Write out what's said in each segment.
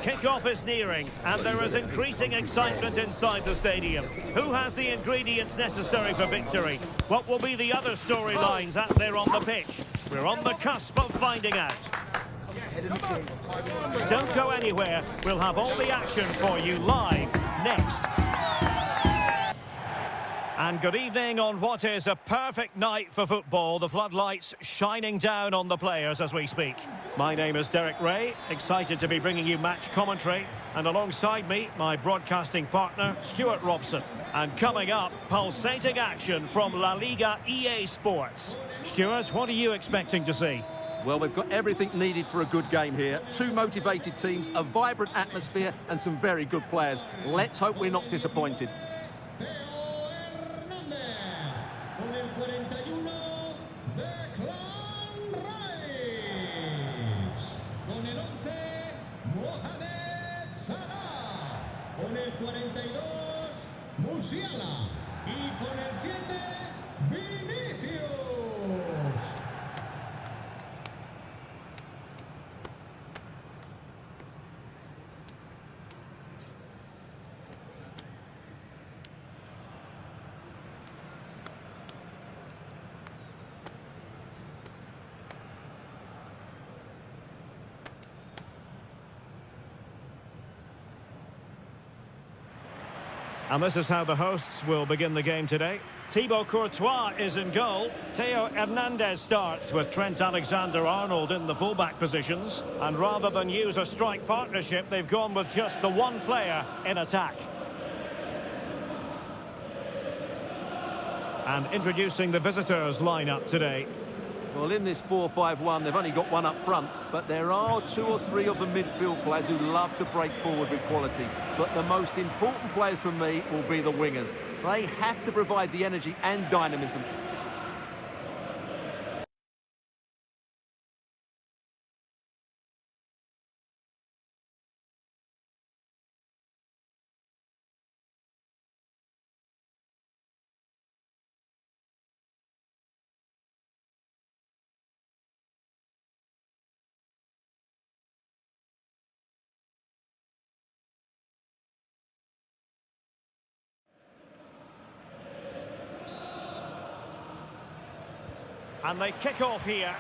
Kick-off is nearing, and there is increasing excitement inside the stadium. Who has the ingredients necessary for victory? What will be the other storylines out there on the pitch? We're on the cusp of finding out. Don't go anywhere. We'll have all the action for you live next. And good evening on what is a perfect night for football. The floodlights shining down on the players as we speak. My name is Derek Ray, excited to be bringing you match commentary. And alongside me, my broadcasting partner, Stuart Robson. And coming up, pulsating action from La-Liga EA Sports. Stuart, what are you expecting to see? Well, we've got everything needed for a good game here. Two motivated teams, a vibrant atmosphere and some very good players. Let's hope we're not disappointed. Con el 41, Declan Rice. Con el 11, Mohamed Salah. Con el 42, Musiala. Y con el 7, Vinicius. And this is how the hosts will begin the game today. Thibaut Courtois is in goal. Theo Hernandez starts with Trent Alexander-Arnold in the fullback positions. And rather than use a strike partnership, they've gone with just the one player in attack. And introducing the visitors lineup today. Well, in this 4-5-1, they've only got one up front, but there are two or three of the midfield players who love to break forward with quality. But the most important players for me will be the wingers. They have to provide the energy and dynamism. And they kick off here.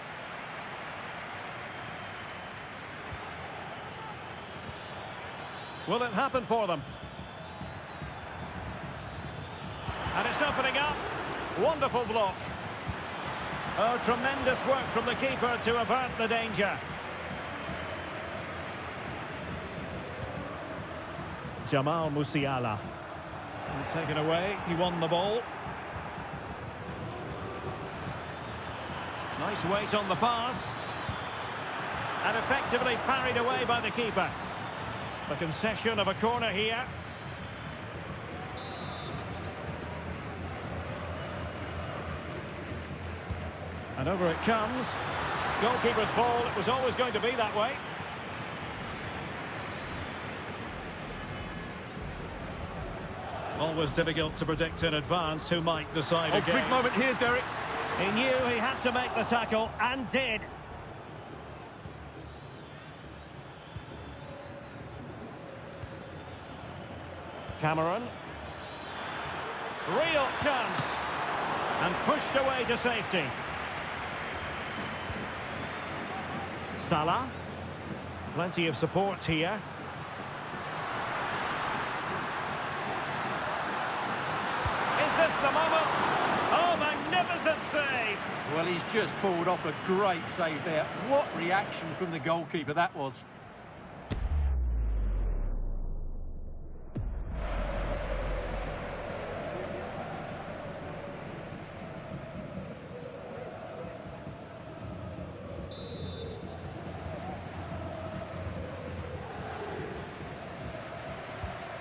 Will it happen for them? And it's opening up. Wonderful block. Oh, tremendous work from the keeper to avert the danger. Jamal Musiala. Taken away. He won the ball. Nice weight on the pass. And effectively parried away by the keeper. The concession of a corner here. And over it comes. Goalkeeper's ball. It was always going to be that way. Always difficult to predict in advance who might decide a game. Big moment here, Derek. He knew he had to make the tackle, and did. Cameron. Real chance. And pushed away to safety. Salah. Plenty of support here. Is this the moment? Oh, magnificent save! Well, he's just pulled off a great save there. What reaction from the goalkeeper that was.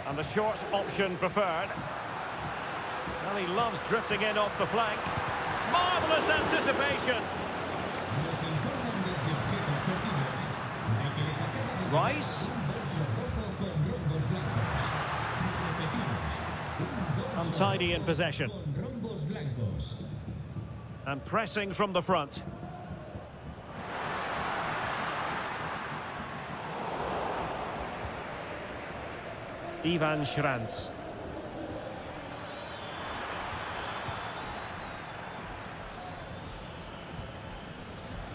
And the short option preferred. Well, he loves drifting in off the flank. Marvellous anticipation. Rice. Untidy in possession. And pressing from the front. Ivan Schranz.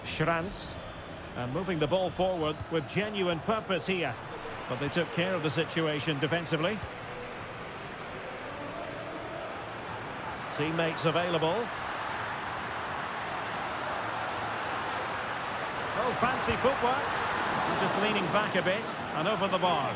Schranz. And moving the ball forward with genuine purpose here. But they took care of the situation defensively. Teammates available. Oh, fancy footwork. Just leaning back a bit and over the bar.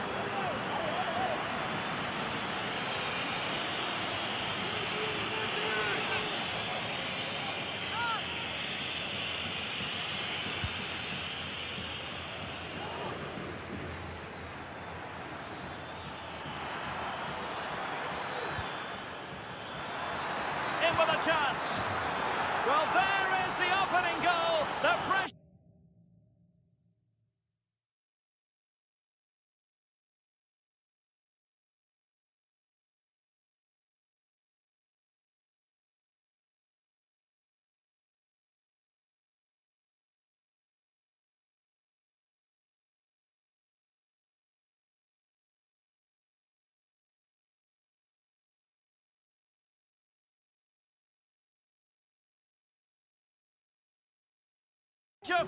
In with a chance. Well, there is the opening goal. The pressure.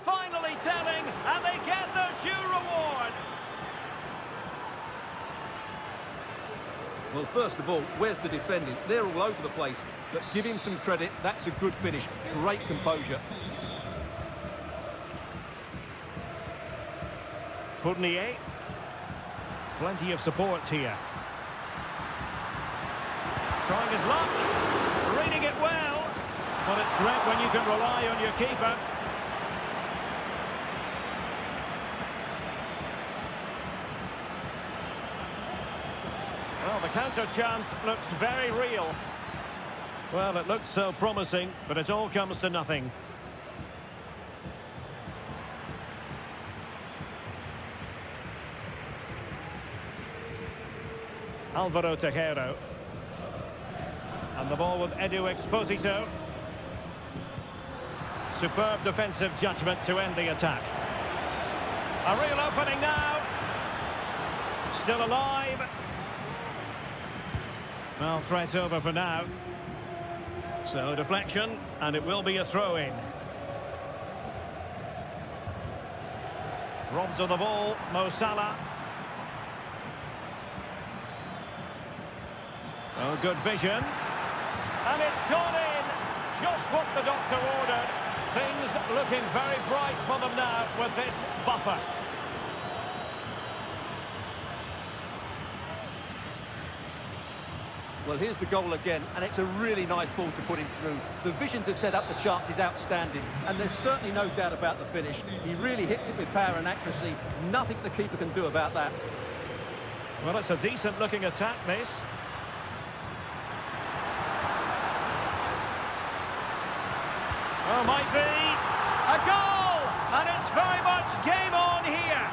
Finally telling, and they get their due reward. Well, first of all, where's the defending? They're all over the place, but give him some credit. That's a good finish. Great composure. Fournier. Plenty of support here. Trying his luck. Reading it well. But it's great when you can rely on your keeper. Well, the counter chance looks very real. Well, it looked so promising, but it all comes to nothing. Alvaro Tejero. And the ball with Edu Exposito. Superb defensive judgment to end the attack. A real opening now. Still alive. Well, threat over for now. So, deflection, and it will be a throw-in. Robbed of the ball, Mo Salah. Oh, good vision. And it's gone in. Just what the doctor ordered. Things looking very bright for them now with this buffer. Well, here's the goal again, and it's a really nice ball to put him through. The vision to set up the chance is outstanding, and there's certainly no doubt about the finish. He really hits it with power and accuracy. Nothing the keeper can do about that. Well, it's a decent-looking attack, this. Oh, might be a goal! And it's very much game on here.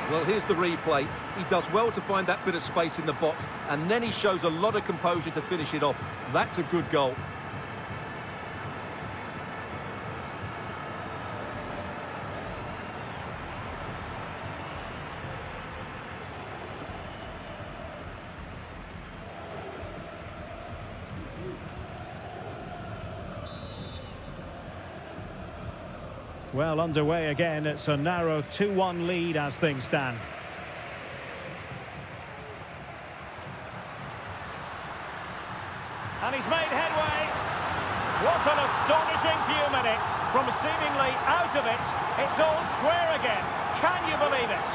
Well, here's the replay. He does well to find that bit of space in the box, and then he shows a lot of composure to finish it off. That's a good goal. Well, underway again. It's a narrow 2-1 lead as things stand. And he's made headway. What an astonishing few minutes. From seemingly out of it, it's all square again. Can you believe it?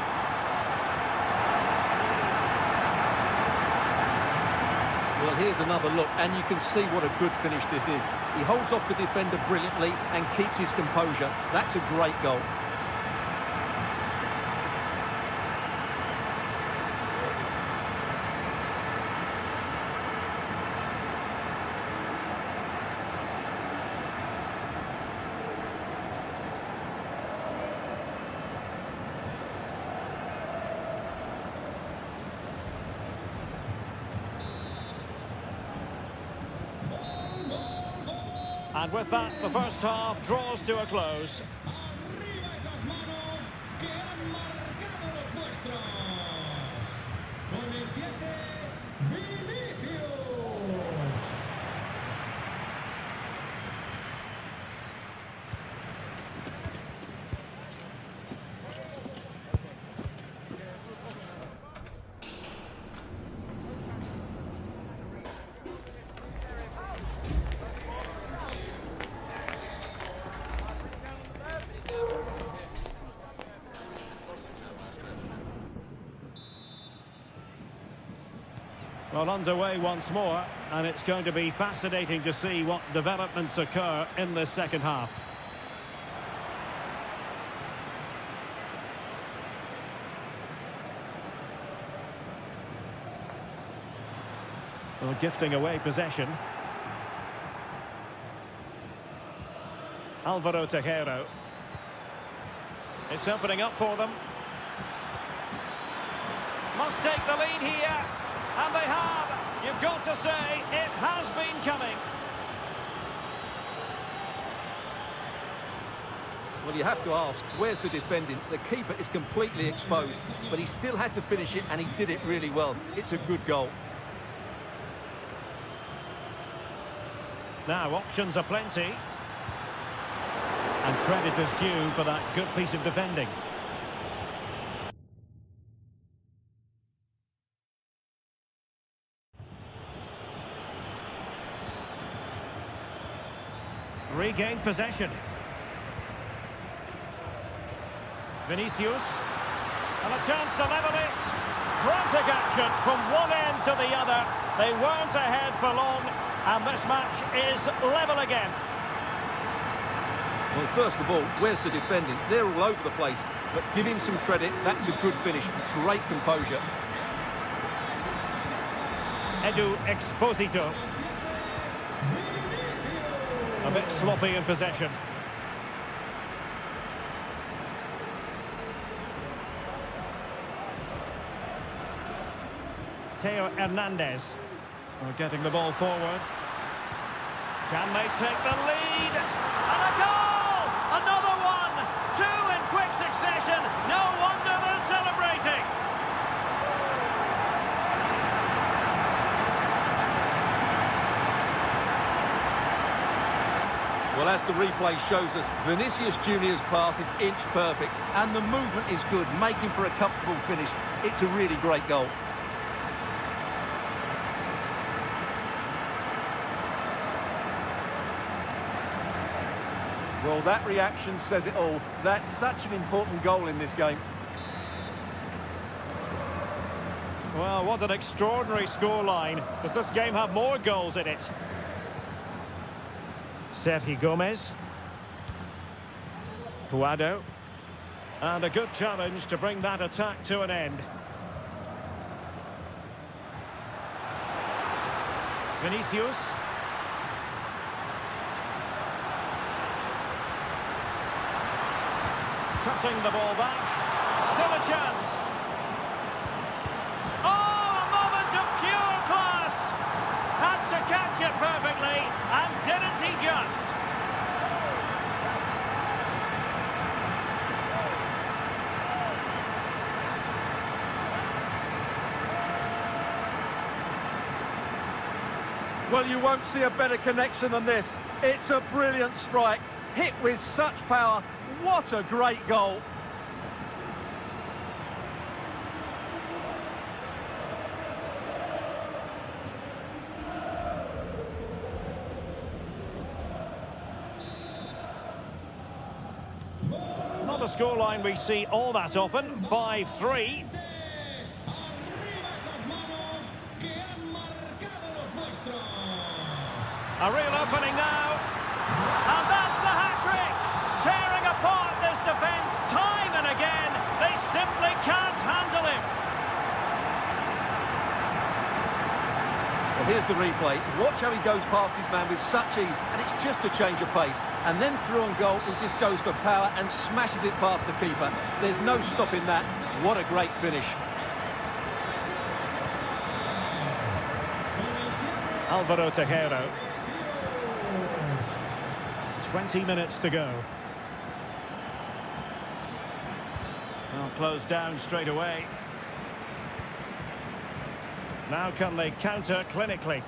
Well, here's another look, and you can see what a good finish this is. He holds off the defender brilliantly and keeps his composure. That's a great goal. And with that, the first half draws to a close. Arriba esas manos que han marcado los nuestros. Con el 7, Vinicius. Well, underway once more, and it's going to be fascinating to see what developments occur in this second half. Well, gifting away possession. Álvaro Tejero. It's opening up for them. Must take the lead here. And they have. You've got to say, it has been coming. Well, you have to ask, where's the defending? The keeper is completely exposed, but he still had to finish it, and he did it really well. It's a good goal. Now, options are plenty. And credit is due for that good piece of defending. Regained possession. Vinicius. And a chance to level it. Frantic action from one end to the other. They weren't ahead for long, and this match is level again. Well, first of all, where's the defending? They're all over the place, but give him some credit. That's a good finish. Great composure. Edu Exposito. A bit sloppy in possession. Theo Hernandez. We're getting the ball forward. Can they take the lead? And a goal! Another one! Two in quick succession. No wonder they're celebrating. Well, as the replay shows us, Vinicius Junior's pass is inch perfect, and the movement is good, making for a comfortable finish. It's a really great goal. Well, that reaction says it all. That's such an important goal in this game. Well, what an extraordinary scoreline. Does this game have more goals in it? Sergio Gomez. Puado. And a good challenge to bring that attack to an end. Vinicius. Cutting the ball back. Still a chance. Oh, a moment of pure class. Had to catch it perfectly, and didn't he just? Well, you won't see a better connection than this. It's a brilliant strike, hit with such power. What a great goal. Not a scoreline we see all that often. 5-3. A real opening now. And that's the hat-trick. Tearing apart this defence time and again. They simply can't handle him. Well, here's the replay. Watch how he goes past his man with such ease, and it's just a change of pace. And then through on goal, he just goes for power and smashes it past the keeper. There's no stopping that. What a great finish. Álvaro Tejero. 20 minutes to go. Well, closed down straight away. Now can they counter clinically?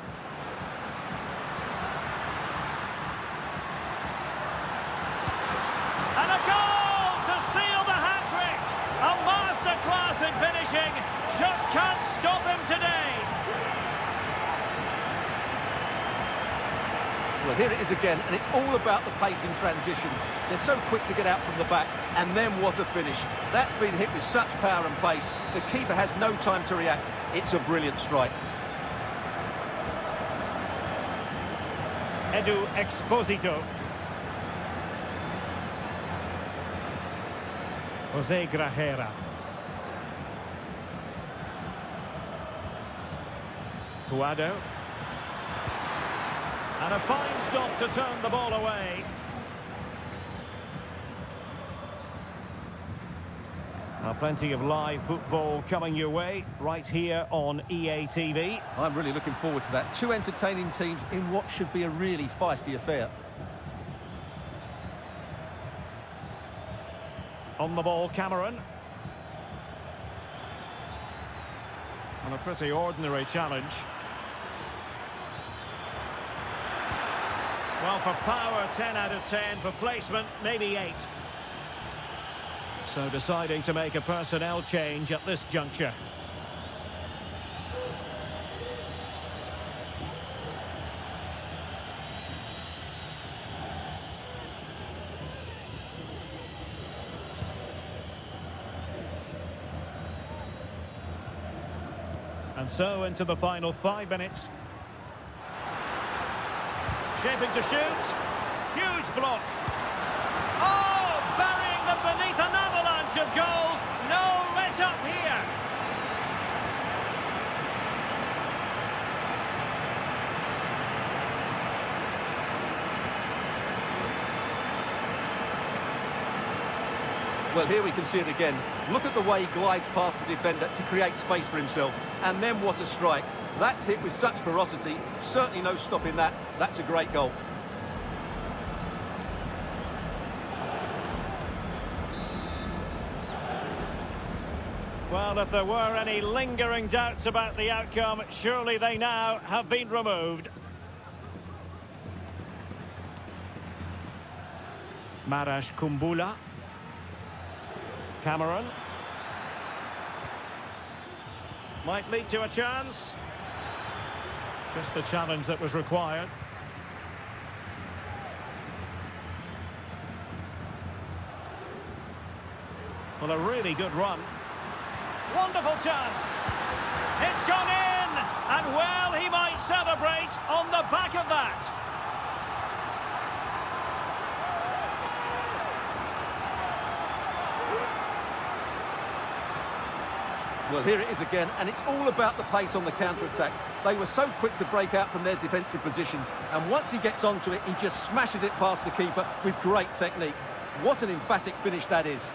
And a goal to seal the hat-trick! A masterclass in finishing. Just can't stop him today. Well, here it is again, and it's all about the pace in transition. They're so quick to get out from the back, and then what a finish. That's been hit with such power and pace. The keeper has no time to react. It's a brilliant strike. Edu Exposito. Jose Grajera. Guado. And a fine stop to turn the ball away. Now, plenty of live football coming your way right here on EA TV. I'm really looking forward to that. Two entertaining teams in what should be a really feisty affair. On the ball, Cameron. And a pretty ordinary challenge. Well, for power, 10 out of 10. For placement, maybe 8. So deciding to make a personnel change at this juncture. And so into the final 5 minutes. Shaping to shoot. Huge block. Oh, burying them beneath an avalanche of goals. No let up here. Well, here we can see it again. Look at the way he glides past the defender to create space for himself. And then what a strike. That's hit with such ferocity. Certainly no stopping that. That's a great goal. Well, if there were any lingering doubts about the outcome, surely they now have been removed. Marash Kumbula. Cameron. Might lead to a chance. Just the challenge that was required. Well, a really good run. Wonderful chance. It's gone in. And well, he might celebrate on the back of that. Well, here it is again, and it's all about the pace on the counter-attack. They were so quick to break out from their defensive positions, and once he gets onto it, he just smashes it past the keeper with great technique. What an emphatic finish that is.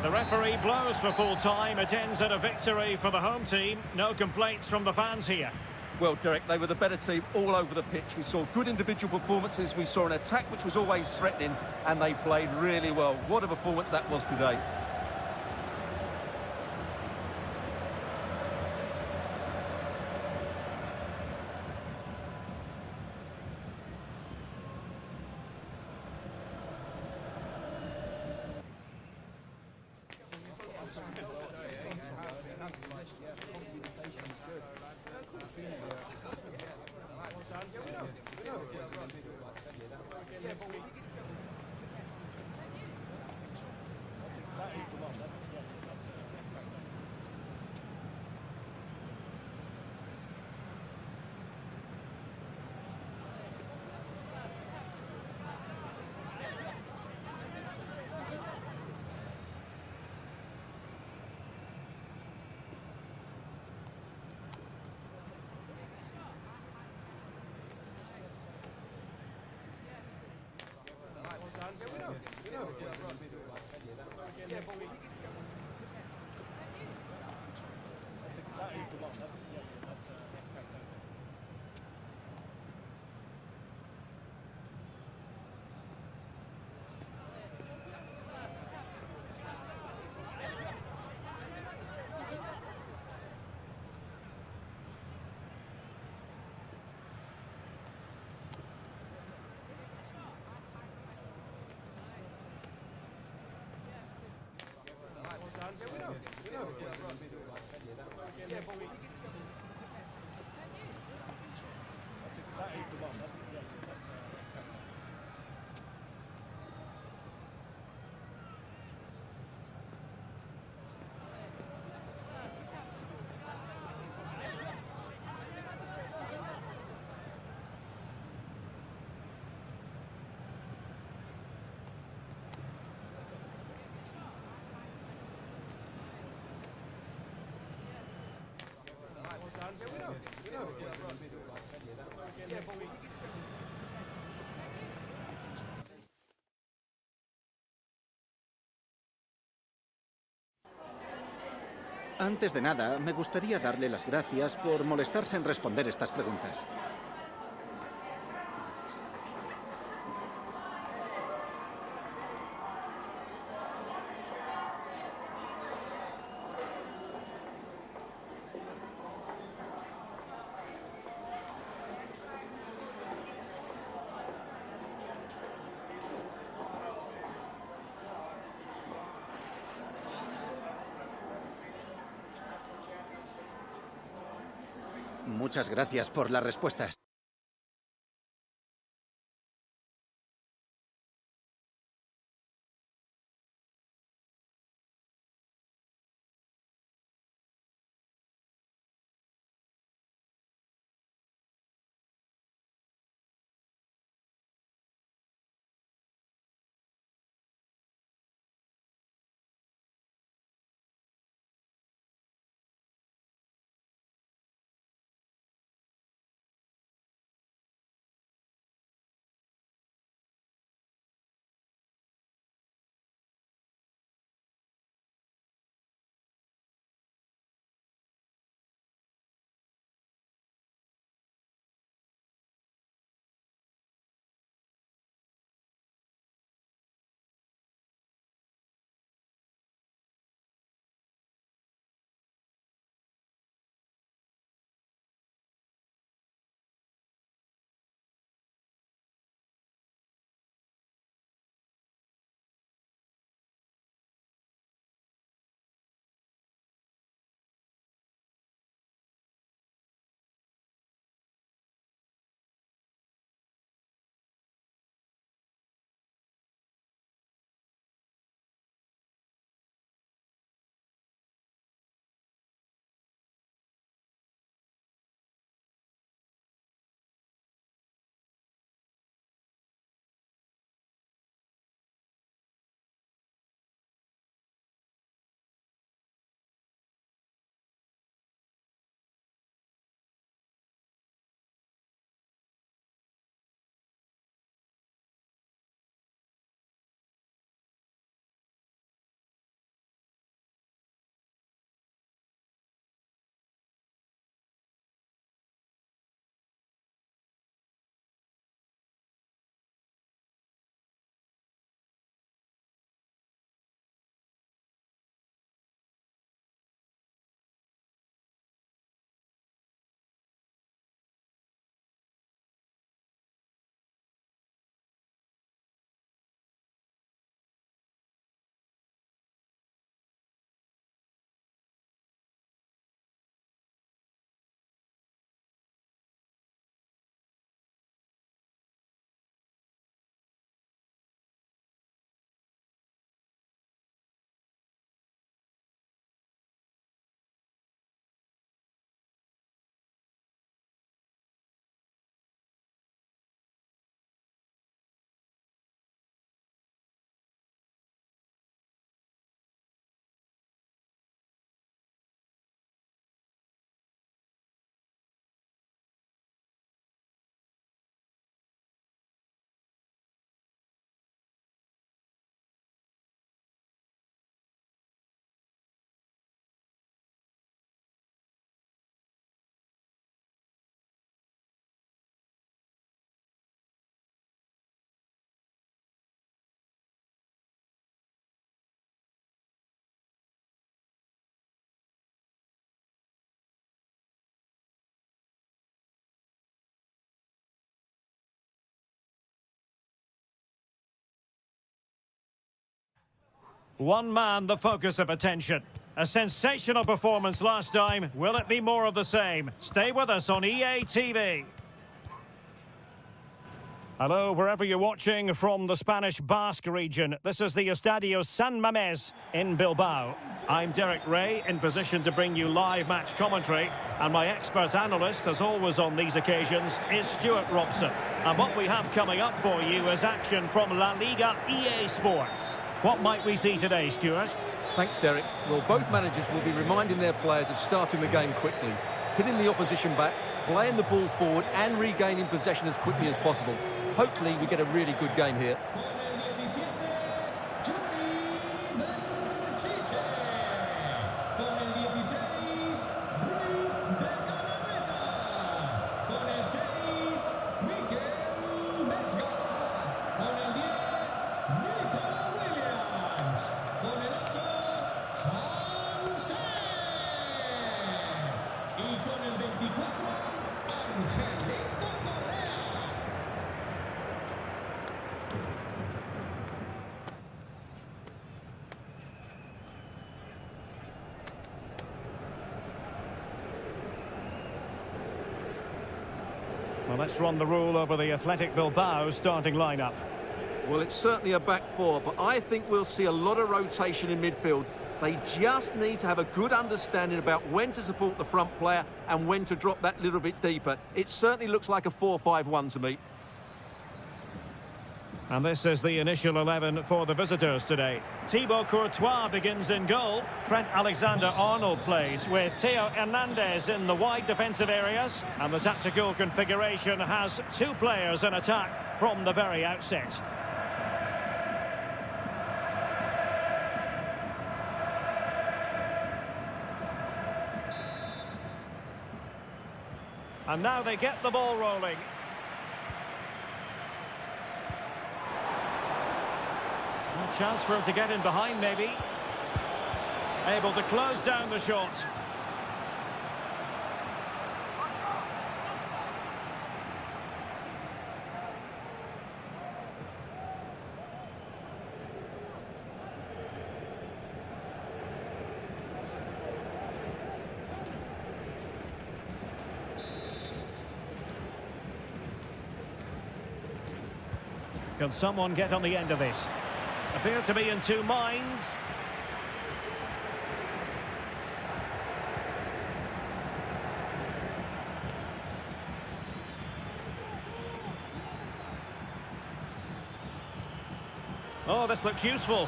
The referee blows for full time. It ends in a victory for the home team. No complaints from the fans here. Well, Derek, they were the better team all over the pitch. We saw good individual performances. We saw an attack which was always threatening, and they played really well. What a performance that was today. Antes de nada, me gustaría darle las gracias por molestarse en responder estas preguntas. Muchas gracias por las respuestas. One man the focus of attention. A sensational performance last time. Will it be more of the same? Stay with us on EA TV. Hello, wherever you're watching from the Spanish Basque region. This is the Estadio San Mamés in Bilbao. I'm Derek Ray, in position to bring you live match commentary. And my expert analyst, as always on these occasions, is Stuart Robson. And what we have coming up for you is action from La-Liga EA Sports. What might we see today, Stuart? Thanks, Derek. Well, both managers will be reminding their players of starting the game quickly, hitting the opposition back, playing the ball forward and regaining possession as quickly as possible. Hopefully we get a really good game here. Well, let's run the rule over the Athletic Bilbao starting lineup. Well, it's certainly a back four, but I think we'll see a lot of rotation in midfield. They just need to have a good understanding about when to support the front player and when to drop that little bit deeper. It certainly looks like a 4-5-1 to me. And this is the initial 11 for the visitors today. Thibaut Courtois begins in goal. Trent Alexander-Arnold plays with Theo Hernandez in the wide defensive areas. And the tactical configuration has two players in attack from the very outset. And now they get the ball rolling. A chance for him to get in behind, maybe. Able to close down the shot. Can someone get on the end of this? Appear to be in two minds. Oh, this looks useful. It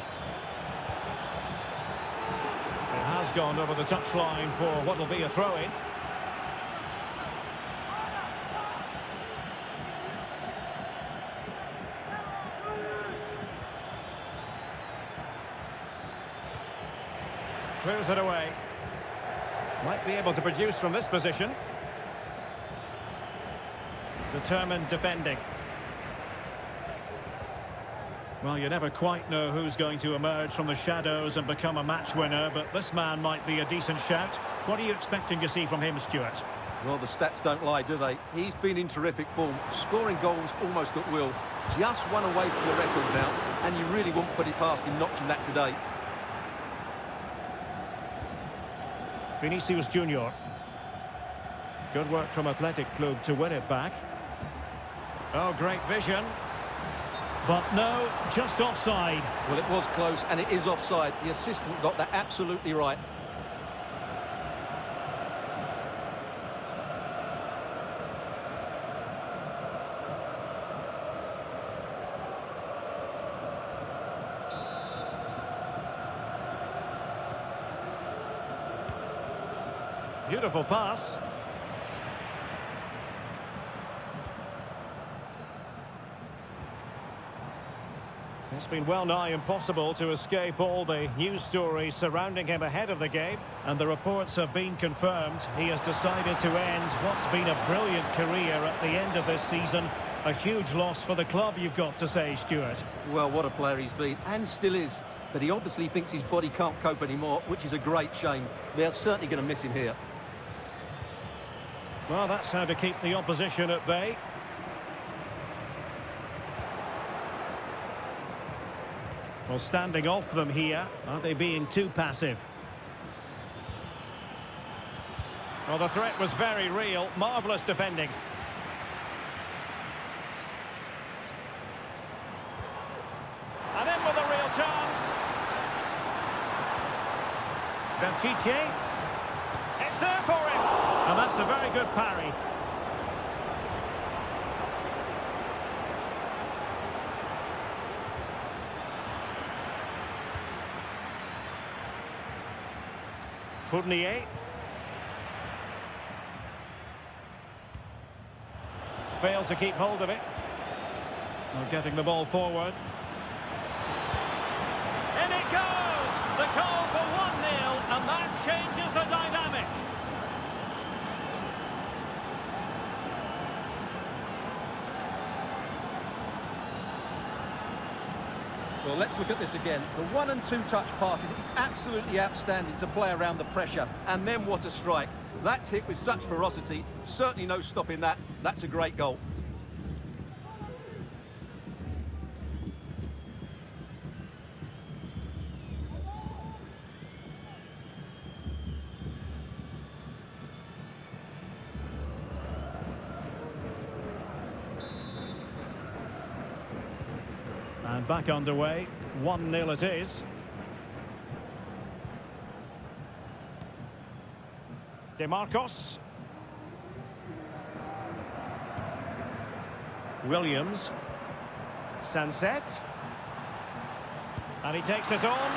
has gone over the touchline for what will be a throw-in. Clears it away. Might be able to produce from this position. Determined defending. Well, you never quite know who's going to emerge from the shadows and become a match winner, but this man might be a decent shout. What are you expecting to see from him, Stuart? Well, the stats don't lie, do they? He's been in terrific form, scoring goals almost at will. Just one away from the record now, and you really won't put it past him notching that today. Vinicius Junior. Good work from Athletic Club to win it back. Oh, great vision. But no, just offside. Well, it was close, and it is offside. The assistant got that absolutely right. Beautiful pass. It's been well nigh impossible to escape all the news stories surrounding him ahead of the game, and the reports have been confirmed. He has decided to end what's been a brilliant career at the end of this season. A huge loss for the club, you've got to say, Stuart. Well, what a player he's been, and still is. But he obviously thinks his body can't cope anymore, which is a great shame. They're certainly going to miss him here. Well, that's how to keep the opposition at bay. Well, standing off them here. Are they being too passive? Well, the threat was very real. Marvellous defending. And in with a real chance. Ybtv. It's there for him. And that's a very good parry. Fournier. Failed to keep hold of it. Well, getting the ball forward. In it goes! The goal for 1-0, and that changes the dynamic. Well, let's look at this again. The 1- and 2-touch passing is absolutely outstanding to play around the pressure. And then what a strike. That's hit with such ferocity. Certainly no stopping that. That's a great goal. And back underway. 1-0 it is. DeMarcos. Williams. Sunset. And he takes it on.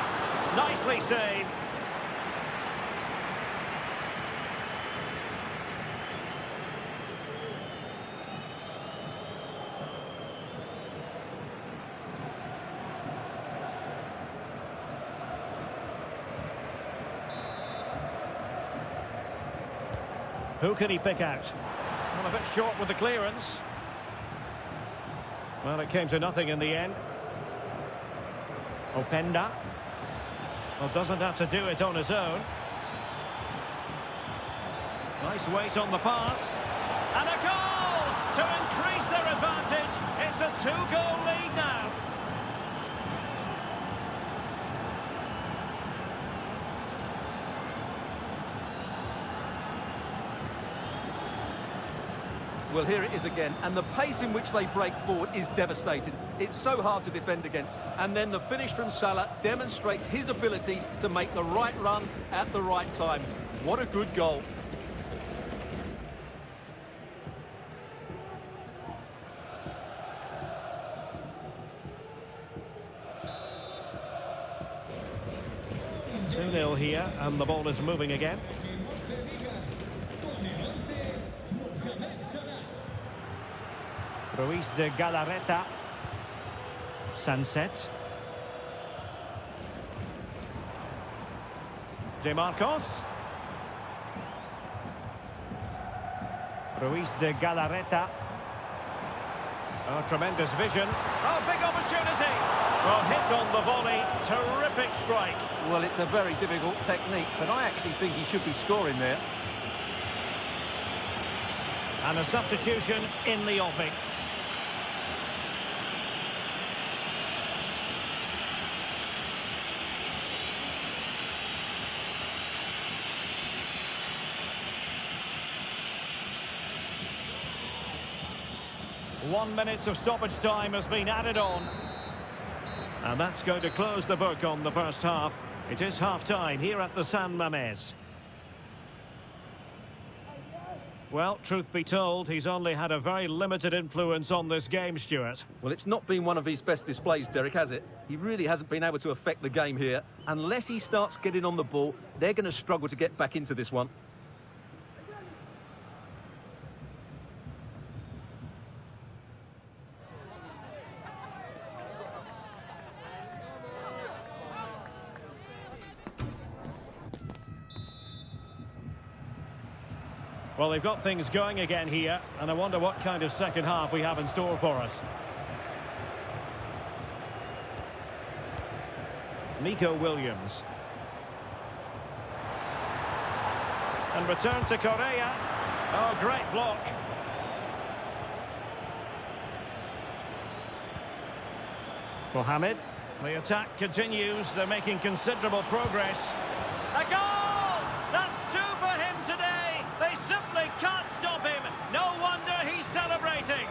Nicely saved. Who can he pick out? Well, a bit short with the clearance. Well, it came to nothing in the end. Openda. Well, doesn't have to do it on his own. Nice weight on the pass. And a goal to increase their advantage. It's a 2-goal lead now. Well, here it is again, and the pace in which they break forward is devastating. It's so hard to defend against. And then the finish from Salah demonstrates his ability to make the right run at the right time. What a good goal. Two-nil here, and the ball is moving again. Ruiz de Galarreta. Sunset. DeMarcos. Ruiz de Galarreta. Oh, tremendous vision. Oh, big opportunity. Well, hit on the volley. Terrific strike. Well, it's a very difficult technique, but I actually think he should be scoring there. And a substitution in the offing. One minute of stoppage time has been added on. And that's going to close the book on the first half. It is half-time here at the San Mamés. Well, truth be told, he's only had a very limited influence on this game, Stuart. Well, it's not been one of his best displays, Derek, has it? He really hasn't been able to affect the game here. Unless he starts getting on the ball, they're going to struggle to get back into this one. Well, they've got things going again here, and I wonder what kind of second half we have in store for us. Nico Williams. And return to Correa. Oh, great block. Mohamed. The attack continues. They're making considerable progress. A goal! That's two for him today. They simply can't stop him. No wonder he's celebrating.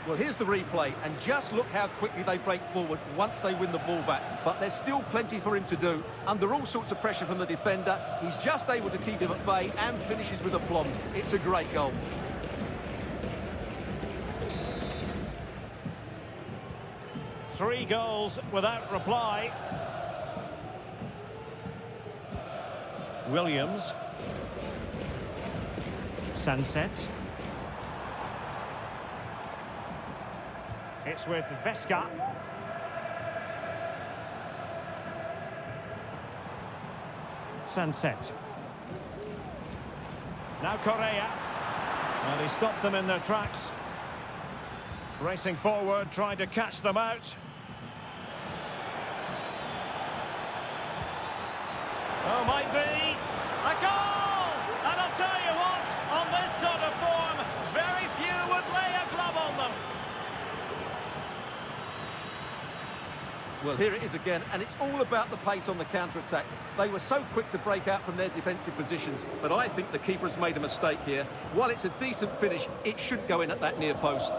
Well, here's the replay, and just look how quickly they break forward once they win the ball back. But there's still plenty for him to do. Under all sorts of pressure from the defender, he's just able to keep him at bay and finishes with aplomb. It's a great goal. Three goals without reply. Williams. Sunset. It's with Vesca. Sunset. Now Correa. Well, he stopped them in their tracks. Racing forward, trying to catch them out. Oh, might be a goal! And I'll tell you what, on this sort of form, very few would lay a glove on them. Well, here it is again, and it's all about the pace on the counter-attack. They were so quick to break out from their defensive positions, but I think the keeper has made a mistake here. While it's a decent finish, it shouldn't go in at that near post.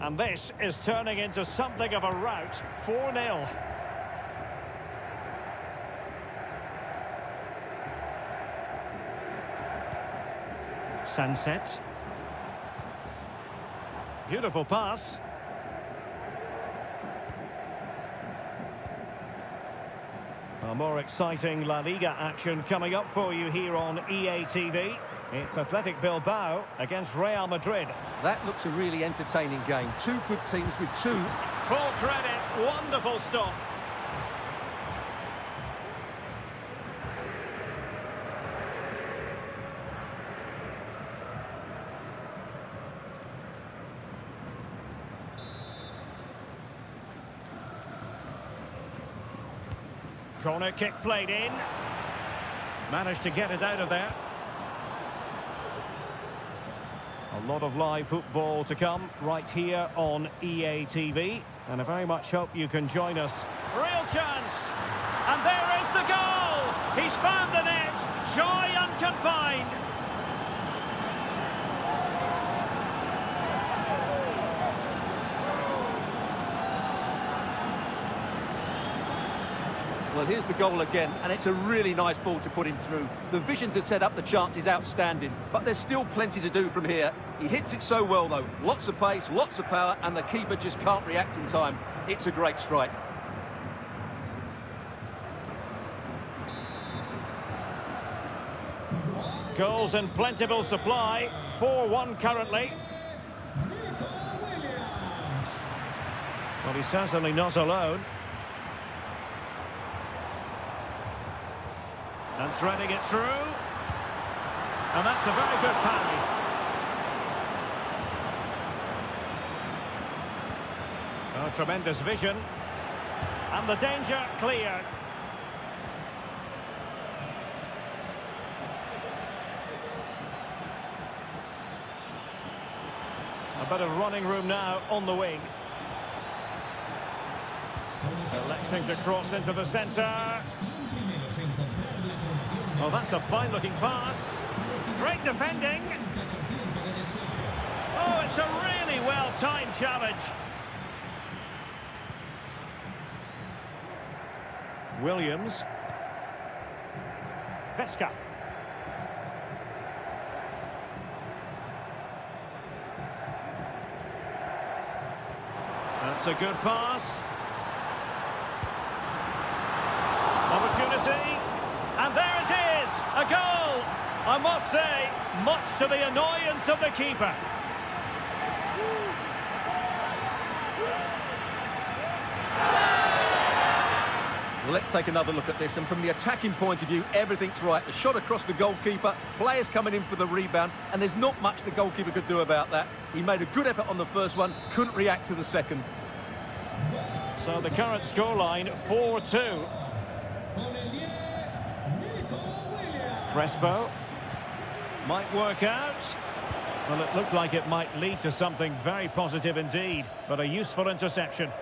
And this is turning into something of a rout. 4-0. Sunset. Beautiful pass. A more exciting La Liga action coming up for you here on EA-TV. It's Athletic Bilbao against Real Madrid. That looks a really entertaining game. Two good teams with two. Full credit. Wonderful stop. Corner kick played in. Managed to get it out of there. A lot of live football to come right here on EA-TV. And I very much hope you can join us. Real chance. And there is the goal. He's found the net. Joy unconfined. Well, here's the goal again, and it's a really nice ball to put him through. The vision to set up the chance is outstanding, but there's still plenty to do from here. He hits it so well, though. Lots of pace, lots of power, and the keeper just can't react in time. It's a great strike. Goals in plentiful supply. 4-1 currently. Well, he's certainly not alone. And threading it through. And that's a very good parry. Oh, tremendous vision. And the danger cleared. A bit of running room now on the wing. Electing to cross into the centre. Oh, that's a fine-looking pass. Great defending. Oh, it's a really well-timed challenge. Williams. Vesca. That's a good pass. Opportunity. And there it is, a goal. I must say, much to the annoyance of the keeper. Well, let's take another look at this, and from the attacking point of view, everything's right. The shot across the goalkeeper, players coming in for the rebound, and there's not much the goalkeeper could do about that. He made a good effort on the first one, couldn't react to the second. So the current scoreline, 4-2. Con el 10, Nico Williams. Crespo. Might work out. Well, it looked like it might lead to something very positive indeed, but a useful interception.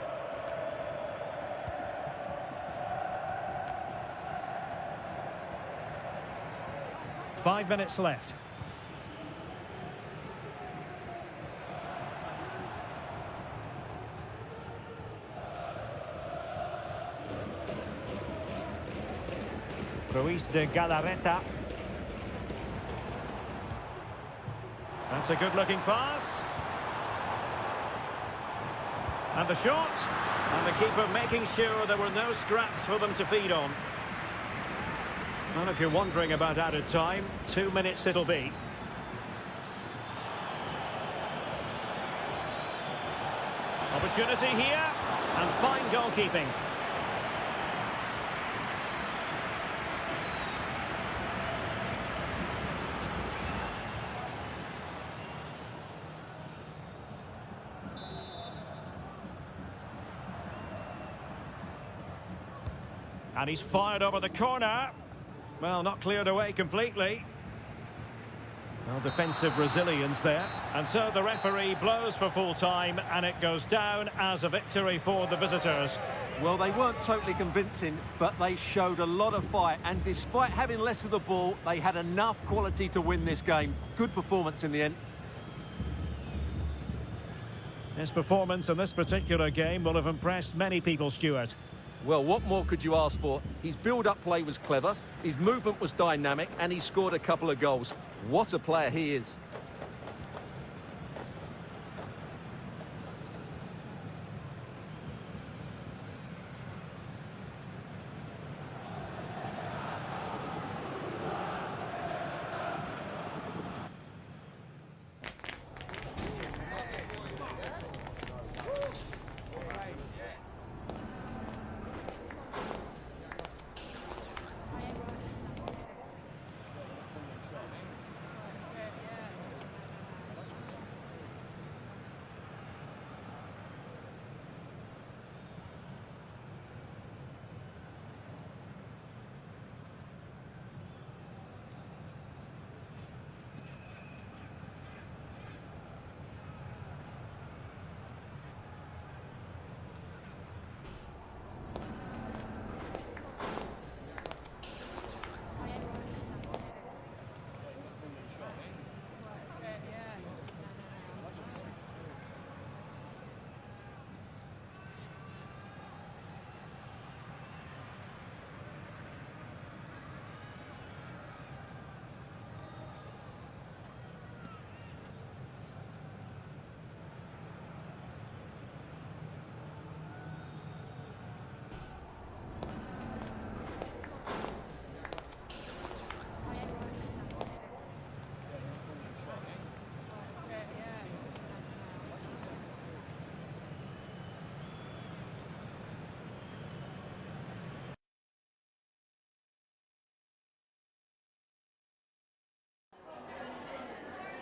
Five minutes left. Ruiz de Galarreta. That's a good-looking pass. And the shot. And the keeper making sure there were no scraps for them to feed on. And if you're wondering about added time, 2 minutes it'll be. Opportunity here. And fine goalkeeping. And he's fired over the corner. Well, not cleared away completely. Well, defensive resilience there. And so the referee blows for full time, and it goes down as a victory for the visitors. Well, they weren't totally convincing, but they showed a lot of fight. And despite having less of the ball, they had enough quality to win this game. Good performance in the end. His performance in this particular game will have impressed many people, Stuart. Well, what more could you ask for? His build-up play was clever, his movement was dynamic, and he scored a couple of goals. What a player he is.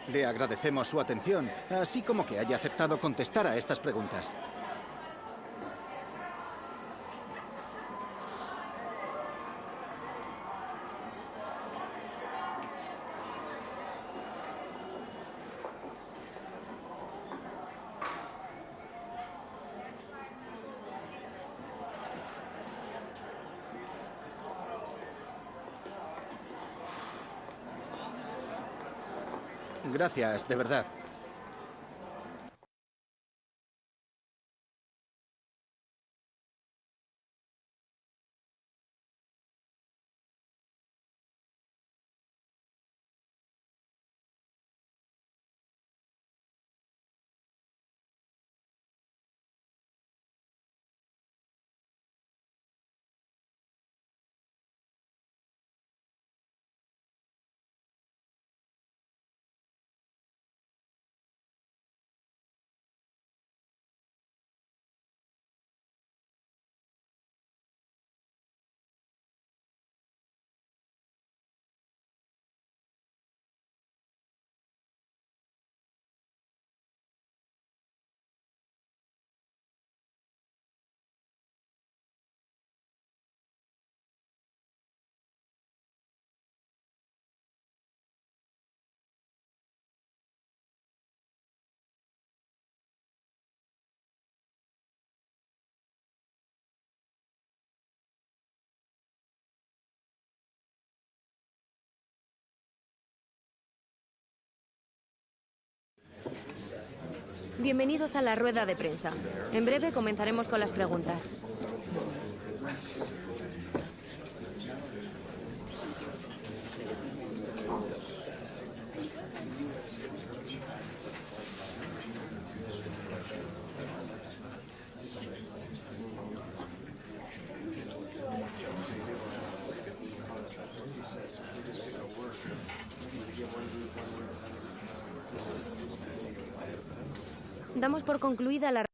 Le agradecemos su atención, así como que haya aceptado contestar a estas preguntas. Gracias, de verdad. Bienvenidos a la rueda de prensa. En breve comenzaremos con las preguntas. Damos por concluida la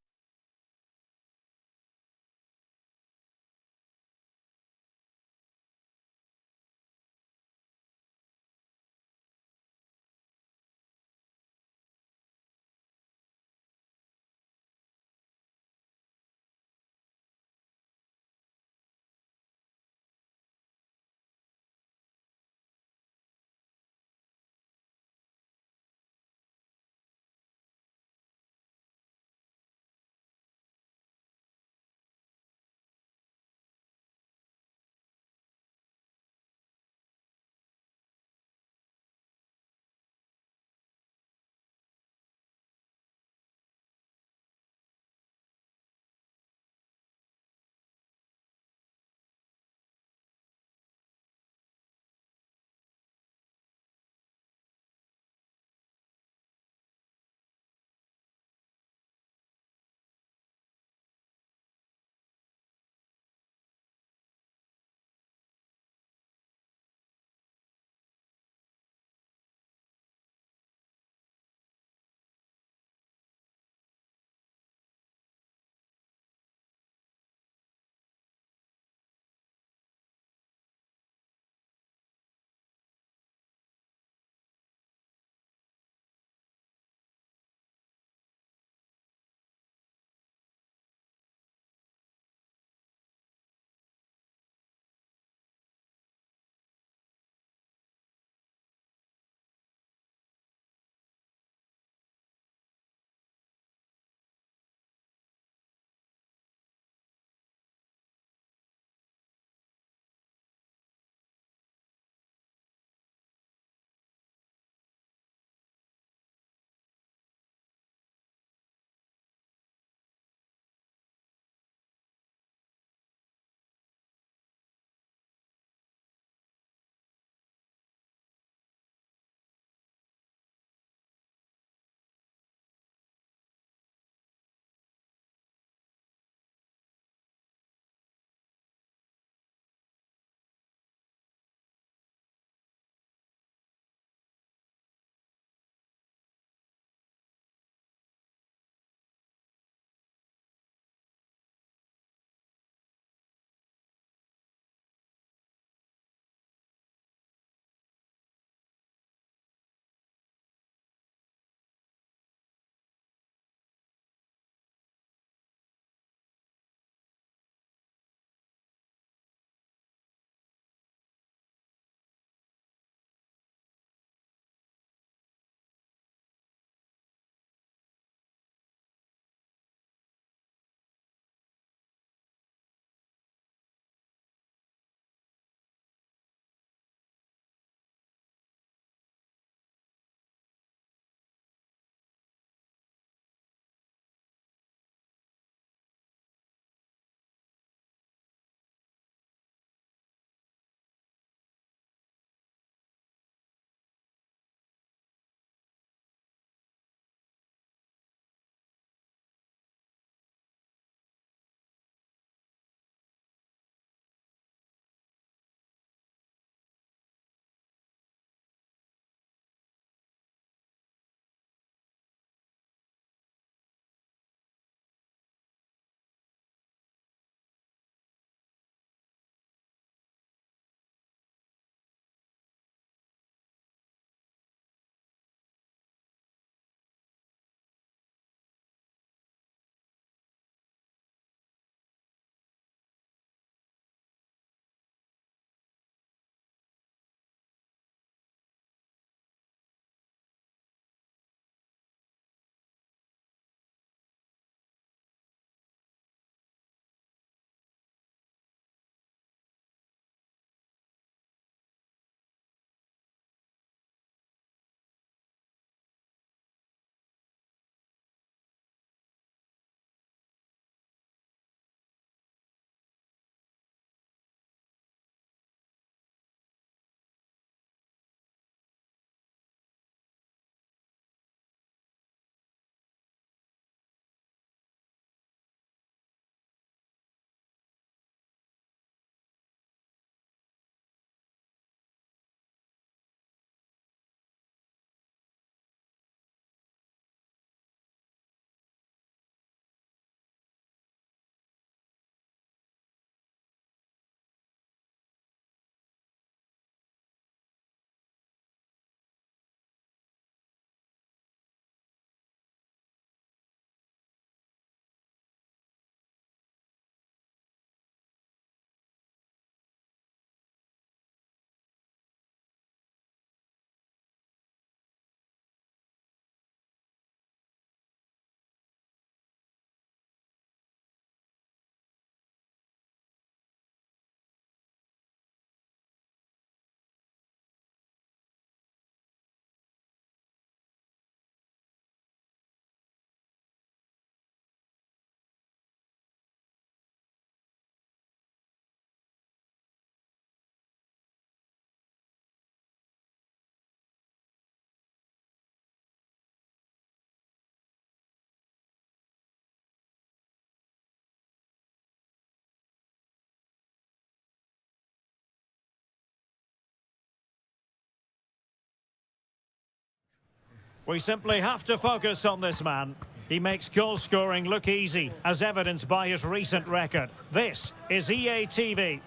We simply have to focus on this man. He makes goal-scoring look easy, as evidenced by his recent record. This is Ybtv.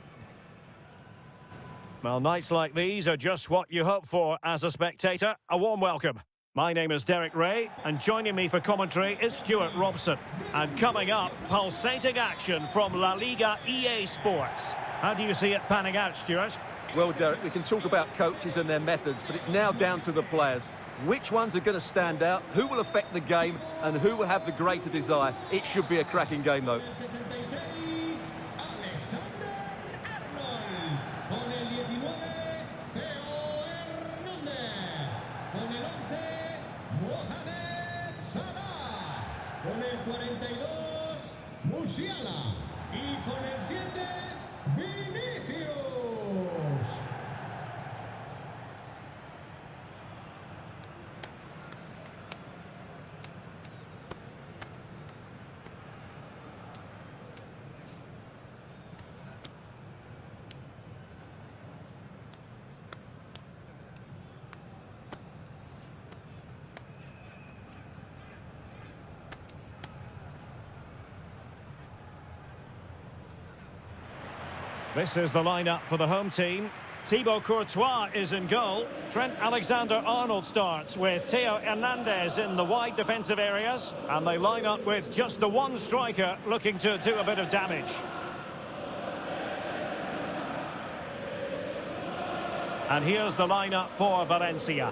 Well, nights like these are just what you hope for as a spectator. A warm welcome. My name is Derek Ray, and joining me for commentary is Stuart Robson. And coming up, pulsating action from La-Liga EA Sports. How do you see it panning out, Stuart? Well, Derek, we can talk about coaches and their methods, but it's now down to the players. Which ones are going to stand out, who will affect the game, and who will have the greater desire? It should be a cracking game, though. Con el 42, Musiala. Y con el 7, Vinicius. This is the lineup for the home team. Thibaut Courtois is in goal. Trent Alexander-Arnold starts with Theo Hernandez in the wide defensive areas. And they line up with just the one striker looking to do a bit of damage. And here's the lineup for Valencia.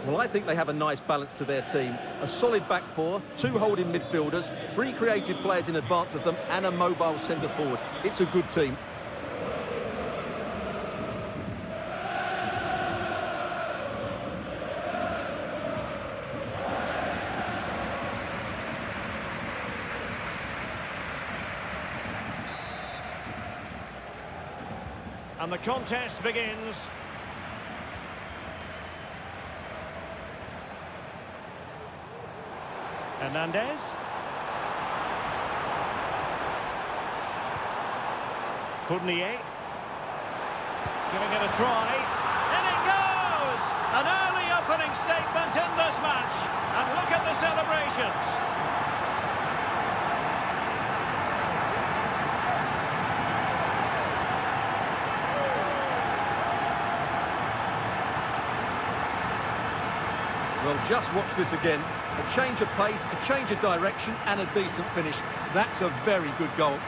Well, I think they have a nice balance to their team. A solid back four, two holding midfielders, three creative players in advance of them, and a mobile centre-forward. It's a good team. And the contest begins. Hernandez. Fournier. Giving it a try. In it goes! An early opening statement in this match. And look at the celebrations. Well, just watch this again. A change of pace, a change of direction, and a decent finish. That's a very good goal.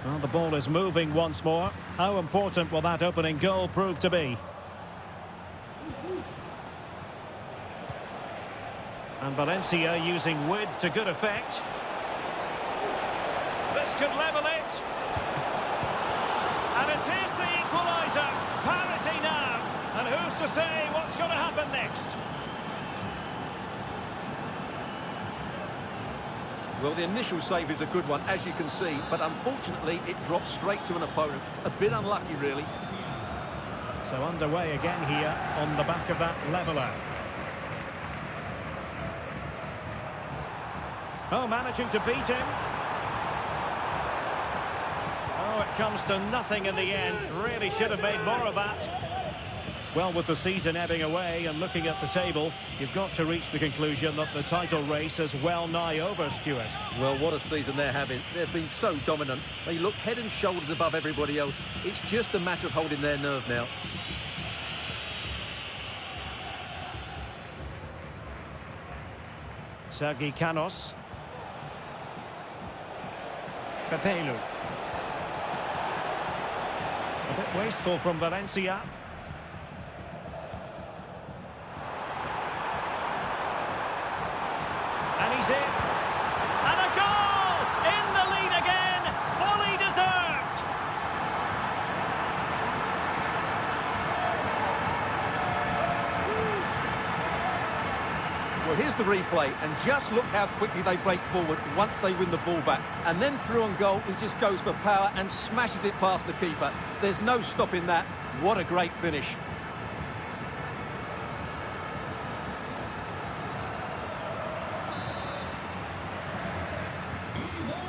Well, the ball is moving once more. How important will that opening goal prove to be? And Valencia using width to good effect. This could level it. And it is the equaliser. Parity now. And who's to say what's going to happen next? Well, the initial save is a good one, as you can see, but unfortunately it drops straight to an opponent. A bit unlucky, really. So underway again here on the back of that leveller. Oh, managing to beat him. Oh, it comes to nothing in the end. Really should have made more of that. Well, with the season ebbing away and looking at the table, you've got to reach the conclusion that the title race is well nigh over, Stuart. Well, what a season they're having. They've been so dominant. They look head and shoulders above everybody else. It's just a matter of holding their nerve now. Sergi Canos. Capello. A bit wasteful from Valencia. And he's in. And a goal! In the lead again! Fully deserved! Well, here's the replay, and just look how quickly they break forward once they win the ball back. And then through on goal, he just goes for power and smashes it past the keeper. There's no stopping that. What a great finish.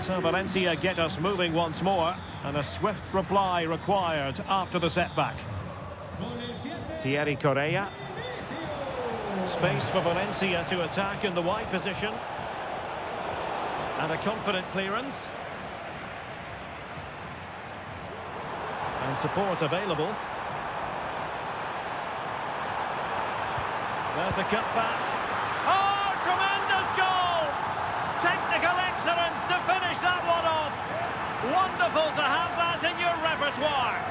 So Valencia get us moving once more, and a swift reply required after the setback. Thierry Correia. Space for Valencia to attack in the wide position. And a confident clearance. And support available. There's the cutback. Oh, tremendous goal! Technical excellence to finish that one off. Wonderful to have that in your repertoire.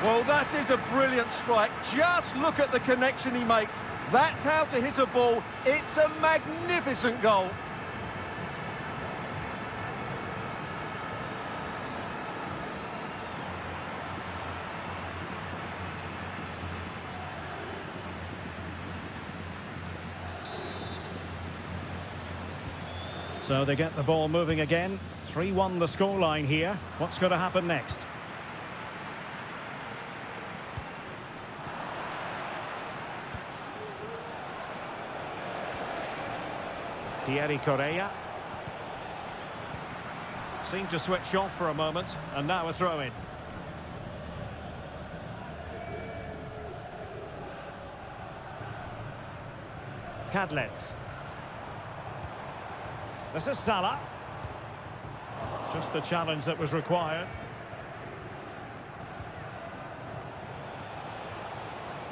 Well, that is a brilliant strike. Just look at the connection he makes. That's how to hit a ball. It's a magnificent goal. So they get the ball moving again. 3-1 the scoreline here. What's going to happen next? Thierry Correia. Seemed to switch off for a moment, and now a throw-in. Cadlets. This is Salah. Just the challenge that was required.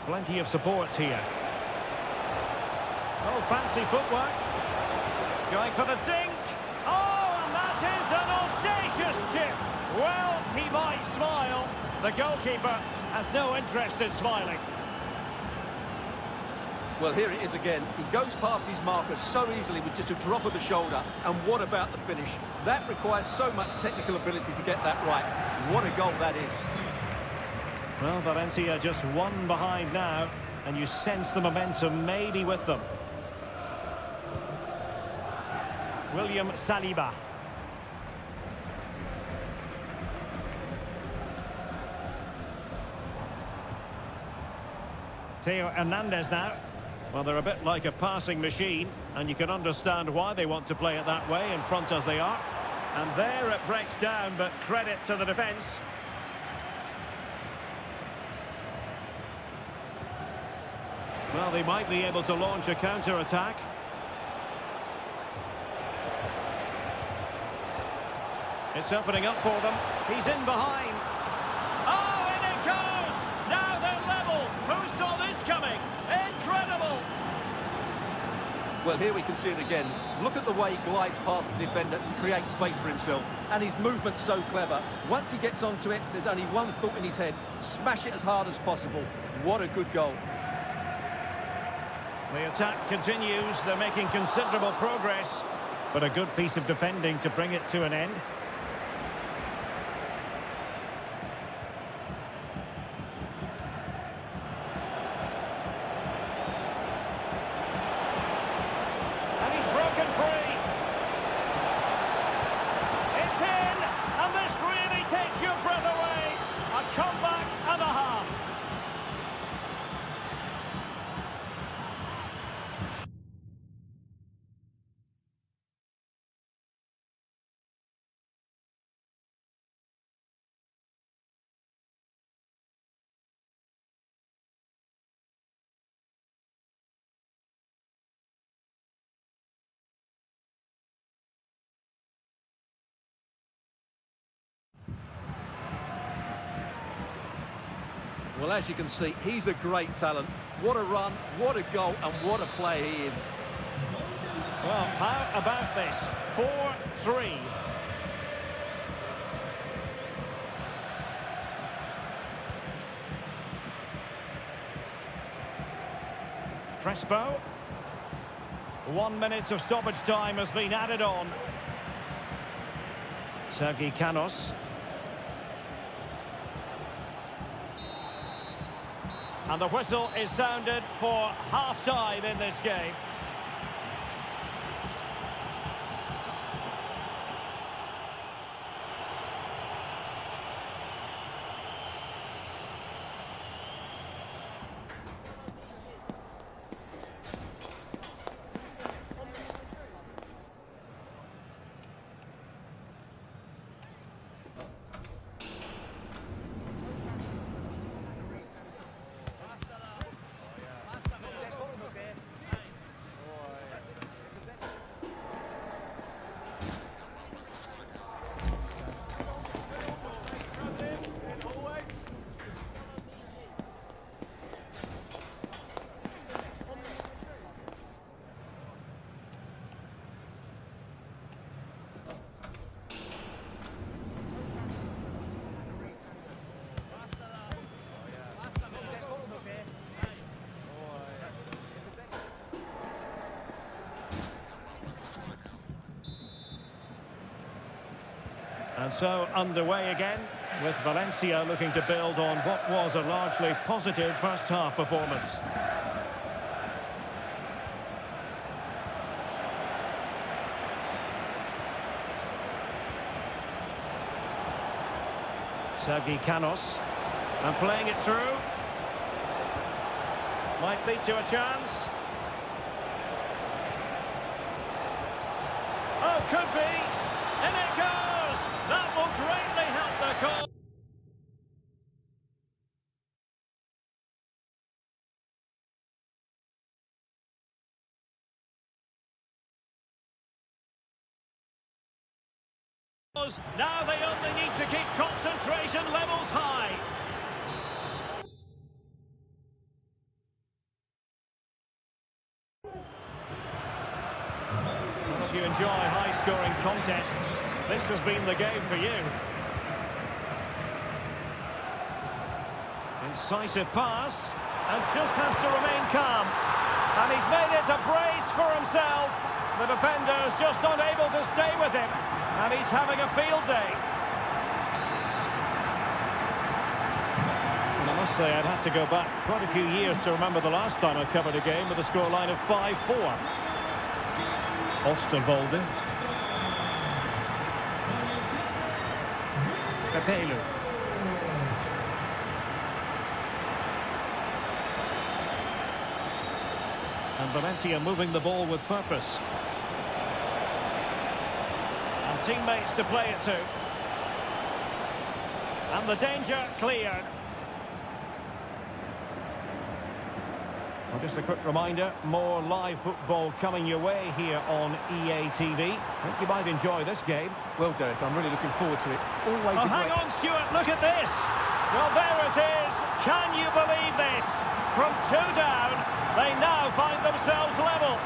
Plenty of support here. Oh, fancy footwork. Going for the dink. Oh, and that is an audacious chip. Well, he might smile. The goalkeeper has no interest in smiling. Well, here it is again. He goes past his marker so easily with just a drop of the shoulder. And what about the finish? That requires so much technical ability to get that right. What a goal that is. Well, Valencia just one behind now, and you sense the momentum maybe with them. William Saliba. Theo Hernandez now. Well, they're a bit like a passing machine, and you can understand why they want to play it that way, in front as they are. And there it breaks down, but credit to the defence. Well, they might be able to launch a counter-attack. It's opening up for them. He's in behind. Oh, in it goes! Now they're level. Who saw this coming? Incredible! Well, here we can see it again. Look at the way he glides past the defender to create space for himself. And his movement's so clever. Once he gets onto it, there's only one thought in his head. Smash it as hard as possible. What a good goal. The attack continues. They're making considerable progress. But a good piece of defending to bring it to an end. Comeback and a half. Well, as you can see, he's a great talent. What a run, what a goal, and what a player he is. Well, how about this? 4-3. Crespo. 1 minute of stoppage time has been added on. Sergi Canos. And the whistle is sounded for half-time in this game. And so underway again, with Valencia looking to build on what was a largely positive first-half performance. Sergi Canos, and playing it through. Might lead to a chance. Oh, could be. In it goes. That will greatly help the cause. Now they only need to keep concentration levels high. Well, if you enjoy high-scoring contests, this has been the game for you. Incisive pass, and just has to remain calm. And he's made it a brace for himself. The defender's just unable to stay with him, and he's having a field day. And I must say, I'd have to go back quite a few years to remember the last time I covered a game with a scoreline of 5-4. Osterwolde. Capello. And Valencia moving the ball with purpose. And teammates to play it to. And the danger cleared. Well, just a quick reminder, more live football coming your way here on Ybtv. I think you might enjoy this game. Well, Derek, I'm really looking forward to it. Always Oh, hang on, Stuart, look at this. Well, there it is. Can you believe this? From 2 down, they now find themselves level.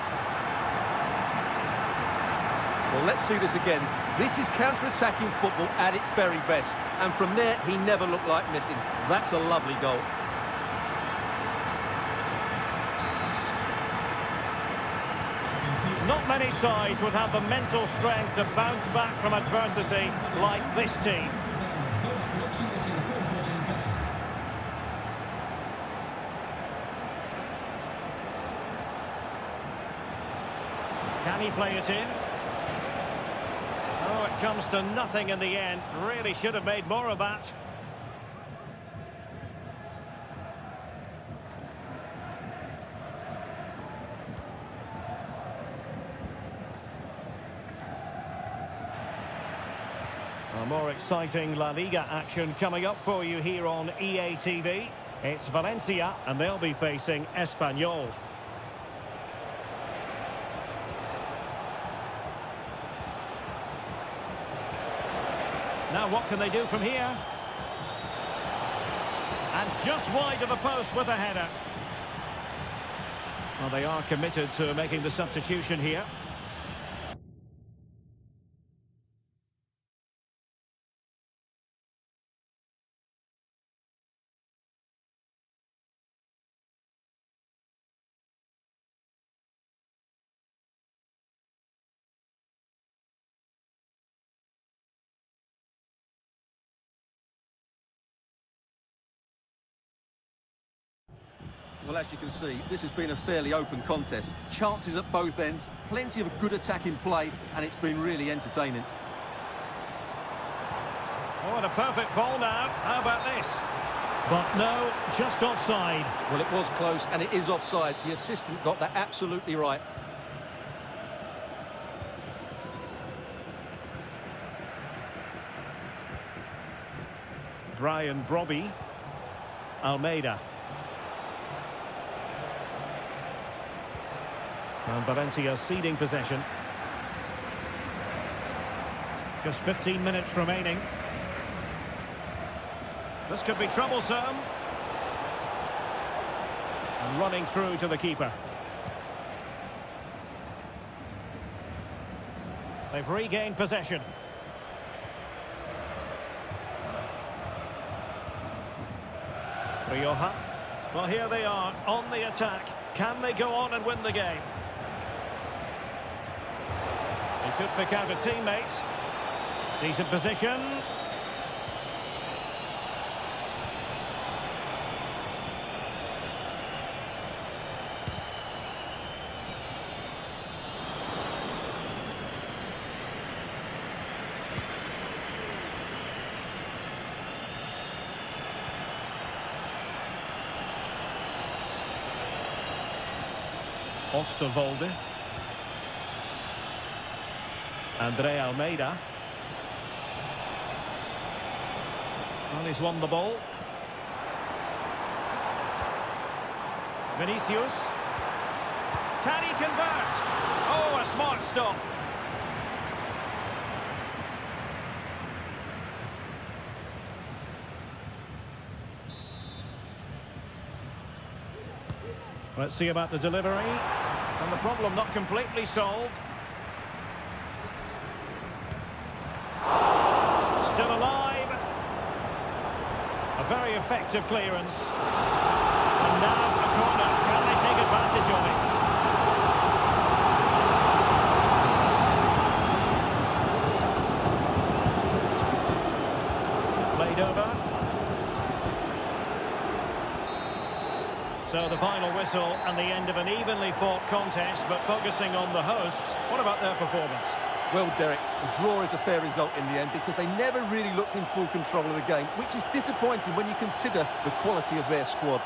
Well, let's see this again. This is counter-attacking football at its very best. And from there, he never looked like missing. That's a lovely goal. Not many sides would have the mental strength to bounce back from adversity like this team. Can he play it in? Oh, it comes to nothing in the end. Really should have made more of that. More exciting La-Liga action coming up for you here on Ybtv. It's Valencia, and they'll be facing Espanyol. Now what can they do from here? And just wide of the post with a header. Well, they are committed to making the substitution here. Well, as you can see, this has been a fairly open contest. Chances at both ends, plenty of good attacking play, and it's been really entertaining. Oh, and a perfect ball now. How about this? But no, just offside. Well, it was close, and it is offside. The assistant got that absolutely right. Brian Brobby. Almeida. And Valencia ceding possession. Just 15 minutes remaining. This could be troublesome. And running through to the keeper. They've regained possession. Rioja. Well, here they are on the attack. Can they go on and win the game? He could pick out a teammate. Decent position. Osterwolde. Andre Almeida. Well, he's won the ball. Vinicius. Can he convert? Oh, a smart stop. Let's see about the delivery. And the problem not completely solved. Still alive. A very effective clearance. And now a corner. Can they take advantage of it? Played over. So the final whistle and the end of an evenly fought contest, but focusing on the hosts, what about their performance? Well, Derek, the draw is a fair result in the end because they never really looked in full control of the game, which is disappointing when you consider the quality of their squad.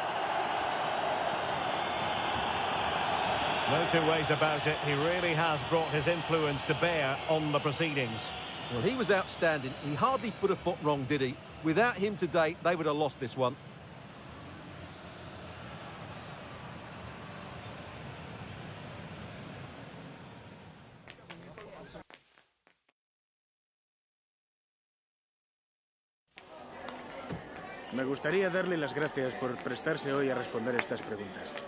No two ways about it. He really has brought his influence to bear on the proceedings. Well, he was outstanding. He hardly put a foot wrong, did he? Without him today, they would have lost this one. Me gustaría darle las gracias por prestarse hoy a responder estas preguntas.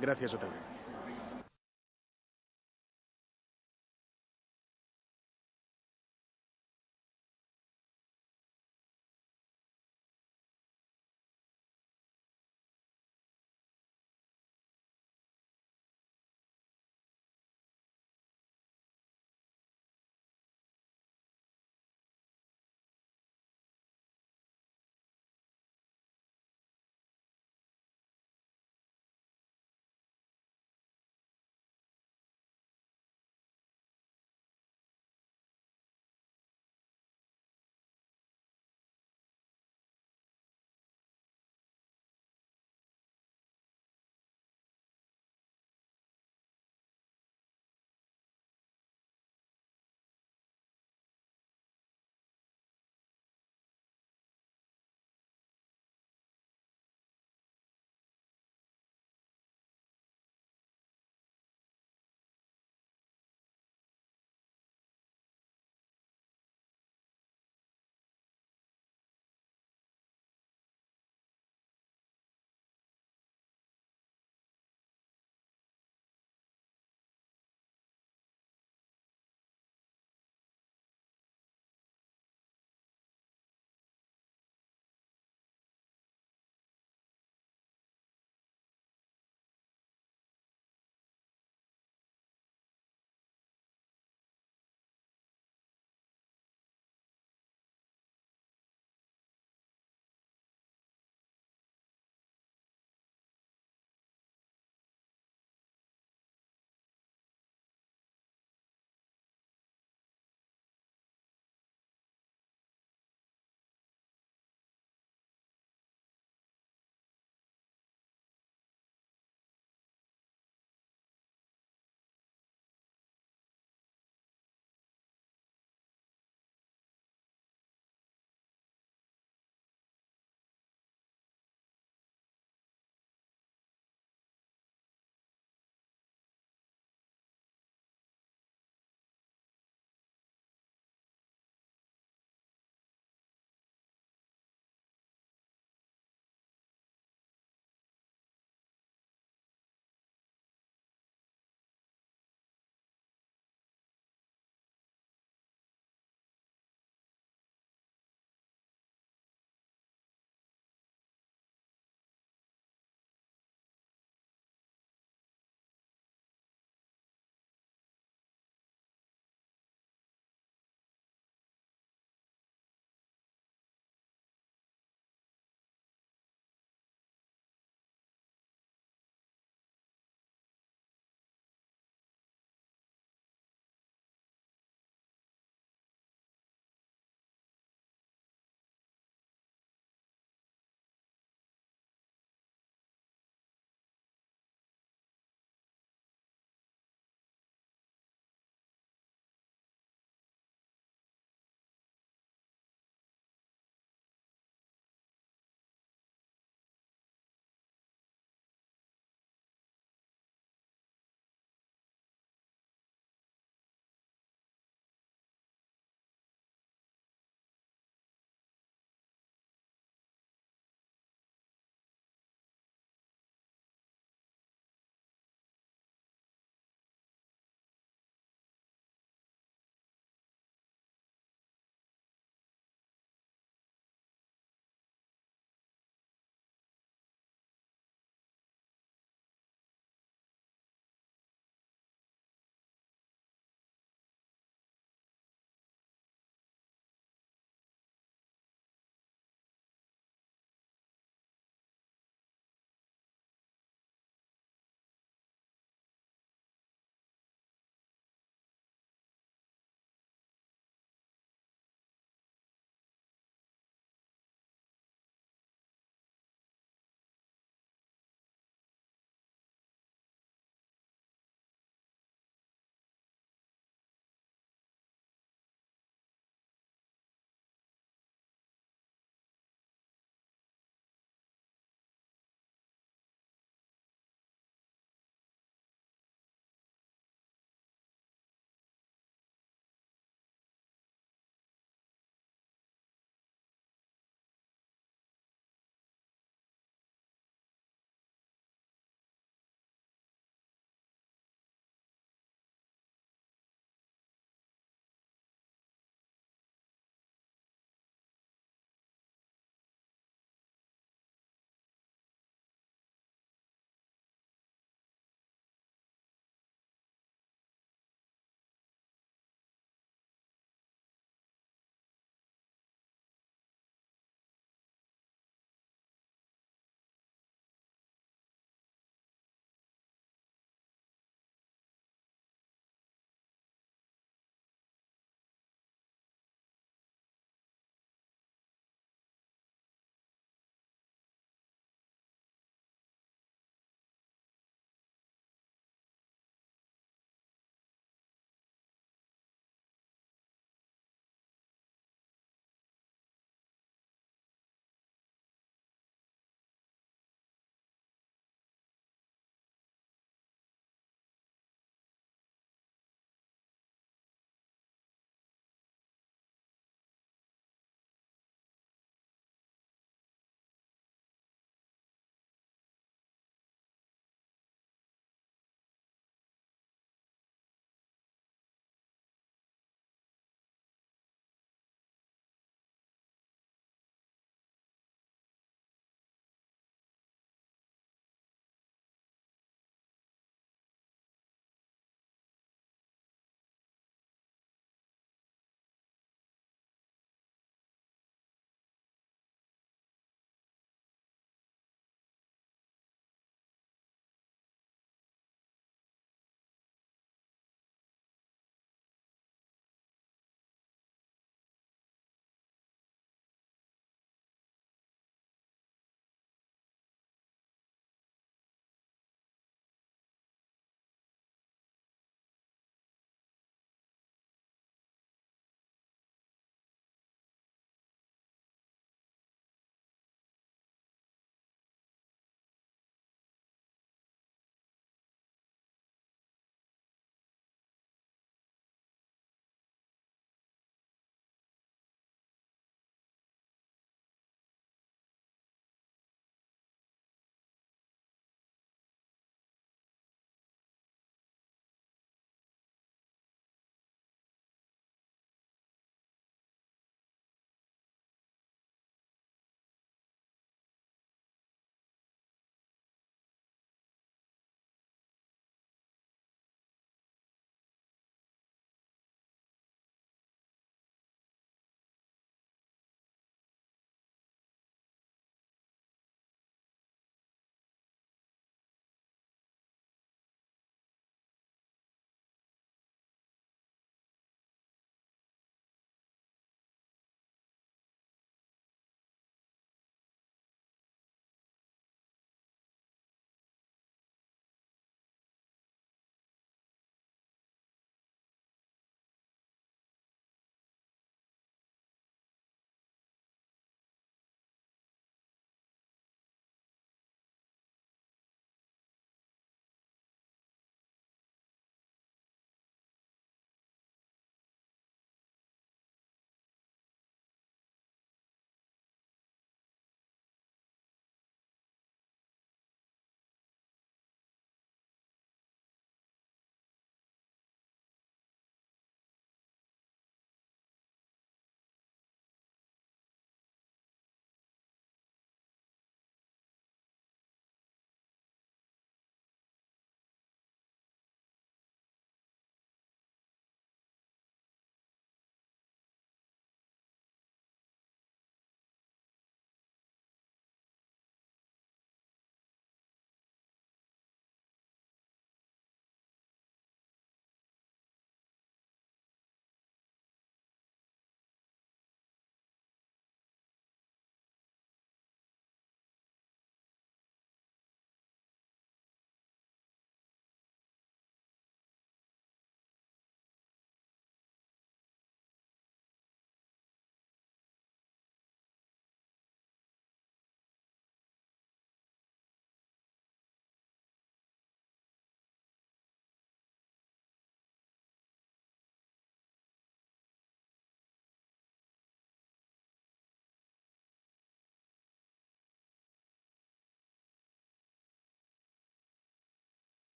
Gracias otra vez.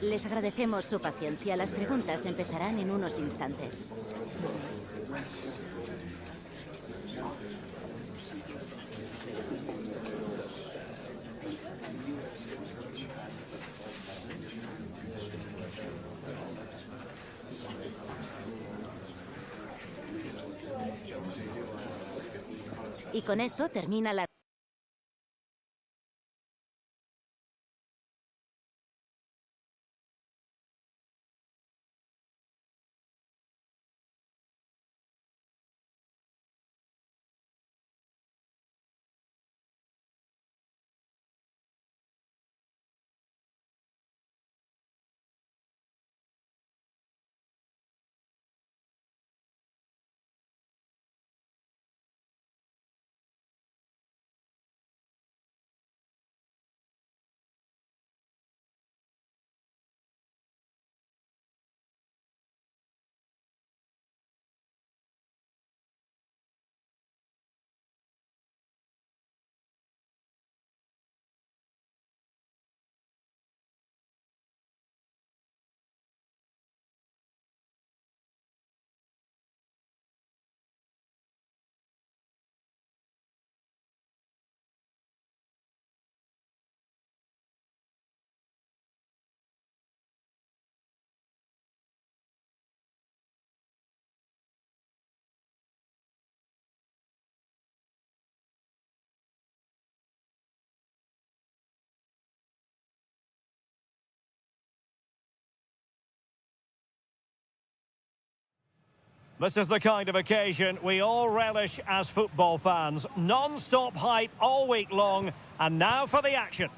Les agradecemos su paciencia. Las preguntas empezarán en unos instantes. Y con esto termina la... This is the kind of occasion we all relish as football fans. Non-stop hype all week long, and now for the action.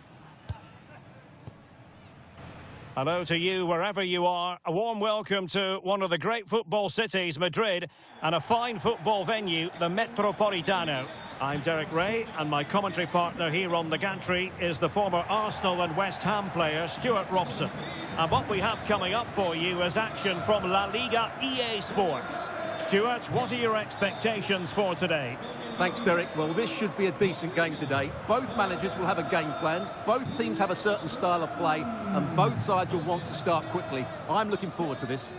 Hello to you wherever you are. A warm welcome to one of the great football cities, Madrid, and a fine football venue, the Metropolitano. I'm Derek Ray, and my commentary partner here on the gantry is the former Arsenal and West Ham player, Stuart Robson. And what we have coming up for you is action from La-Liga EA Sports. Stuart, what are your expectations for today? Thanks, Derek. Well, this should be a decent game today. Both managers will have a game plan. Both teams have a certain style of play, and both sides will want to start quickly. I'm looking forward to this.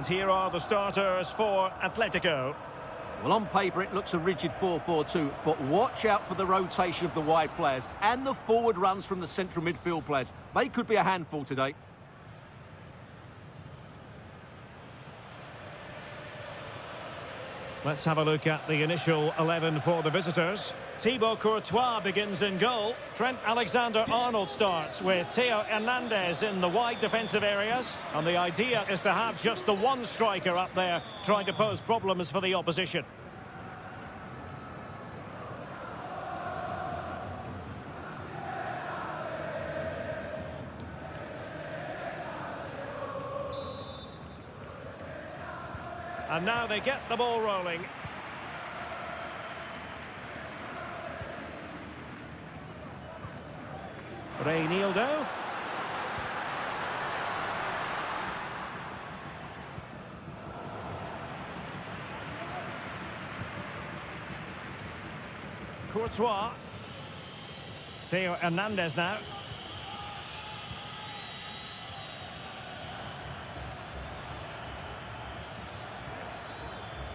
And here are the starters for Atletico. Well, on paper, it looks a rigid 4-4-2, but watch out for the rotation of the wide players and the forward runs from the central midfield players. They could be a handful today. Let's have a look at the initial 11 for the visitors. Thibaut Courtois begins in goal. Trent Alexander-Arnold starts with Theo Hernandez in the wide defensive areas. And the idea is to have just the one striker up there trying to pose problems for the opposition. And now they get the ball rolling. Reinildo. Courtois. Theo Hernandez now.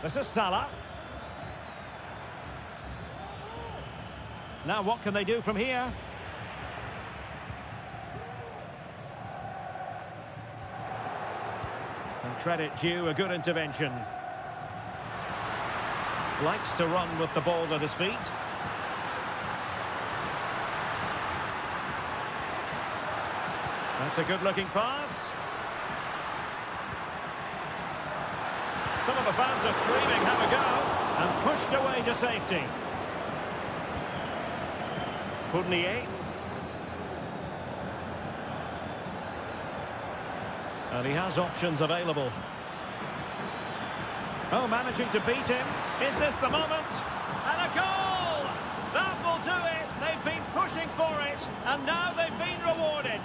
This is Salah. Now what can they do from here? And credit due, a good intervention. Likes to run with the ball at his feet. That's a good-looking pass. Some of the fans are screaming, have a go, and pushed away to safety. Fournier. And he has options available. Oh, managing to beat him. Is this the moment? And a goal! That will do it. They've been pushing for it, and now they've been rewarded.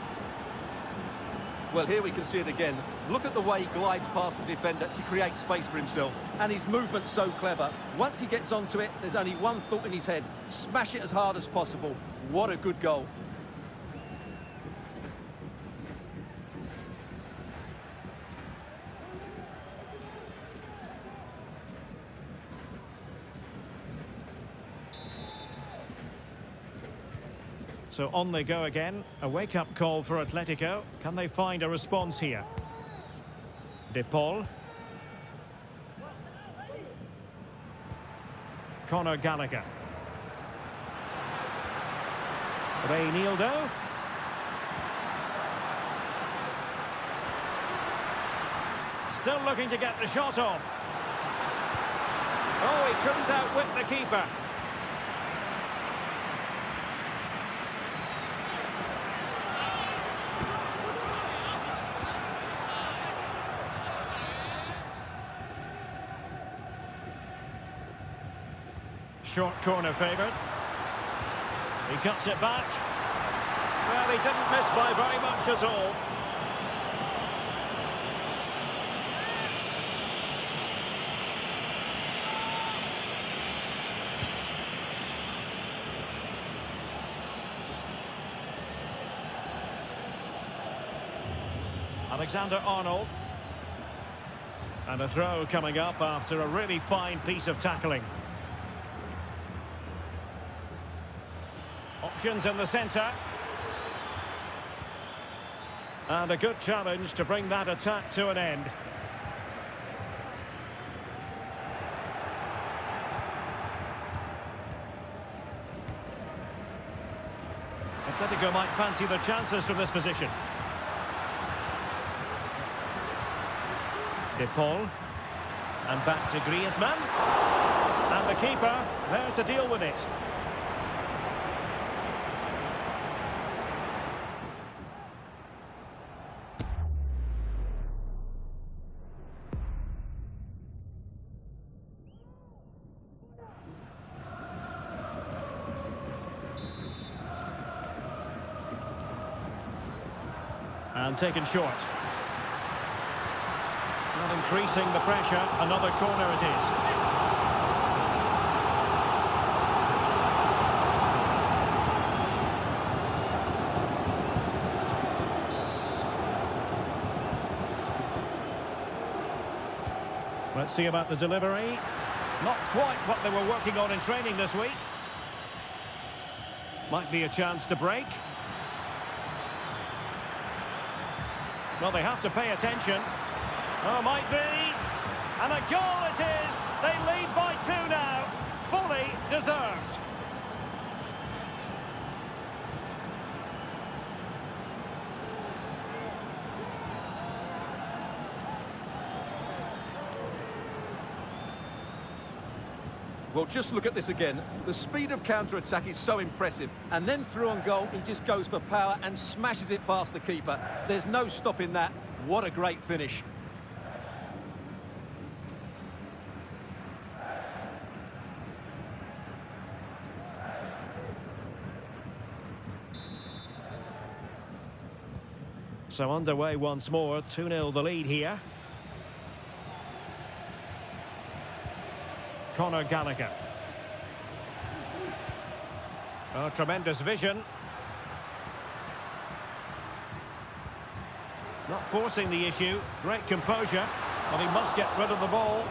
Well, here we can see it again. Look at the way he glides past the defender to create space for himself. And his movement's so clever. Once he gets onto it, there's only one thought in his head. Smash it as hard as possible. What a good goal. So on they go again. A wake-up call for Atletico. Can they find a response here? De Paul. Conor Gallagher. Reinildo. Still looking to get the shot off. Oh, he couldn't outwit the keeper. Short corner favoured. He cuts it back. Well, he didn't miss by very much at all. Alexander-Arnold. And a throw coming up after a really fine piece of tackling. Options in the centre. And a good challenge to bring that attack to an end. Atletico might fancy the chances from this position. De Paul. And back to Griezmann. And the keeper there to deal with it. And taken short. Not increasing the pressure. Another corner it is. Let's see about the delivery. Not quite what they were working on in training this week. Might be a chance to break. Well, they have to pay attention. Oh, might be. And a goal it is. They lead by 2 now. Fully deserved. Well, just look at this again. The speed of counter-attack is so impressive. And then through on goal, he just goes for power and smashes it past the keeper. There's no stopping that. What a great finish. So underway once more. 2-0 the lead here. Conor Gallagher. Oh, tremendous vision. Not forcing the issue. Great composure. But he must get rid of the ball.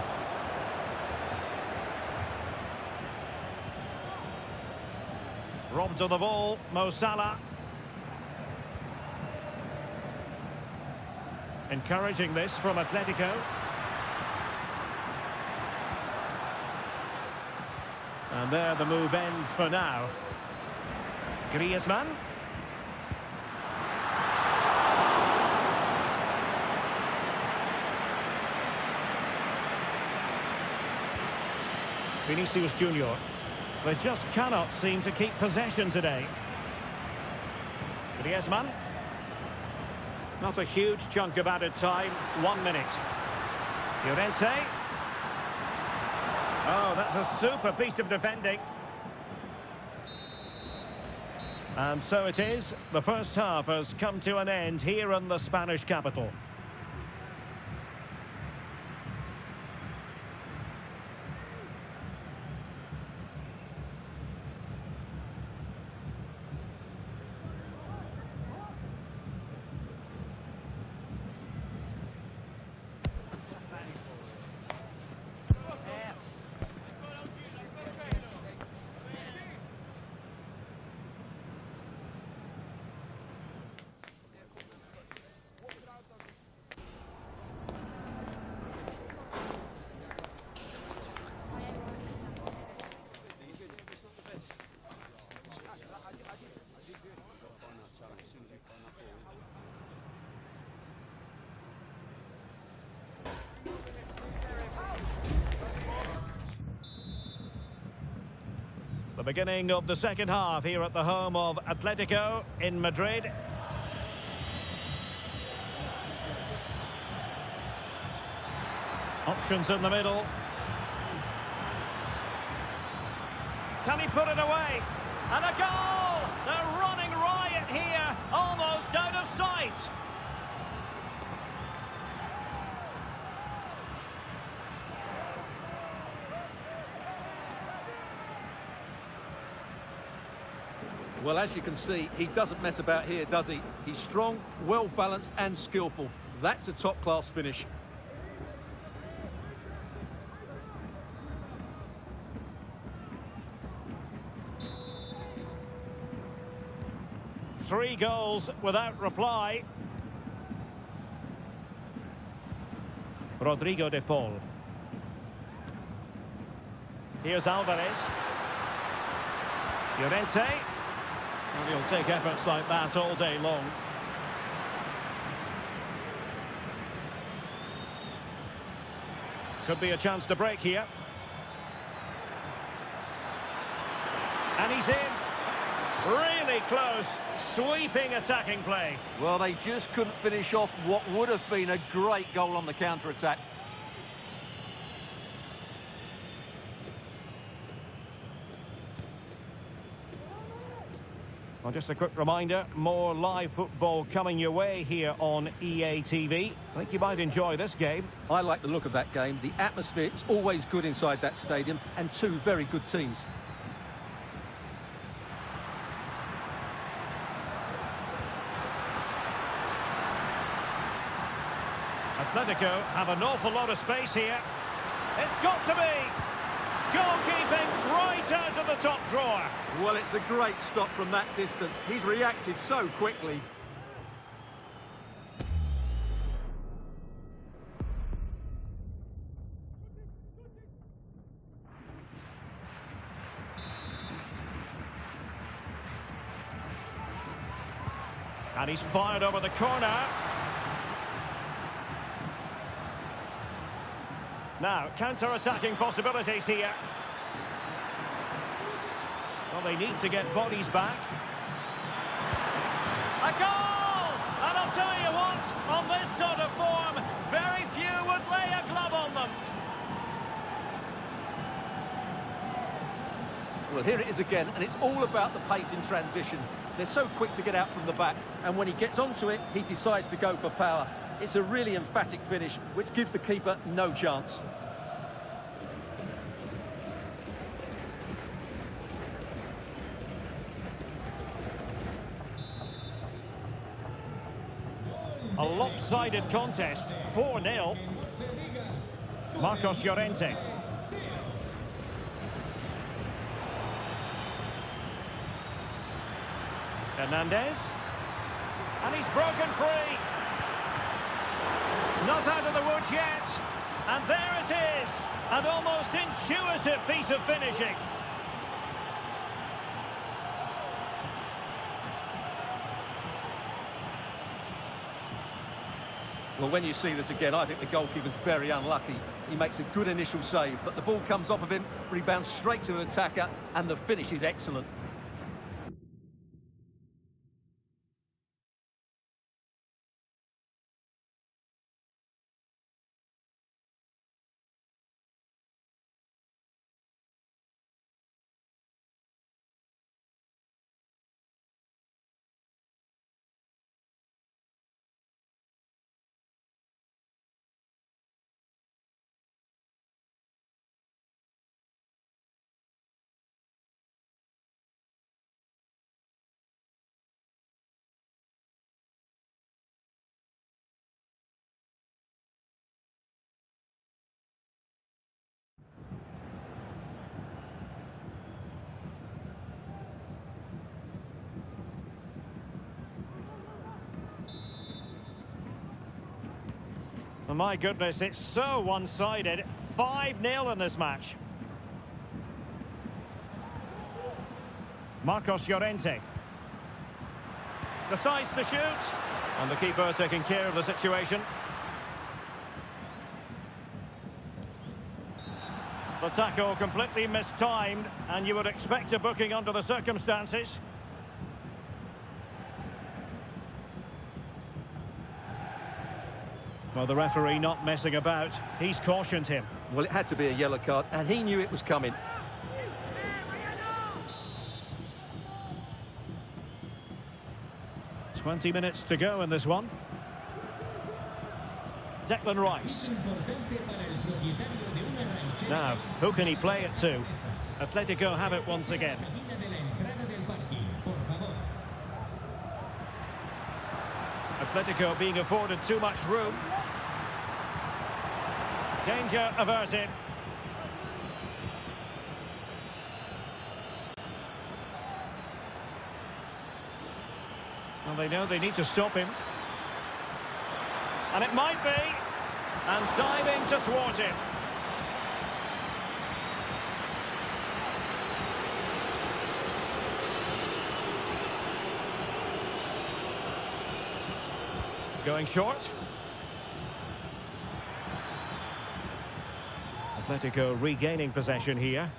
Robbed of the ball. Mo Salah. Encouraging this from Atletico. And there the move ends for now. Griezmann. Vinicius Junior. They just cannot seem to keep possession today. Griezmann. Not a huge chunk of added time. 1 minute. Llorente. Oh, that's a super piece of defending. And so it is. The first half has come to an end here in the Spanish capital. The beginning of the second half here at the home of Atletico in Madrid. Options in the middle. Can he put it away? And a goal! They're running riot here, almost out of sight. Well, as you can see, he doesn't mess about here, does he? He's strong, well-balanced and skillful. That's a top-class finish. Three goals without reply. Rodrigo de Paul. Here's Alvarez. Llorente. And he'll take efforts like that all day long. Could be a chance to break here. And he's in. Really close. Sweeping attacking play. Well, they just couldn't finish off what would have been a great goal on the counter-attack. Well, just a quick reminder, more live football coming your way here on EA TV. I think you might enjoy this game. I like the look of that game. The atmosphere is always good inside that stadium, and two very good teams. Atletico have an awful lot of space here. It's got to be. Goalkeeping right out of the top drawer. Well, it's a great stop from that distance. He's reacted so quickly. And he's fired over the corner. Now, counter-attacking possibilities here. Well, they need to get bodies back. A goal! And I'll tell you what, on this sort of form, very few would lay a glove on them. Well, here it is again, and it's all about the pace in transition. They're so quick to get out from the back, and when he gets onto it, he decides to go for power. It's a really emphatic finish, which gives the keeper no chance. A lopsided contest, 4-0. Marcos Llorente. Hernandez. And he's broken free. Not out of the woods yet. And there it is. An almost intuitive piece of finishing. Well, when you see this again, I think the goalkeeper's very unlucky. He makes a good initial save, but the ball comes off of him, rebounds straight to an attacker, and the finish is excellent. Oh, my goodness, it's so one-sided. 5-0 in this match. Marcos Llorente decides to shoot, and the keeper taking care of the situation. The tackle completely mistimed, and you would expect a booking under the circumstances. Well, the referee not messing about. He's cautioned him. Well, it had to be a yellow card, and he knew it was coming. "20 minutes to go in this one." Declan Rice. Now, who can he play it to? Atletico have it once again. Atletico being afforded too much room. Danger averted. Well, they know they need to stop him. And it might be. And diving to thwart him. Going short. Atletico regaining possession here.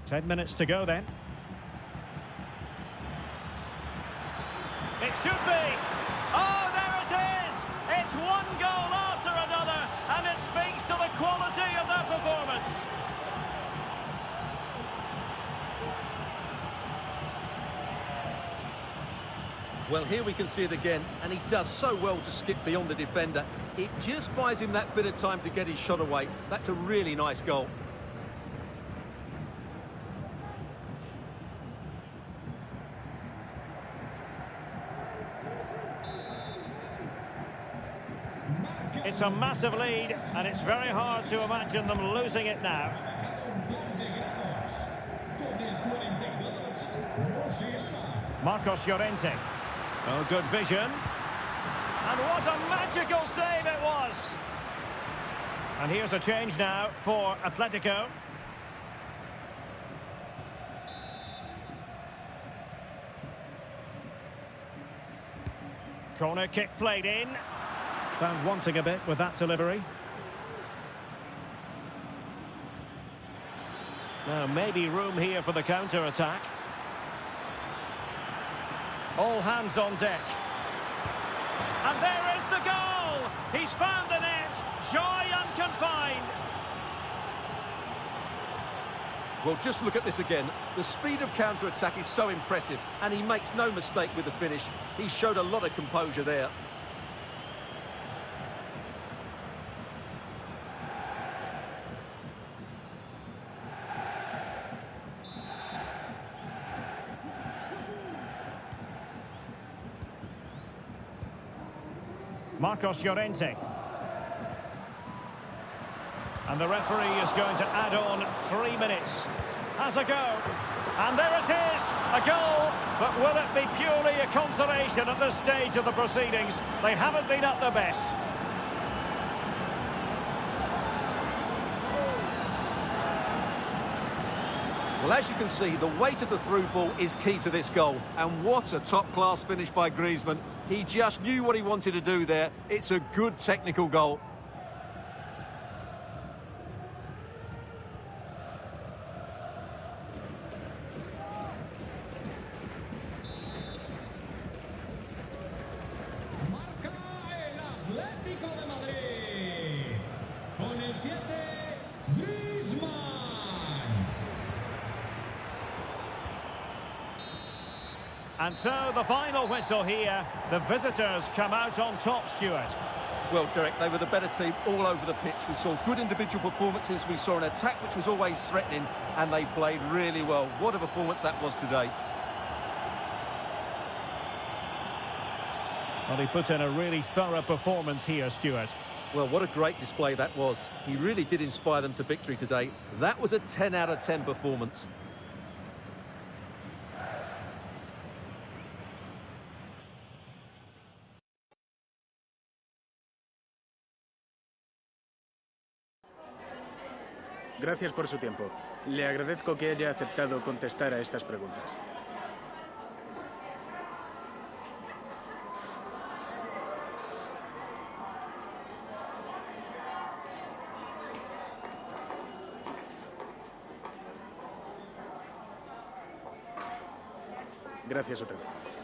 10 minutes to go then. It should be. Oh, there it is! It's one goal after another, and it speaks to the quality of their performance. Well, here we can see it again, and he does so well to skip beyond the defender. It just buys him that bit of time to get his shot away. That's a really nice goal. It's a massive lead, and it's very hard to imagine them losing it now. Marcos Llorente. Oh, good vision. And what a magical save it was. And here's a change now for Atletico. Corner kick played in. Found wanting a bit with that delivery. Now maybe room here for the counter-attack. All hands on deck. And there is the goal! He's found the net. Joy unconfined. Well, just look at this again. The speed of counter-attack is so impressive, and he makes no mistake with the finish. He showed a lot of composure there. Marcos Llorente. And the referee is going to add on 3 minutes. Has a go. And there it is, a goal. But will it be purely a consolation at this stage of the proceedings? They haven't been at their best. Well, as you can see, the weight of the through ball is key to this goal. And what a top-class finish by Griezmann. He just knew what he wanted to do there. It's a good technical goal. Marca el Atlético de Madrid. Con el 7, Griezmann. And so the final whistle here. The visitors come out on top, Stuart. Well, Derek, they were the better team all over the pitch. We saw good individual performances. We saw an attack which was always threatening, and they played really well. What a performance that was today. Well, he put in a really thorough performance here, Stuart. Well, what a great display that was. He really did inspire them to victory today. That was a 10 out of 10 performance. Gracias por su tiempo. Le agradezco que haya aceptado contestar a estas preguntas. Gracias otra vez.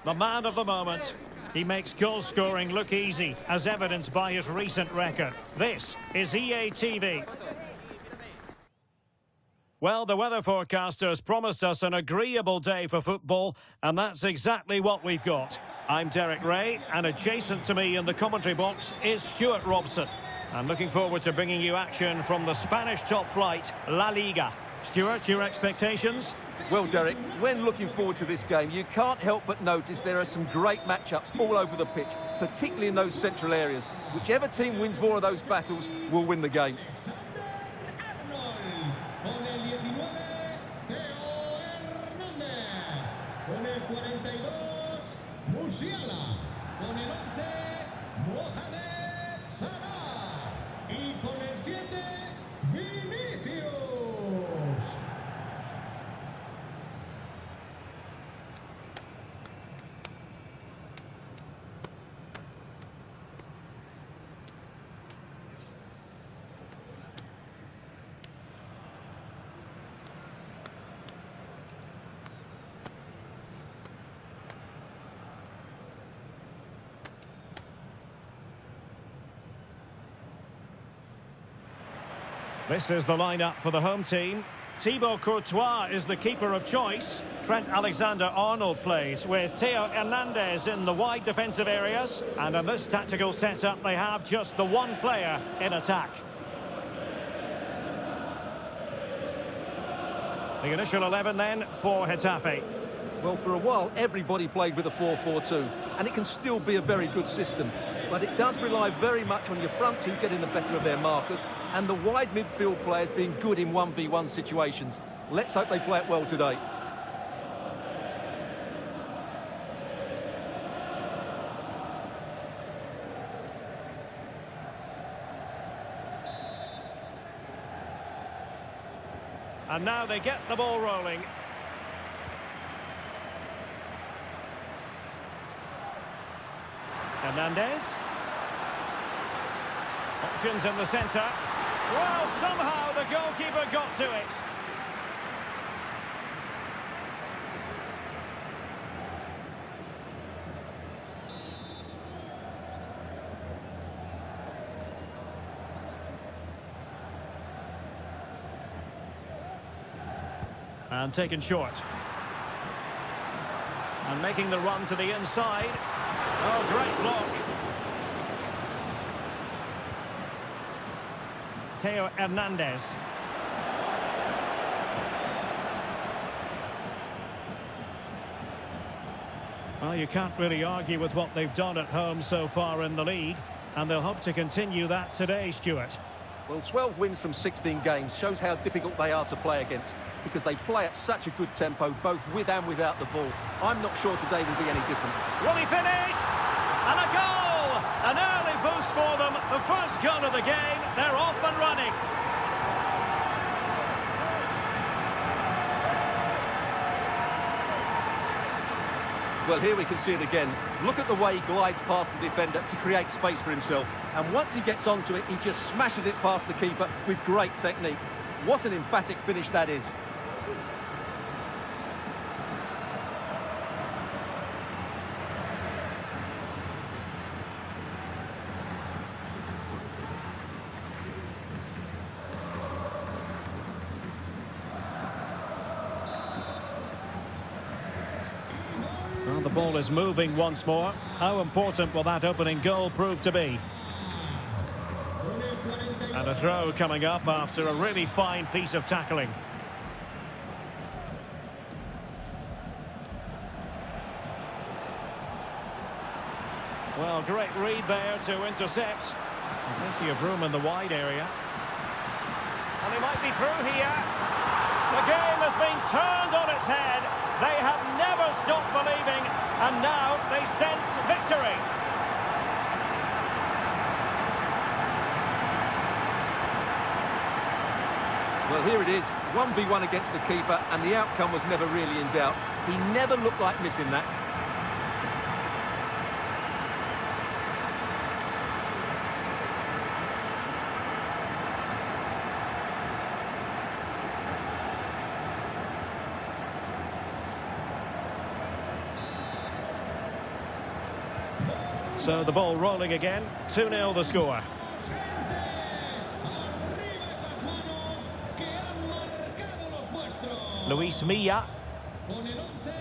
the man of the moment. He makes goal scoring look easy, as evidenced by his recent record. This is EA-TV. Well, the weather forecasters promised us an agreeable day for football, and that's exactly what we've got. I'm Derek Ray, and adjacent to me in the commentary box is Stuart Robson. I'm looking forward to bringing you action from the Spanish top flight, La-Liga. Stuart, your expectations? Well, Derek, when looking forward to this game, you can't help but notice there are some great matchups all over the pitch, particularly in those central areas. Whichever team wins more of those battles will win the game. Con el 19, Theo Hernández. Con el 42, Musiala. Con el 11, Mohamed Salah. Y con el 7, Vinicius. This is the lineup for the home team. Thibaut Courtois is the keeper of choice. Trent Alexander-Arnold plays with Theo Hernandez in the wide defensive areas. And in this tactical setup, they have just the one player in attack. The initial 11 then for Getafe. Well, for a while, everybody played with a 4-4-2, and it can still be a very good system. But it does rely very much on your front two getting the better of their markers, and the wide midfield players being good in 1v1 situations. Let's hope they play it well today. And now they get the ball rolling. Hernandez. Options in the centre. Well, somehow the goalkeeper got to it. And taken short. And making the run to the inside. Oh, great block. Theo Hernandez. Well, you can't really argue with what they've done at home so far in the league, and they'll hope to continue that today, Stuart. Well, 12 wins from 16 games shows how difficult they are to play against, because they play at such a good tempo, both with and without the ball. I'm not sure today will be any different. Will he finish? And a goal! An early boost for them. The first goal of the game. They're off and running. Well, here we can see it again. Look at the way he glides past the defender to create space for himself. And once he gets onto it, he just smashes it past the keeper with great technique. What an emphatic finish that is. Well, the ball is moving once more. How important will that opening goal prove to be? And a throw coming up after a really fine piece of tackling. Well, great read there to intercept. Plenty of room in the wide area. And he might be through here. The game has been turned on its head. They have never stopped believing, and now they sense victory. Well, here it is, 1v1 against the keeper, and the outcome was never really in doubt. He never looked like missing that. So the ball rolling again. 2-0 the score. Arriba esas manos que han marcado los vuestros. Luis Milla. Con el 11,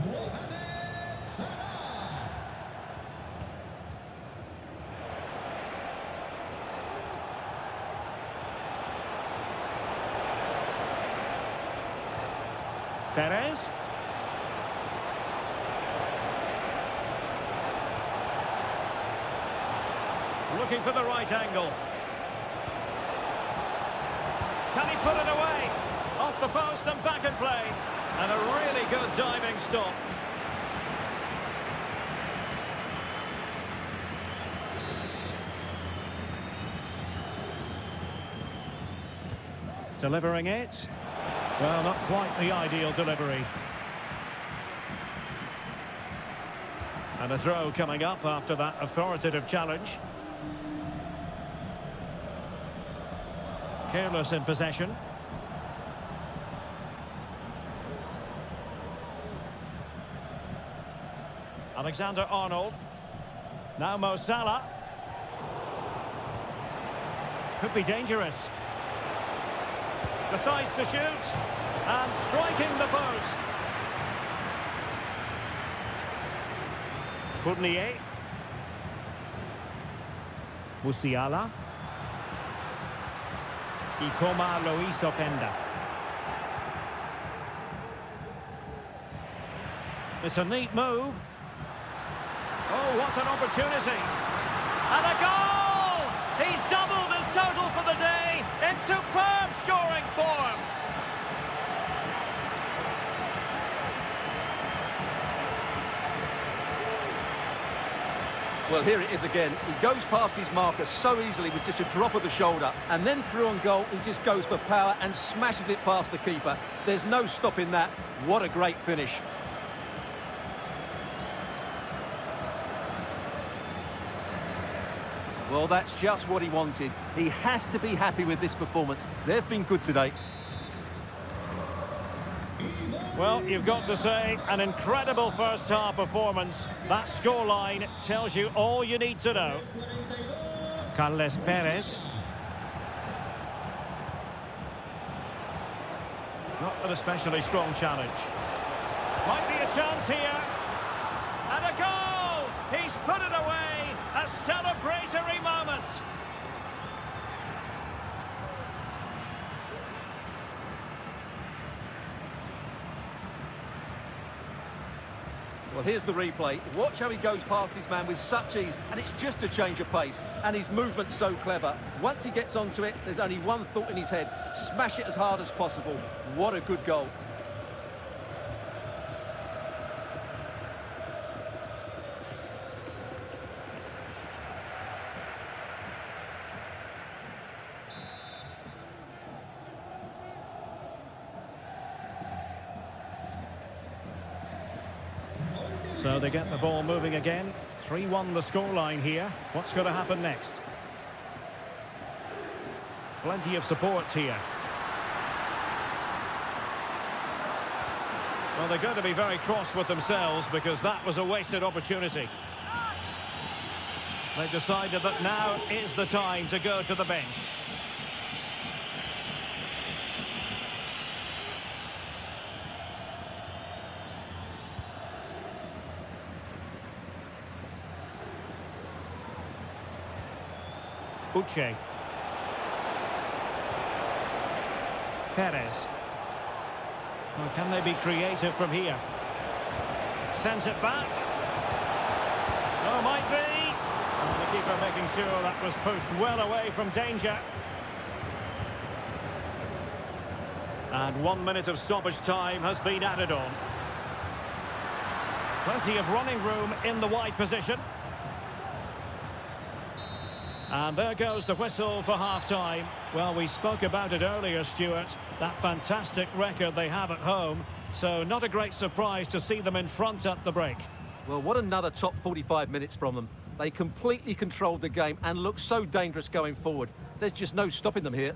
Mohamed Salah. Perez. Looking for the right angle. Can he put it away? Off the post and back in play. And a really good diving stop. Delivering it. Well, not quite the ideal delivery. And a throw coming up after that authoritative challenge. Careless in possession. Alexander-Arnold. Now Mo Salah. Could be dangerous. Decides to shoot. And striking the post. Fournier. Musiala. Ikoma Luis Openda. It's a neat move. Oh, what an opportunity. And a goal! He's doubled his total for the day in superb scoring form. Well, here it is again. He goes past his marker so easily with just a drop of the shoulder, and then through on goal, he just goes for power and smashes it past the keeper. There's no stopping that. What a great finish. Well, that's just what he wanted. He has to be happy with this performance. They've been good today. Well, you've got to say, an incredible first-half performance. That scoreline tells you all you need to know. Carles Perez. Not an especially strong challenge. Might be a chance here. And a goal! He's put it away. A celebratory moment. Well, here's the replay. Watch how he goes past his man with such ease, and it's just a change of pace. And his movement's so clever. Once he gets onto it, there's only one thought in his head. Smash it as hard as possible. What a good goal. So they get the ball moving again. 3-1 the scoreline here. What's going to happen next? Plenty of support here. Well, they're going to be very cross with themselves because that was a wasted opportunity. They've decided that now is the time to go to the bench. Uche. Perez. Well, can they be creative from here? Sends it back. Oh, might be. And the keeper making sure that was pushed well away from danger. And 1 minute of stoppage time has been added on. Plenty of running room in the wide position. And there goes the whistle for half-time. Well, we spoke about it earlier, Stuart, that fantastic record they have at home. So not a great surprise to see them in front at the break. Well, what another top 45 minutes from them. They completely controlled the game and look so dangerous going forward. There's just no stopping them here.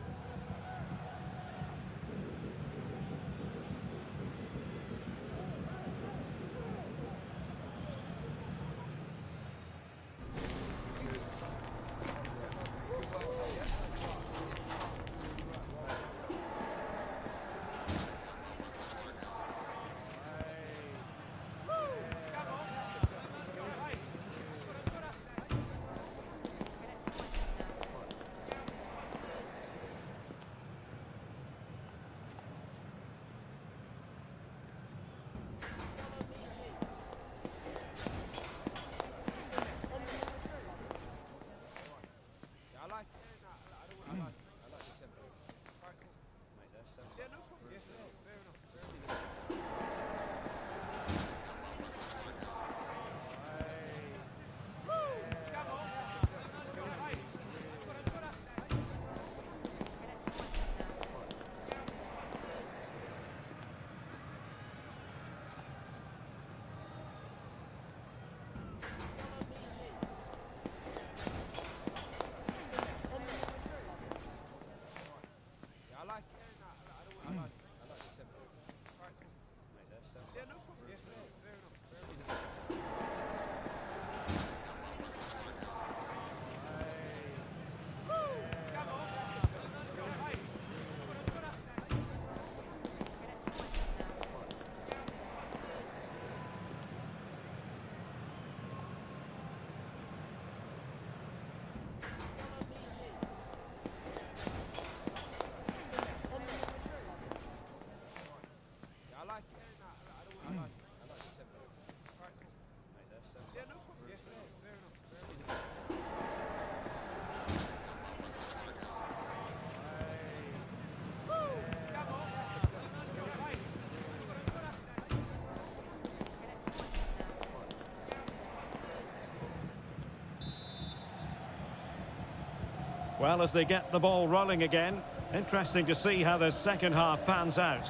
Well, as they get the ball rolling again, interesting to see how the second half pans out.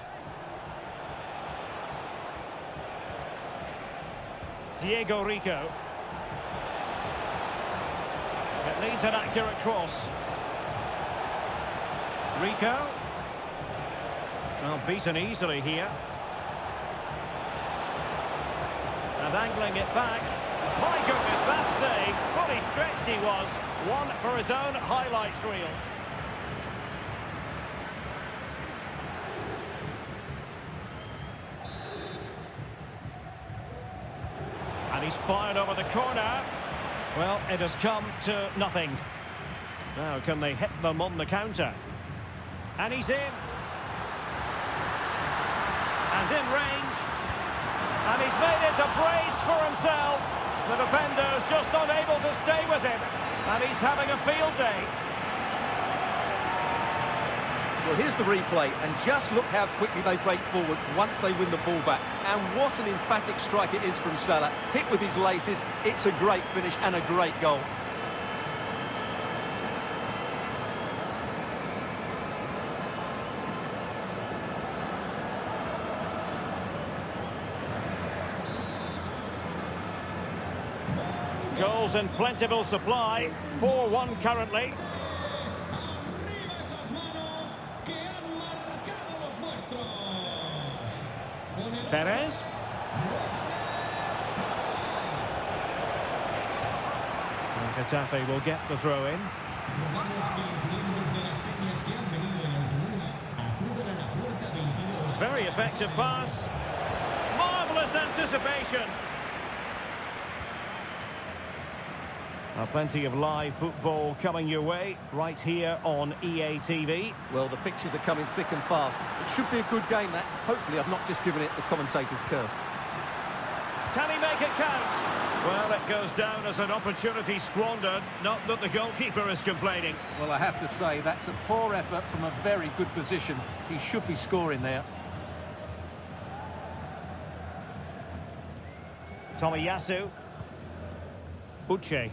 Diego Rico. It needs an accurate cross. Rico. Well, beaten easily here. And angling it back. My goodness, that save. Fully stretched he was. One for his own highlights reel. And he's fired over the corner. Well, it has come to nothing. Now, can they hit them on the counter? And he's in. And in range. And he's made it a brace for himself. The defender's just unable to stay with him. And he's having a field day. Well, here's the replay, and just look how quickly they break forward once they win the ball back. And what an emphatic strike it is from Salah. Hit with his laces, it's a great finish and a great goal. Goals in plentiful supply. 4-1 currently. Perez. And Getafe will get the throw in. Very effective pass. Marvellous anticipation. Plenty of live football coming your way right here on EA TV. Well, the fixtures are coming thick and fast. It should be a good game, that. Hopefully I've not just given it the commentator's curse. Can he make it count? Well, it goes down as an opportunity squandered. Not that the goalkeeper is complaining. Well, I have to say, that's a poor effort from a very good position. He should be scoring there. Tomiyasu. Uche.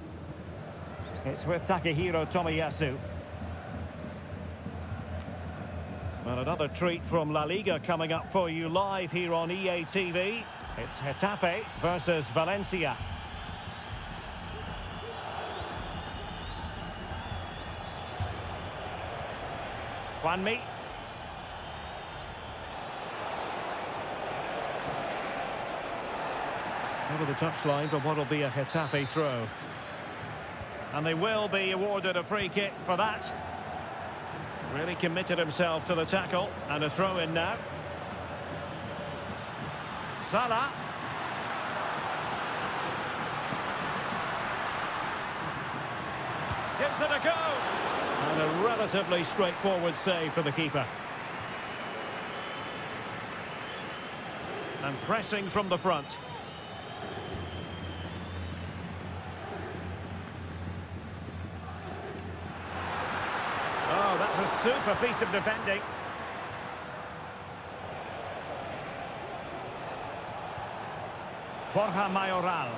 It's with Takehiro Tomiyasu. Well, another treat from La-Liga coming up for you live here on EA TV. It's Getafe versus Valencia. Juanmi. Over the touchline for what will be a Getafe throw. And they will be awarded a free kick for that. Really committed himself to the tackle. And a throw in now. Salah. Gives it a go. And a relatively straightforward save for the keeper. And pressing from the front. Oh, that's a super piece of defending. Borja Mayoral.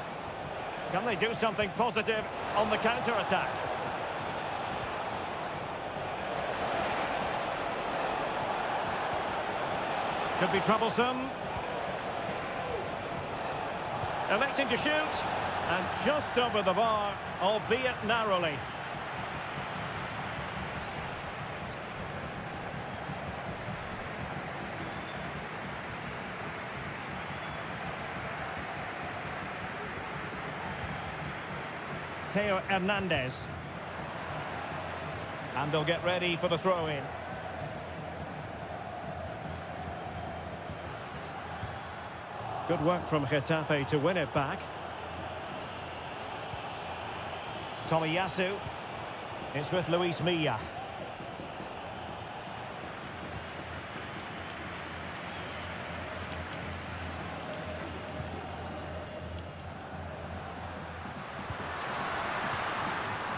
Can they do something positive on the counter-attack? Could be troublesome. Electing to shoot. And just over the bar, albeit narrowly. Theo Hernandez. And they'll get ready for the throw-in. Good work from Getafe to win it back. Tomiyasu. It's with Luis Milla.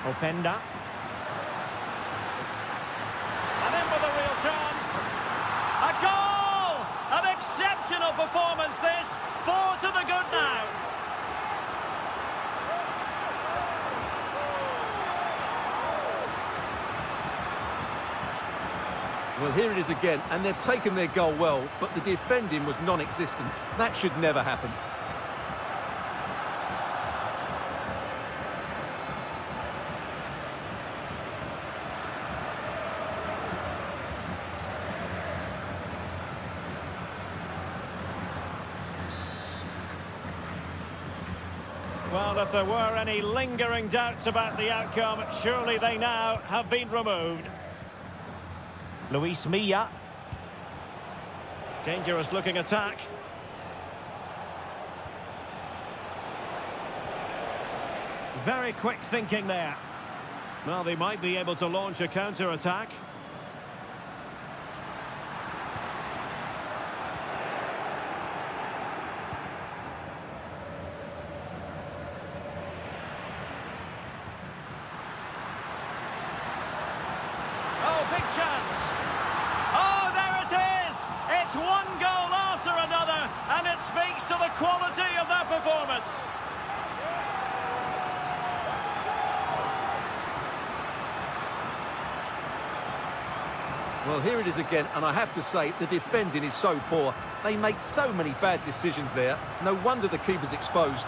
Openda. And in with a real chance. A goal! An exceptional performance this. 4 to the good now. Well, here it is again, and they've taken their goal well, but the defending was non-existent. That should never happen. Well, if there were any lingering doubts about the outcome, surely they now have been removed. Luis Milla. Dangerous looking attack. Very quick thinking there. Well, they might be able to launch a counter-attack. Big chance. Oh, there it is! It's one goal after another, and it speaks to the quality of their performance. Well, here it is again, and I have to say, the defending is so poor. They make so many bad decisions there. No wonder the keeper's exposed.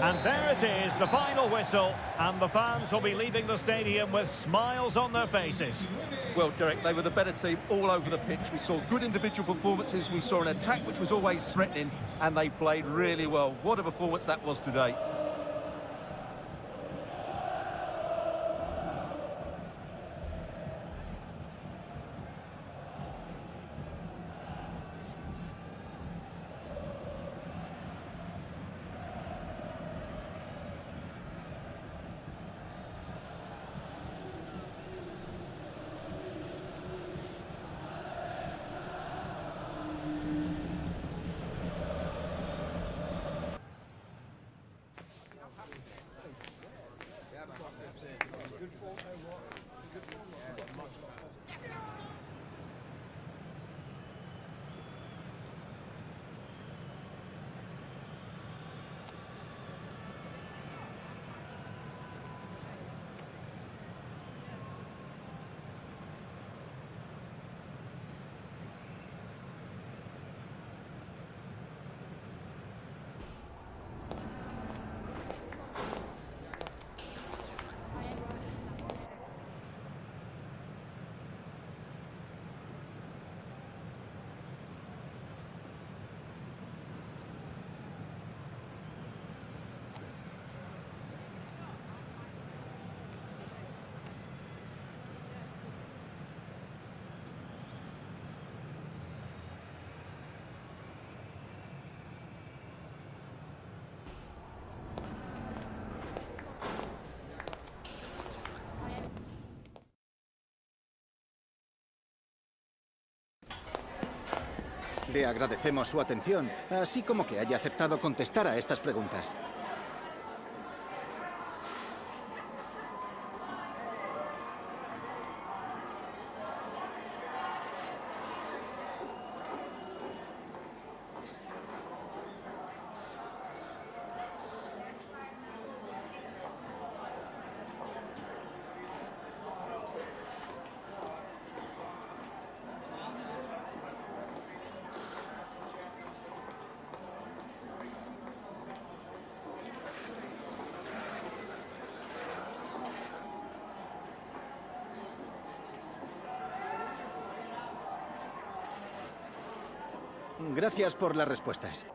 And there it is, the final whistle, and the fans will be leaving the stadium with smiles on their faces. Well, Derek, they were the better team all over the pitch. We saw good individual performances, we saw an attack which was always threatening, and they played really well. What a performance that was today. Le agradecemos su atención, así como que haya aceptado contestar a estas preguntas. Gracias por las respuestas.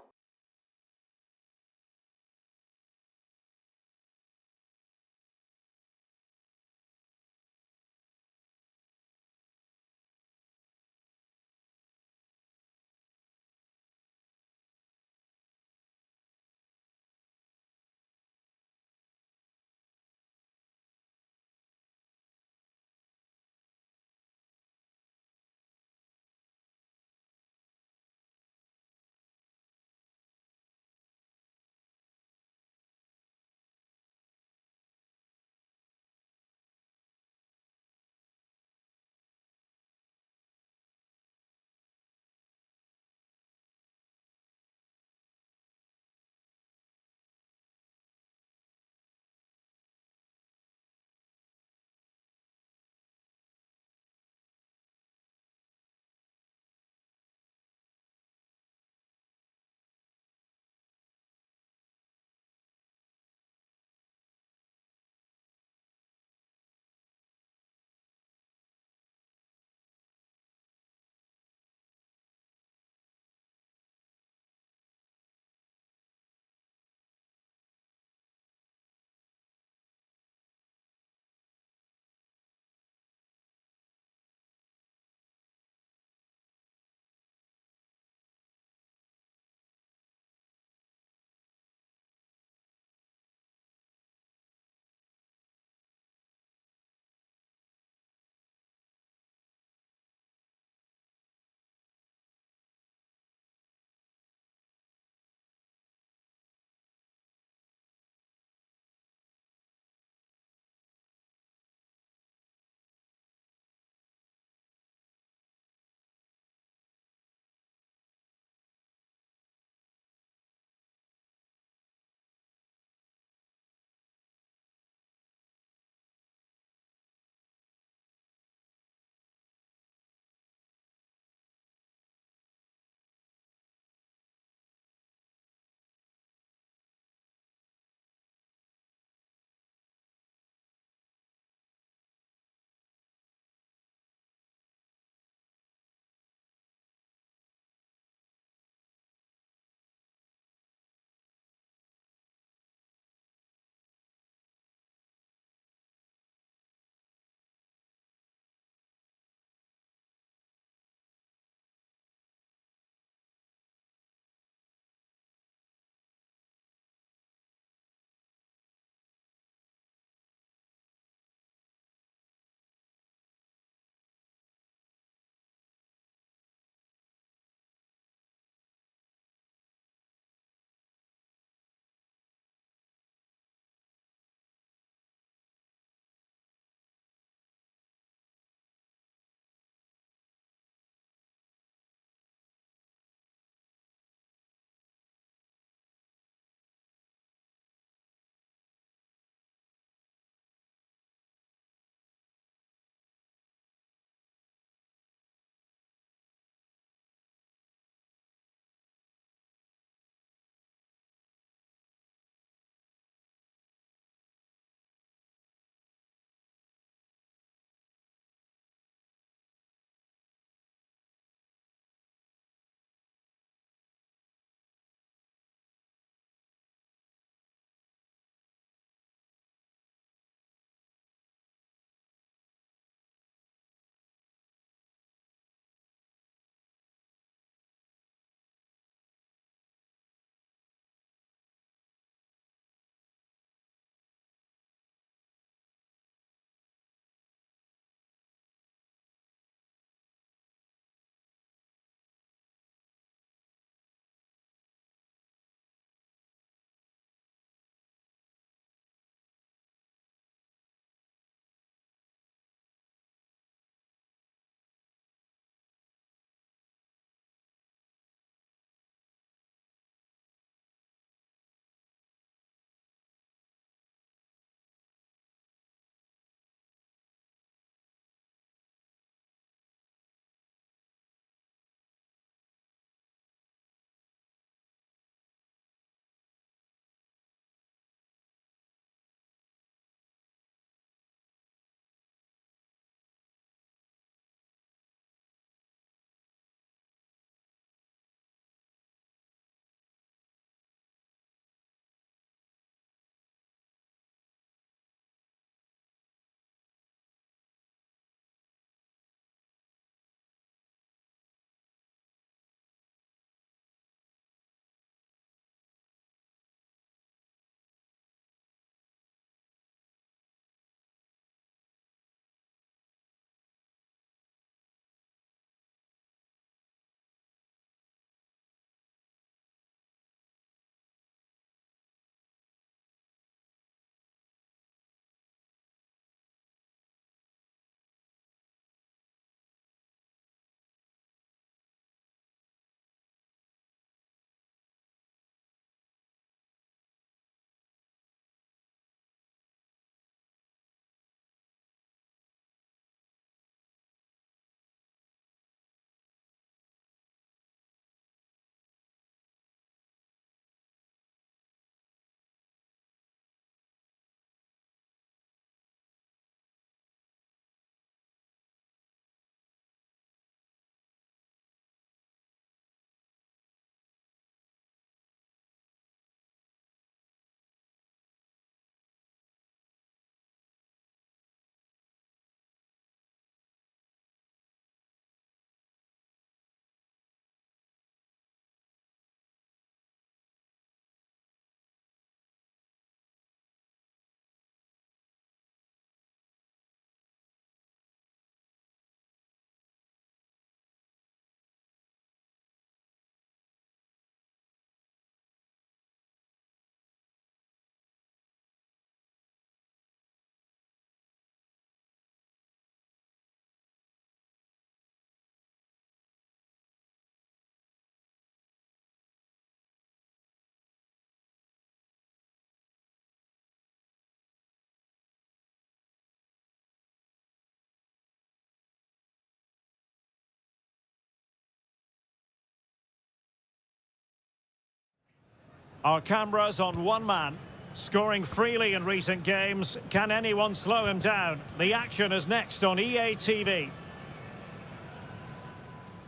Our cameras on one man. Scoring freely in recent games. Can anyone slow him down? The action is next on EA TV.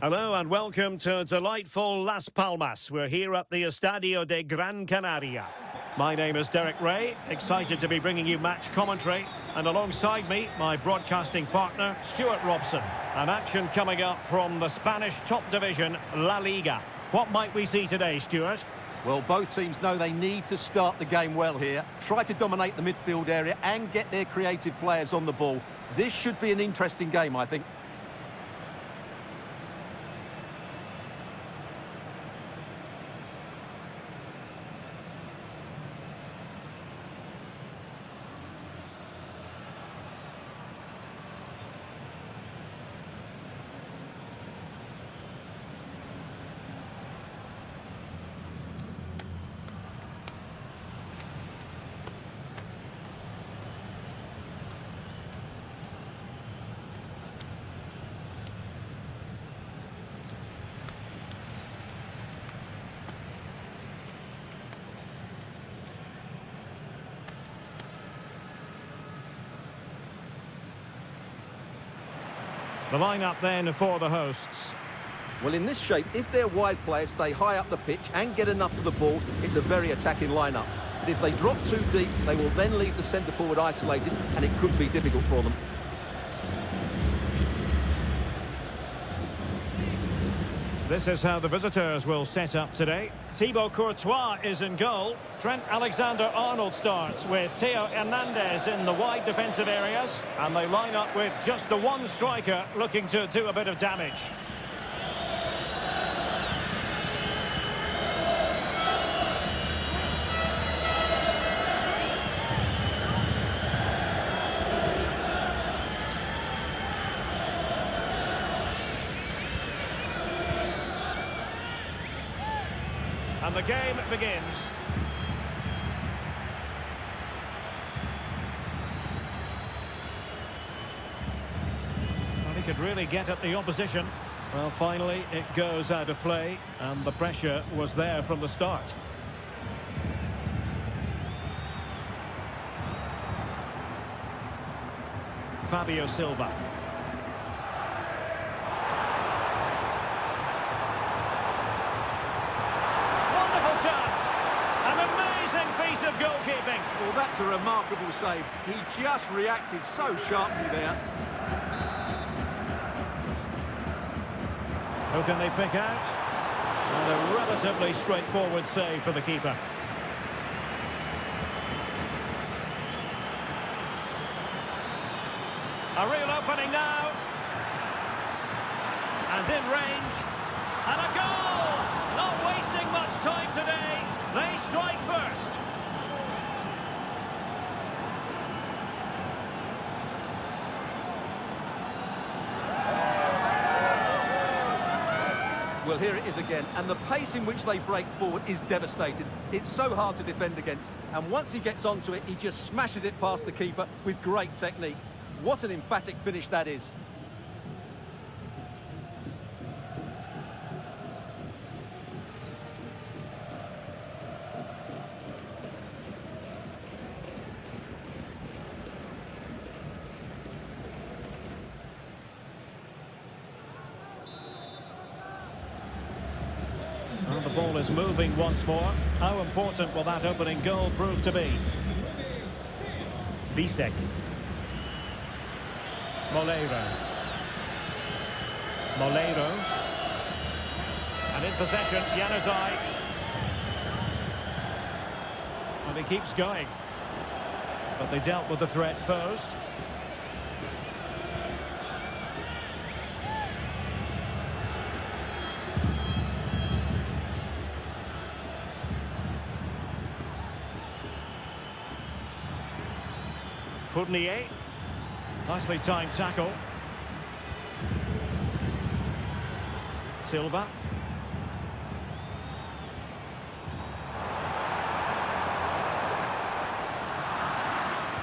Hello and welcome to delightful Las Palmas. We're here at the Estadio de Gran Canaria. My name is Derek Ray, excited to be bringing you match commentary. And alongside me, my broadcasting partner, Stuart Robson. An action coming up from the Spanish top division, La-Liga. What might we see today, Stuart? Well, both teams know they need to start the game well here. Try to dominate the midfield area and get their creative players on the ball. This should be an interesting game, I think. The lineup then for the hosts. Well, in this shape, if their wide players stay high up the pitch and get enough of the ball, it's a very attacking lineup. But if they drop too deep, they will then leave the centre-forward isolated, and it could be difficult for them. This is how the visitors will set up today. Thibaut Courtois is in goal. Trent Alexander-Arnold starts with Theo Hernandez in the wide defensive areas. And they line up with just the one striker looking to do a bit of damage. And the game begins. Well, he could really get at the opposition. Well, finally, it goes out of play, and the pressure was there from the start. Fabio Silva. Goalkeeping. Well, that's a remarkable save. He just reacted so sharply there. Who can they pick out? And a relatively straightforward save for the keeper. A real opening now. And in range. And a goal! Not wasting much time today. They strike first. Well, here it is again, and the pace in which they break forward is devastating. It's so hard to defend against, and once he gets onto it, he just smashes it past the keeper with great technique. What an emphatic finish that is. Well, the ball is moving once more. How important will that opening goal prove to be? Bisek. Moleiro. And in possession, Januzaj. And he keeps going. But they dealt with the threat posed. Fournier. Nicely timed tackle. Silva.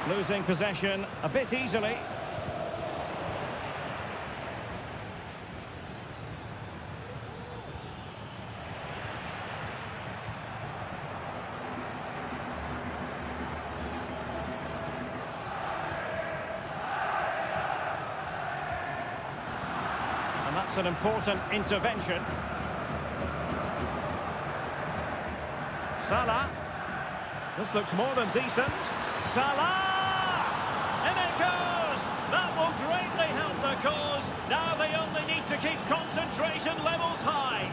Losing possession a bit easily. That's an important intervention. Salah. This looks more than decent. Salah! In it goes! That will greatly help the cause. Now they only need to keep concentration levels high.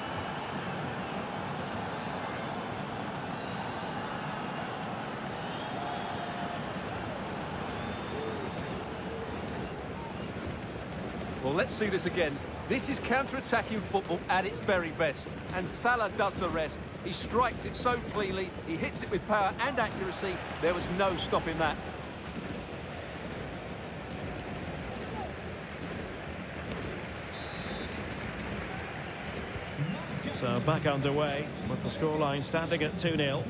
Well, let's see this again. This is counter-attacking football at its very best. And Salah does the rest. He strikes it so cleanly, he hits it with power and accuracy. There was no stopping that. So back underway with the scoreline standing at 2-0.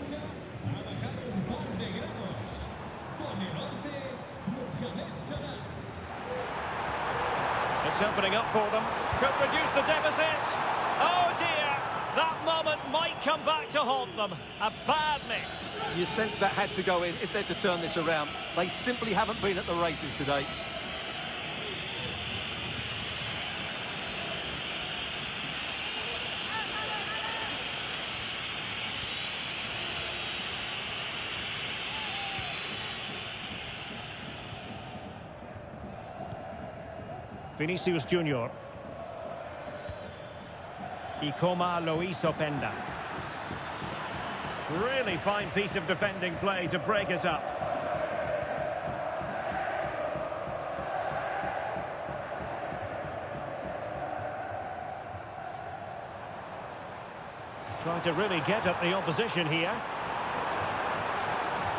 It's opening up for them. Could reduce the deficit. Oh dear, that moment might come back to haunt them. A bad miss. You sense that had to go in if they're to turn this around. They simply haven't been at the races today. Vinicius Junior. Y coma lo hizo Penda. Really fine piece of defending play to break us up. Trying to really get at the opposition here.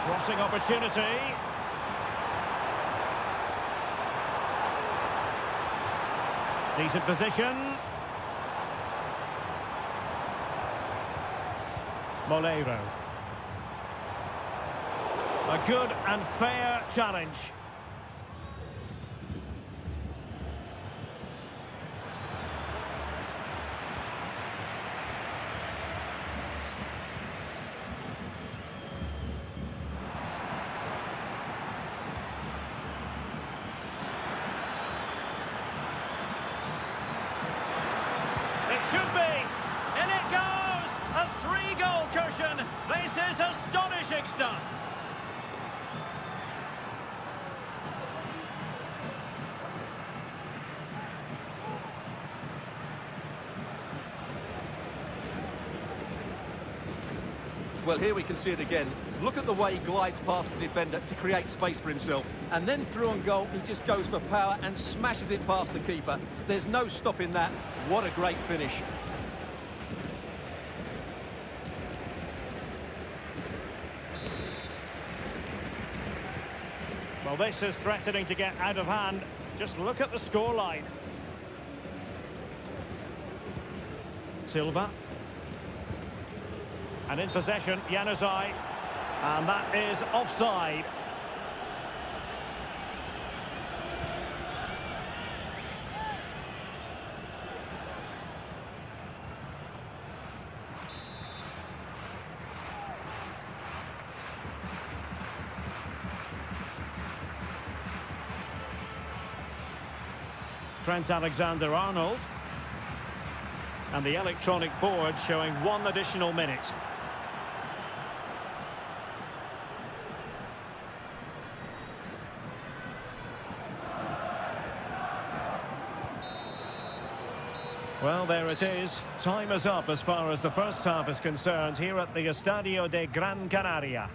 Crossing opportunity. Decent position. Molero. A good and fair challenge. Should be. In it goes. A 3-goal cushion. This is astonishing stuff. Well, here we can see it again. Look at the way he glides past the defender to create space for himself. And then through on goal, he just goes for power and smashes it past the keeper. There's no stopping that. What a great finish. Well, this is threatening to get out of hand. Just look at the scoreline. Silva. And in possession, Januzaj. And that is offside. Trent Alexander-Arnold. And the electronic board showing 1 additional minute. Well, there it is. Time is up as far as the first half is concerned here at the Estadio de Gran Canaria.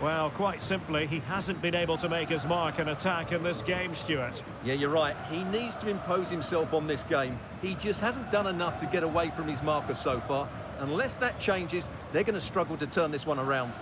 Well, quite simply, he hasn't been able to make his mark and attack in this game, Stuart. Yeah, you're right. He needs to impose himself on this game. He just hasn't done enough to get away from his marker so far. Unless that changes, they're going to struggle to turn this one around.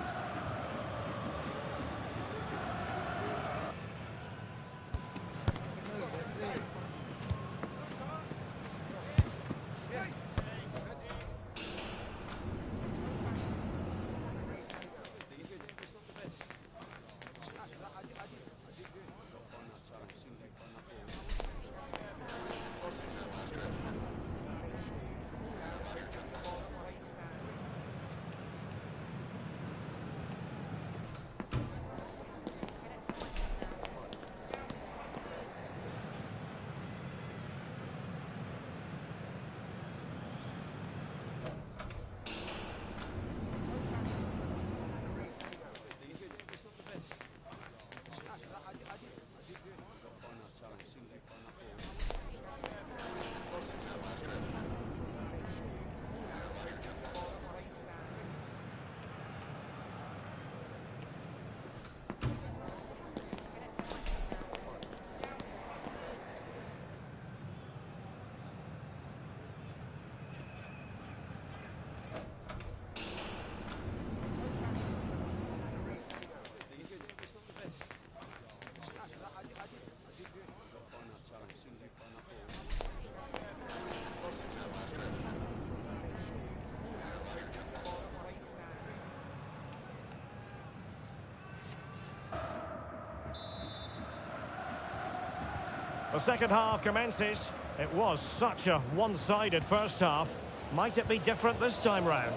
The second half commences. It was such a one-sided first half. Might it be different this time round?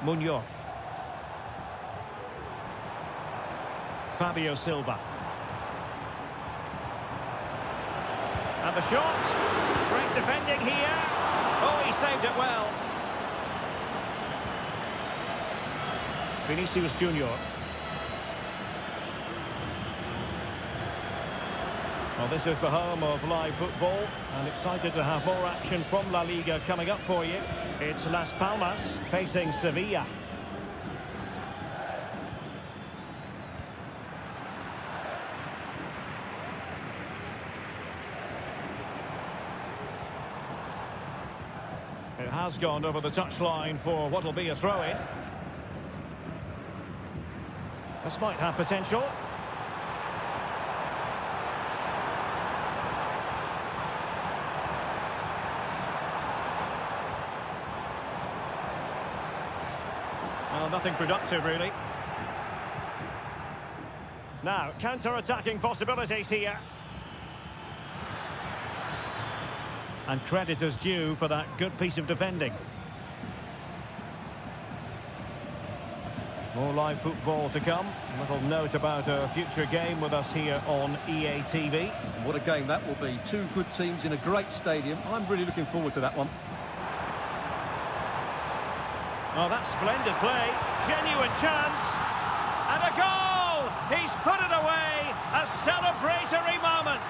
Munoz. Fabio Silva. And the shot. Great defending here. Oh, he saved it well. Vinicius Junior. Well, this is the home of live football, and excited to have more action from La-Liga coming up for you. It's Las Palmas facing Sevilla. It has gone over the touchline for what will be a throw-in. This might have potential. Well, nothing productive, really. Now, counter-attacking possibilities here. And credit is due for that good piece of defending. More live football to come. A little note about a future game with us here on EATV. What a game that will be. Two good teams in a great stadium. I'm really looking forward to that one. Oh, that's splendid play. Genuine chance. And a goal! He's put it away. A celebratory moment.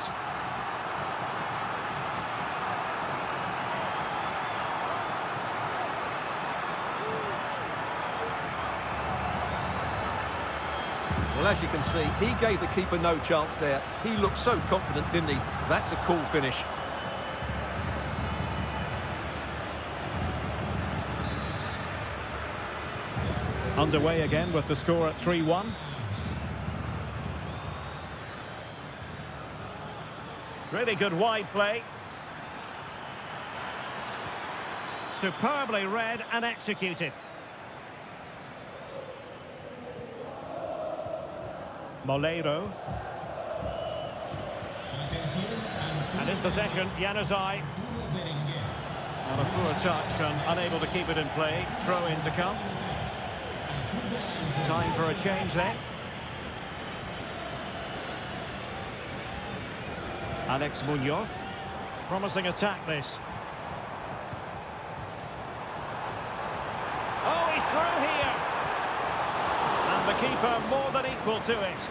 Well, as you can see, he gave the keeper no chance there. He looked so confident, didn't he? That's a cool finish. Underway again with the score at 3-1. Really good wide play. Superbly read and executed. Moleiro. And in possession, Januzaj. On a poor touch and unable to keep it in play. Throw in to come. Time for a change then. Alex Munoz. Promising attack this. Oh, he's through here. And the keeper more than equal to it.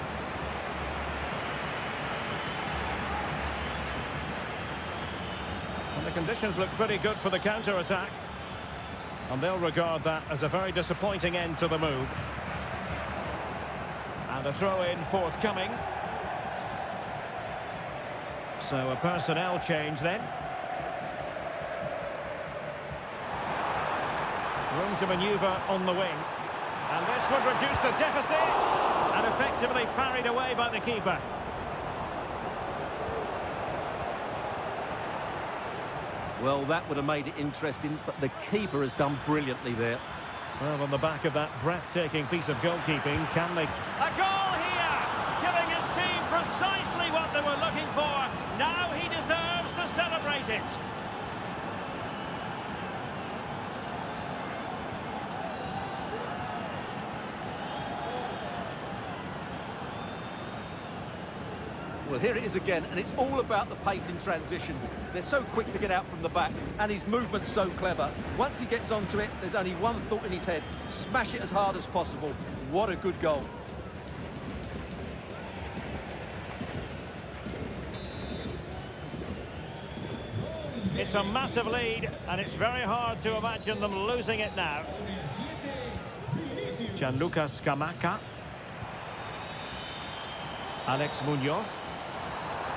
And the conditions look pretty good for the counter-attack. And they'll regard that as a very disappointing end to the move. And a throw-in forthcoming. So a personnel change then. Room to manoeuvre on the wing. And this would reduce the deficit. And effectively parried away by the keeper. Well, that would have made it interesting, but the keeper has done brilliantly there. Well, on the back of that breathtaking piece of goalkeeping, can they... A goal here! Giving his team precisely what they were looking for. Now he deserves to celebrate it. Well, here it is again, and it's all about the pace in transition. They're so quick to get out from the back, and his movement's so clever. Once he gets onto it, there's only one thought in his head. Smash it as hard as possible. What a good goal. It's a massive lead, and it's very hard to imagine them losing it now. Gianluca Scamacca. Alex Munoz.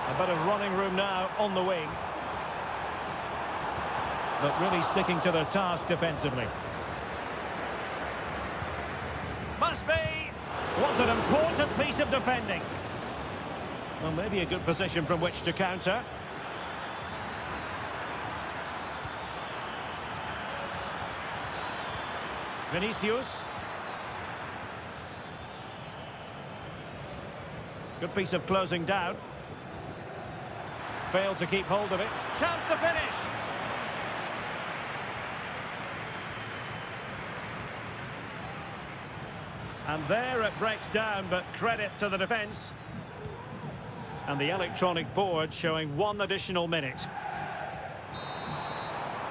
A bit of running room now on the wing. But really sticking to their task defensively. Must be! Was an important piece of defending. Well, maybe a good position from which to counter. Vinicius. Good piece of closing down. Failed to keep hold of it. Chance to finish. And there it breaks down, but credit to the defence. And the electronic board showing 1 additional minute.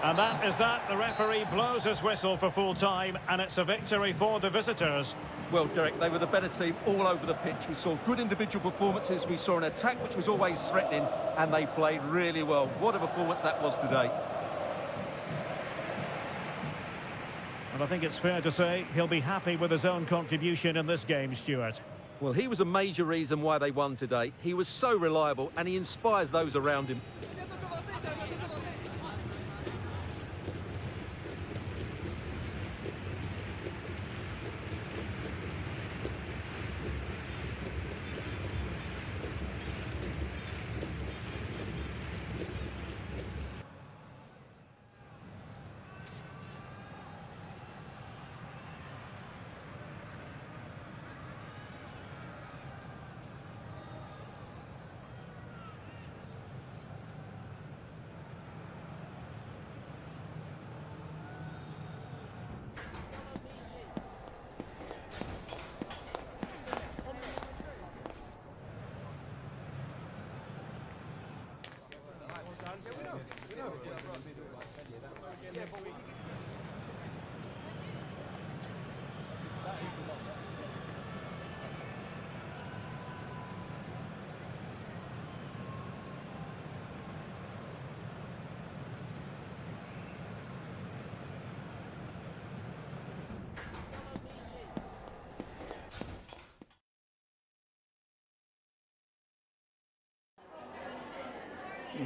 And that is that. The referee blows his whistle for full time, and it's a victory for the visitors. Well, Derek, they were the better team all over the pitch. We saw good individual performances. We saw an attack which was always threatening, and they played really well. What a performance that was today. And I think it's fair to say he'll be happy with his own contribution in this game, Stuart. Well, he was a major reason why they won today. He was so reliable, and he inspires those around him.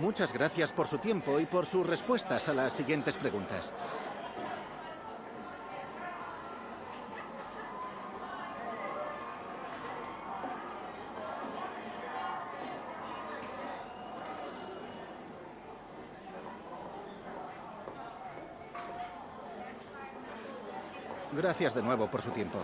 Muchas gracias por su tiempo y por sus respuestas a las siguientes preguntas. Gracias de nuevo por su tiempo.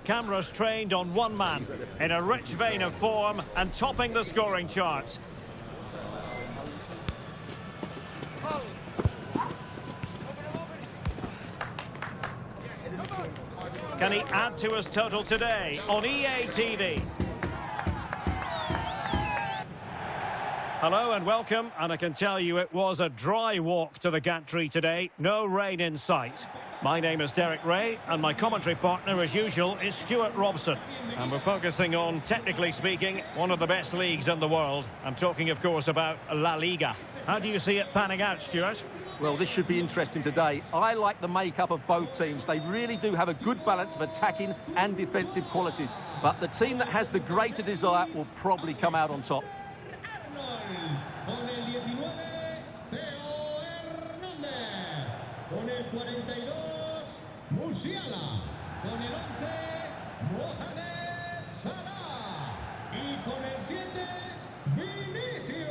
cameras trained on one man, in a rich vein of form and topping the scoring charts. Can he add to his total today on EA TV? Hello and welcome, and I can tell you it was a dry walk to the gantry today, no rain in sight. My name is Derek Ray, and my commentary partner, as usual, is Stuart Robson. And we're focusing on, technically speaking, one of the best leagues in the world. I'm talking, of course, about La-Liga. How do you see it panning out, Stuart? Well, this should be interesting today. I like the makeup of both teams. They really do have a good balance of attacking and defensive qualities. But the team that has the greater desire will probably come out on top. Con el 19, Theo Hernández. Con el 42, Musiala. Con el 11, Mohamed Salah. Y con el 7, Vinicius.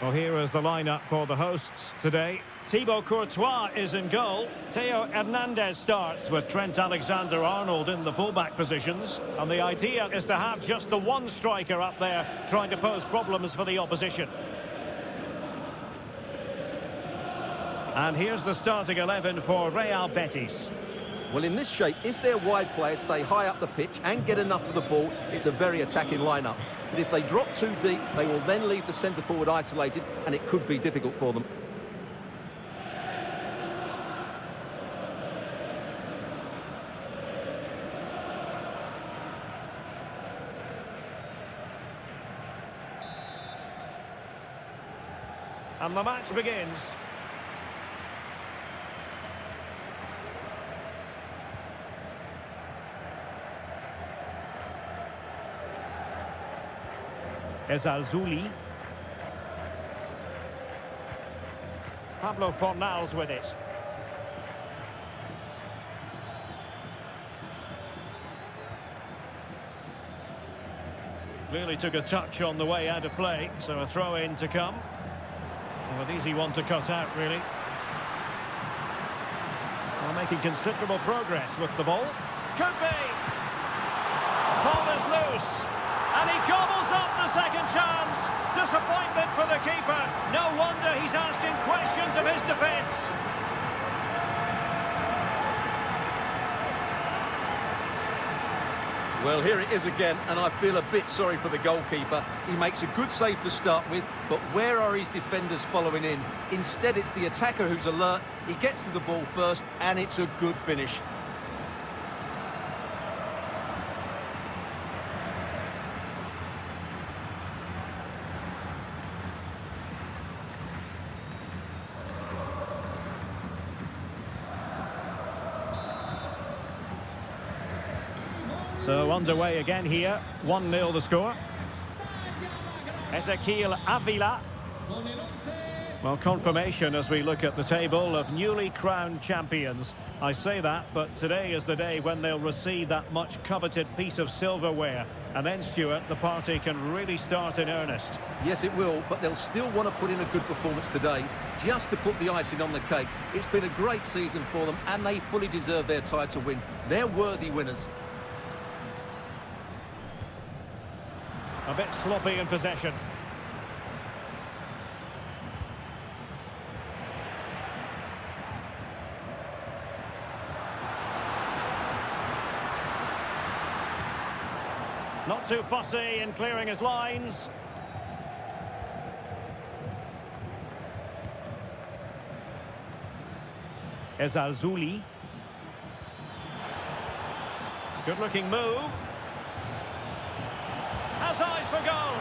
Well, here is the lineup for the hosts today. Thibaut Courtois is in goal. Theo Hernandez starts with Trent Alexander-Arnold in the fullback positions. And the idea is to have just the one striker up there trying to pose problems for the opposition. And here's the starting 11 for Real Betis. Well, in this shape, if their wide players stay high up the pitch and get enough of the ball, it's a very attacking lineup. But if they drop too deep, they will then leave the centre-forward isolated, and it could be difficult for them. And the match begins. Ezalzouli. Pablo Fornals with it. Clearly took a touch on the way out of play, so a throw-in to come. Well, an easy one to cut out, really. Well, making considerable progress with the ball. Could be! Ball is loose. And he gobbles up the second chance. Disappointment for the keeper. No wonder he's asking questions of his defence. Well, here it is again, and I feel a bit sorry for the goalkeeper. He makes a good save to start with, but where are his defenders following in? Instead, it's the attacker who's alert. He gets to the ball first, and it's a good finish. So underway again here, 1-0 the score. Ezequiel Avila. Well, confirmation as we look at the table of newly crowned champions. I say that, but today is the day when they'll receive that much coveted piece of silverware. And then, Stuart, the party can really start in earnest. Yes, it will, but they'll still want to put in a good performance today, just to put the icing on the cake. It's been a great season for them, and they fully deserve their title win. They're worthy winners. A bit sloppy in possession. Not too fussy in clearing his lines. Ezalzouli. Good looking move. Has eyes for goal.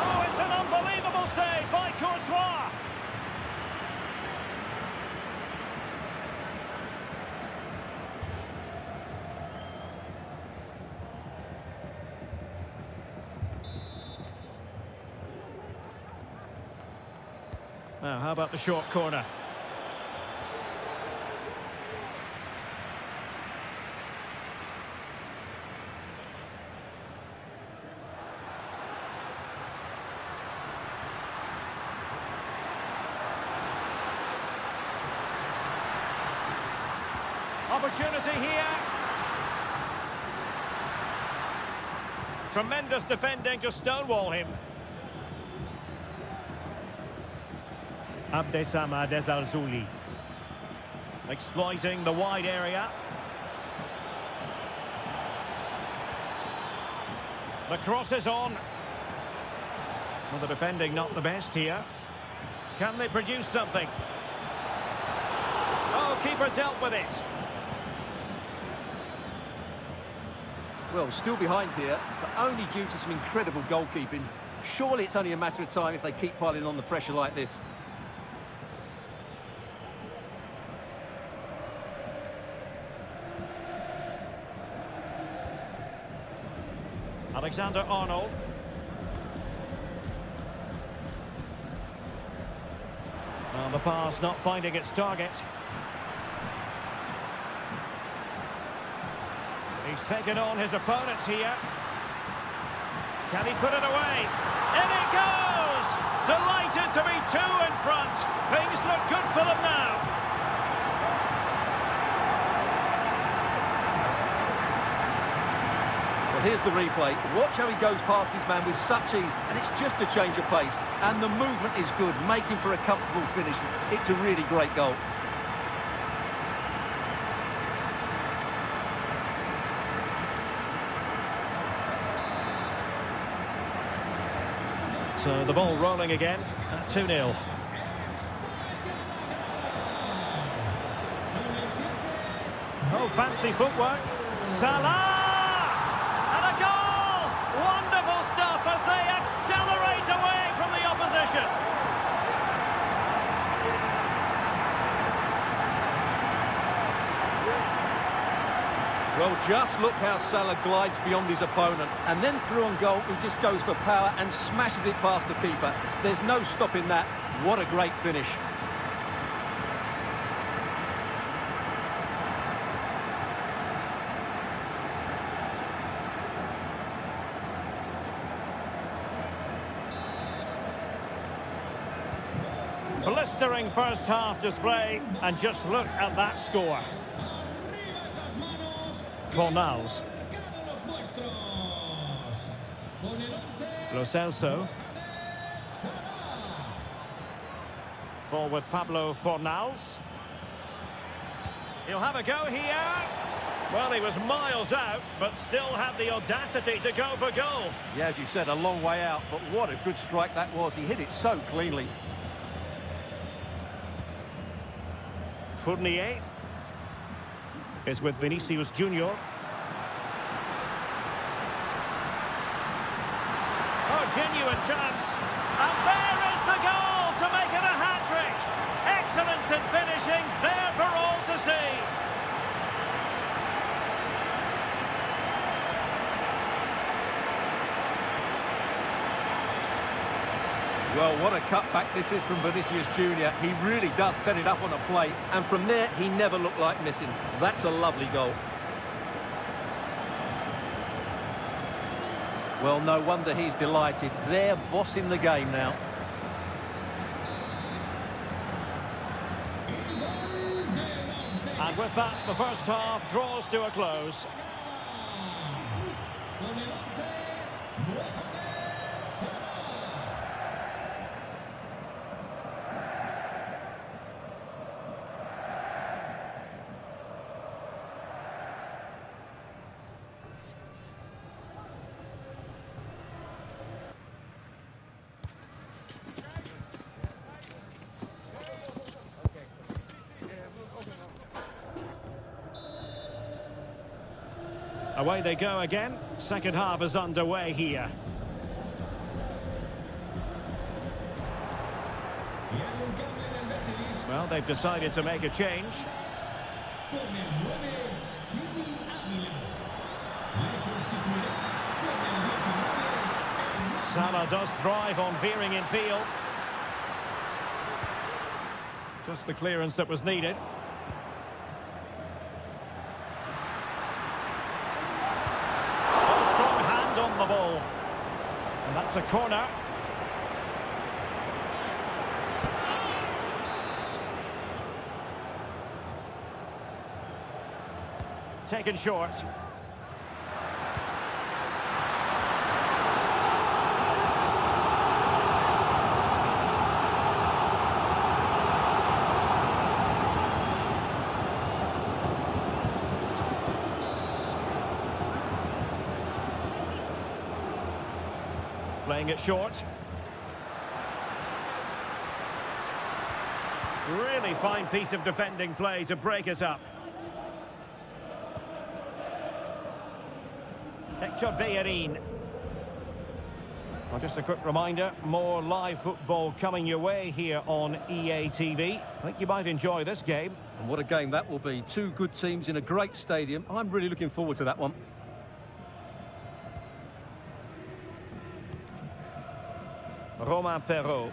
Oh, it's an unbelievable save by Courtois. Now, how about the short corner? Opportunity here. Tremendous defending to stonewall him. Abdessamad Al-Zouli exploiting the wide area. The cross is on. Well, the defending not the best here. Can they produce something? Oh, keeper dealt with it. Well, still behind here, but only due to some incredible goalkeeping. Surely it's only a matter of time if they keep piling on the pressure like this. Alexander-Arnold. Well, the pass not finding its target. He's taken on his opponent here. Can he put it away? In it goes! Delighted to be two in front. Things look good for them now. Well, here's the replay. Watch how he goes past his man with such ease, and it's just a change of pace. And the movement is good, making for a comfortable finish. It's a really great goal. So the ball rolling again at 2-0. Oh, fancy footwork. Salah! And a goal! Wonderful stuff as they accelerate away from the opposition. Well, just look how Salah glides beyond his opponent, and then through on goal, he just goes for power and smashes it past the keeper. There's no stopping that. What a great finish. Blistering first half display, and just look at that score. Fornals. Lo Celso. Ball with Pablo Fornals. He'll have a go here. Well, he was miles out, but still had the audacity to go for goal. Yeah, as you said, a long way out, but what a good strike that was. He hit it so cleanly. Fournier is with Vinicius Junior. Oh, genuine chance. And there is the goal to make it a hat-trick. Excellence in finishing, there for all to see. Well, what a cutback this is from Vinicius Junior. He really does set it up on a plate, and from there, he never looked like missing. That's a lovely goal. Well, no wonder he's delighted. They're bossing the game now. And with that, the first half draws to a close. Away they go again. Second half is underway here. Well, they've decided to make a change. Salah does thrive on veering in field. Just the clearance that was needed. Oh, strong hand on the ball. And that's a corner. Taken short. Playing it short. Really fine piece of defending play to break us up. Ybtv. Well, just a quick reminder, more live football coming your way here on EA TV. I think you might enjoy this game. And what a game that will be. Two good teams in a great stadium. I'm really looking forward to that one. Romain Perrault.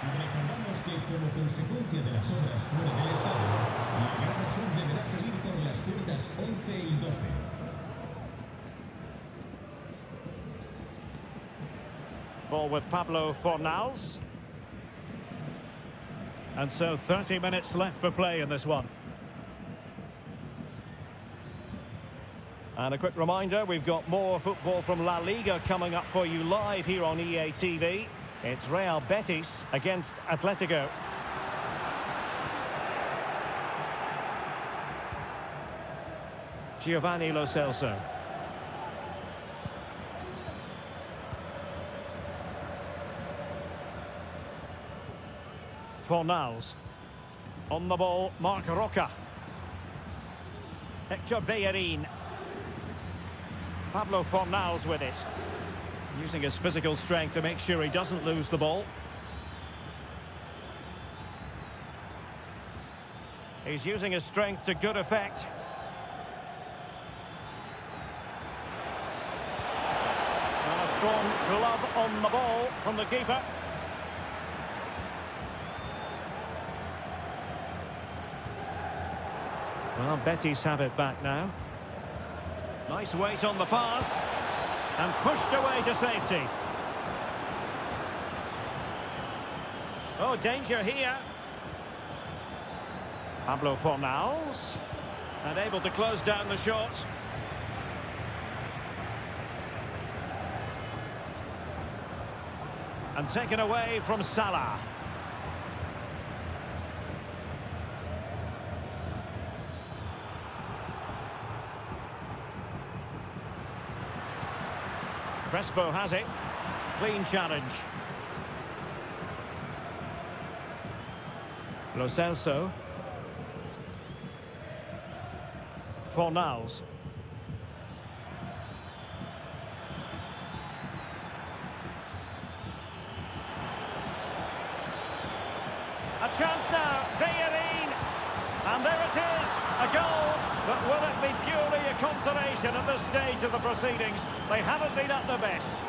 Recordamos que como consecuencia de las obras fuera del estadio, la grada sur deberá salir por las puertas 11 y 12. Ball with Pablo Fornals. And so 30 minutes left for play in this one. And a quick reminder, we've got more football from La-Liga coming up for you live here on EA TV. It's Real Betis against Atletico. Giovanni Lo Celso. Fornals. On the ball, Marc Roca. Ybtv. Pablo Fornals with it. Using his physical strength to make sure he doesn't lose the ball. He's using his strength to good effect. And a strong glove on the ball from the keeper. Well, Betis have it back now. Nice weight on the pass. And pushed away to safety. Oh, danger here. Pablo Fornals. And able to close down the shot. And taken away from Salah. Crespo has it. Clean challenge. Lo Celso. Fornals. A chance now. Bellerin. And there it is. A goal. But will it be purely a consolation at this stage of the proceedings? They haven't been at their best.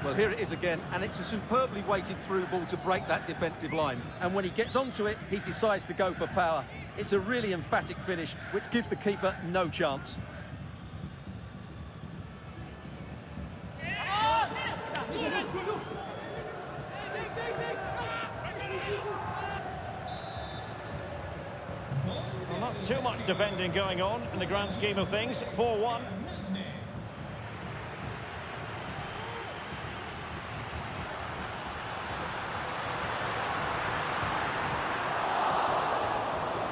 Well, here it is again, and it's a superbly weighted through ball to break that defensive line. And when he gets onto it, he decides to go for power. It's a really emphatic finish, which gives the keeper no chance. Well, not too much defending going on in the grand scheme of things. 4-1.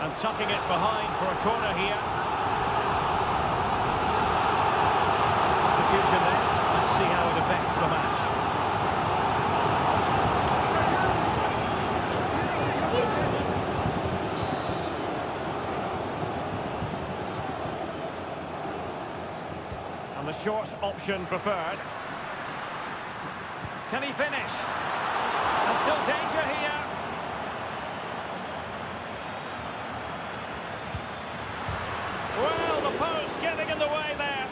And tucking it behind for a corner here. Execution there. Let's see how it affects the match. And the short option preferred. Can he finish? And still danger here. post getting in the way there.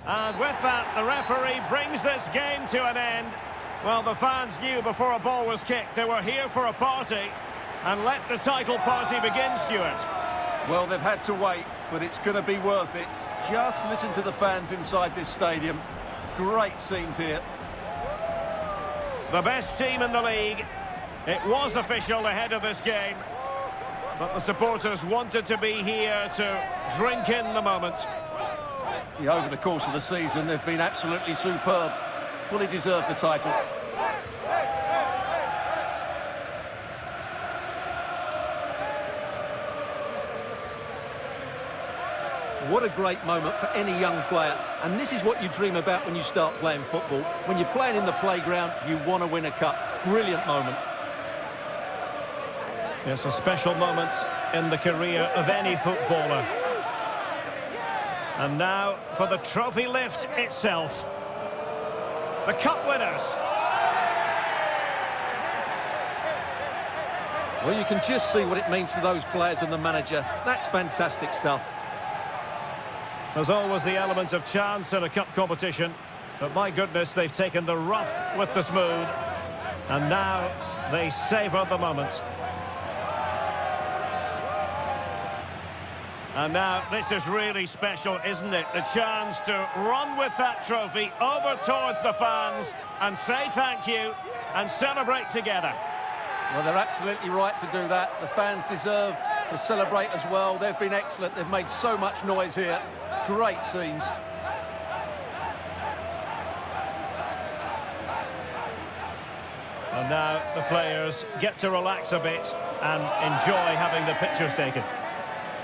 And with that, the referee brings this game to an end. Well, the fans knew before a ball was kicked they were here for a party. And let the title party begin, Stuart. Well, they've had to wait, but it's going to be worth it. Just listen to the fans inside this stadium. Great scenes here. The best team in the league. It was official ahead of this game. But the supporters wanted to be here to drink in the moment. Yeah, over the course of the season, they've been absolutely superb. Fully deserved the title. What a great moment for any young player. And this is what you dream about when you start playing football. When you're playing in the playground, you want to win a cup. Brilliant moment. It's a special moment in the career of any footballer. And now for the trophy lift itself. The cup winners. Well, you can just see what it means to those players and the manager. That's fantastic stuff. There's always the element of chance in a cup competition. But my goodness, they've taken the rough with the smooth. And now they savour the moment. And now this is really special, isn't it? The chance to run with that trophy over towards the fans and say thank you and celebrate together. Well, they're absolutely right to do that. The fans deserve to celebrate as well. They've been excellent. They've made so much noise here. Great scenes. And now the players get to relax a bit and enjoy having the pictures taken.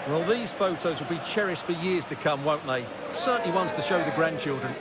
Well, these photos will be cherished for years to come, won't they? Certainly ones to show the grandchildren.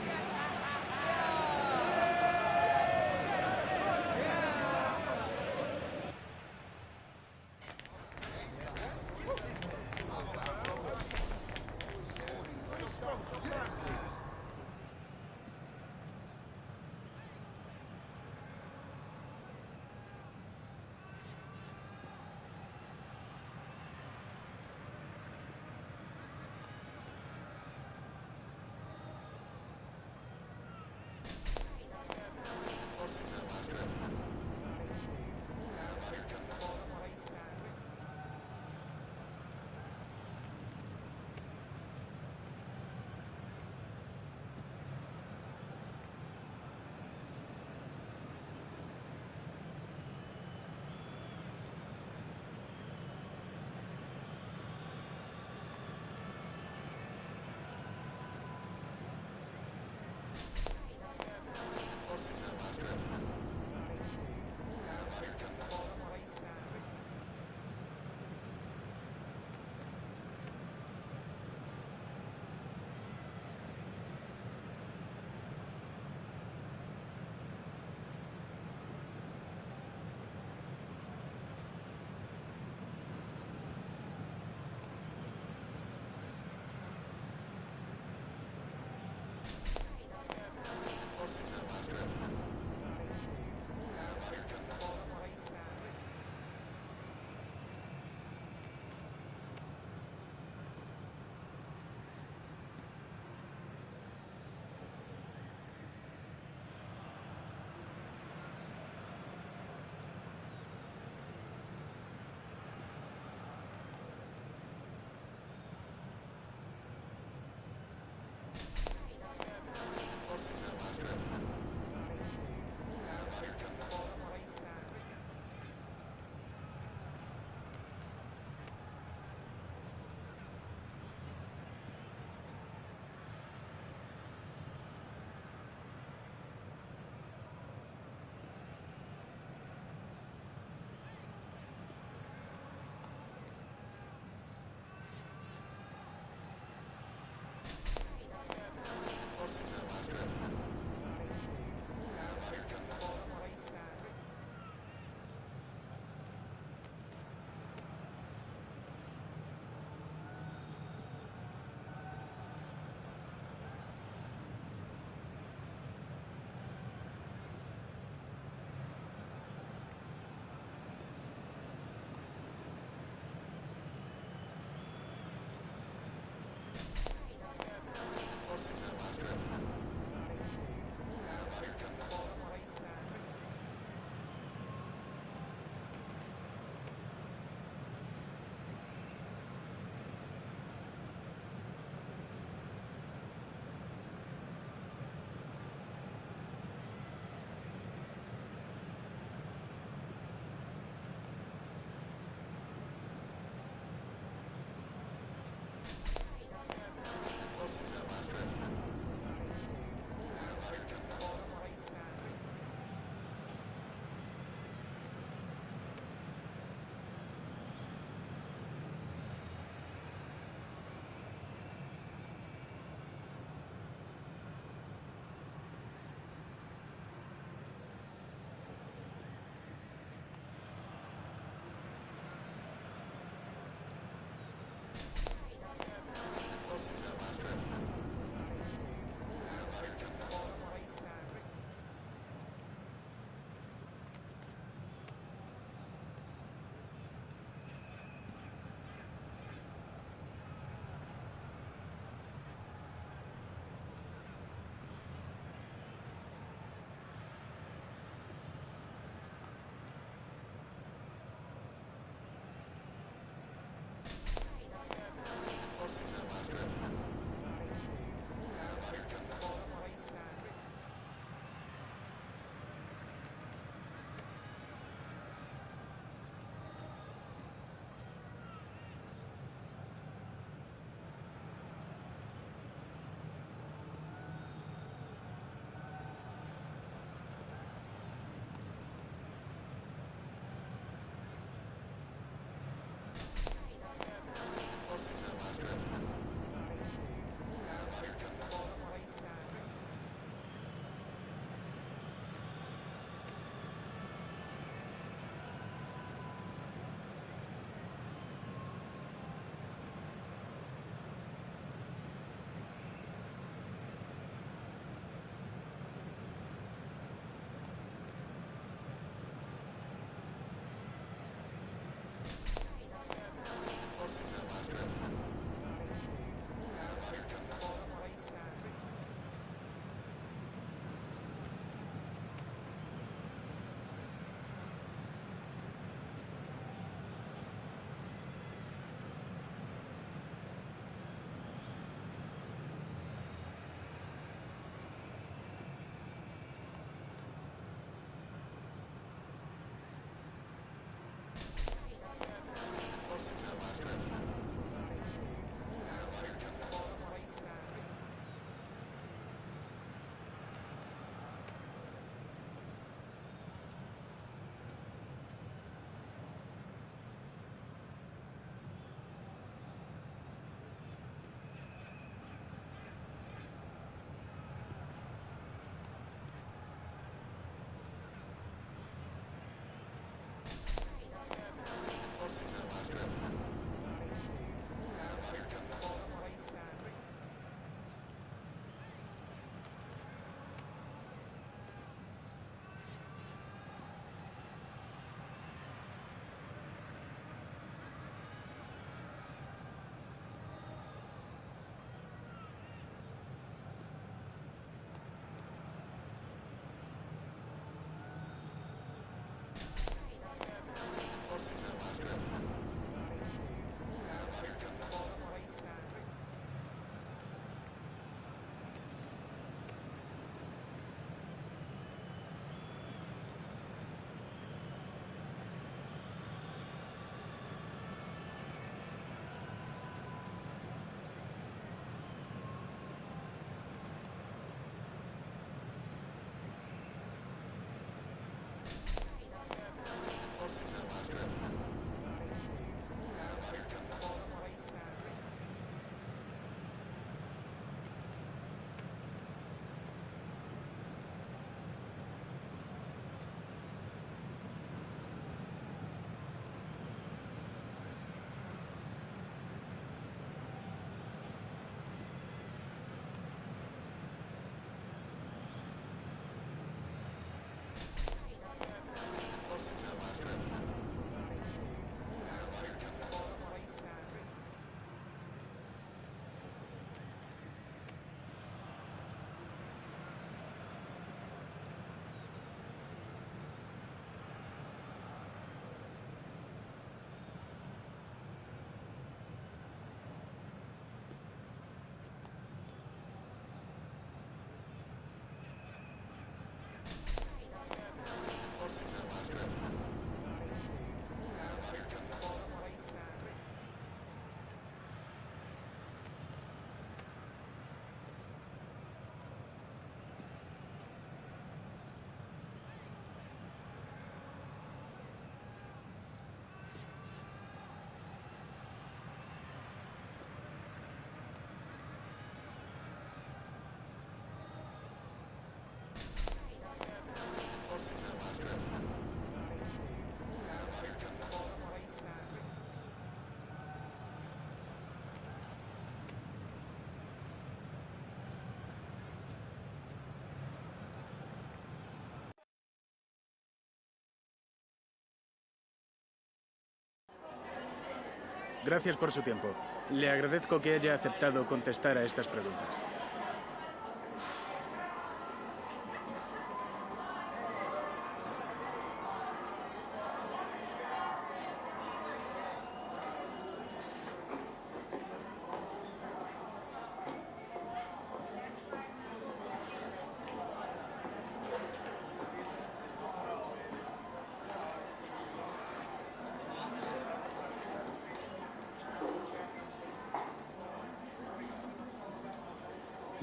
Gracias por su tiempo. Le agradezco que haya aceptado contestar a estas preguntas.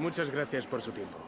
Muchas gracias por su tiempo.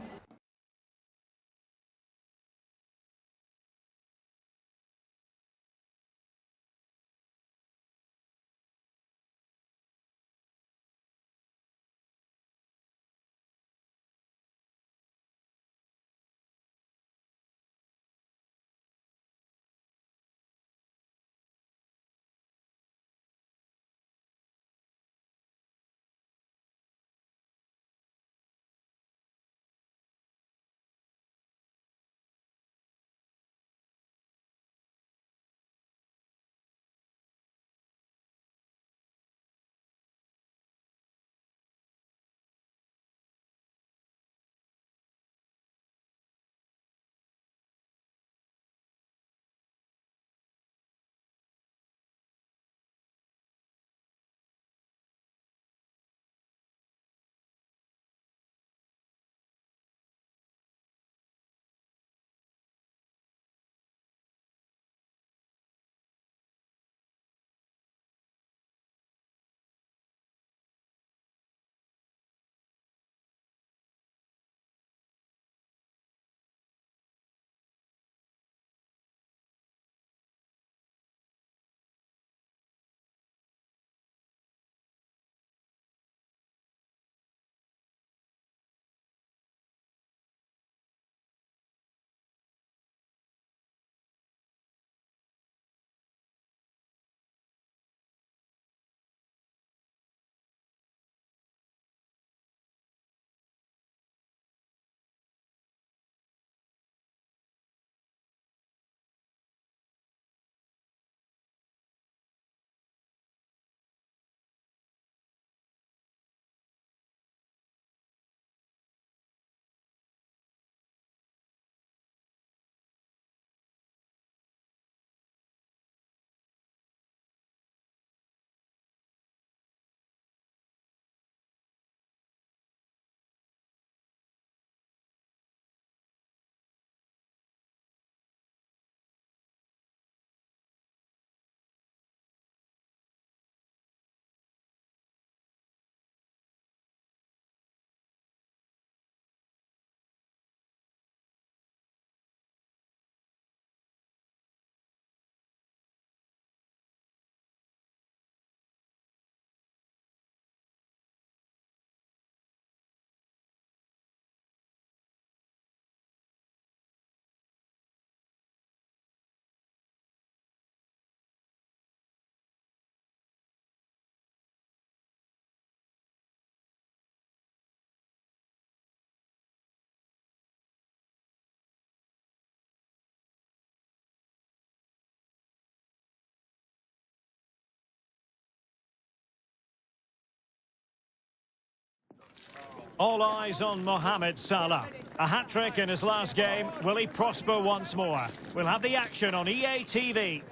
All eyes on Mohamed Salah. A hat-trick in his last game. Will he prosper once more? We'll have the action on EA TV.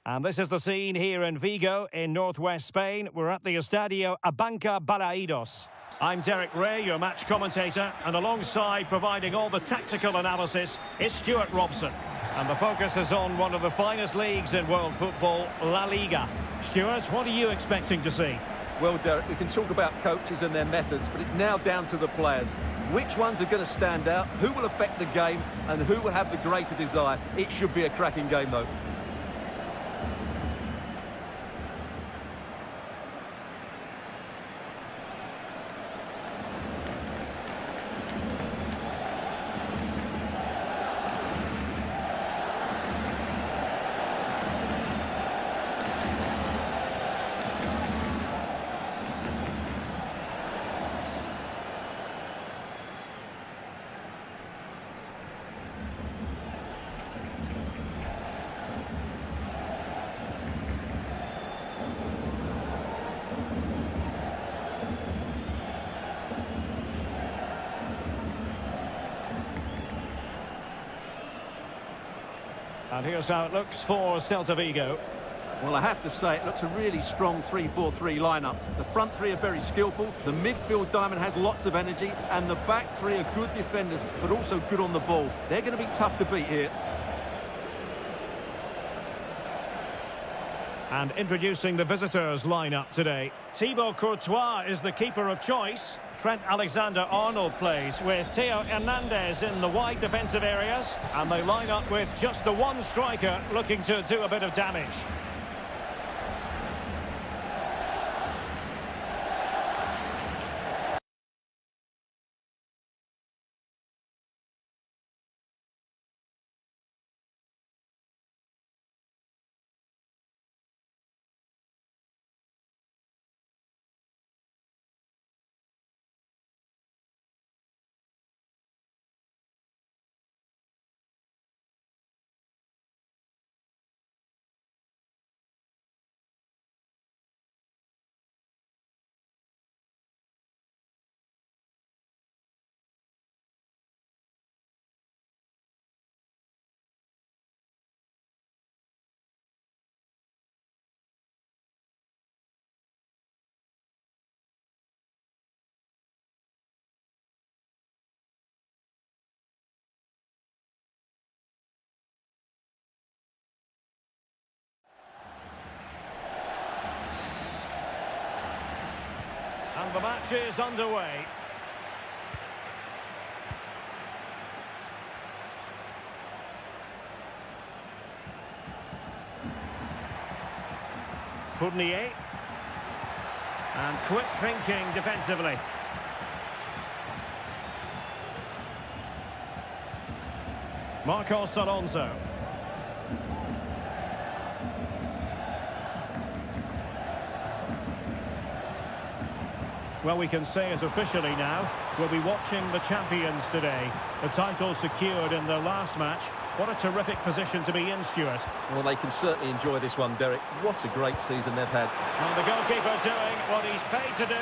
And this is the scene here in Vigo, in northwest Spain. We're at the Estadio Abanca Balaidos. I'm Derek Ray, your match commentator, and alongside providing all the tactical analysis is Stuart Robson. And the focus is on one of the finest leagues in world football, La-Liga. Stuart, what are you expecting to see? Well, Derek, we can talk about coaches and their methods, but it's now down to the players. Which ones are going to stand out, who will affect the game, and who will have the greater desire? It should be a cracking game, though. And here's how it looks for Celta Vigo. Well, I have to say, it looks a really strong 3-4-3 lineup. The front three are very skillful, the midfield diamond has lots of energy, and the back three are good defenders, but also good on the ball. They're going to be tough to beat here. And introducing the visitors' lineup today. Thibaut Courtois is the keeper of choice. Trent Alexander-Arnold plays with Theo Hernandez in the wide defensive areas. And they line up with just the one striker looking to do a bit of damage. And the match is underway. Fournier. And quick thinking defensively. Marcos Alonso. Well, we can say it officially now. We'll be watching the champions today. The title secured in their last match. What a terrific position to be in, Stuart. Well, they can certainly enjoy this one, Derek. What a great season they've had. And the goalkeeper doing what he's paid to do.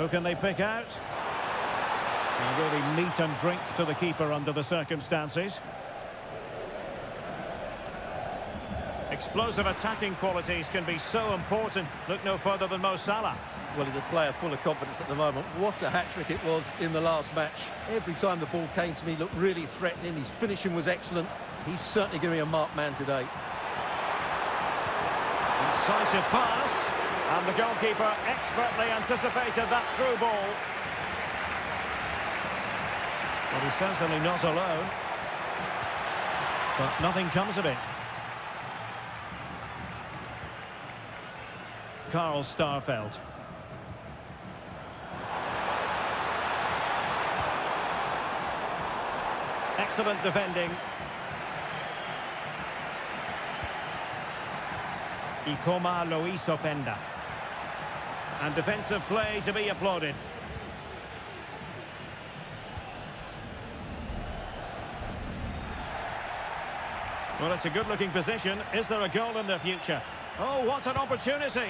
Who can they pick out? And really meat and drink to the keeper under the circumstances. Explosive attacking qualities can be so important. Look no further than Mo Salah. Well, he's a player full of confidence at the moment. What a hat-trick it was in the last match. Every time the ball came to me, he looked really threatening. His finishing was excellent. He's certainly going to be a marked man today. Incisive pass. And the goalkeeper expertly anticipated that through ball. Well, he's certainly not alone. But nothing comes of it. Karl Starfelt. Excellent defending. Ikoma Luis Openda. And defensive play to be applauded. Well, it's a good-looking position. Is there a goal in the future? Oh, what an opportunity.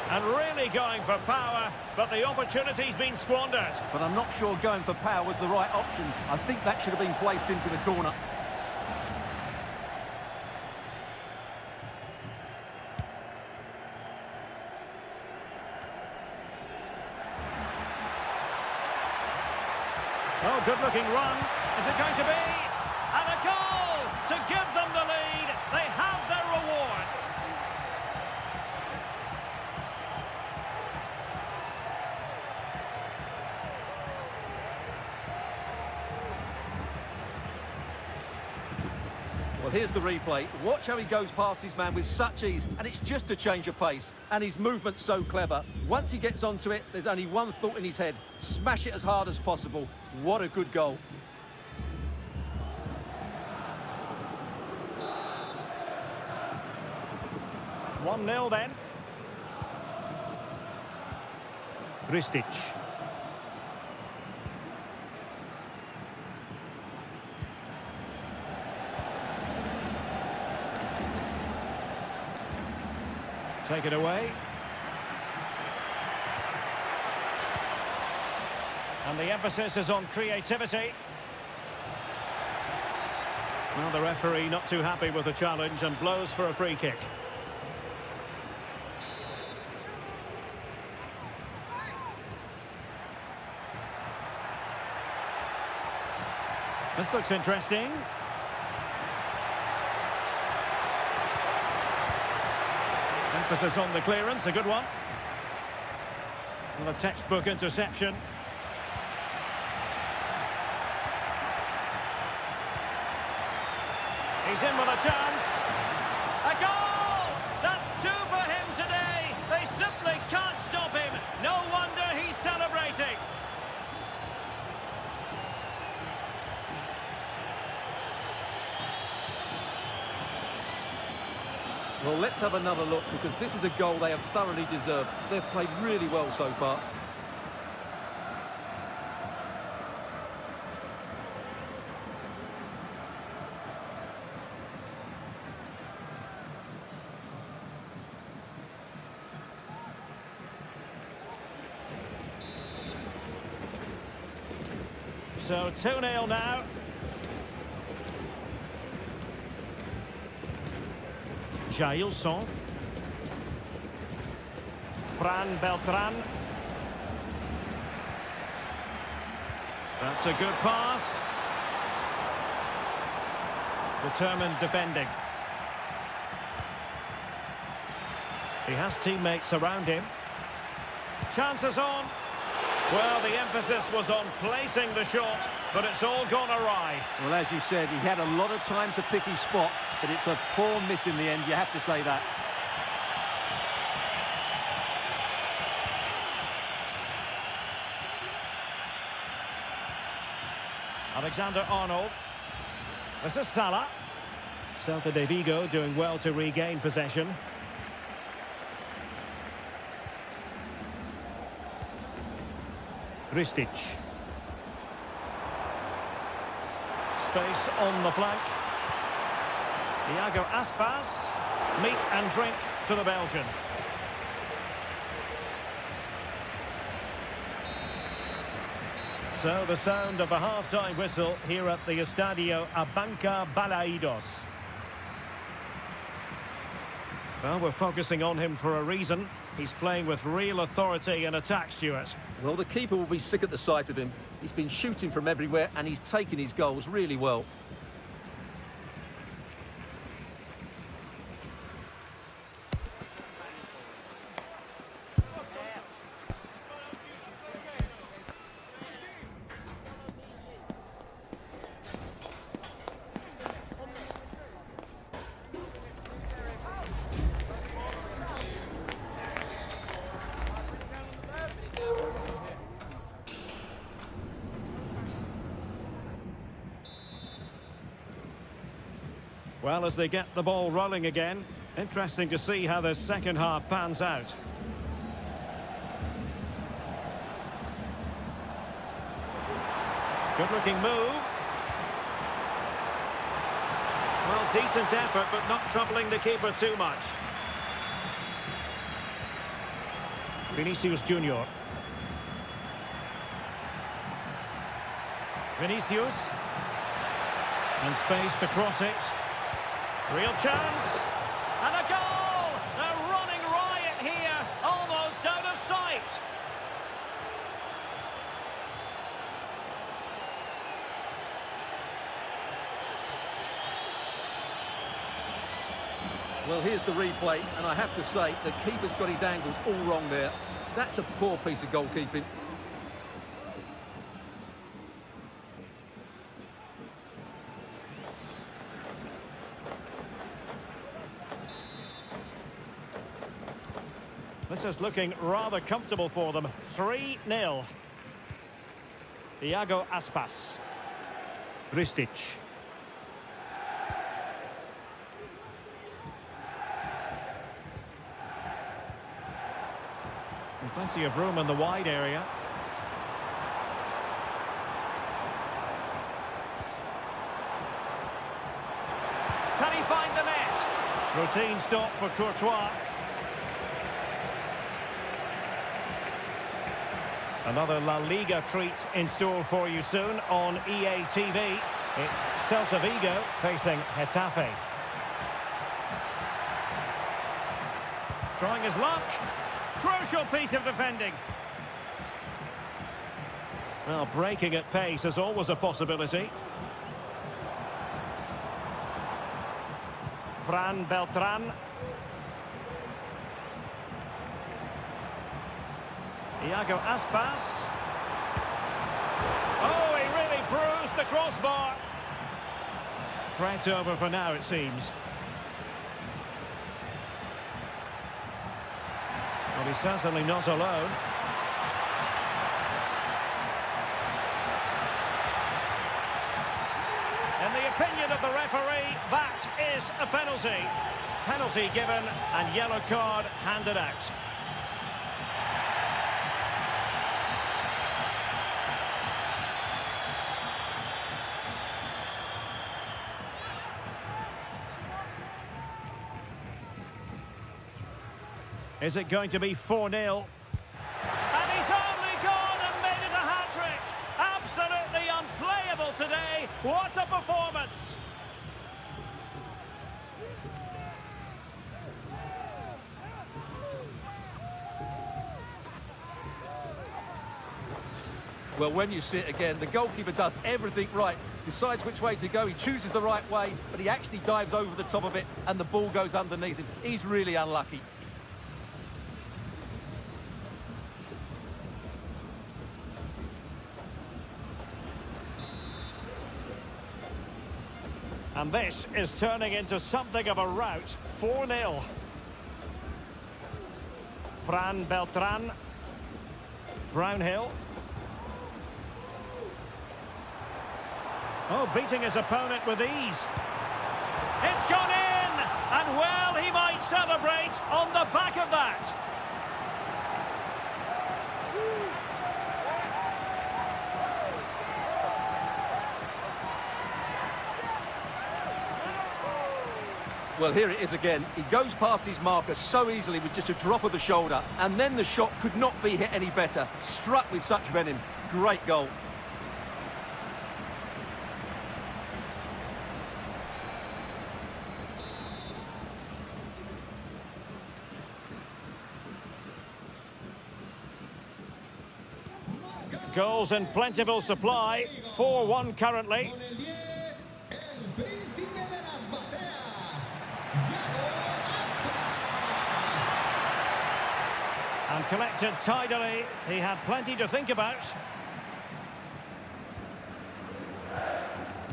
And really going for power, but the opportunity's been squandered. But I'm not sure going for power was the right option. I think that should have been placed into the corner. Oh, good-looking run. Is it going to be? And a goal to give them the lead. They have their reward. Well, here's the replay. Watch how he goes past his man with such ease, and it's just a change of pace. And his movement's so clever. Once he gets onto it, there's only one thought in his head. Smash it as hard as possible. What a good goal. One 1-0 then. Ristic. take it away. And the emphasis is on creativity. Well, the referee not too happy with the challenge and blows for a free kick. This looks interesting. Emphasis on the clearance, a good one. And a textbook interception. He's in with a chance. A goal! That's two for him today. They simply can't stop him. No wonder he's celebrating. Well, let's have another look, because this is a goal they have thoroughly deserved. They've played really well so far. So 2-0 now. Jailson. Fran Beltran. That's a good pass. Determined defending. He has teammates around him. Chances on. Well, the emphasis was on placing the shot, but it's all gone awry. Well, as you said, he had a lot of time to pick his spot, but it's a poor miss in the end, you have to say that. Alexander-Arnold. This is Salah. Celta de Vigo doing well to regain possession. Ristic. Space on the flank. Iago Aspas. Meat and drink to the Belgian. So the sound of a half-time whistle here at the Estadio Abanca Balaidos. Well, we're focusing on him for a reason. He's playing with real authority and attack, Stuart. Well, the keeper will be sick at the sight of him. He's been shooting from everywhere and he's taken his goals really well. Well, as they get the ball rolling again, interesting to see how the second half pans out. Good-looking move. Well, decent effort, but not troubling the keeper too much. Vinicius Junior. Vinicius. And space to cross it. Real chance. And a goal! A running riot here, almost out of sight. Well, here's the replay, and I have to say, the keeper's got his angles all wrong there. That's a poor piece of goalkeeping. This is looking rather comfortable for them. 3-0. Iago Aspas. Ristic. And plenty of room in the wide area. Can he find the net? Routine stop for Courtois. Another La-Liga treat in store for you soon on EA-TV. It's Celta Vigo facing Getafe. Trying his luck. Crucial piece of defending. Well, breaking at pace is always a possibility. Fran Beltran. Iago Aspas. Oh, he really bruised the crossbar. Threat over for now, it seems. Well, he's certainly not alone. In the opinion of the referee, that is a penalty. Penalty given and yellow card handed out. Is it going to be 4-0? And he's only gone and made it a hat-trick. Absolutely unplayable today. What a performance. Well, when you see it again, the goalkeeper does everything right. Decides which way to go, he chooses the right way, but he actually dives over the top of it and the ball goes underneath him. He's really unlucky. And this is turning into something of a rout. 4-0. Fran Beltran. Brownhill. Oh, beating his opponent with ease. It's gone in! And well, he might celebrate on the back of that. Well, here it is again. He goes past his marker so easily with just a drop of the shoulder, and then the shot could not be hit any better. Struck with such venom. Great goal. Goals in plentiful supply. 4-1 currently. And collected tidily. He had plenty to think about.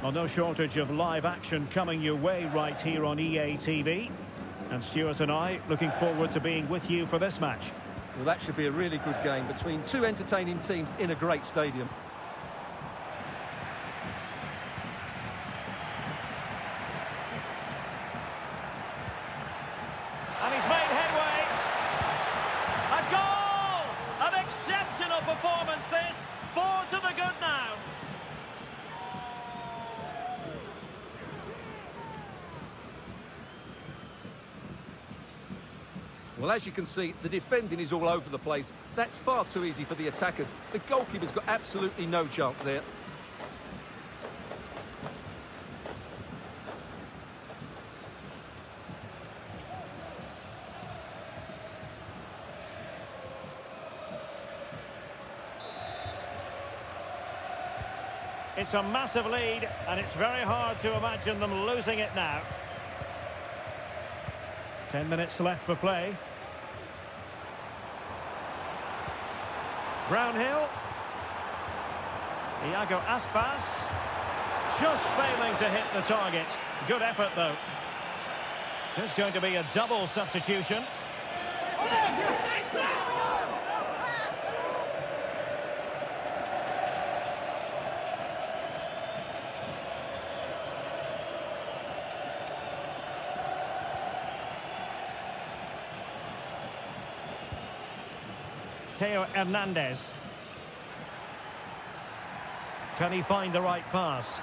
Well, no shortage of live action coming your way right here on EA-TV. And Stuart and I looking forward to being with you for this match. Well, that should be a really good game between two entertaining teams in a great stadium. And he's made headway. A goal! An exceptional performance this. 4 to the good now. Well, as you can see, the defending is all over the place. That's far too easy for the attackers. The goalkeeper's got absolutely no chance there. It's a massive lead, and it's very hard to imagine them losing it now. 10 minutes left for play. Brownhill. Iago Aspas. Just failing to hit the target. Good effort, though. There's going to be a double substitution. Theo Hernandez. Can he find the right pass?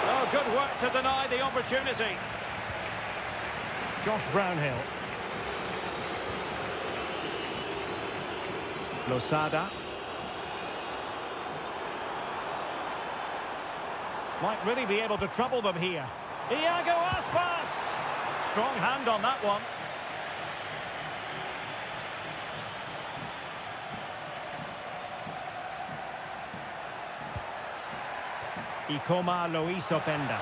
Oh, good work to deny the opportunity. Josh Brownhill. Losada. Might really be able to trouble them here. Iago Aspas! Strong hand on that one. Ikoma lo hizo Penda.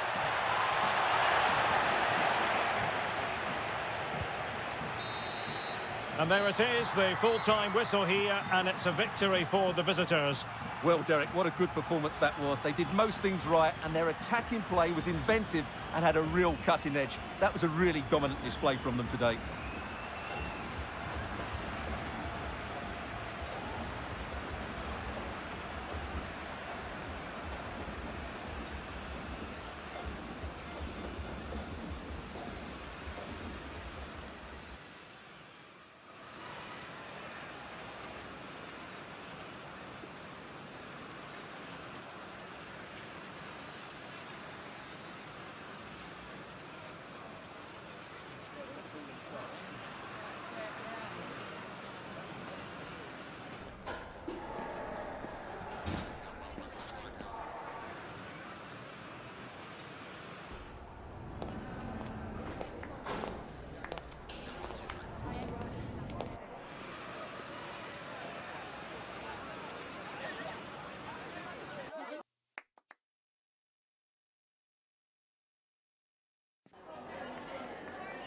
And there it is, the full-time whistle here, and it's a victory for the visitors. Well, Derek, what a good performance that was. They did most things right, and their attacking play was inventive and had a real cutting edge. That was a really dominant display from them today.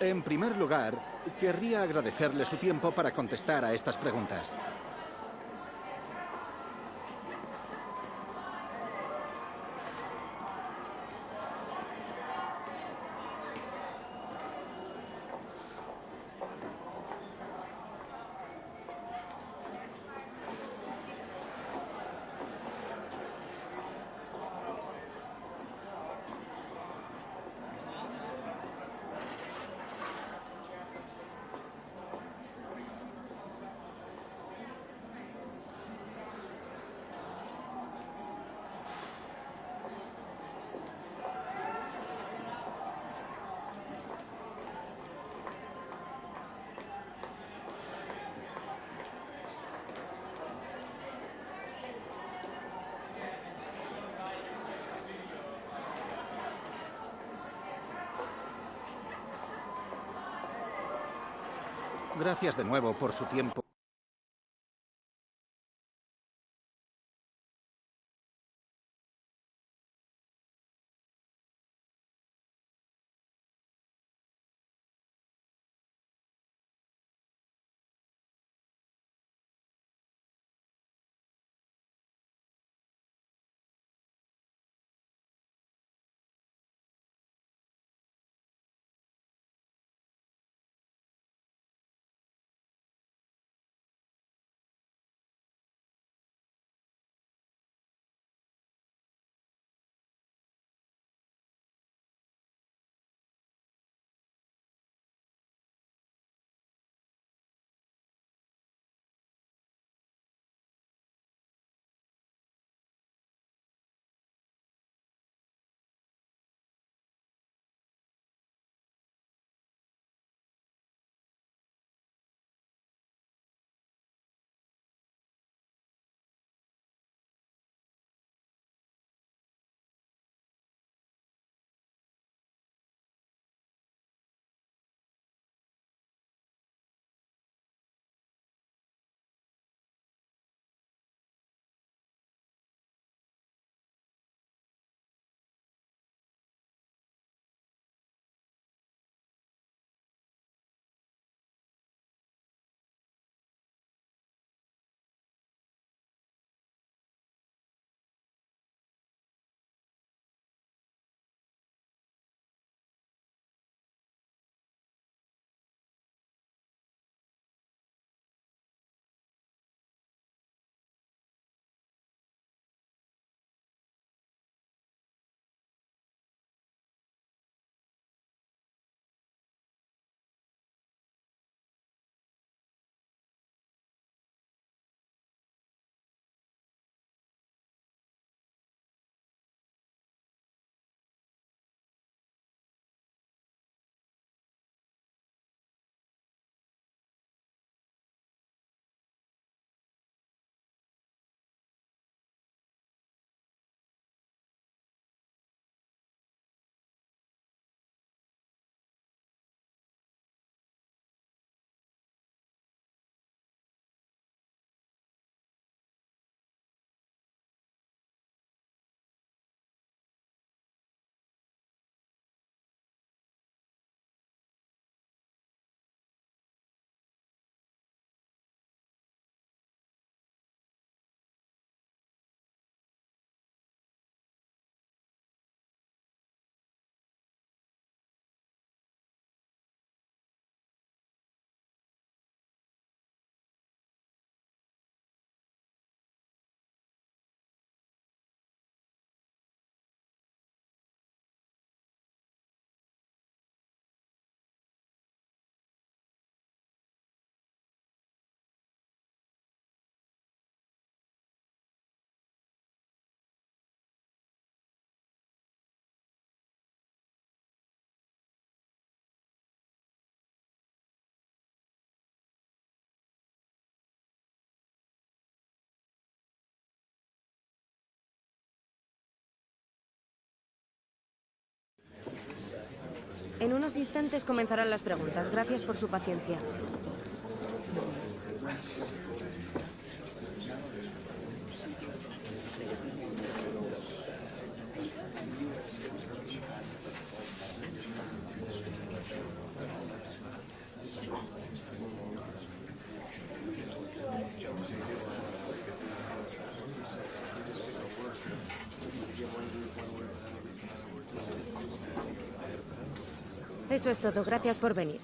En primer lugar, querría agradecerle su tiempo para contestar a estas preguntas. Gracias de nuevo por su tiempo. En unos instantes comenzarán las preguntas. Gracias por su paciencia. Eso es todo. Gracias por venir.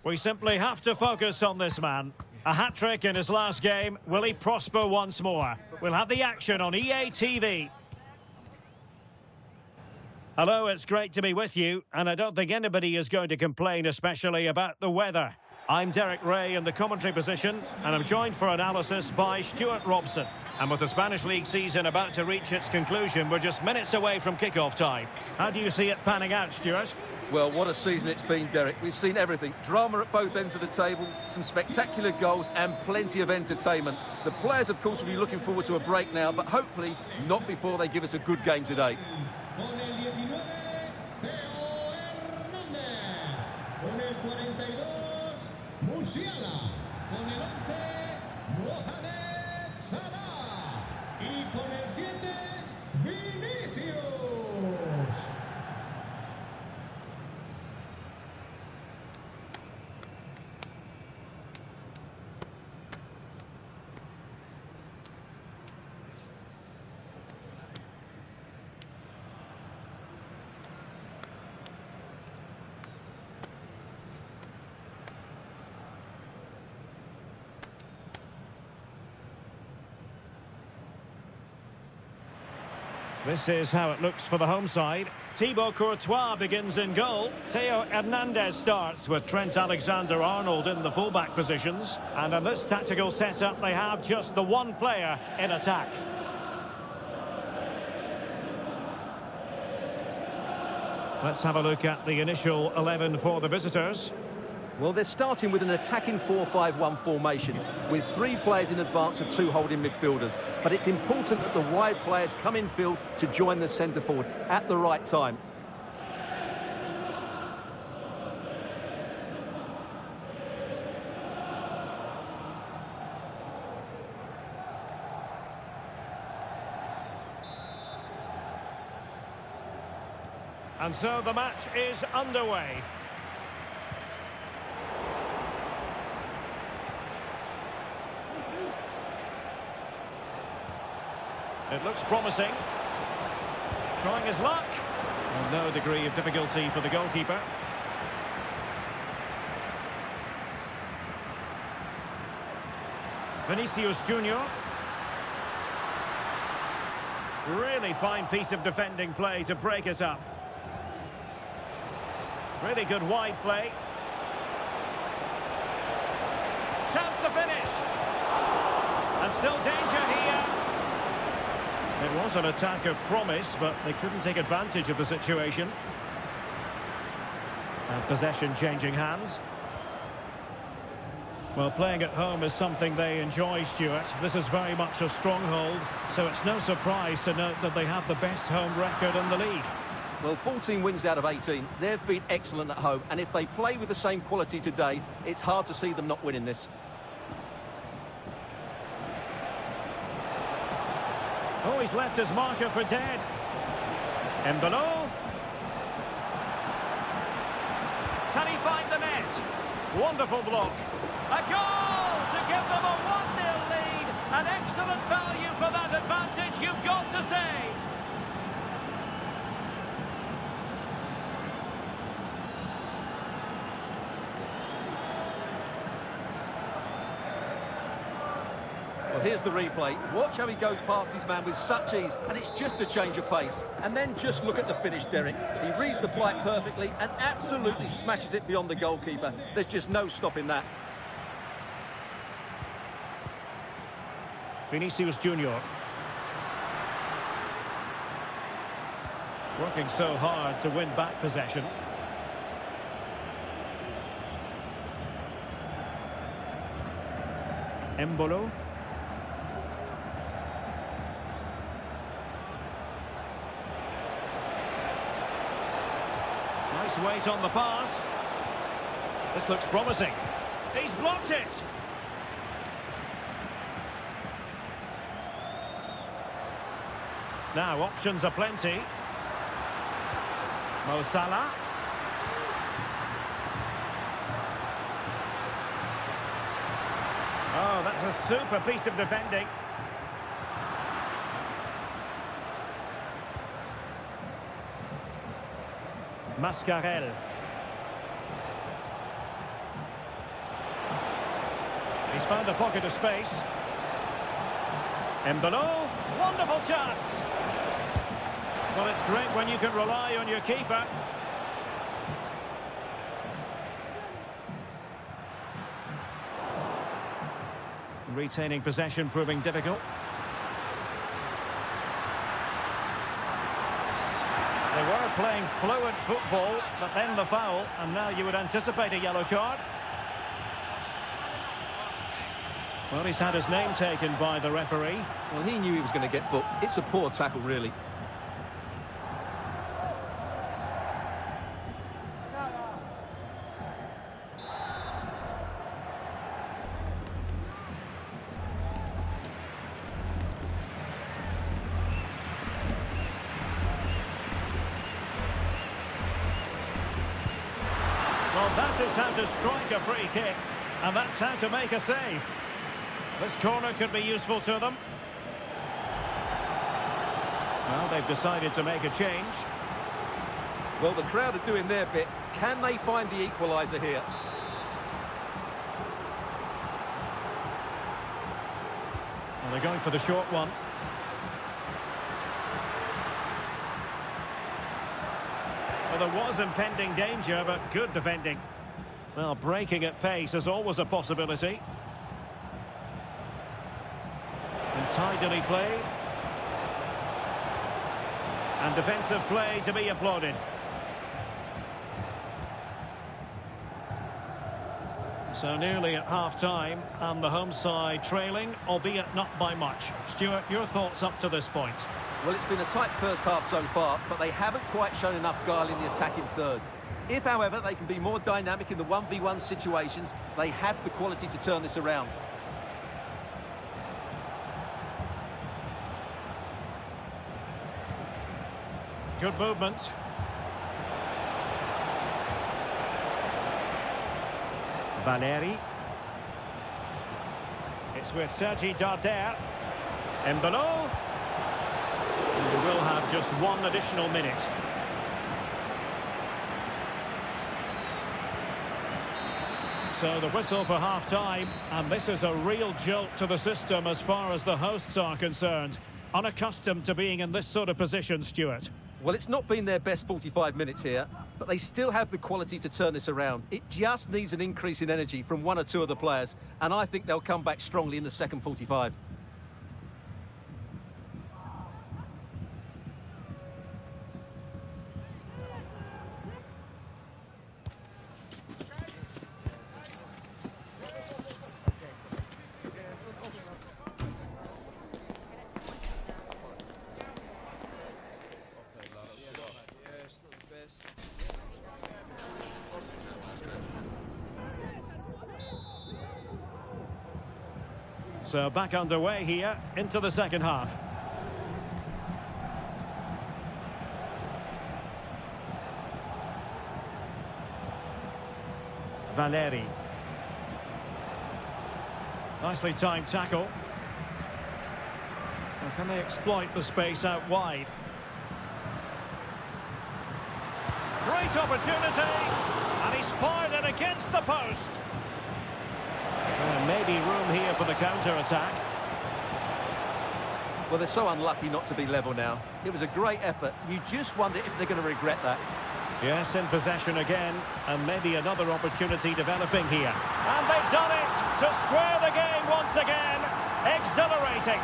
We simply have to focus on this man. A hat-trick in his last game. Will he prosper once more? We'll have the action on EA TV. Hello, it's great to be with you, and I don't think anybody is going to complain, especially about the weather. I'm Derek Ray in the commentary position, and I'm joined for analysis by Stuart Robson. And with the Spanish League season about to reach its conclusion, we're just minutes away from kick-off time. How do you see it panning out, Stuart? Well, what a season it's been, Derek. We've seen everything. Drama at both ends of the table, some spectacular goals and plenty of entertainment. The players, of course, will be looking forward to a break now, but hopefully not before they give us a good game today. Con el 19, Theo Hernández. Con el 42, Musiala. Con el 11, Mohamed Salah. Y con el 7, Vinicius. This is how it looks for the home side. Thibaut Courtois begins in goal. Theo Hernandez starts with Trent Alexander-Arnold in the fullback positions. And in this tactical setup, they have just the one player in attack. Let's have a look at the initial 11 for the visitors. Well, they're starting with an attacking 4-5-1 formation with 3 players in advance of 2 holding midfielders. But it's important that the wide players come in field to join the centre forward at the right time. And so the match is underway. It looks promising. Trying his luck. And no degree of difficulty for the goalkeeper. Vinicius Junior. Really fine piece of defending play to break it up. Really good wide play. Chance to finish. And still danger here. It was an attack of promise, but they couldn't take advantage of the situation. And possession changing hands. Well, playing at home is something they enjoy, Stuart. This is very much a stronghold, so it's no surprise to note that they have the best home record in the league. Well, 14 wins out of 18. They've been excellent at home, and if they play with the same quality today, it's hard to see them not winning this. Oh, he's left his marker for dead. Embolo. Can he find the net? Wonderful block. A goal to give them a 1-0 lead. An excellent value for that advantage, you've got to say. Well, here's the replay. Watch how he goes past his man with such ease, and it's just a change of pace. And then just look at the finish, Derek. He reads the flight perfectly and absolutely smashes it beyond the goalkeeper. There's just no stopping that. Vinicius Junior. Working so hard to win back possession. Embolo. Nice weight on the pass. This looks promising. He's blocked it. Now, options are plenty. Mo Salah. Oh, that's a super piece of defending. Mascarell. He's found a pocket of space. And below, wonderful chance. Well, it's great when you can rely on your keeper. Retaining possession proving difficult. They were playing fluent football, but then the foul, and now you would anticipate a yellow card. Well, he's had his name taken by the referee. Well, he knew he was going to get booked. It's a poor tackle, really. Well, that is how to strike a free kick, and that's how to make a save. This corner could be useful to them. Well, they've decided to make a change. Well, the crowd are doing their bit. Can they find the equaliser here? Well, they're going for the short one. Well, there was impending danger, but good defending. Well, breaking at pace is always a possibility. And tidily played. And defensive play to be applauded. So nearly at half-time, and the home side trailing, albeit not by much. Stuart, your thoughts up to this point? Well, it's been a tight first half so far, but they haven't quite shown enough guile in the attacking third. If, however, they can be more dynamic in the 1v1 situations, they have the quality to turn this around. Good movement. Valeri. It's with Sergi Darder. And below. We will have just one additional minute. So the whistle for half-time, and this is a real jolt to the system as far as the hosts are concerned. Unaccustomed to being in this sort of position, Stuart. Well, it's not been their best 45 minutes here, but they still have the quality to turn this around. It just needs an increase in energy from one or two of the players, and I think they'll come back strongly in the second 45. So back underway here into the second half. Valeri. Nicely timed tackle. Well, can they exploit the space out wide? Great opportunity, and he's fired it against the post. Maybe room here for the counter-attack. Well, they're so unlucky not to be level now. It was a great effort. You just wonder if they're going to regret that. Yes, in possession again, and maybe another opportunity developing here. And they've done it to square the game once again. Exhilarating.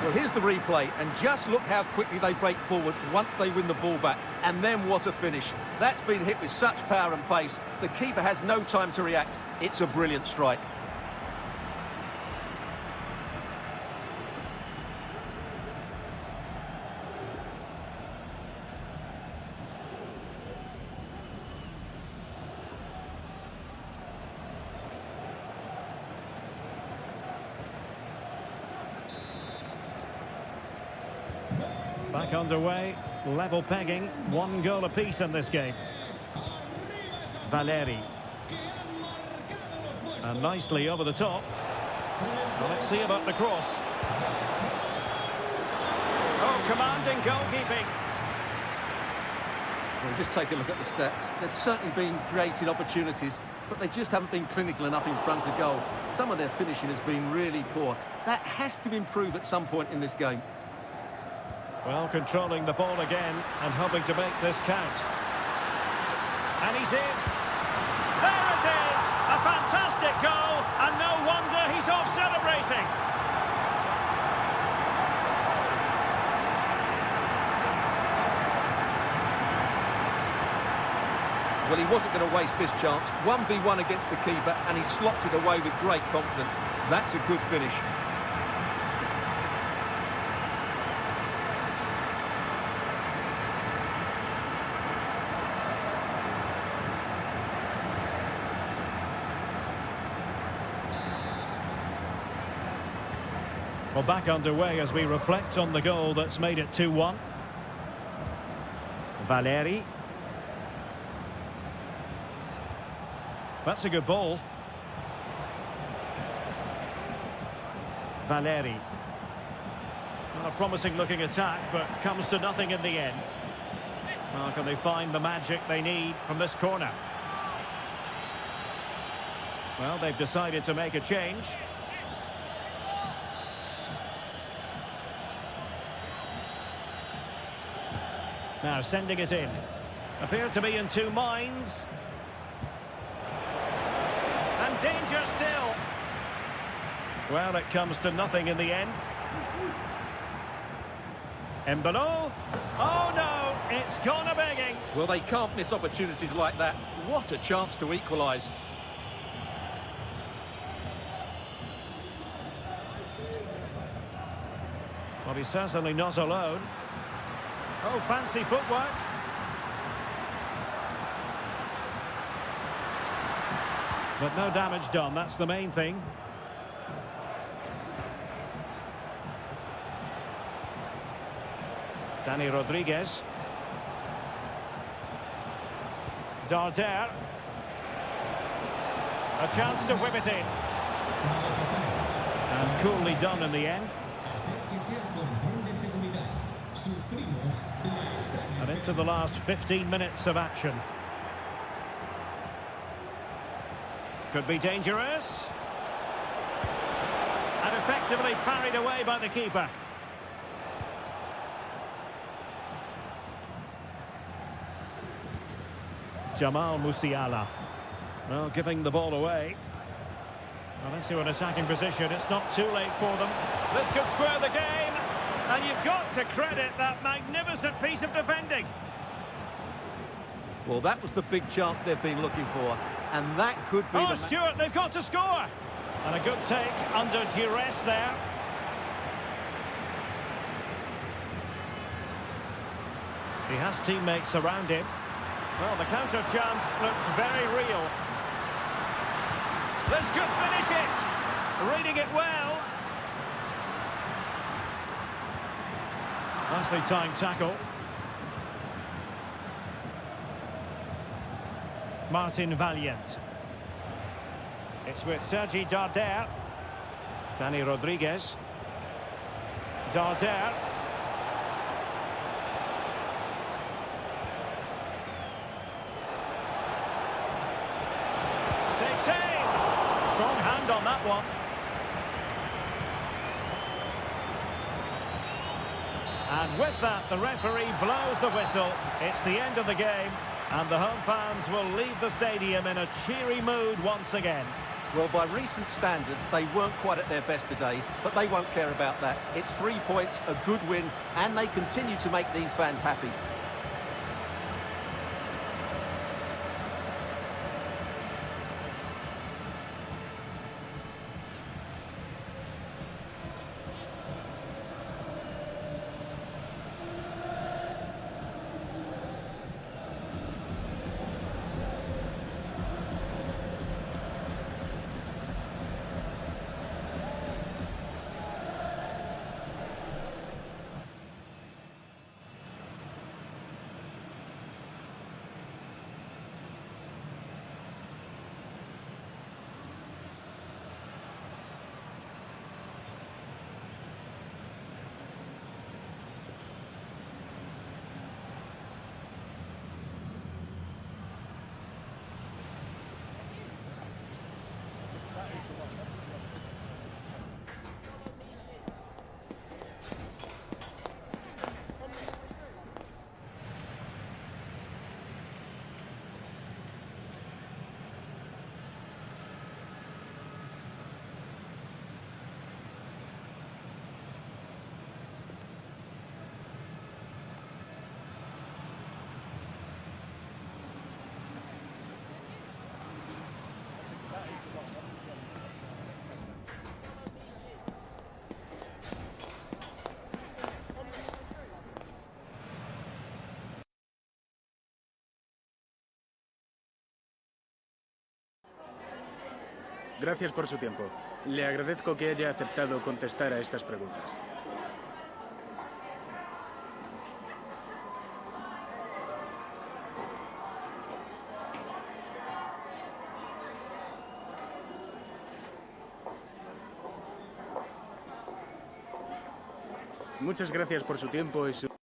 Well, here's the replay, and just look how quickly they break forward once they win the ball back. And then what a finish. That's been hit with such power and pace. The keeper has no time to react. It's a brilliant strike. Back underway, level pegging, 1 goal apiece in this game. Valeri. And nicely over the top. Well, let's see about the cross. commanding goalkeeping. Well, just take a look at the stats. They've certainly been creating opportunities, but they just haven't been clinical enough in front of goal. Some of their finishing has been really poor. That has to improve at some point in this game. Well, controlling the ball again and hoping to make this count. And he's in. There it is! A fantastic goal, and no wonder he's off celebrating. Well, he wasn't going to waste this chance. 1v1 against the keeper, and he slots it away with great confidence. That's a good finish. Well, back underway as we reflect on the goal that's made it 2-1. Valeri. That's a good ball. Valeri. Not a promising looking attack, but comes to nothing in the end. Well, can they find the magic they need from this corner? Well, they've decided to make a change. Now sending it in. Appear to be in two minds. And danger still. Well, it comes to nothing in the end. Embolo. Oh no, it's gone a begging. Well, they can't miss opportunities like that. What a chance to equalise. Well, he's certainly not alone. Oh, fancy footwork. But no damage done, that's the main thing. Dani Rodriguez. Darder. A chance to whip it in. And coolly done in the end. And into the last 15 minutes of action. Could be dangerous. And effectively parried away by the keeper. Jamal Musiala. Well, giving the ball away. Well, into an attacking position. It's not too late for them. This could square the game. And you've got to credit that magnificent piece of defending. Well, that was the big chance they've been looking for. And that could be Oh, Stewart, they've got to score. And a good take under duress there. He has teammates around him. Well, the counter chance looks very real. This could finish it. Reading it well. Nicely timed tackle. Martin Valiant. It's with Sergi Darder. Dani Rodriguez. Darder. Takes aim. Strong hand on that one. And with that, the referee blows the whistle. It's the end of the game. And the home fans will leave the stadium in a cheery mood once again. Well, by recent standards, they weren't quite at their best today, but they won't care about that. It's 3 points, a good win, and they continue to make these fans happy. Gracias por su tiempo. Le agradezco que haya aceptado contestar a estas preguntas. Muchas gracias por su tiempo y su...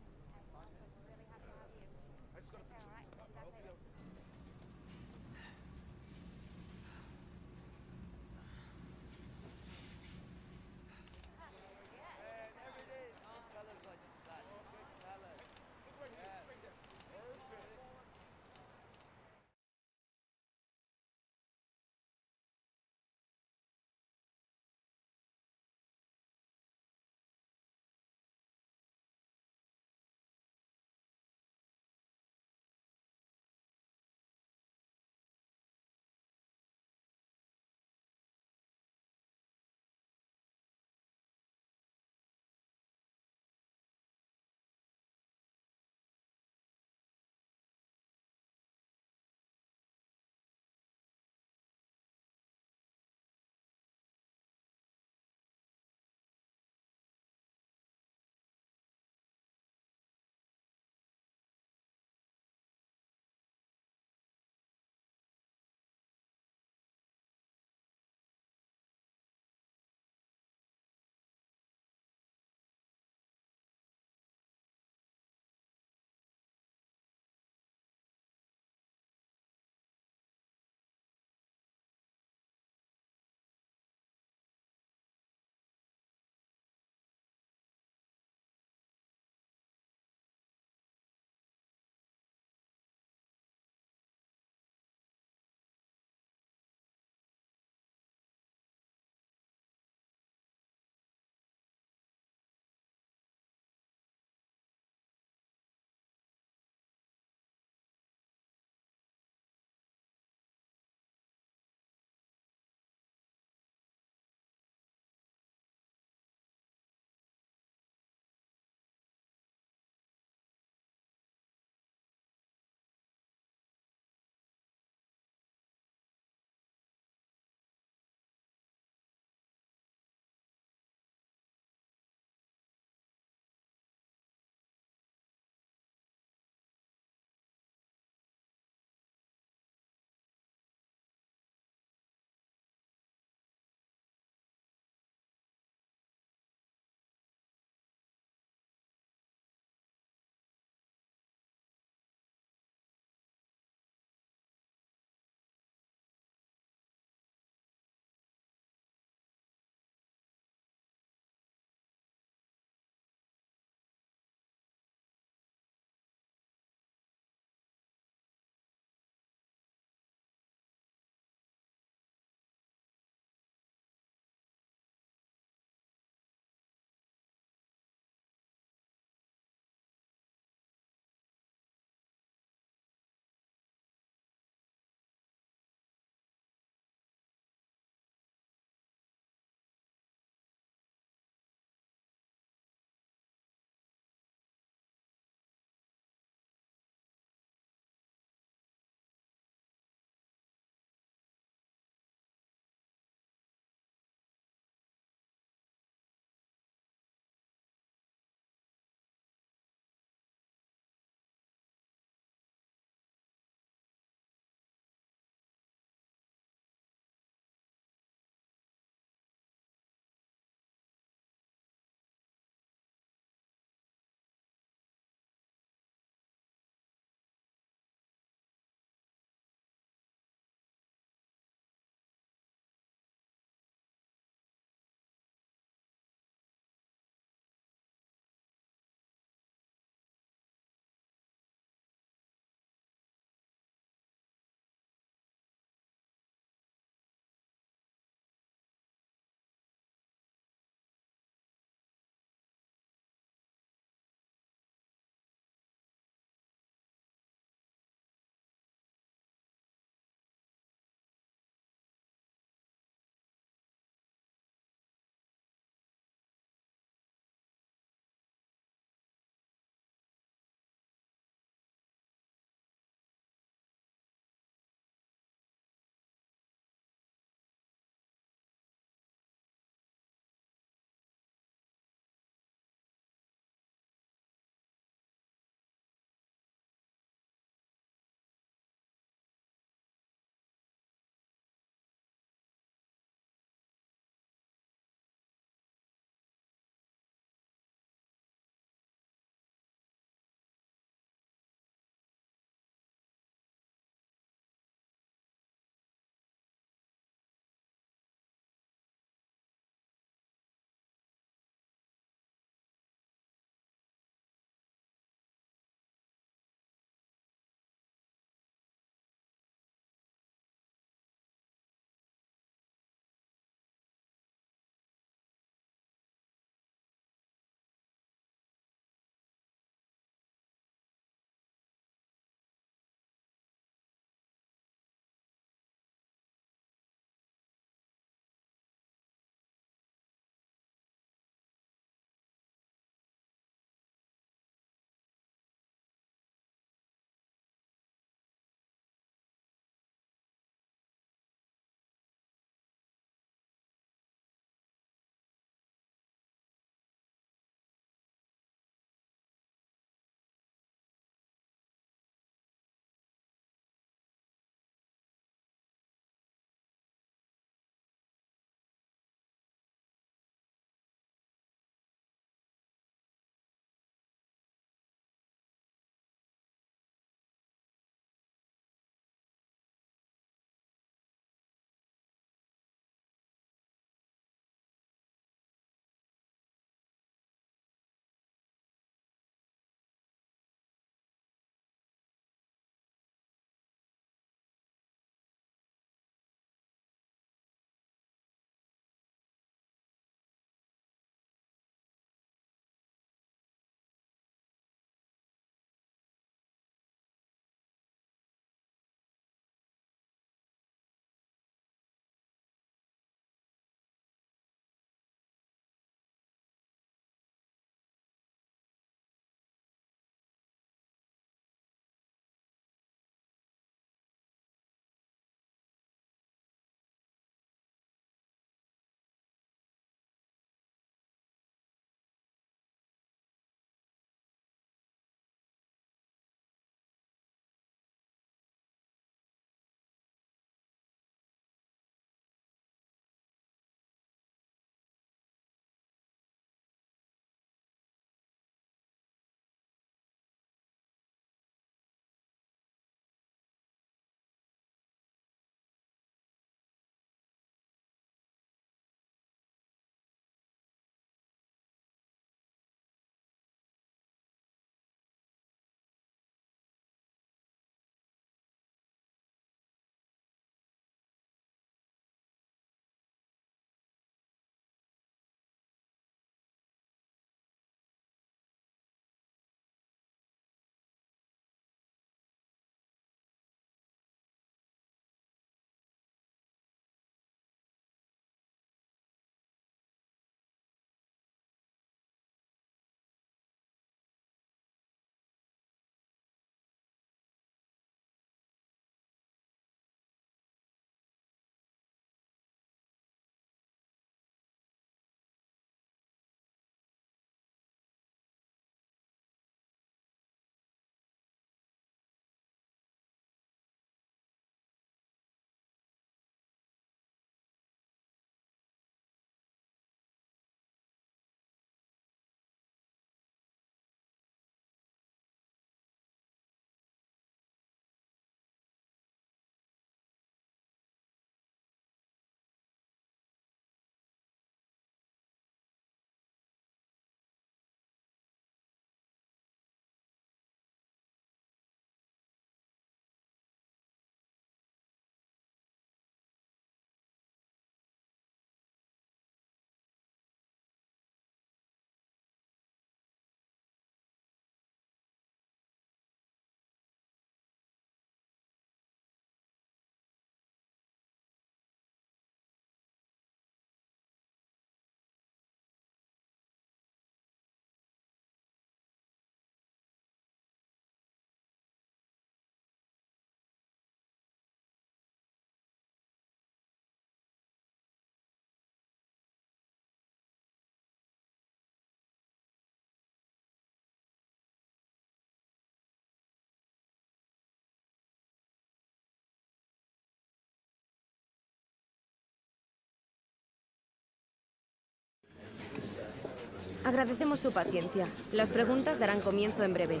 Agradecemos su paciencia. Las preguntas darán comienzo en breve.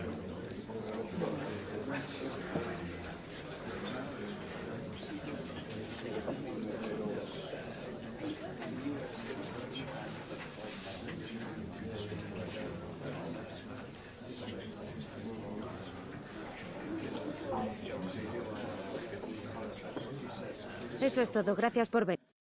Eso es todo. Gracias por venir.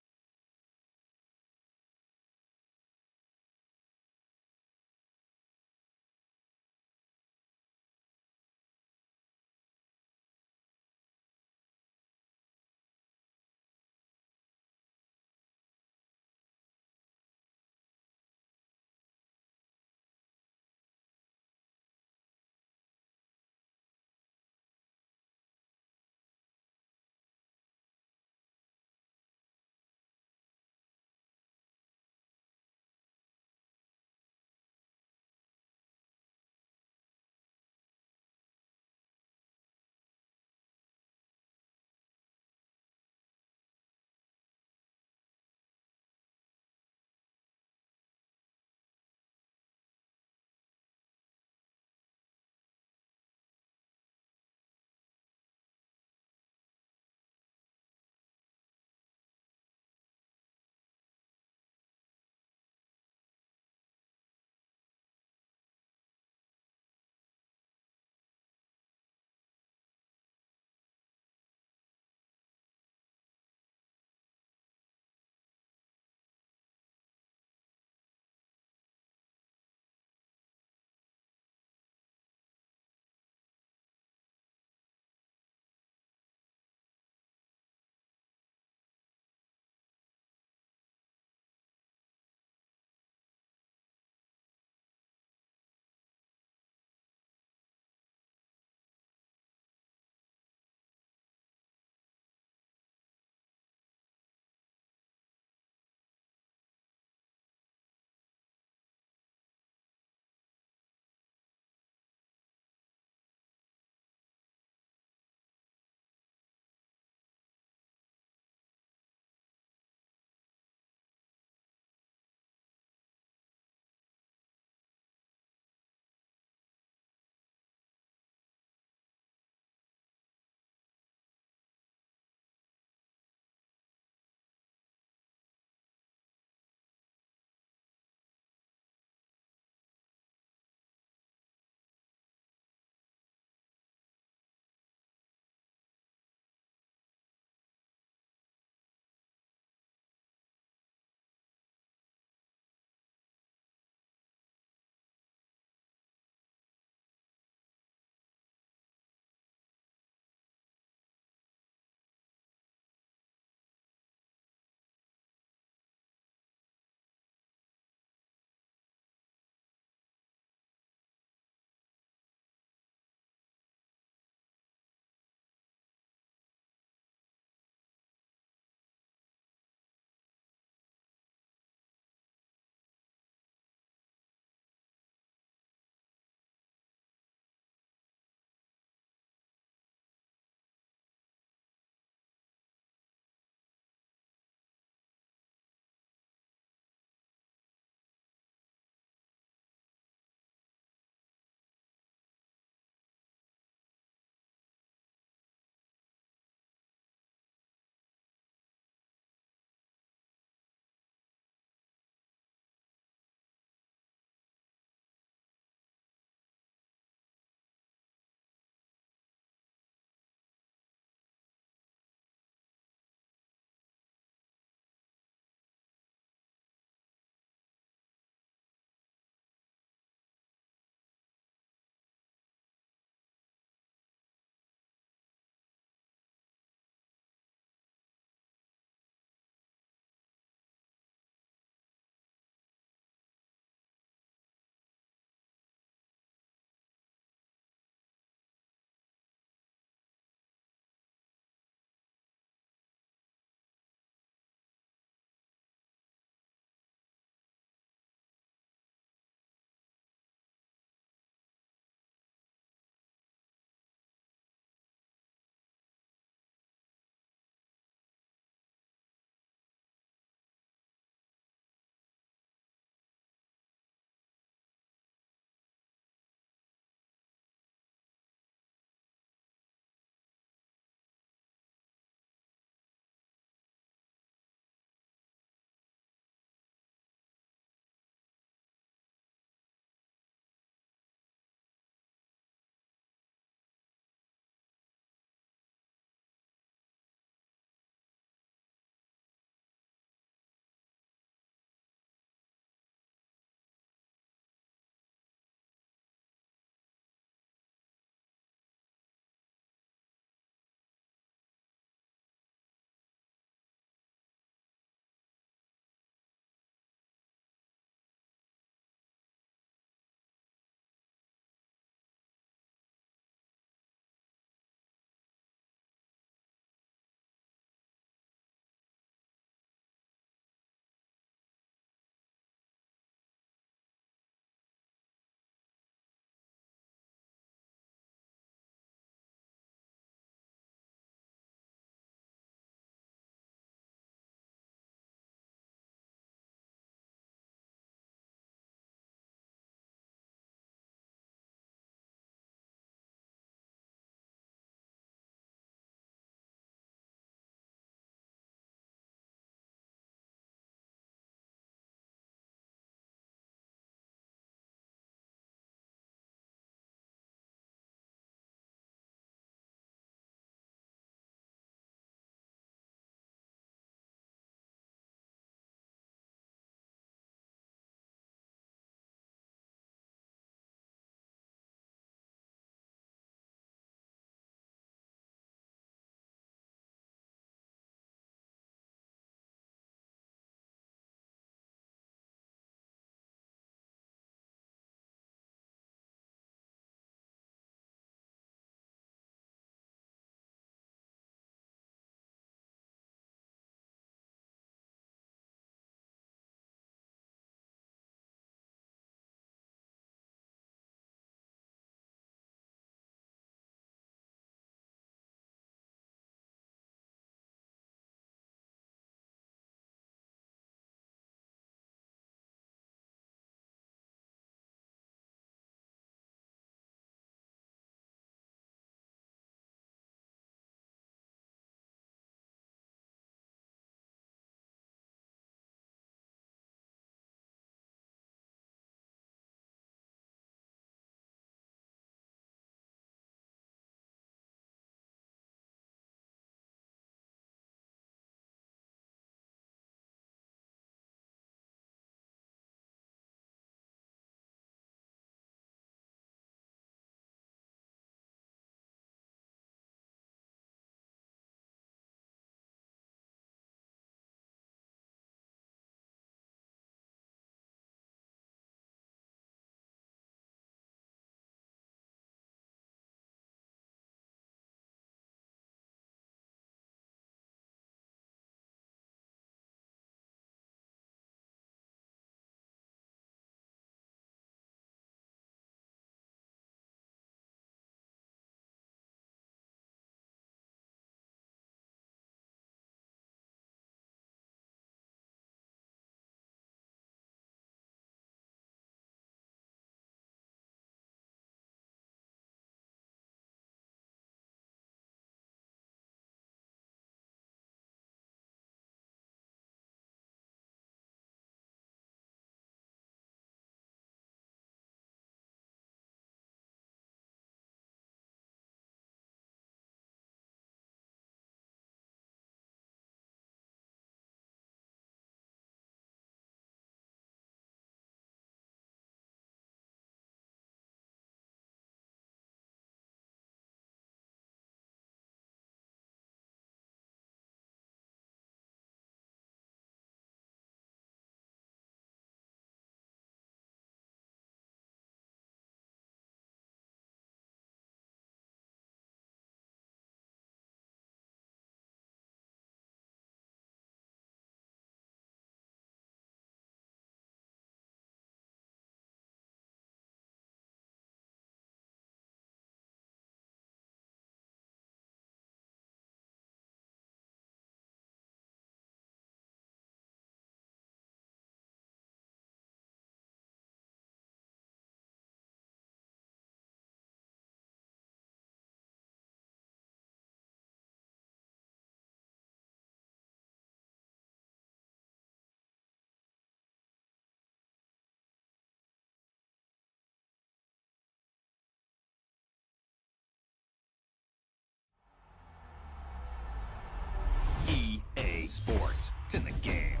to the game.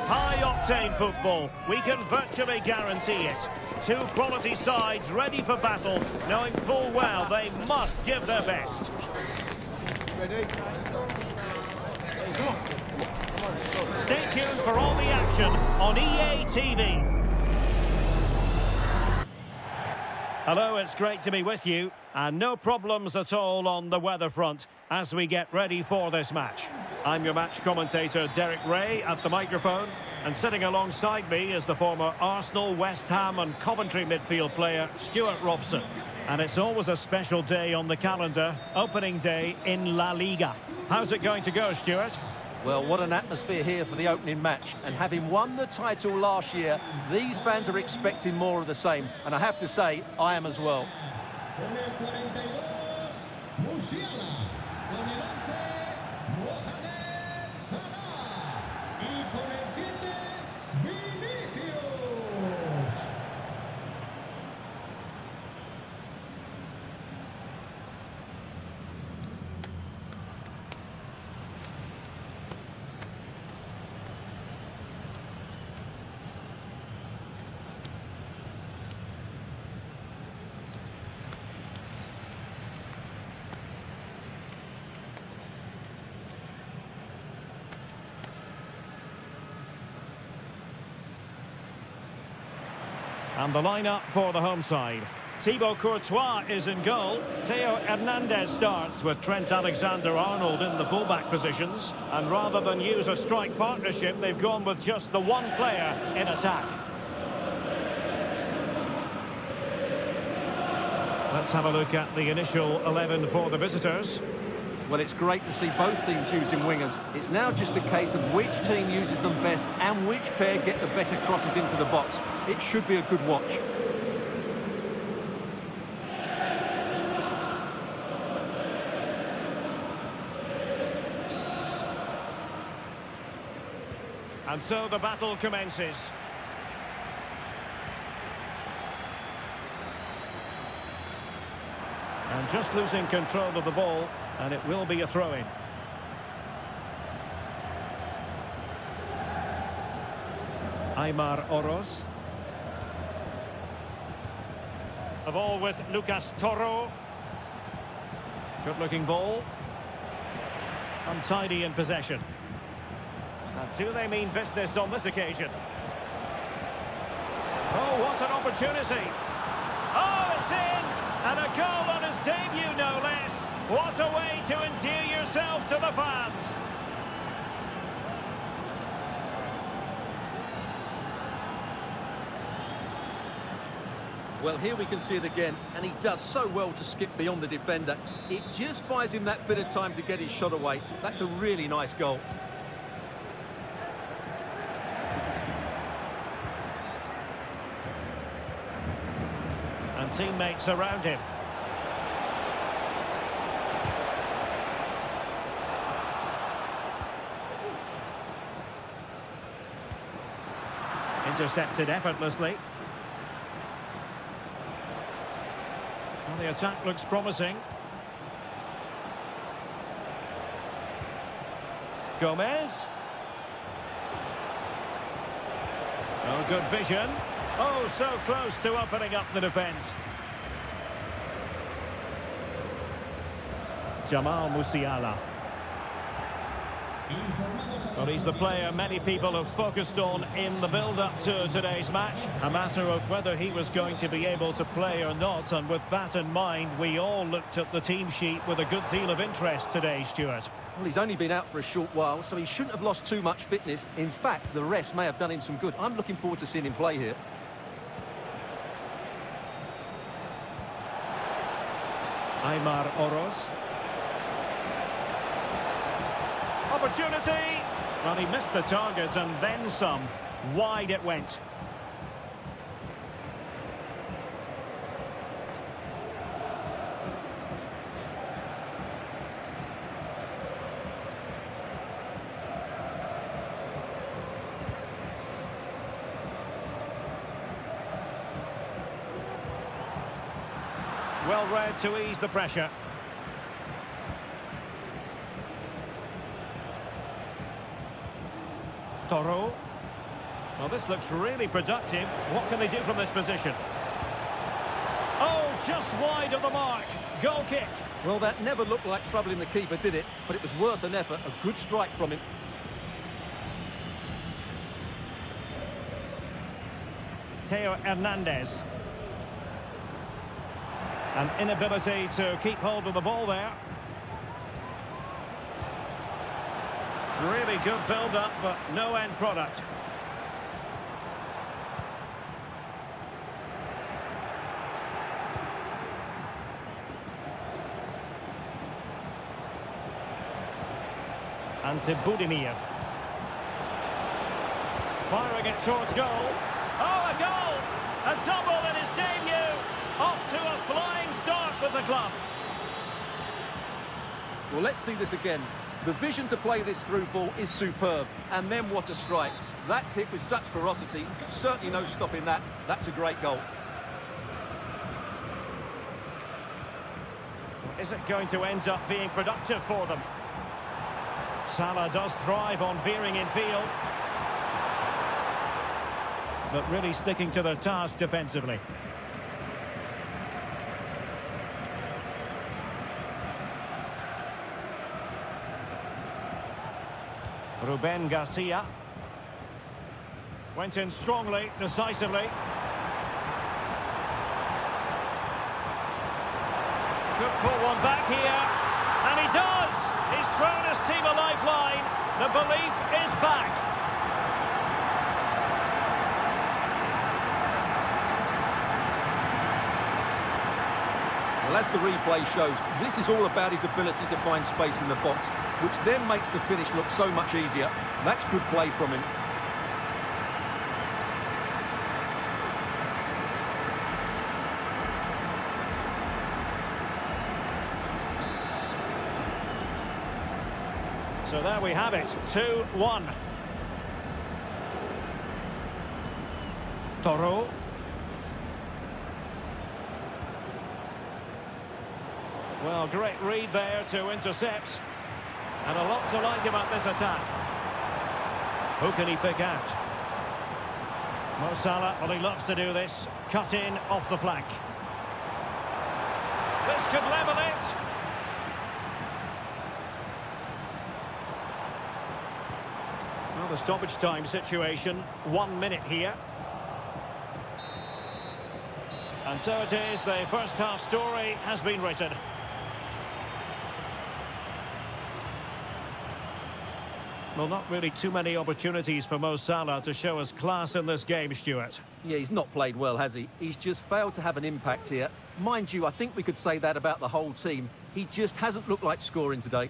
High-octane football, we can virtually guarantee it. Two quality sides ready for battle, knowing full well they must give their best. Stay tuned for all the action on EA-TV. Hello, it's great to be with you, and no problems at all on the weather front as we get ready for this match. I'm your match commentator, Derek Ray, at the microphone, and sitting alongside me is the former Arsenal, West Ham and Coventry midfield player, Stuart Robson. And it's always a special day on the calendar, opening day in La-Liga. How's it going to go, Stuart? Well, what an atmosphere here for the opening match. And having won the title last year, these fans are expecting more of the same. And I have to say, I am as well. And the lineup for the home side. Thibaut Courtois is in goal. Theo Hernandez starts with Trent Alexander-Arnold in the fullback positions. And rather than use a strike partnership, they've gone with just the one player in attack. Let's have a look at the initial 11 for the visitors. Well, it's great to see both teams using wingers. It's now just a case of which team uses them best and which pair get the better crosses into the box. It should be a good watch. And so the battle commences. And just losing control of the ball, and it will be a throw-in. Aymar Oroz. The ball with Lucas Toro. Good-looking ball. Untidy in possession. And do they mean business on this occasion? Oh, what an opportunity. Oh, it's in! And a goal on his debut, no less. What a way to endear yourself to the fans. Well, here we can see it again, and he does so well to skip beyond the defender. It just buys him that bit of time to get his shot away. That's a really nice goal. And teammates around him. Intercepted effortlessly. Well, the attack looks promising. Gomez. Oh, good vision. Oh, so close to opening up the defence. Jamal Musiala. Well, he's the player many people have focused on in the build-up to today's match. A matter of whether he was going to be able to play or not. And with that in mind, we all looked at the team sheet with a good deal of interest today, Stuart. Well, he's only been out for a short while, so he shouldn't have lost too much fitness. In fact, the rest may have done him some good. I'm looking forward to seeing him play here. Aymar Oroz. Opportunity! Well, he missed the target and then some. Wide it went. Well read to ease the pressure. Toro. Well, this looks really productive. What can they do from this position? Oh, just wide of the mark. Goal kick. Well, that never looked like troubling the keeper, did it? But it was worth an effort. A good strike from him. Theo Hernandez. An inability to keep hold of the ball there. Really good build-up, but no end product. Ante Budimir. Firing it towards goal. Oh, a goal! A double in his debut! Off to a flying start with the club. Well, let's see this again. The vision to play this through ball is superb. And then what a strike. That's hit with such ferocity. Certainly no stopping that. That's a great goal. Is it going to end up being productive for them? Salah does thrive on veering in field. But really sticking to their task defensively. Ruben Garcia. Went in strongly, decisively. Could pull one back here. And he does! He's thrown his team a lifeline. The belief is back. Well, as the replay shows, this is all about his ability to find space in the box, which then makes the finish look so much easier. That's good play from him. So there we have it, 2-1. Toro. Well, great read there to intercept. And a lot to like about this attack. Who can he pick out? Mo Salah, well, he loves to do this. Cut in off the flank. This could level it. Well, the stoppage time situation, 1 minute here. And so it is, the first half story has been written. Well, not really too many opportunities for Mo Salah to show us class in this game, Stuart. Yeah, he's not played well, has he? He's just failed to have an impact here. Mind you, I think we could say that about the whole team. He just hasn't looked like scoring today.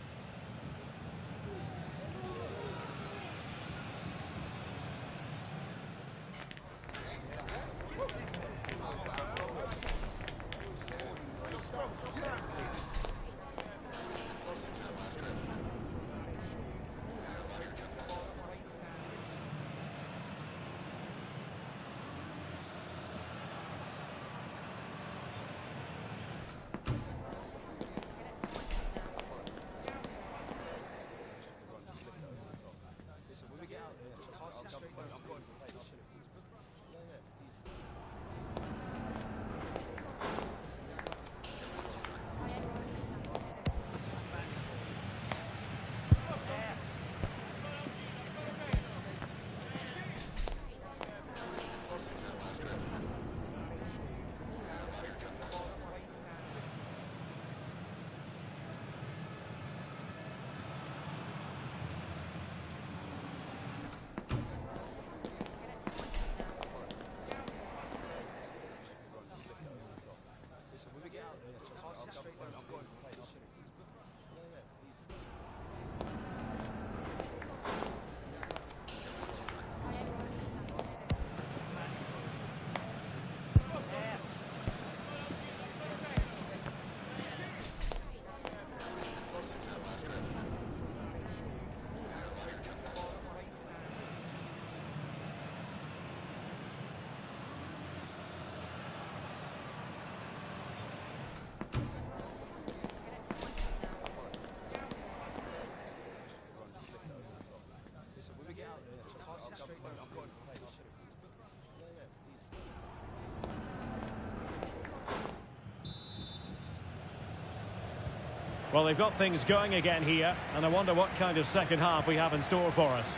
Well, they've got things going again here, and I wonder what kind of second half we have in store for us.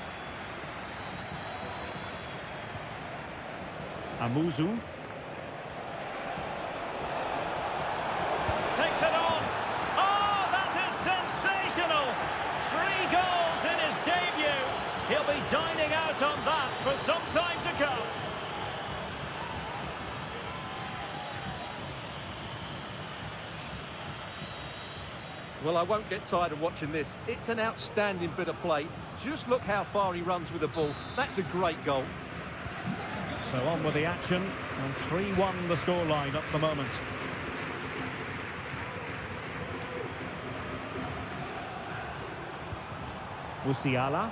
Amuzu. Takes it on. Oh, that is sensational. 3 goals in his debut. He'll be dining out on that for some time to come. Well, I won't get tired of watching this. It's an outstanding bit of play. Just look how far he runs with the ball. That's a great goal. So on with the action, and 3-1 the scoreline at the moment. Musiala.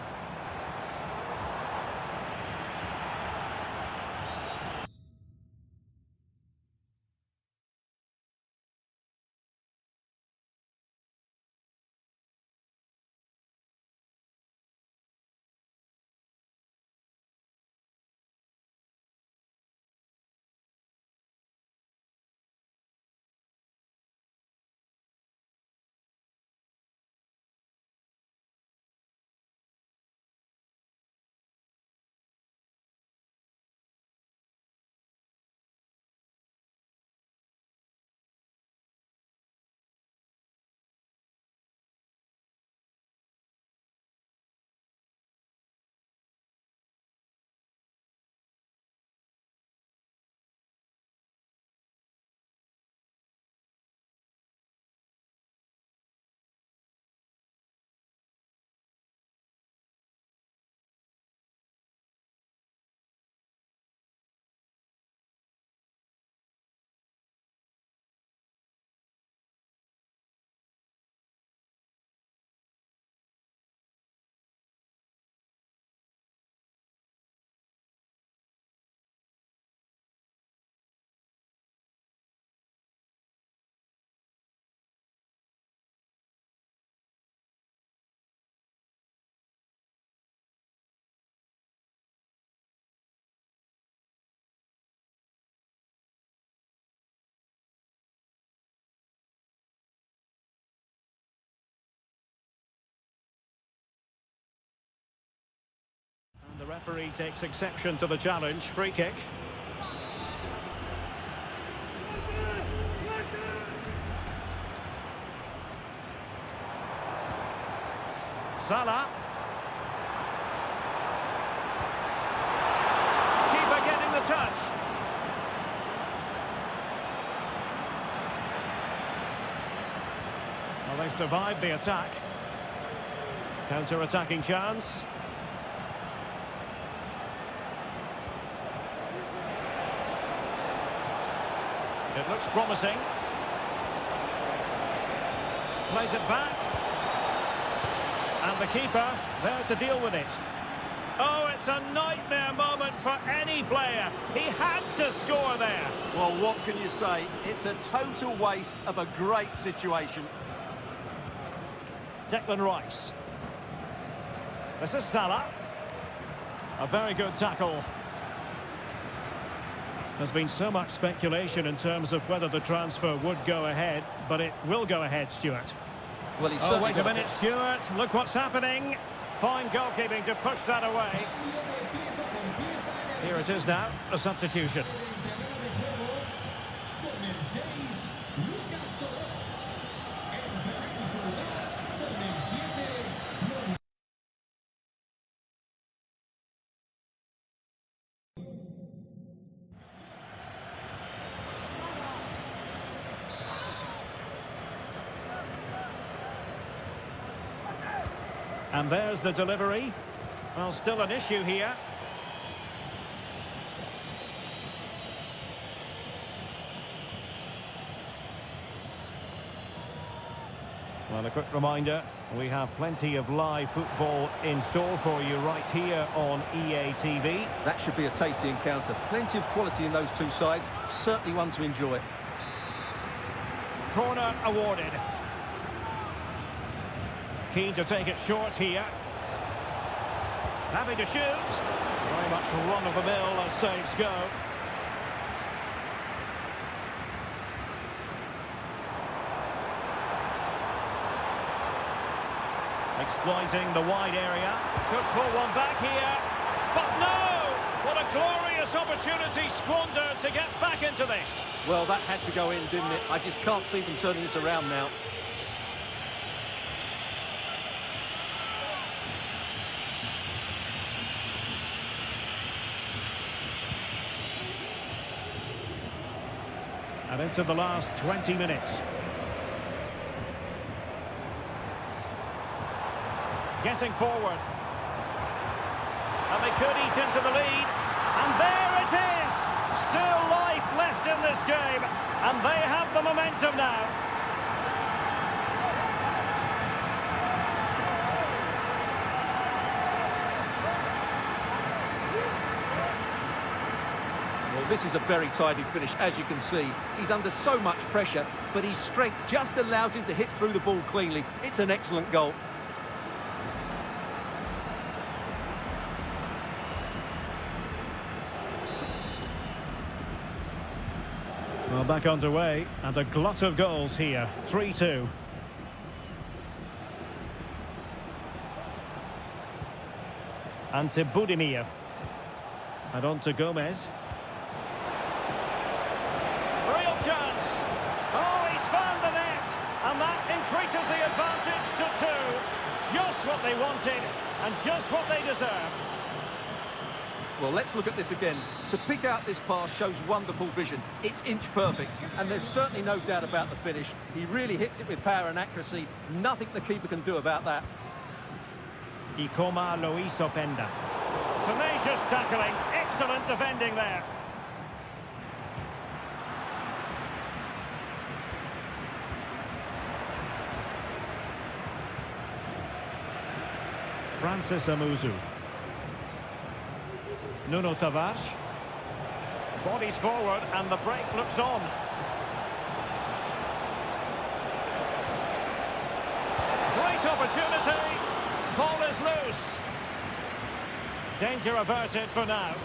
Referee takes exception to the challenge. Free kick. Salah. Keeper getting the touch. Well, they survived the attack. Counter-attacking chance. It looks promising. Plays it back. And the keeper there to deal with it. Oh, it's a nightmare moment for any player. He had to score there. Well, what can you say? It's a total waste of a great situation. Declan Rice. This is Salah. A very good tackle. There's been so much speculation in terms of whether the transfer would go ahead, but it will go ahead, Stuart. Well, he's Oh, wait a minute, Stuart. Look what's happening. Fine goalkeeping to push that away. Here it is now, a substitution. And there's the delivery. Well, still an issue here. Well, a quick reminder, we have plenty of live football in store for you right here on EATV. That should be a tasty encounter. Plenty of quality in those two sides. Certainly one to enjoy. Corner awarded. Keen to take it short here. Happy to shoot. Very much run-of-the-mill as saves go. Exploiting the wide area. Could pull one back here. But no! What a glorious opportunity squandered to get back into this. Well, that had to go in, didn't it? I just can't see them turning this around now. And into the last 20 minutes. Getting forward. And they could eat into the lead. And there it is! Still life left in this game. And they have the momentum now. This is a very tidy finish, as you can see. He's under so much pressure, but his strength just allows him to hit through the ball cleanly. It's an excellent goal. Well, back underway, and a glut of goals here. 3-2. Ante Budimir. And on to Gomez. Real chance. Oh, he's found the net. And that increases the advantage to 2. Just what they wanted, and just what they deserve. Well, let's look at this again. To pick out this pass shows wonderful vision. It's inch perfect, and there's certainly no doubt about the finish. He really hits it with power and accuracy. Nothing the keeper can do about that. Ikoma lo hizo Penda. Tenacious tackling, excellent defending there. Francis Amuzu. Nuno Tavares. Bodies forward and the break looks on. Great opportunity. Ball is loose. Danger averted for now.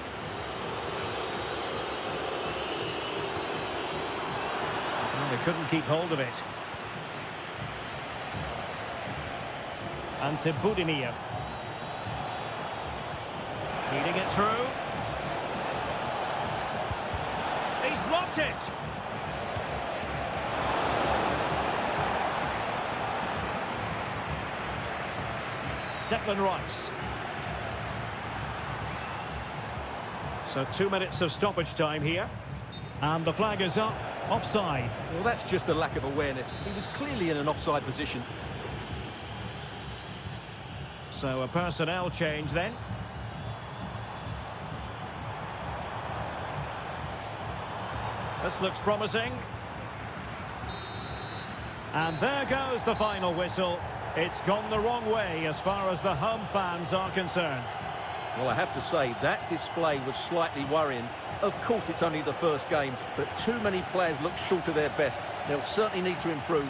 Well, they couldn't keep hold of it. Ante Budimir. Feeding it through. He's blocked it. Declan Rice. So 2 minutes of stoppage time here. And the flag is up. Offside. Well, that's just a lack of awareness. He was clearly in an offside position. So a personnel change then. This looks promising. And there goes the final whistle. It's gone the wrong way as far as the home fans are concerned. Well, I have to say, that display was slightly worrying. Of course, it's only the first game, but too many players look short of their best. They'll certainly need to improve.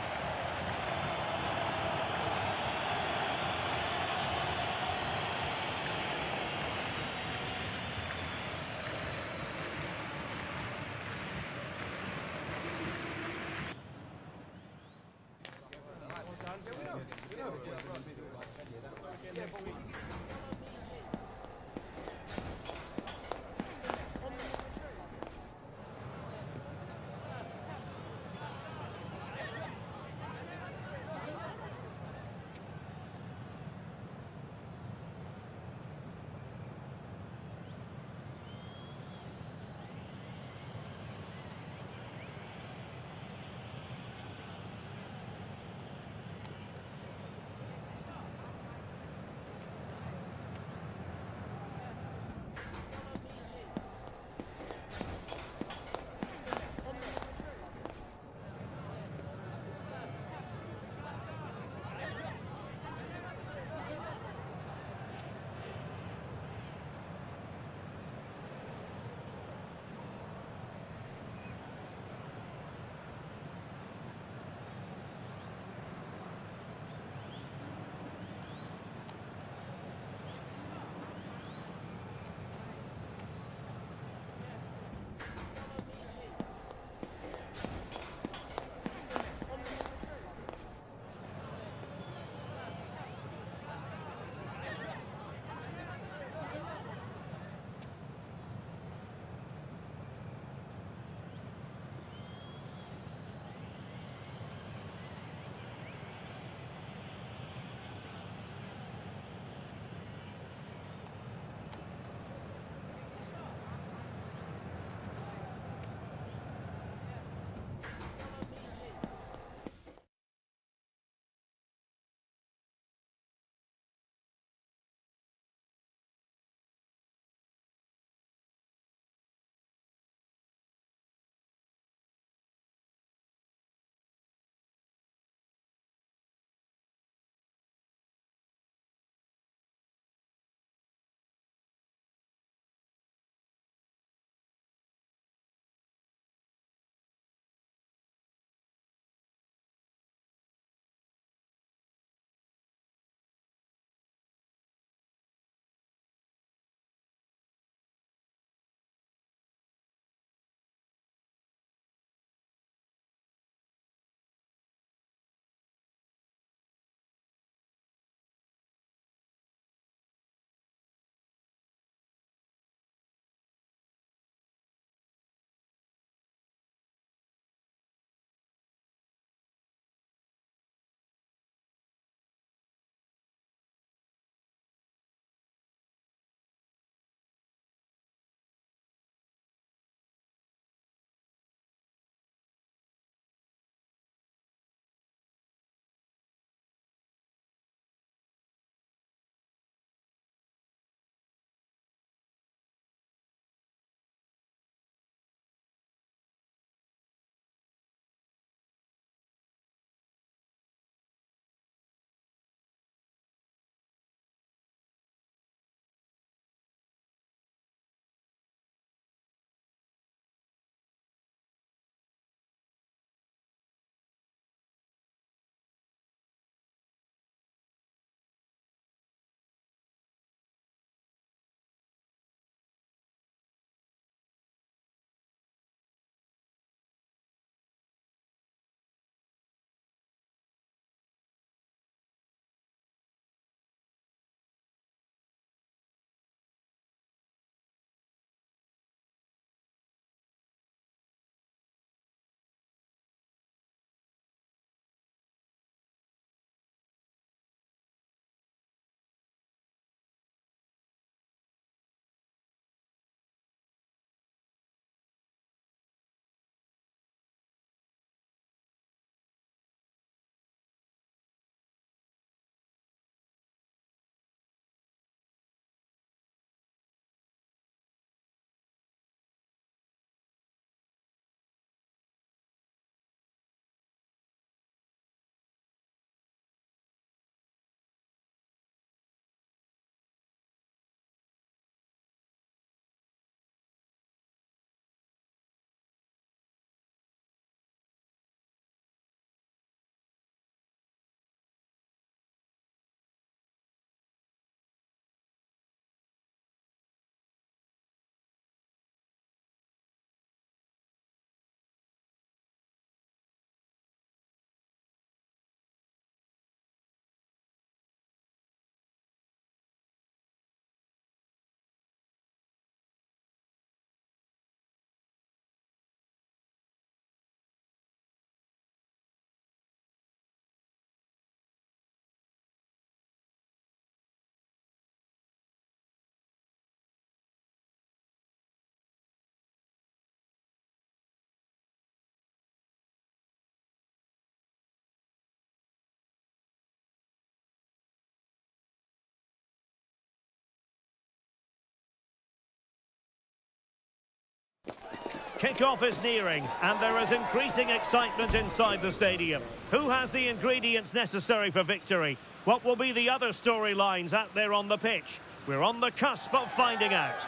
Kick-off is nearing, and there is increasing excitement inside the stadium. Who has the ingredients necessary for victory? What will be the other storylines out there on the pitch? We're on the cusp of finding out.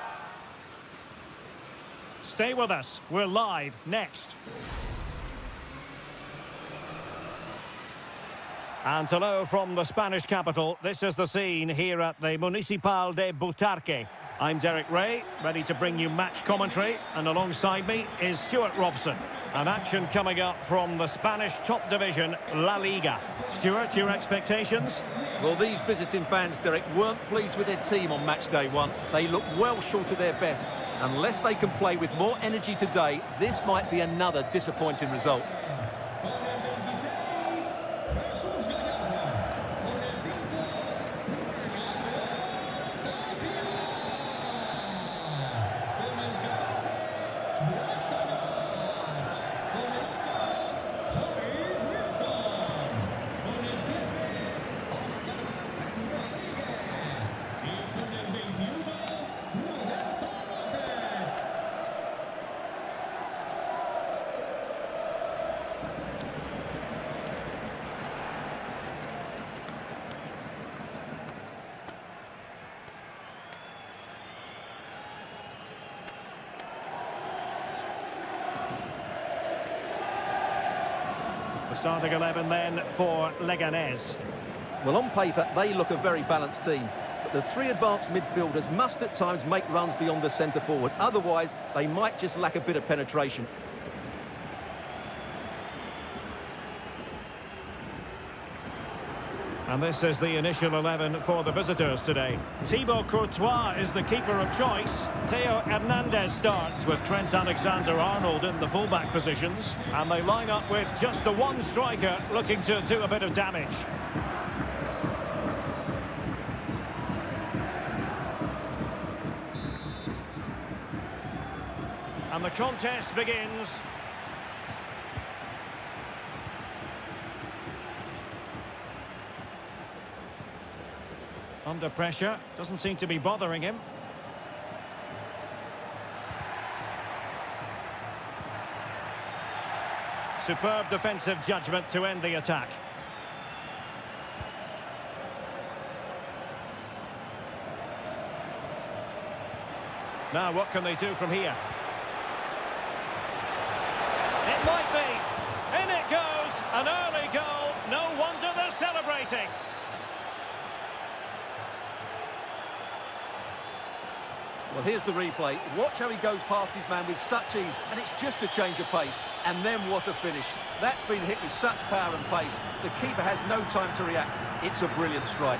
Stay with us. We're live next. And hello from the Spanish capital. This is the scene here at the Municipal de Butarque. I'm Derek Ray, ready to bring you match commentary, and alongside me is Stuart Robson. An action coming up from the Spanish top division, La-Liga. Stuart, your expectations? Well, these visiting fans, Derek, weren't pleased with their team on match day one. They look well short of their best. Unless they can play with more energy today, this might be another disappointing result. The starting 11 then for Leganés. Well, on paper, they look a very balanced team. But the three advanced midfielders must at times make runs beyond the centre forward. Otherwise, they might just lack a bit of penetration. And this is the initial 11 for the visitors today. Thibaut Courtois is the keeper of choice. Theo Hernandez starts with Trent Alexander-Arnold in the fullback positions. And they line up with just the one striker looking to do a bit of damage. And the contest begins. Under pressure, doesn't seem to be bothering him. Superb defensive judgment to end the attack. Now what can they do from here? It might be. In it goes. An early goal. No wonder they're celebrating. Well, here's the replay. Watch how he goes past his man with such ease, and it's just a change of pace. And then what a finish. That's been hit with such power and pace. The keeper has no time to react. It's a brilliant strike.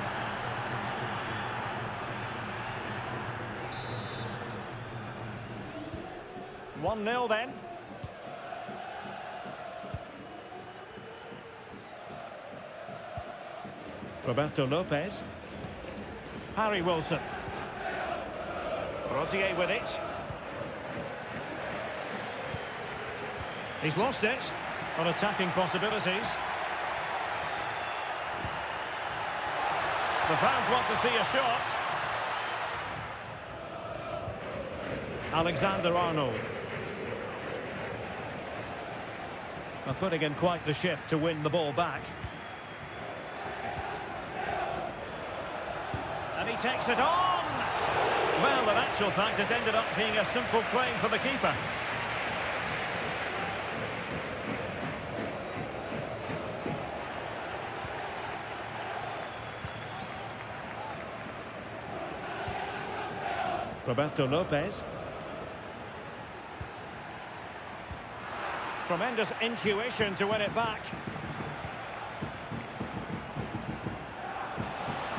One 1-0 then. Roberto Lopez. Harry Wilson. Rosier with it. He's lost it on attacking possibilities. The fans want to see a shot. Alexander-Arnold. Are putting in quite the shift to win the ball back. And he takes it on! Well, in actual fact, it ended up being a simple claim for the keeper. Roberto Lopez. Tremendous intuition to win it back.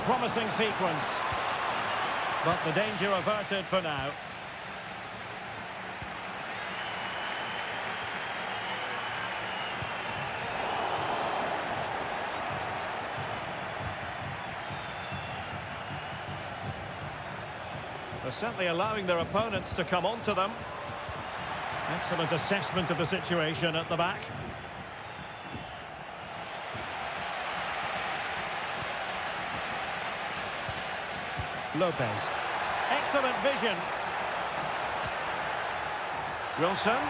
Promising sequence. But the danger averted for now. They're certainly allowing their opponents to come onto them. Excellent assessment of the situation at the back. Lopez. Excellent vision. Wilson.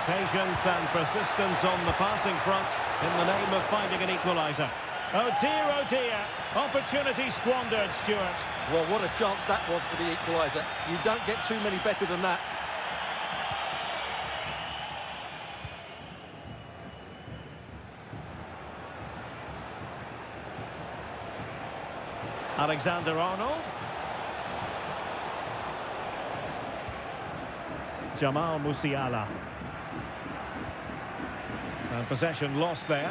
Patience and persistence on the passing front in the name of finding an equaliser. Oh dear, opportunity squandered, Stuart. Well, what a chance that was for the equaliser. You don't get too many better than that. Alexander-Arnold. Jamal Musiala. And possession lost there.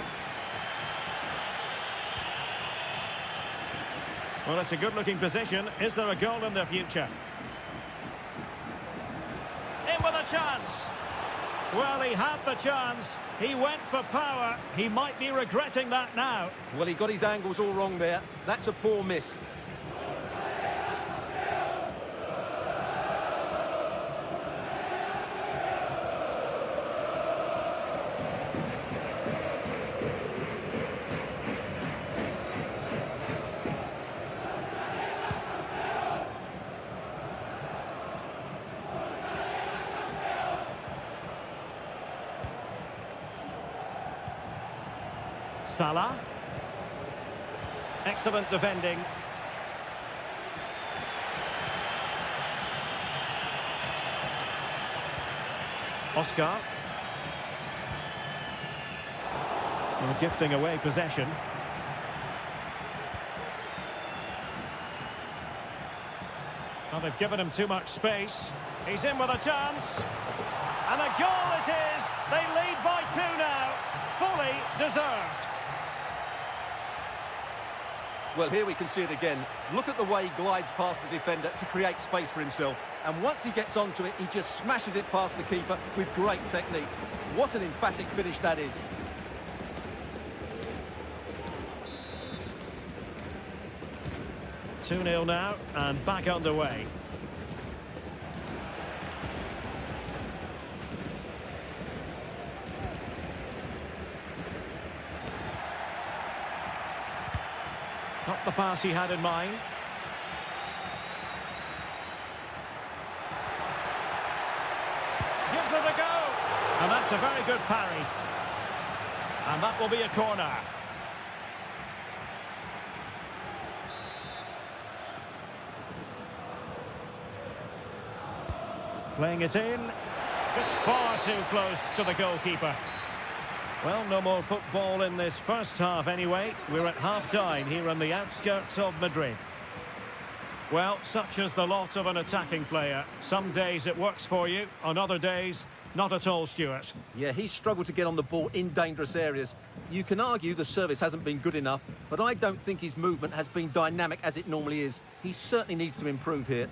Well, it's a good-looking position. Is there a goal in their future? In with a chance. Well, he had the chance. He went for power. He might be regretting that now. Well, he got his angles all wrong there. That's a poor miss. Salah. Excellent defending. Oscar. Well, gifting away possession. Well, they've given him too much space. He's in with a chance. And a goal it is. They lead by 2 now. Fully deserved. Well, here we can see it again. Look at the way he glides past the defender to create space for himself. And once he gets onto it, he just smashes it past the keeper with great technique. What an emphatic finish that is. Two 2-0 now, and back underway. Not the pass he had in mind. Gives it a go. And that's a very good parry. And that will be a corner. Playing it in. Just far too close to the goalkeeper. Well, no more football in this first half anyway. We're at half-time here on the outskirts of Madrid. Well, such is the lot of an attacking player. Some days it works for you, on other days, not at all, Stuart. Yeah, he's struggled to get on the ball in dangerous areas. You can argue the service hasn't been good enough, but I don't think his movement has been dynamic as it normally is. He certainly needs to improve here.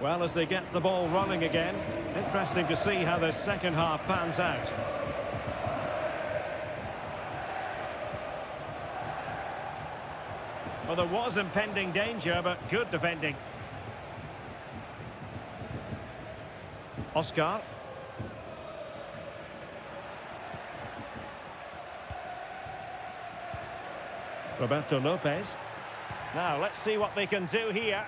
Well, as they get the ball running again, interesting to see how this second half pans out. Well, there was impending danger, but good defending. Oscar. Roberto Lopez. Now, let's see what they can do here.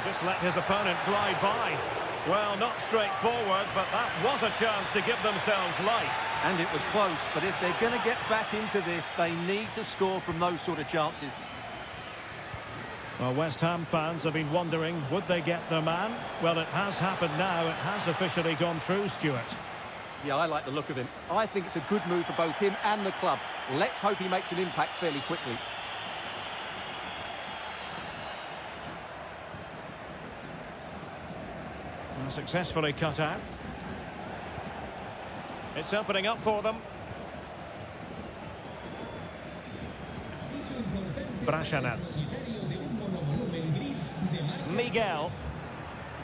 Just let his opponent glide by. Well, not straightforward, but that was a chance to give themselves life. And it was close, but if they're going to get back into this, they need to score from those sort of chances. Well, West Ham fans have been wondering, would they get their man? Well, it has happened now. It has officially gone through, Stuart. Yeah, I like the look of him. I think it's a good move for both him and the club. Let's hope he makes an impact fairly quickly. Successfully cut out. It's opening up for them. Brashanats. de marca. Miguel.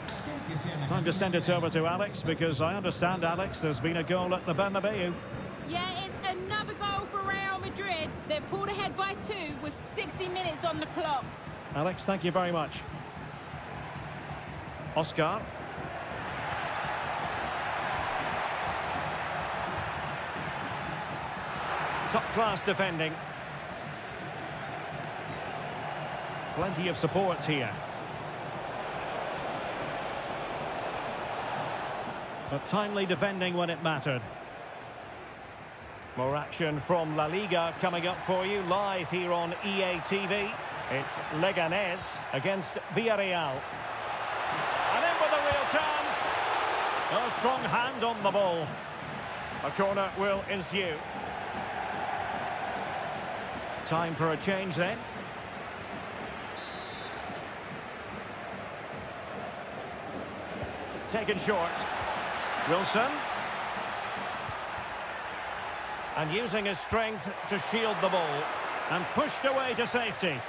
Acérquese a la Time to send it over to Alex, because I understand, Alex, there's been a goal at the Bernabeu. Yeah, it's another goal for Real Madrid. They've pulled ahead by 2 with 60 minutes on the clock. Alex, thank you very much. Oscar. Top-class defending. Plenty of support here. But timely defending when it mattered. More action from La-Liga coming up for you live here on EA-TV. It's Leganés against Villarreal. And in with a real chance. A strong hand on the ball. A corner will ensue. Time for a change then. Taken short. Wilson. And using his strength to shield the ball. And pushed away to safety.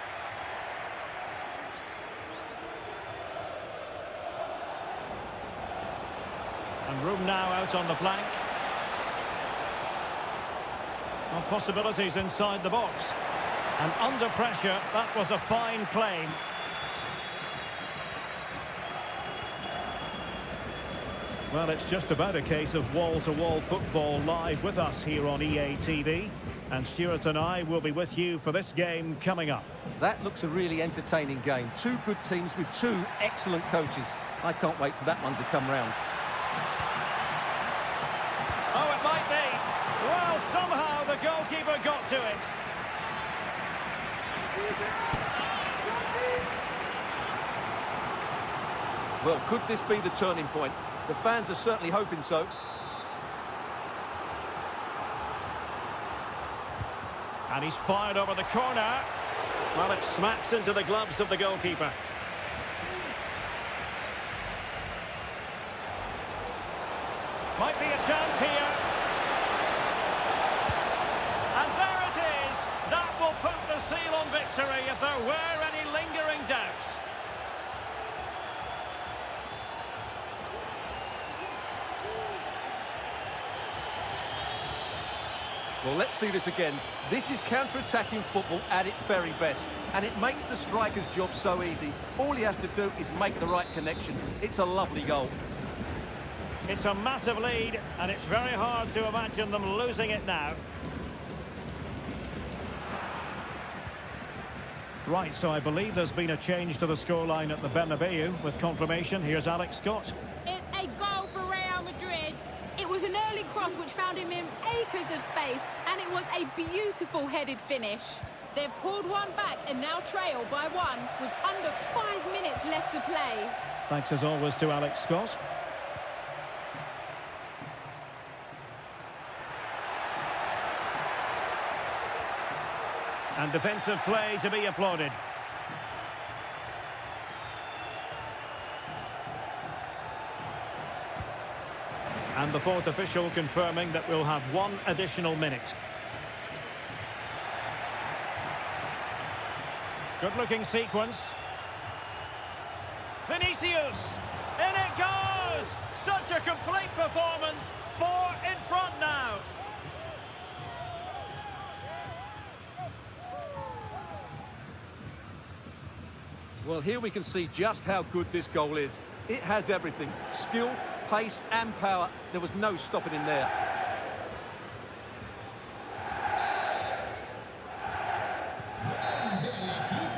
And room now out on the flank. Well, possibilities inside the box. And under pressure, that was a fine claim. Well, it's just about a case of wall-to-wall football live with us here on EA-TV. And Stuart and I will be with you for this game coming up. That looks a really entertaining game. 2 good teams with 2 excellent coaches. I can't wait for that one to come round. Oh, it might be. Well, somehow the goalkeeper got to it. Well, could this be the turning point? The fans are certainly hoping so. And he's fired over the corner. Well, it smacks into the gloves of the goalkeeper. Might be a chance here. And there it is. That will put the seal on victory if there were any lingering doubts. Well, let's see this again. This is counter-attacking football at its very best. And it makes the striker's job so easy. All he has to do is make the right connection. It's a lovely goal. It's a massive lead, and it's very hard to imagine them losing it now. Right, so I believe there's been a change to the scoreline at the Bernabeu. With confirmation, here's Alex Scott. It's a goal for Real Madrid. It was an early cross which found him in acres of space, and it was a beautiful headed finish. They've pulled one back and now trail by 1 with under 5 minutes left to play. Thanks as always to Alex Scott. And defensive play to be applauded. And the 4th official confirming that we'll have 1 additional minute. Good-looking sequence. Vinicius! In it goes! Such a complete performance. 4 in front now. Well, here we can see just how good this goal is. It has everything. Skill, pace and power. There was no stopping him there.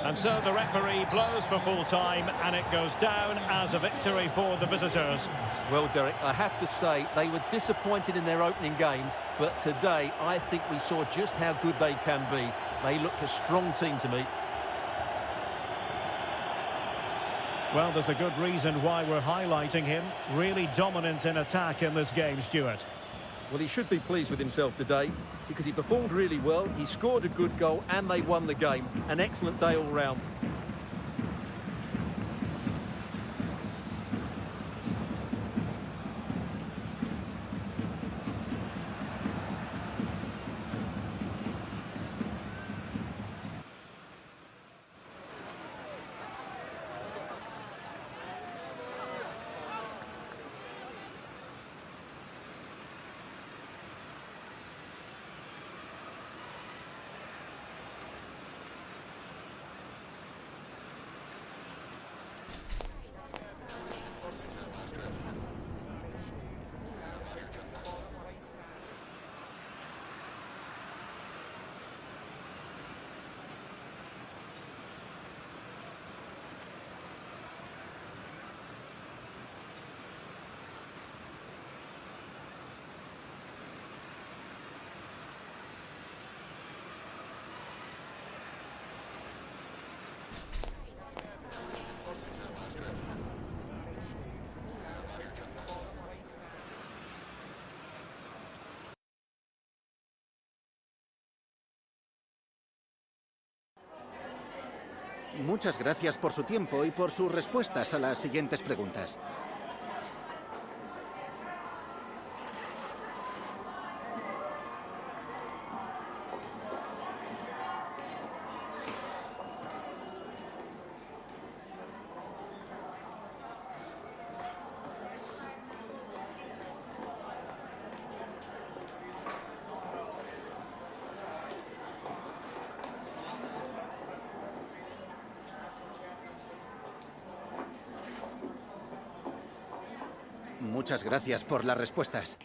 And so the referee blows for full time, and it goes down as a victory for the visitors. Well, Derek, I have to say they were disappointed in their opening game, but today I think we saw just how good they can be. They looked a strong team to me. Well, there's a good reason why we're highlighting him. Really dominant in attack in this game, Stuart. Well, he should be pleased with himself today because he performed really well. He scored a good goal and they won the game. An excellent day all round. Muchas gracias por su tiempo y por sus respuestas a las siguientes preguntas. Muchas gracias por las respuestas.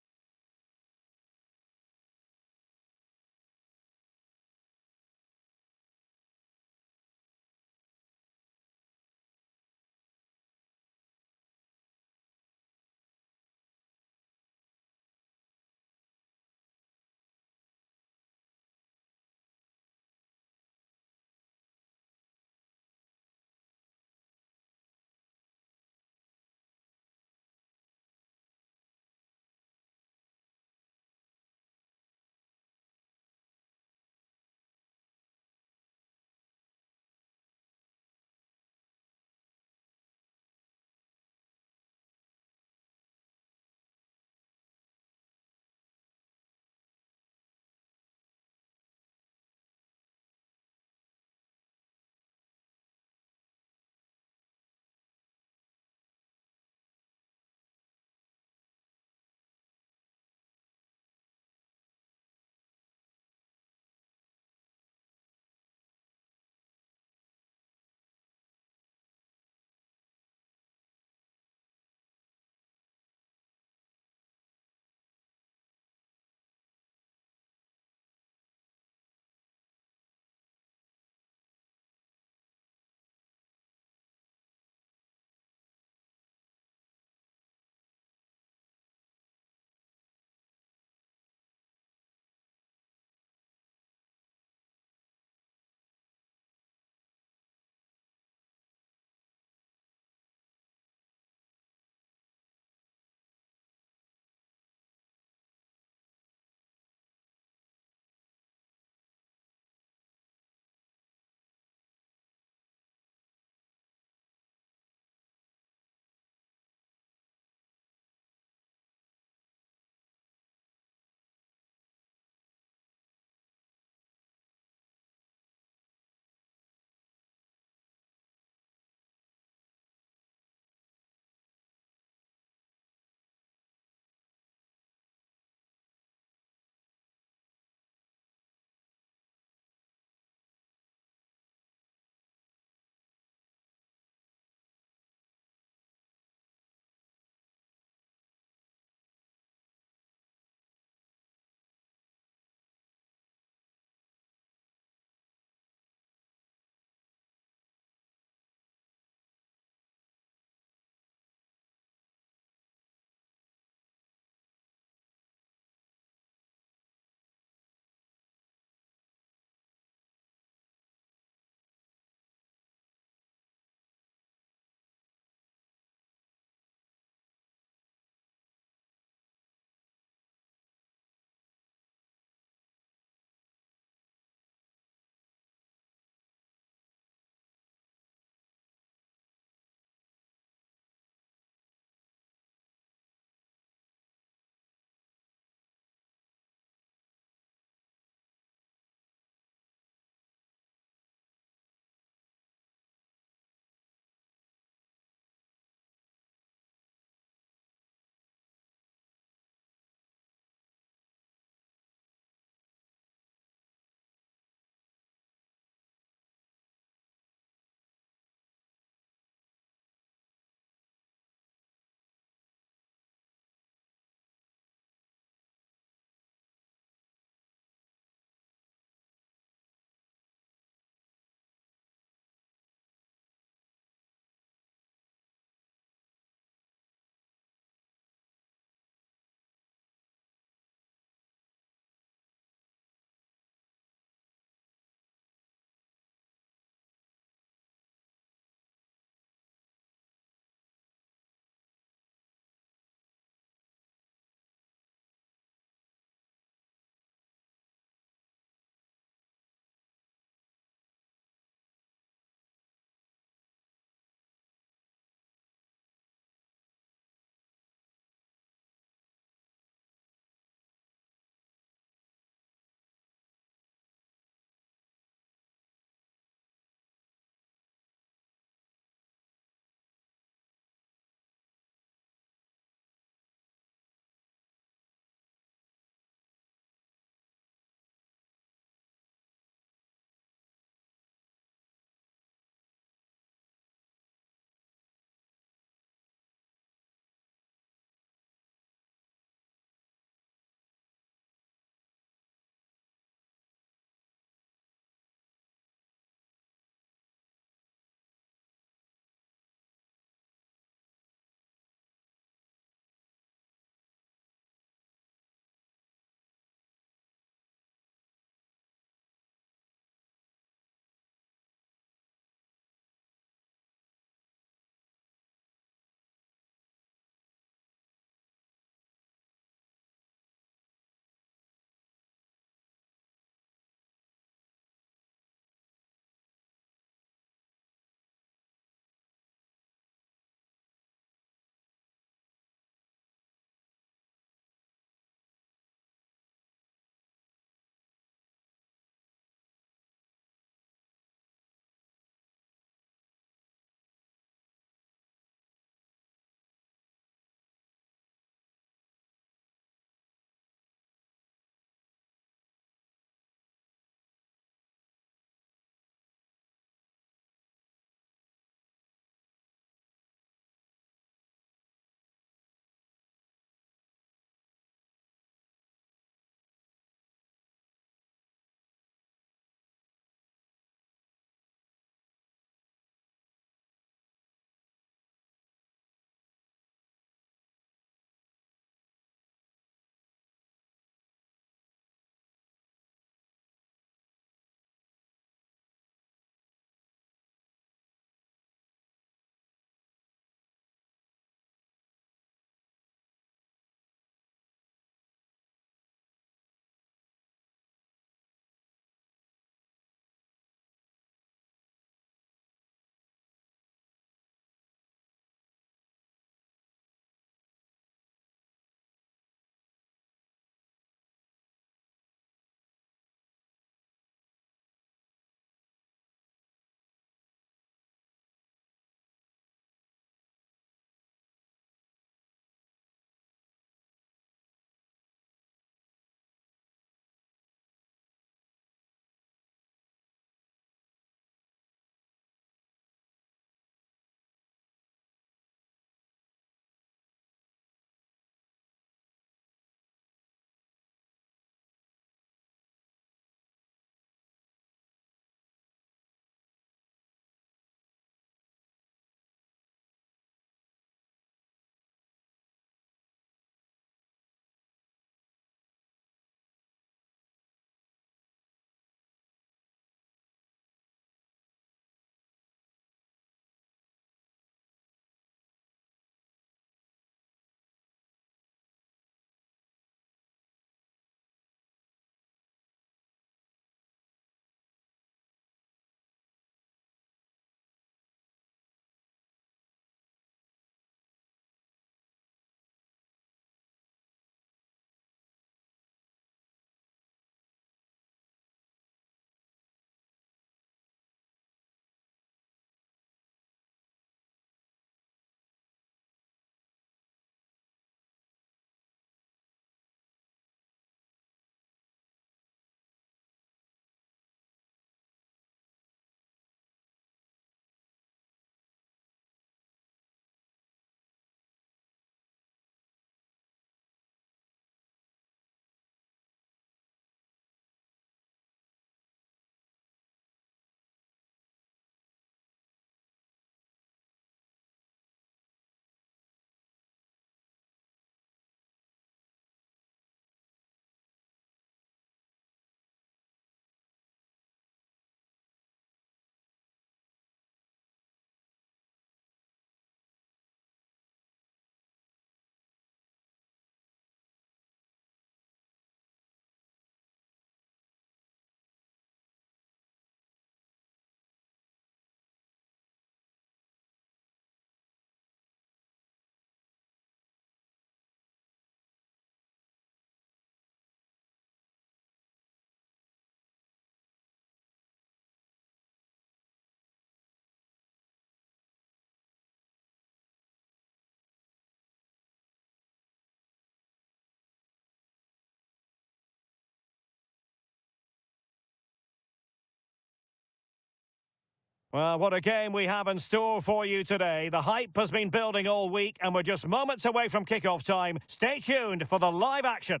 Well, what a game we have in store for you today. The hype has been building all week and we're just moments away from kickoff time. Stay tuned for the live action.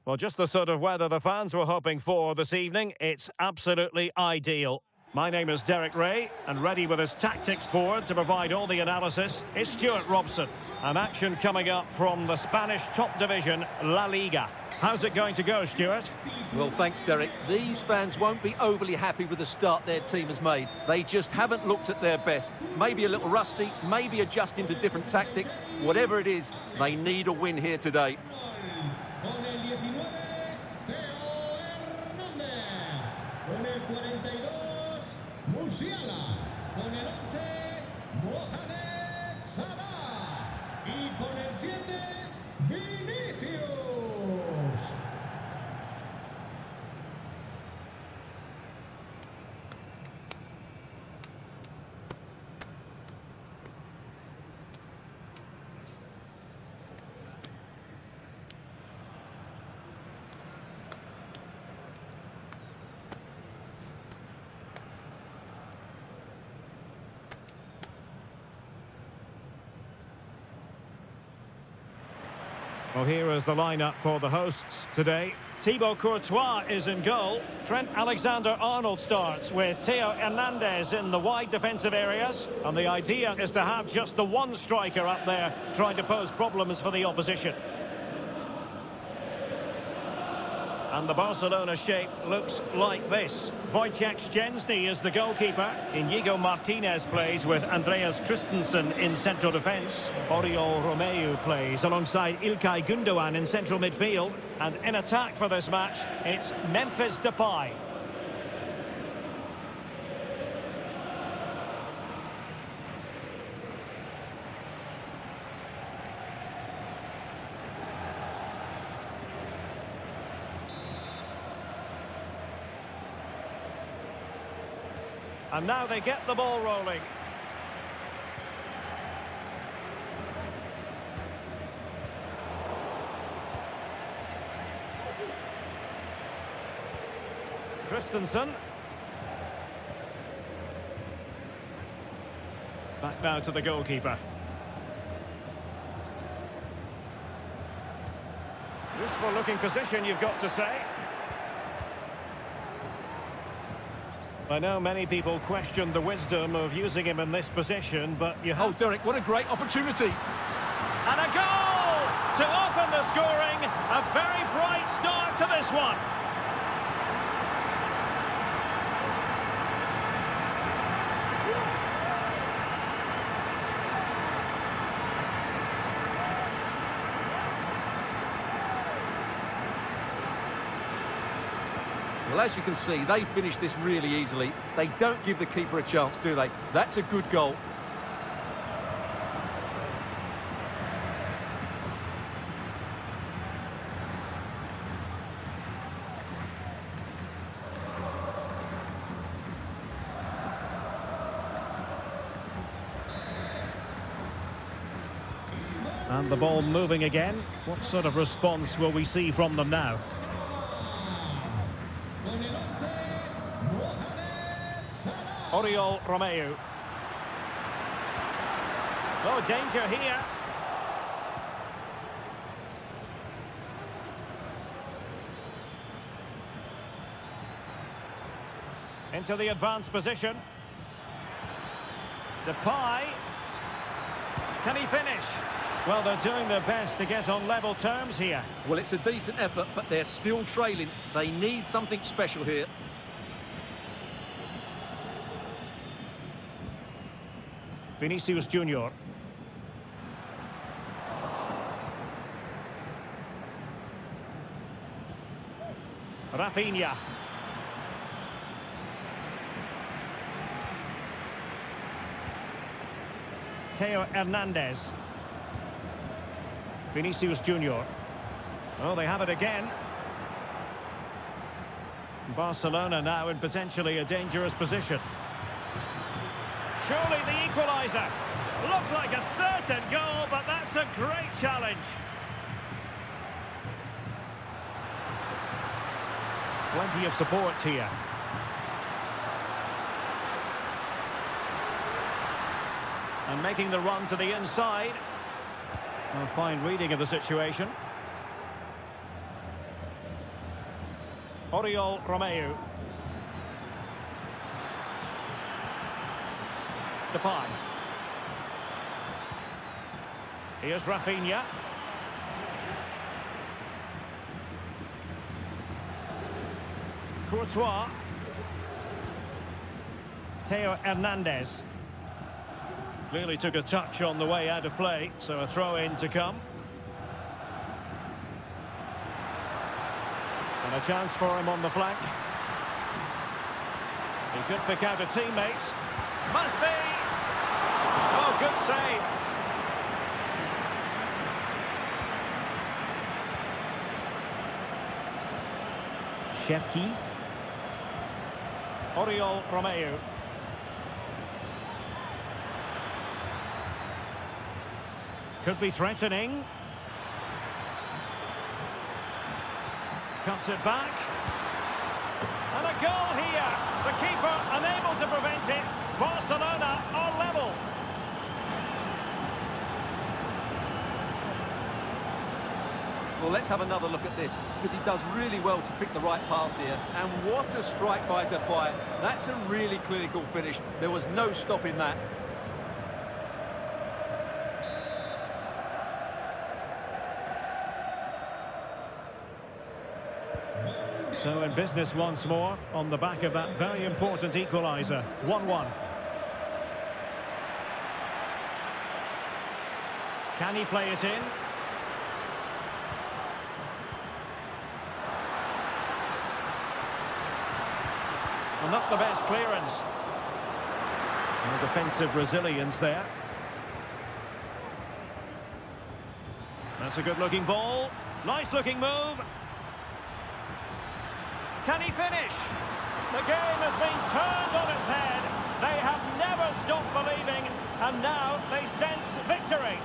Well, just the sort of weather the fans were hoping for this evening. It's absolutely ideal. My name is Derek Ray, and ready with his tactics board to provide all the analysis is Stuart Robson. An action coming up from the Spanish top division, La-Liga. How's it going to go, Stuart? Well, thanks, Derek. These fans won't be overly happy with the start their team has made. They just haven't looked at their best. Maybe a little rusty, maybe adjusting to different tactics. Whatever it is, they need a win here today. Con el 19, Theo Hernández. Con el 42, Musiala. Con el 11, Mohamed Salah. Y con el 7, Vinicius. Well, here is the lineup for the hosts today. Thibaut Courtois is in goal. Trent Alexander-Arnold starts with Theo Hernandez in the wide defensive areas. And the idea is to have just the one striker up there trying to pose problems for the opposition. And the Barcelona shape looks like this. Wojciech Szczęsny is the goalkeeper. Inigo Martinez plays with Andreas Christensen in central defence. Oriol Romeu plays alongside İlkay Gündoğan in central midfield. And in attack for this match, it's Memphis Depay. And now they get the ball rolling. Christensen. Back now to the goalkeeper. Useful looking position, you've got to say. I know many people question the wisdom of using him in this position, but you have... Oh, Derek, what a great opportunity. And a goal to open the scoring. A very bright start to this one. Well, as you can see, they finish this really easily. They don't give the keeper a chance, do they? That's a good goal. And the ball moving again. What sort of response will we see from them now? Oriol Romeu. Oh, danger here. Into the advanced position. Depay. Can he finish? Well, they're doing their best to get on level terms here. Well, it's a decent effort, but they're still trailing. They need something special here. Vinicius Junior. Rafinha. Theo Hernandez. Vinicius Junior. Oh, they have it again. Barcelona now in potentially a dangerous position. Surely the equaliser. Looked like a certain goal, but that's a great challenge. Plenty of support here. And making the run to the inside. A fine reading of the situation. Oriol Romeu. Depay. Here's Rafinha. Courtois. Theo Hernandez. Clearly took a touch on the way out of play, so a throw-in to come. And a chance for him on the flank. He could pick out a teammate. Must be! Oh, good save. Cherki. Oriol Romeu. Could be threatening. Cuts it back. And a goal here. The keeper unable to prevent it. Barcelona are level. Well, let's have another look at this, because he does really well to pick the right pass here. And what a strike by Depay. That's a really clinical finish. There was no stopping that. So in business once more, on the back of that very important equaliser. 1-1. Can he play it in? Well, not the best clearance. No defensive resilience there. That's a good-looking ball. Nice-looking move. Can he finish? The game has been turned on its head. They have never stopped believing, and now they sense victory.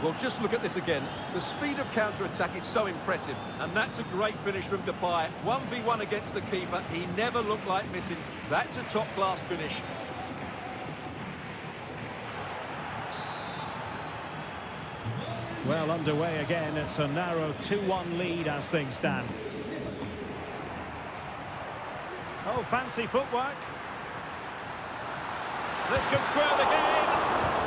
Well, just look at this again. The speed of counter-attack is so impressive, and that's a great finish from Depay. 1v1 against the keeper. He never looked like missing. That's a top-class finish. Well, underway again. It's a narrow 2-1 lead as things stand. Oh, fancy footwork. This could square the game,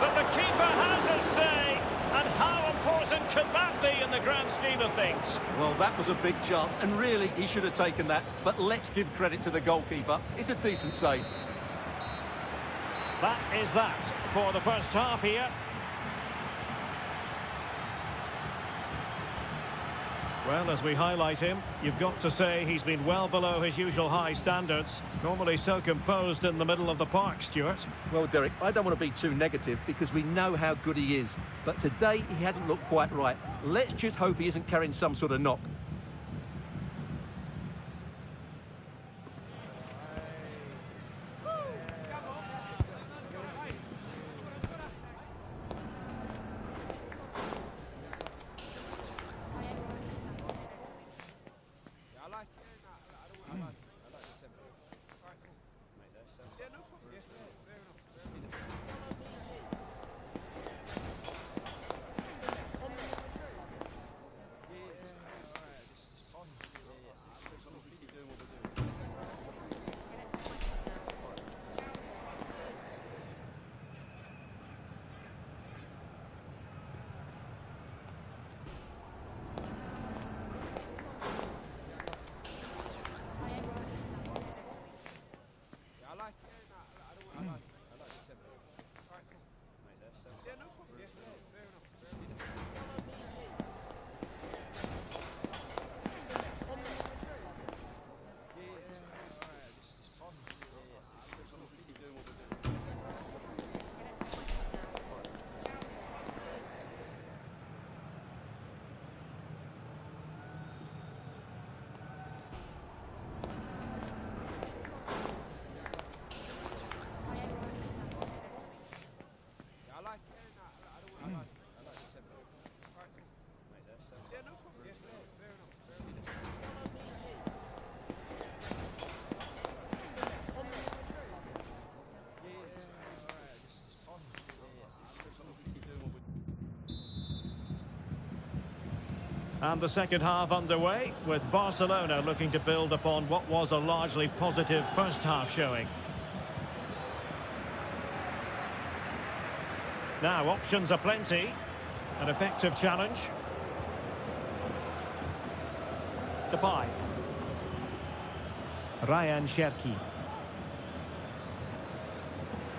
but the keeper has his say. And how important could that be in the grand scheme of things? Well, that was a big chance, and really, he should have taken that. But let's give credit to the goalkeeper. It's a decent save. That is that for the first half here. Well, as we highlight him, you've got to say he's been well below his usual high standards. Normally so composed in the middle of the park, Stuart. Well, Derek, I don't want to be too negative because we know how good he is. But today, he hasn't looked quite right. Let's just hope he isn't carrying some sort of knock. And the second half underway, with Barcelona looking to build upon what was a largely positive first half showing. Now, options are plenty. An effective challenge. Depay. Ryan Cherki.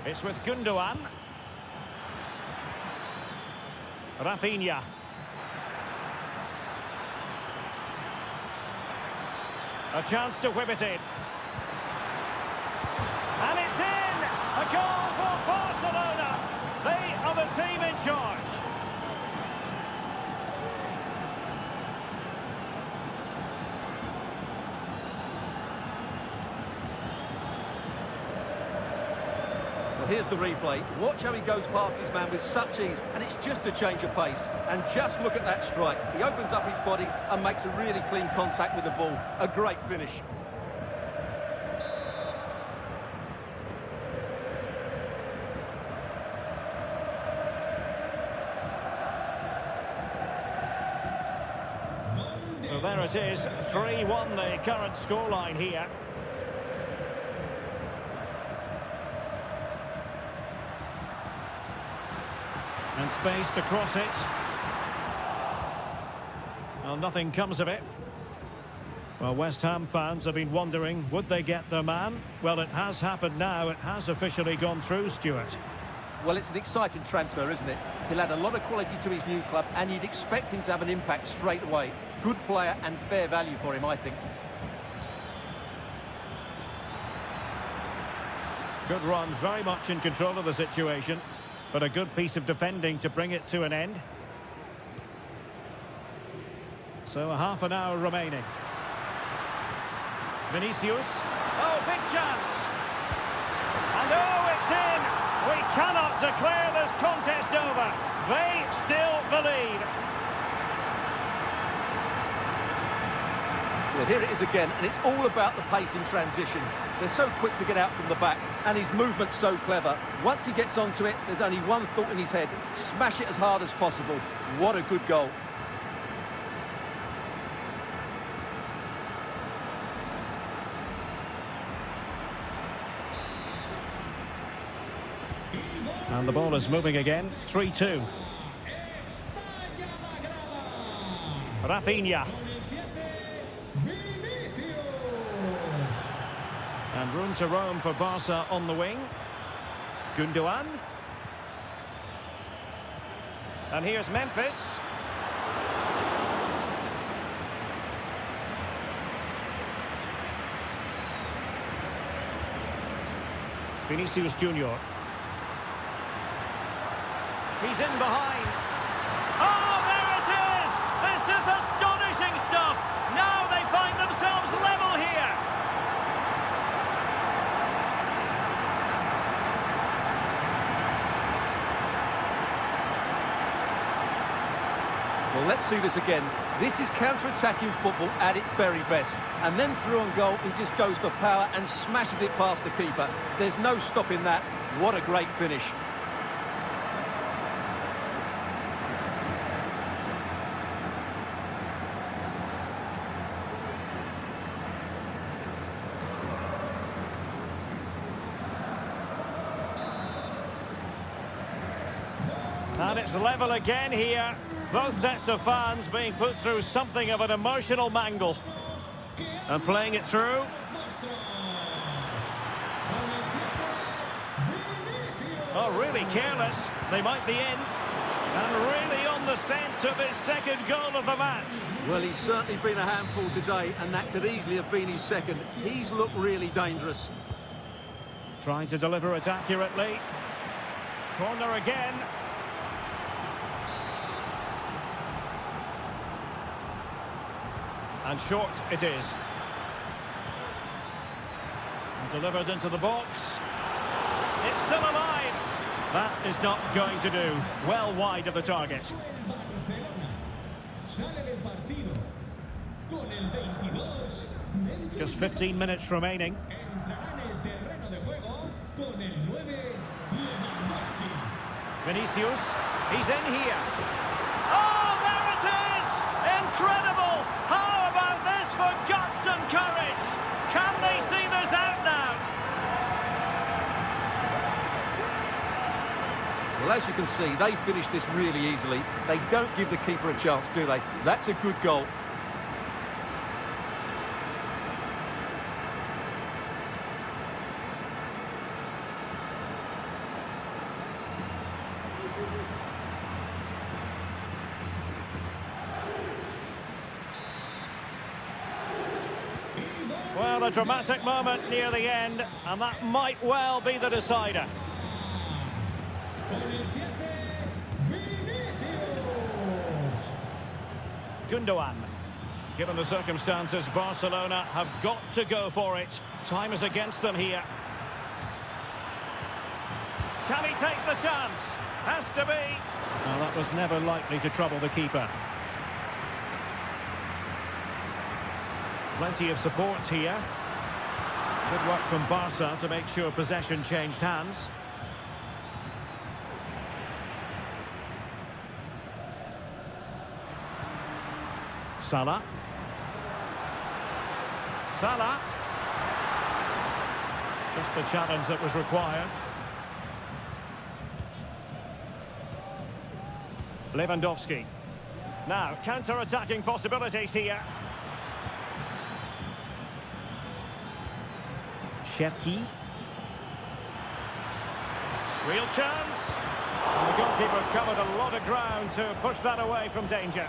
It's with Gundogan. Rafinha. A chance to whip it in. And it's in! A goal for Barcelona! They are the team in charge. Well, here's the replay. Watch how he goes past his man with such ease, and it's just a change of pace. And just look at that strike. He opens up his body and makes a really clean contact with the ball. A great finish. So there it is, 3-1 the current scoreline here. And space to cross it. Well, nothing comes of it. Well, West Ham fans have been wondering, would they get their man? Well, it has happened now. It has officially gone through, Stuart. Well, it's an exciting transfer, isn't it? He'll add a lot of quality to his new club, and you'd expect him to have an impact straight away. Good player and fair value for him, I think. Good run, very much in control of the situation, but a good piece of defending to bring it to an end. So half an hour remaining. Vinicius. Oh, big chance. And oh, it's in. We cannot declare this contest over. They still the lead. Well, here it is again, and it's all about the pace in transition. They're so quick to get out from the back, and his movement's so clever. Once he gets onto it, there's only one thought in his head. Smash it as hard as possible. What a good goal. And the ball is moving again. 3-2. Rafinha. And room to roam for Barca on the wing. Gundogan. And here's Memphis. Vinicius Junior. He's in behind. Oh, there it is! This is astonishing stuff! Now they find themselves level here! Well, let's see this again. This is counter-attacking football at its very best. And then through on goal, he just goes for power and smashes it past the keeper. There's no stopping that. What a great finish. And it's level again here. Both sets of fans being put through something of an emotional mangle. And playing it through. Oh, really careless. They might be in. And really on the scent of his second goal of the match. Well, he's certainly been a handful today, and that could easily have been his second. He's looked really dangerous. Trying to deliver it accurately. Corner again. And short it is. And delivered into the box. It's still alive. That is not going to do. Well wide of the target. Just 15 minutes remaining. Vinicius, he's in here. Oh, there it is! Incredible! How about this for guts and courage? Can they see this out now? Well, as you can see, they finish this really easily. They don't give the keeper a chance, do they? That's a good goal. Well, a dramatic moment near the end, and that might well be the decider. Con el 7, Vinicius. Gundogan. Given the circumstances, Barcelona have got to go for it. Time is against them here. Can he take the chance? Has to be. Well, that was never likely to trouble the keeper. Plenty of support here. Good work from Barca to make sure possession changed hands. Salah. Salah. Just the challenge that was required. Lewandowski. Now, counter-attacking possibilities here. Cherki. Real chance. And the goalkeeper covered a lot of ground to push that away from danger.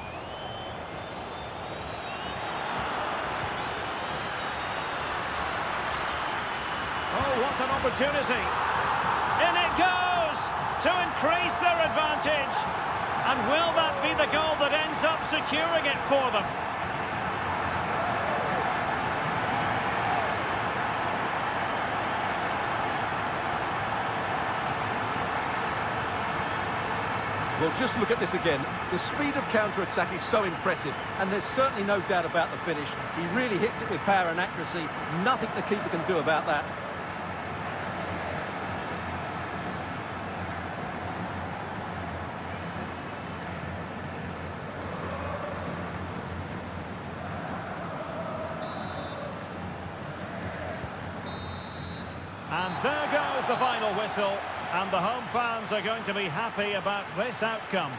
Oh, what an opportunity. In it goes to increase their advantage. And will that be the goal that ends up securing it for them? Well, just look at this again. The speed of counter-attack is so impressive, and there's certainly no doubt about the finish. He really hits it with power and accuracy. Nothing the keeper can do about that. And there goes the final whistle. And the home fans are going to be happy about this outcome.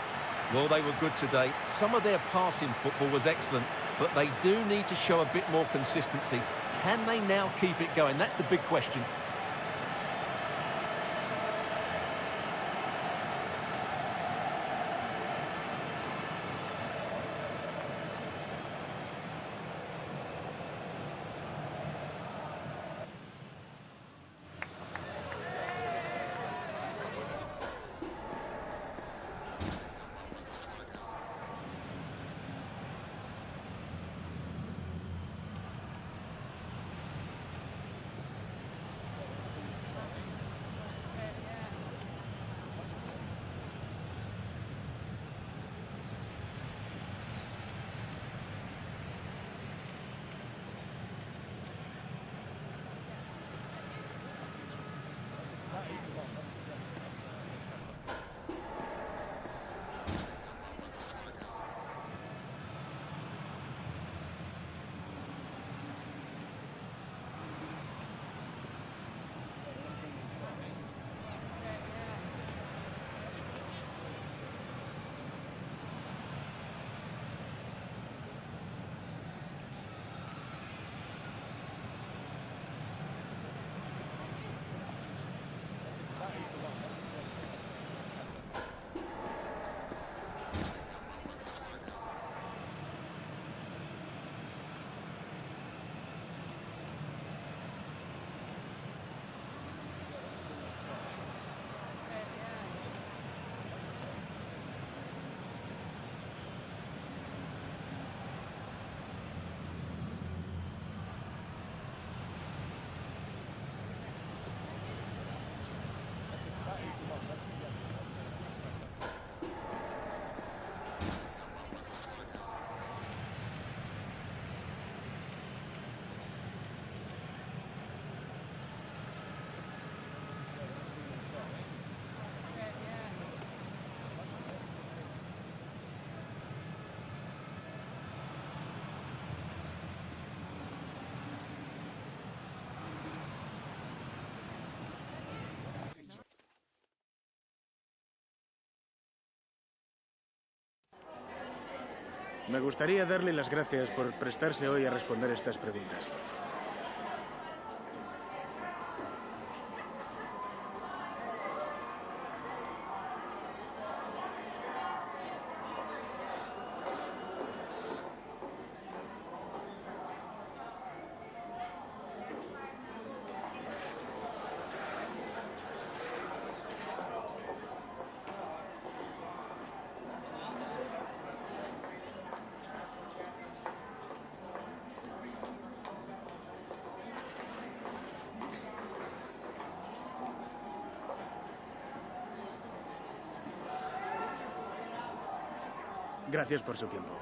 Well, they were good today. Some of their passing football was excellent, but they do need to show a bit more consistency. Can they now keep it going? That's the big question. Me gustaría darle las gracias por prestarse hoy a responder estas preguntas. Gracias por su tiempo.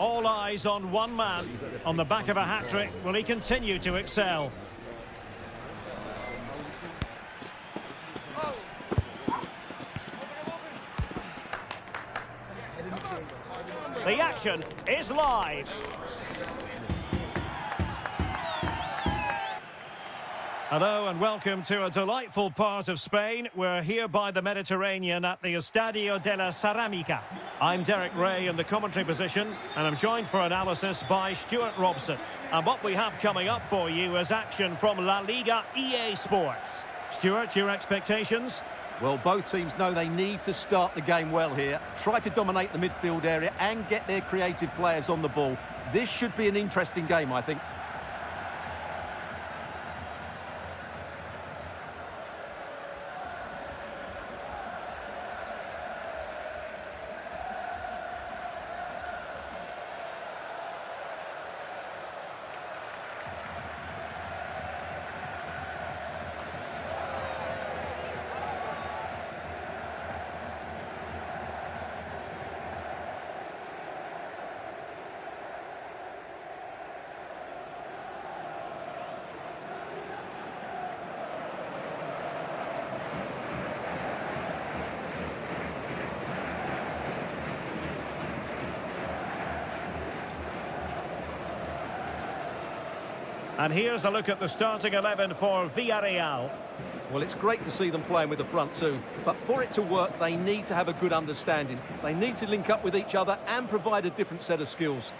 All eyes on one man. On the back of a hat-trick, will he continue to excel? The action is live. Hello and welcome to a delightful part of Spain. We're here by the Mediterranean at the Estadio de la Ceramica. I'm Derek Ray in the commentary position, and I'm joined for analysis by Stuart Robson. And what we have coming up for you is action from La-Liga EA Sports. Stuart, your expectations? Well, both teams know they need to start the game well here. Try to dominate the midfield area and get their creative players on the ball. This should be an interesting game, I think. And here's a look at the starting 11 for Villarreal. Well, it's great to see them playing with the front two, but for it to work, they need to have a good understanding. They need to link up with each other and provide a different set of skills.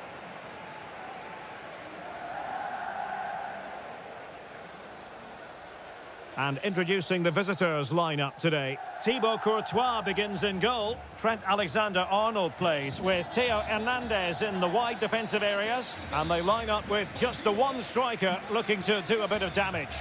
And introducing the visitors lineup today. Thibaut Courtois begins in goal. Trent Alexander-Arnold plays with Theo Hernandez in the wide defensive areas. And they line up with just the one striker looking to do a bit of damage.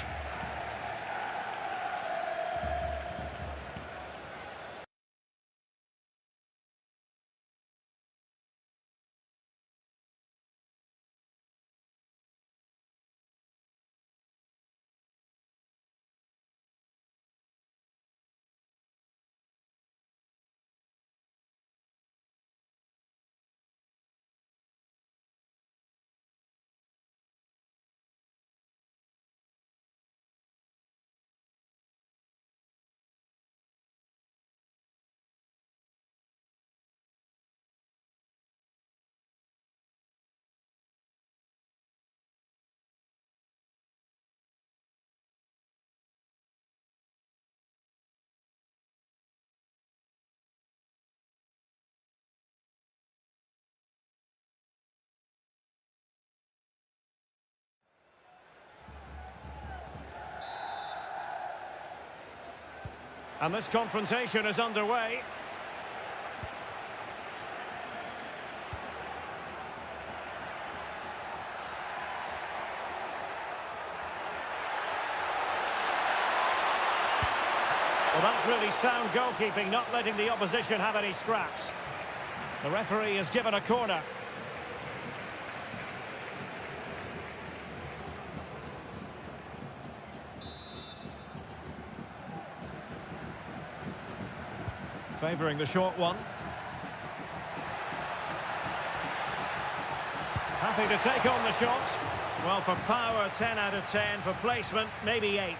And this confrontation is underway. Well, that's really sound goalkeeping, not letting the opposition have any scraps. The referee has given a corner. Favouring the short one. Happy to take on the shot. Well, for power, 10 out of 10. For placement, maybe 8.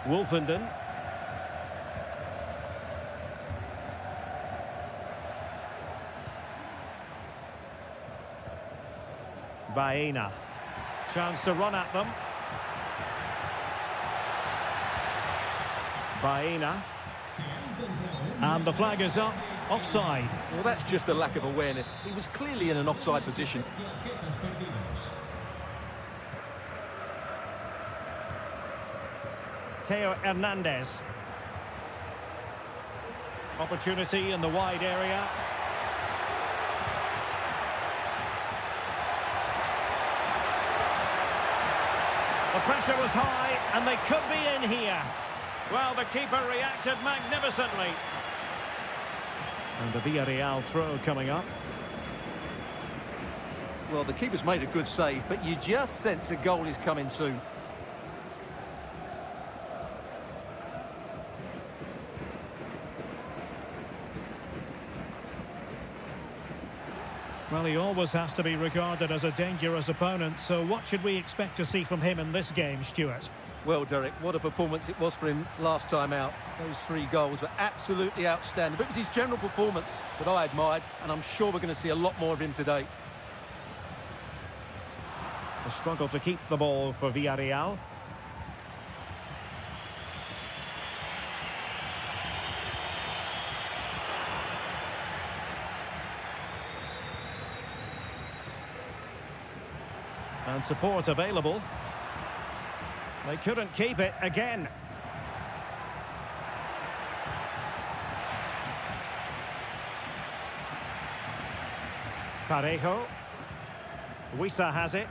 Wolfenden. Baena. Chance to run at them. Baena. And the flag is up. Offside. Well, that's just a lack of awareness. He was clearly in an offside position. Theo Hernandez. Opportunity in the wide area. The pressure was high, and they could be in here. Well, the keeper reacted magnificently. And the Villarreal throw coming up. Well, the keeper's made a good save, but you just sense a goal is coming soon. Well, he always has to be regarded as a dangerous opponent, so what should we expect to see from him in this game, Stuart? Well, Derek, what a performance it was for him last time out. Those 3 goals were absolutely outstanding. But it was his general performance that I admired, and I'm sure we're going to see a lot more of him today. A struggle to keep the ball for Villarreal. And support available. They couldn't keep it again. Parejo. Wissa has it.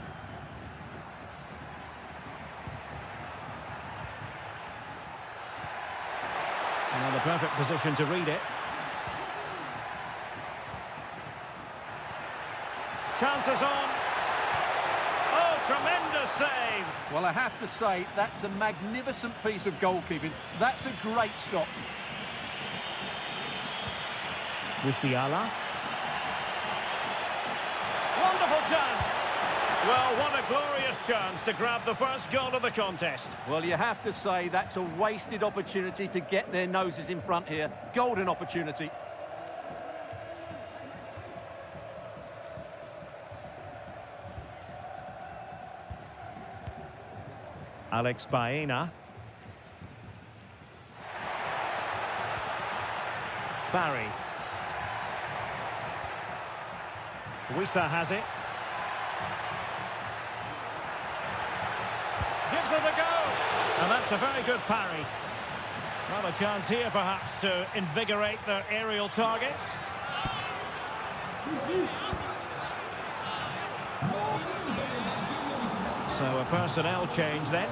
And the perfect position to read it. Chances on. Oh, tremendous save. Well, I have to say, that's a magnificent piece of goalkeeping. That's a great stop. Musiala. Wonderful chance. Well, what a glorious chance to grab the first goal of the contest. Well, you have to say, that's a wasted opportunity to get their noses in front here. Golden opportunity. Alex Baena. Barry. Wissa has it. Gives it a go. And that's a very good parry. Well, a chance here perhaps to invigorate their aerial targets. So a personnel change then.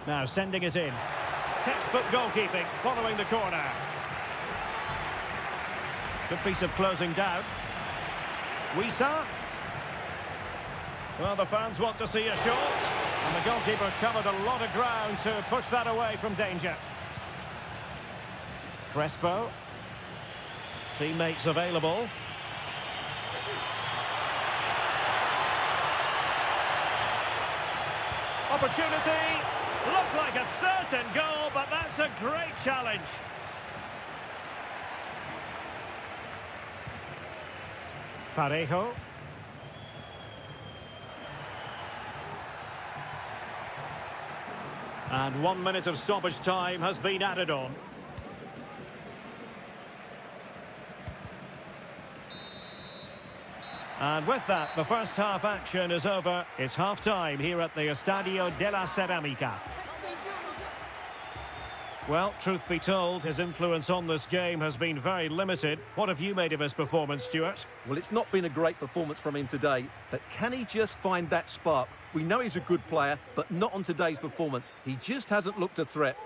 Now sending it in. Textbook goalkeeping following the corner. Good piece of closing down. Wissa. Well, the fans want to see a shot. And the goalkeeper covered a lot of ground to push that away from danger. Crespo. Teammates available. Opportunity. Looked like a certain goal, but that's a great challenge. Parejo. And 1 minute of stoppage time has been added on. And with that, the first half action is over. It's half-time here at the Estadio de la Ceramica. Well, truth be told, his influence on this game has been very limited. What have you made of his performance, Stuart? Well, it's not been a great performance from him today, but can he just find that spark? We know he's a good player, but not on today's performance. He just hasn't looked a threat.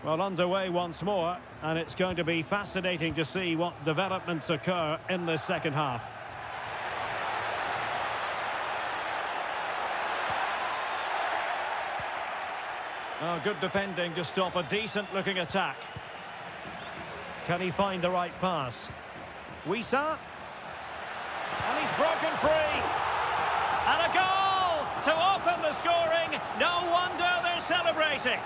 Well, underway once more, and it's going to be fascinating to see what developments occur in this second half. Oh, good defending to stop a decent-looking attack. Can he find the right pass? Wisa. And he's broken free. And a goal to open the scoring. No wonder they're celebrating.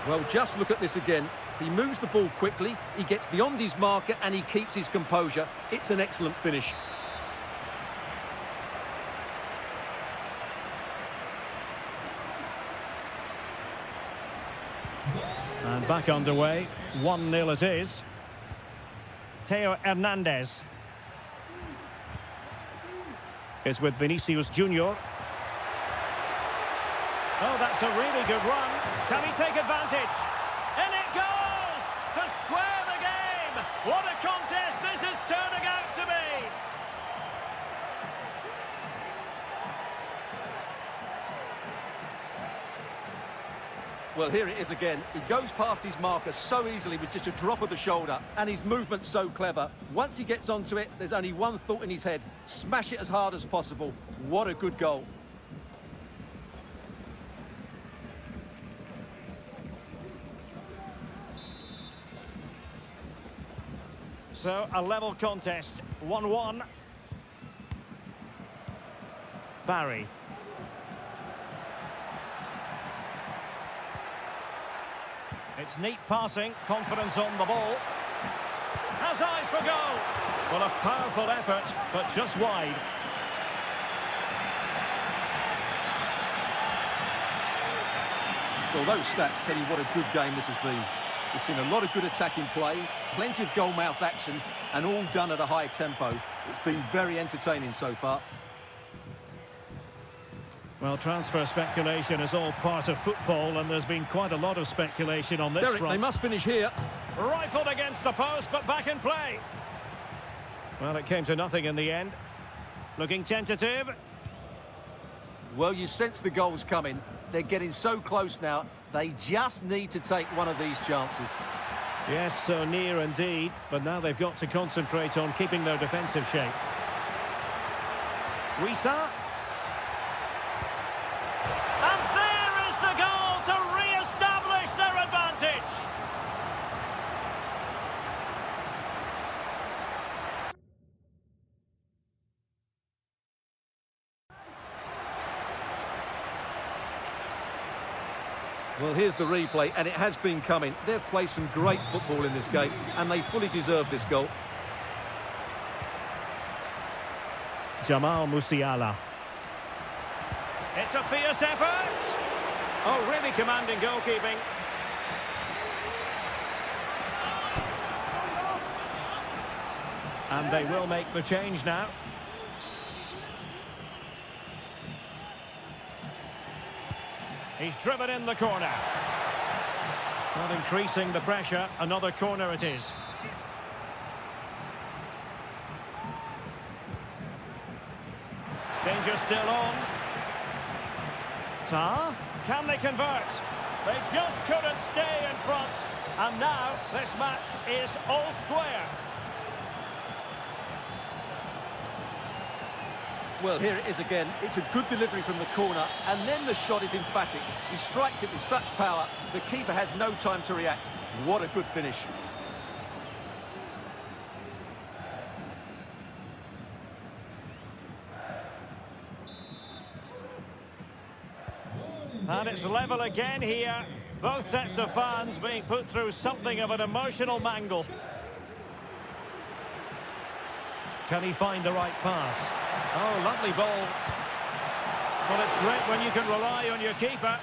Well, just look at this again. He moves the ball quickly, he gets beyond his marker and he keeps his composure. It's an excellent finish. And back underway, 1-0 it is. Theo Hernandez is with Vinicius Junior. Oh, that's a really good run. Can he take advantage? And it goes to square the game. What a contest this is turning out to be. Well, here it is again. He goes past his marker so easily with just a drop of the shoulder, and his movement's so clever. Once he gets onto it, there's only one thought in his head: smash it as hard as possible. What a good goal. So, a level contest, 1-1. Barry. It's neat passing, confidence on the ball. Has eyes for goal. Well, a powerful effort, but just wide. Well, those stats tell you what a good game this has been. We've seen a lot of good attacking play, plenty of goal-mouth action, and all done at a high tempo. It's been very entertaining so far. Well, transfer speculation is all part of football, and there's been quite a lot of speculation on this Derek, front. they must finish here. Rifled against the post, but back in play. Well, it came to nothing in the end. Looking tentative. Well, you sense the goal's coming. They're getting so close now. They just need to take one of these chances. Yes, so near indeed, but now they've got to concentrate on keeping their defensive shape. Wisa. And there is the goal to re-establish their advantage. Well, here's the replay, and it has been coming. They've played some great football in this game, and they fully deserve this goal. Jamal Musiala. It's a fierce effort. Oh, really commanding goalkeeping. And they will make the change now. He's driven in the corner. Not increasing the pressure. Another corner it is. Danger still on. Can they convert? They just couldn't stay in front. And now this match is all square. Well, here it is again. It's a good delivery from the corner, and then the shot is emphatic. He strikes it with such power, the keeper has no time to react. What a good finish. And it's level again here. Both sets of fans being put through something of an emotional mangle. Can he find the right pass? Oh, lovely ball. Well, it's great when you can rely on your keeper.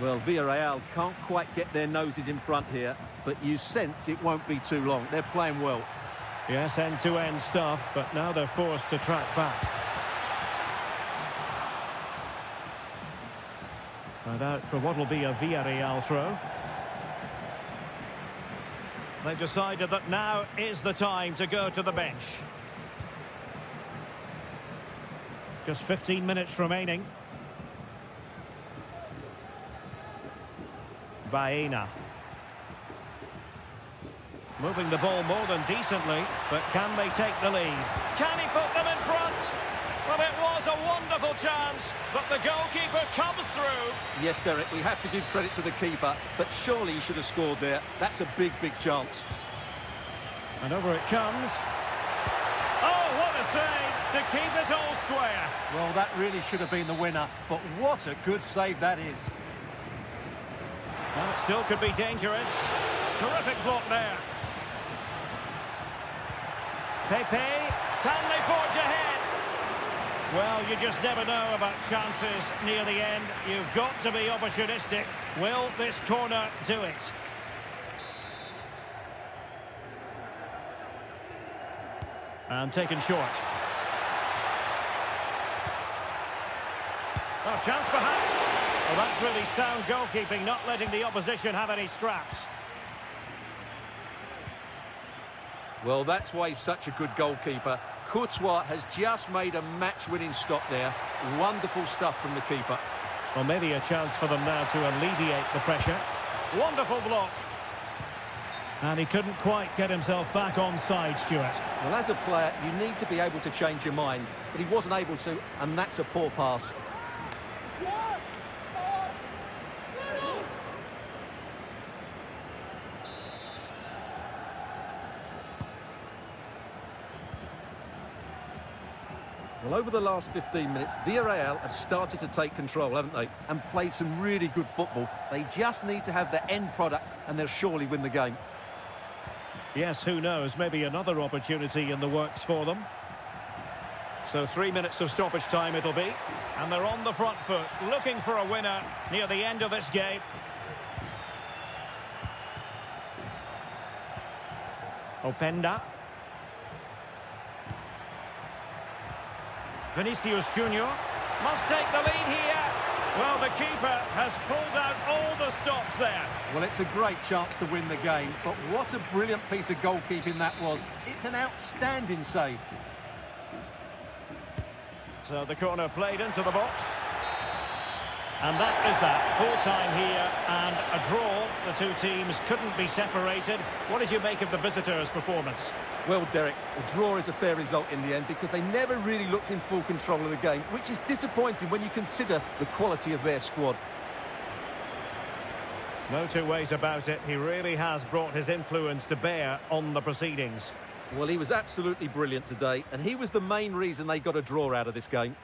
Well, Villarreal can't quite get their noses in front here, but you sense it won't be too long. They're playing well. Yes, end-to-end stuff, but now they're forced to track back. And out for what will be a Villarreal throw. They've decided that now is the time to go to the bench. Just 15 minutes remaining. Baena. Moving the ball more than decently, but can they take the lead? Can he put them in front? Well, it was a wonderful chance, but the goalkeeper comes through. Yes, Derek, we have to give credit to the keeper, but surely he should have scored there. That's a big, big chance. And over it comes. Oh, what a save to keep it all square. Well, that really should have been the winner, but what a good save that is. Well, it still could be dangerous. Terrific block there. Pepe, can they forge ahead? Well, you just never know about chances near the end. You've got to be opportunistic. Will this corner do it? And taken short. Oh, chance perhaps. Well, that's really sound goalkeeping, not letting the opposition have any scraps. Well, that's why he's such a good goalkeeper. Courtois has just made a match-winning stop there. Wonderful stuff from the keeper. Well, maybe a chance for them now to alleviate the pressure. Wonderful block. And he couldn't quite get himself back on side, Stuart. Well, as a player, you need to be able to change your mind, but he wasn't able to, and that's a poor pass. Well, over the last 15 minutes, Villarreal have started to take control, haven't they? And played some really good football. They just need to have the end product, and they'll surely win the game. Yes, who knows? Maybe another opportunity in the works for them. So 3 minutes of stoppage time it'll be. And they're on the front foot, looking for a winner near the end of this game. Openda. Vinicius Junior must take the lead here. Well, the keeper has pulled out all the stops there. Well, it's a great chance to win the game, but what a brilliant piece of goalkeeping that was. It's an outstanding save. So the corner played into the box. And that is that. Full time here and a draw. The two teams couldn't be separated. What did you make of the visitors' performance? Well, Derek, a draw is a fair result in the end because they never really looked in full control of the game, which is disappointing when you consider the quality of their squad. No two ways about it. He really has brought his influence to bear on the proceedings. Well, he was absolutely brilliant today, and he was the main reason they got a draw out of this game.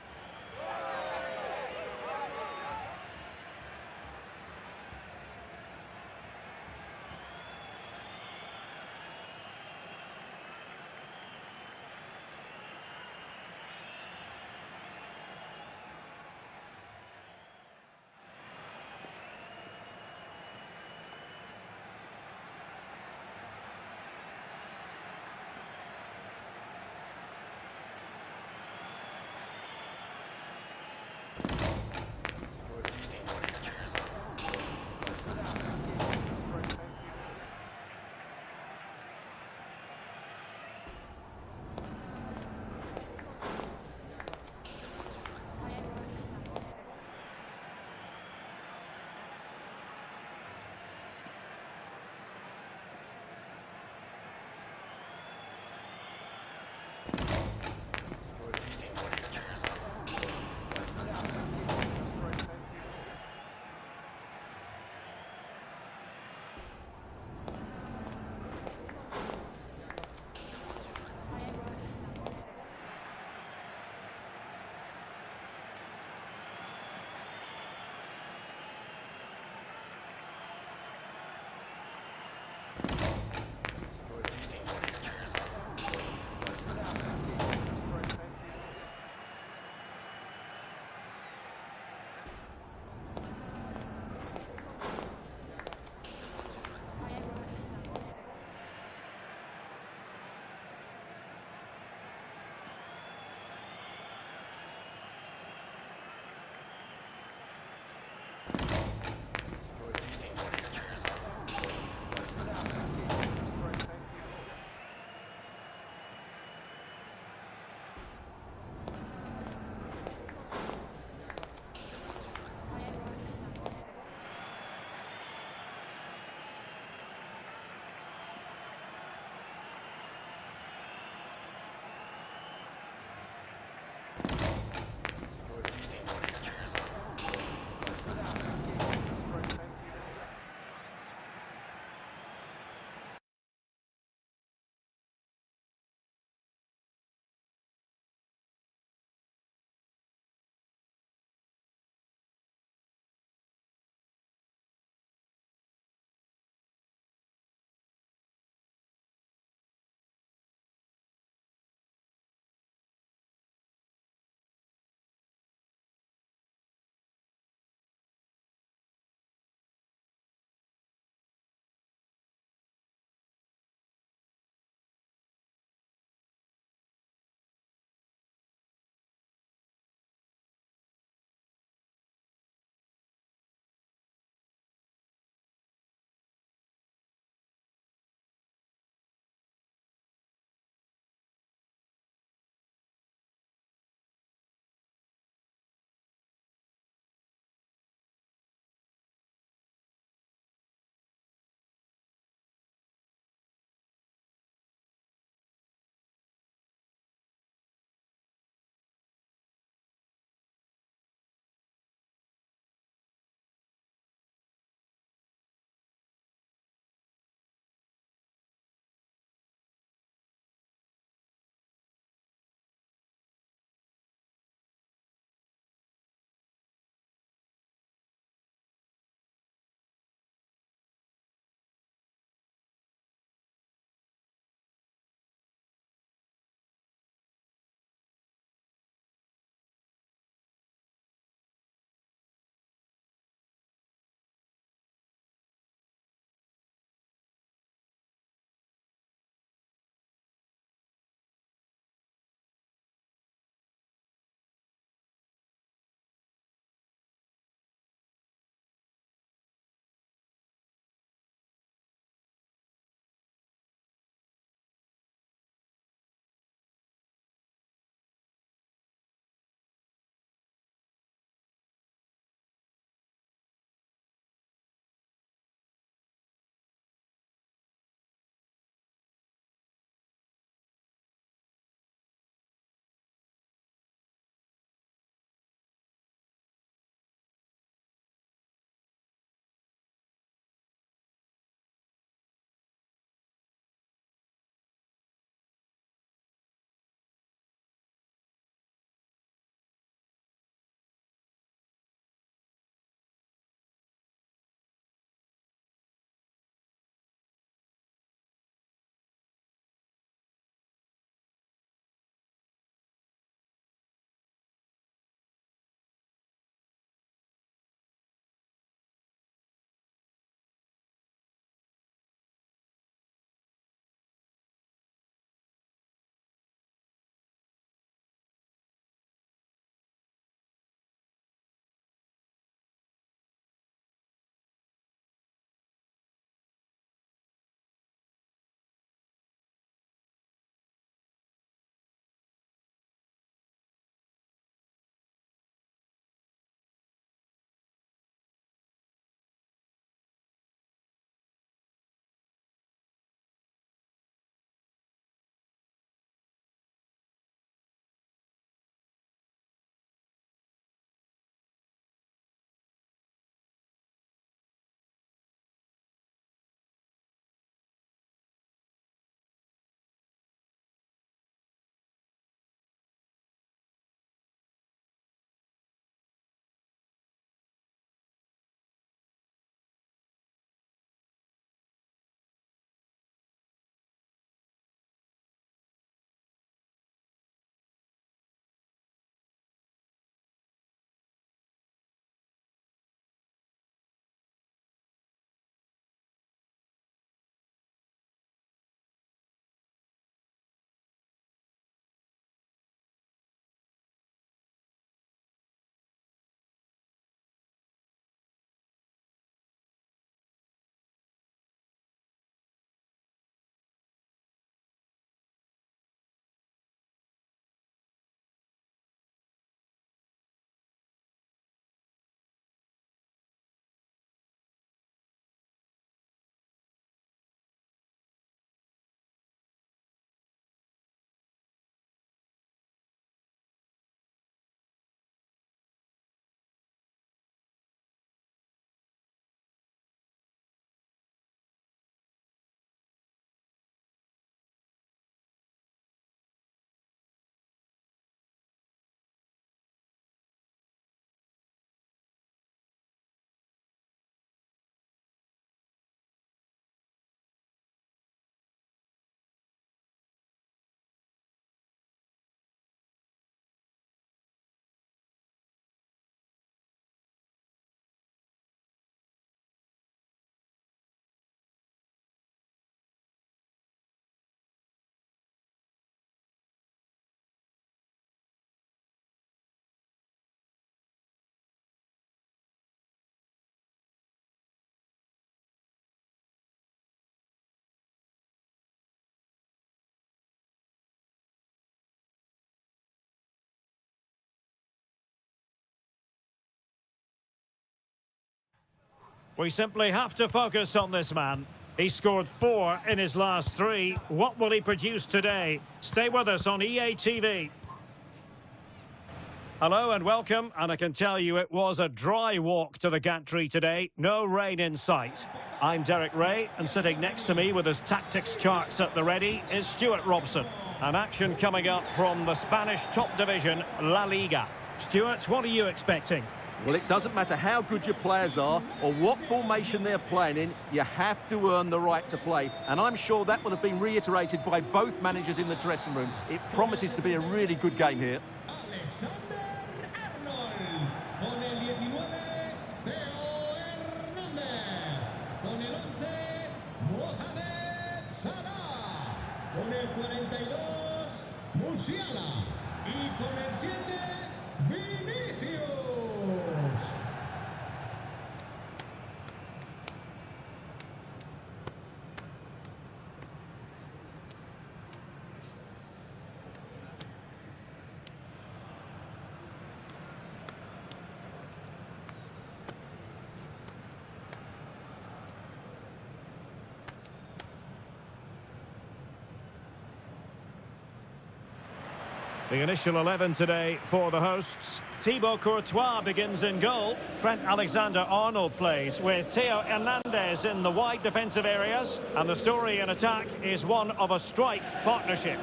We simply have to focus on this man. He scored 4 in his last 3. What will he produce today? Stay with us on EA TV. Hello and welcome, and I can tell you it was a dry walk to the gantry today. No rain in sight. I'm Derek Ray, and sitting next to me with his tactics charts at the ready is Stuart Robson. An action coming up from the Spanish top division, La-Liga. Stuart, what are you expecting? Well, it doesn't matter how good your players are or what formation they're playing in, you have to earn the right to play. And I'm sure that will have been reiterated by both managers in the dressing room. It promises to be a really good game here. Con el 19, Theo Hernández. Con el 11, Mohamed Salah. Con el 42, Musiala. Y con el 7, Vinicius. The initial 11 today for the hosts. Thibaut Courtois begins in goal. Trent Alexander-Arnold plays with Theo Hernandez in the wide defensive areas. And the story in attack is one of a strike partnership.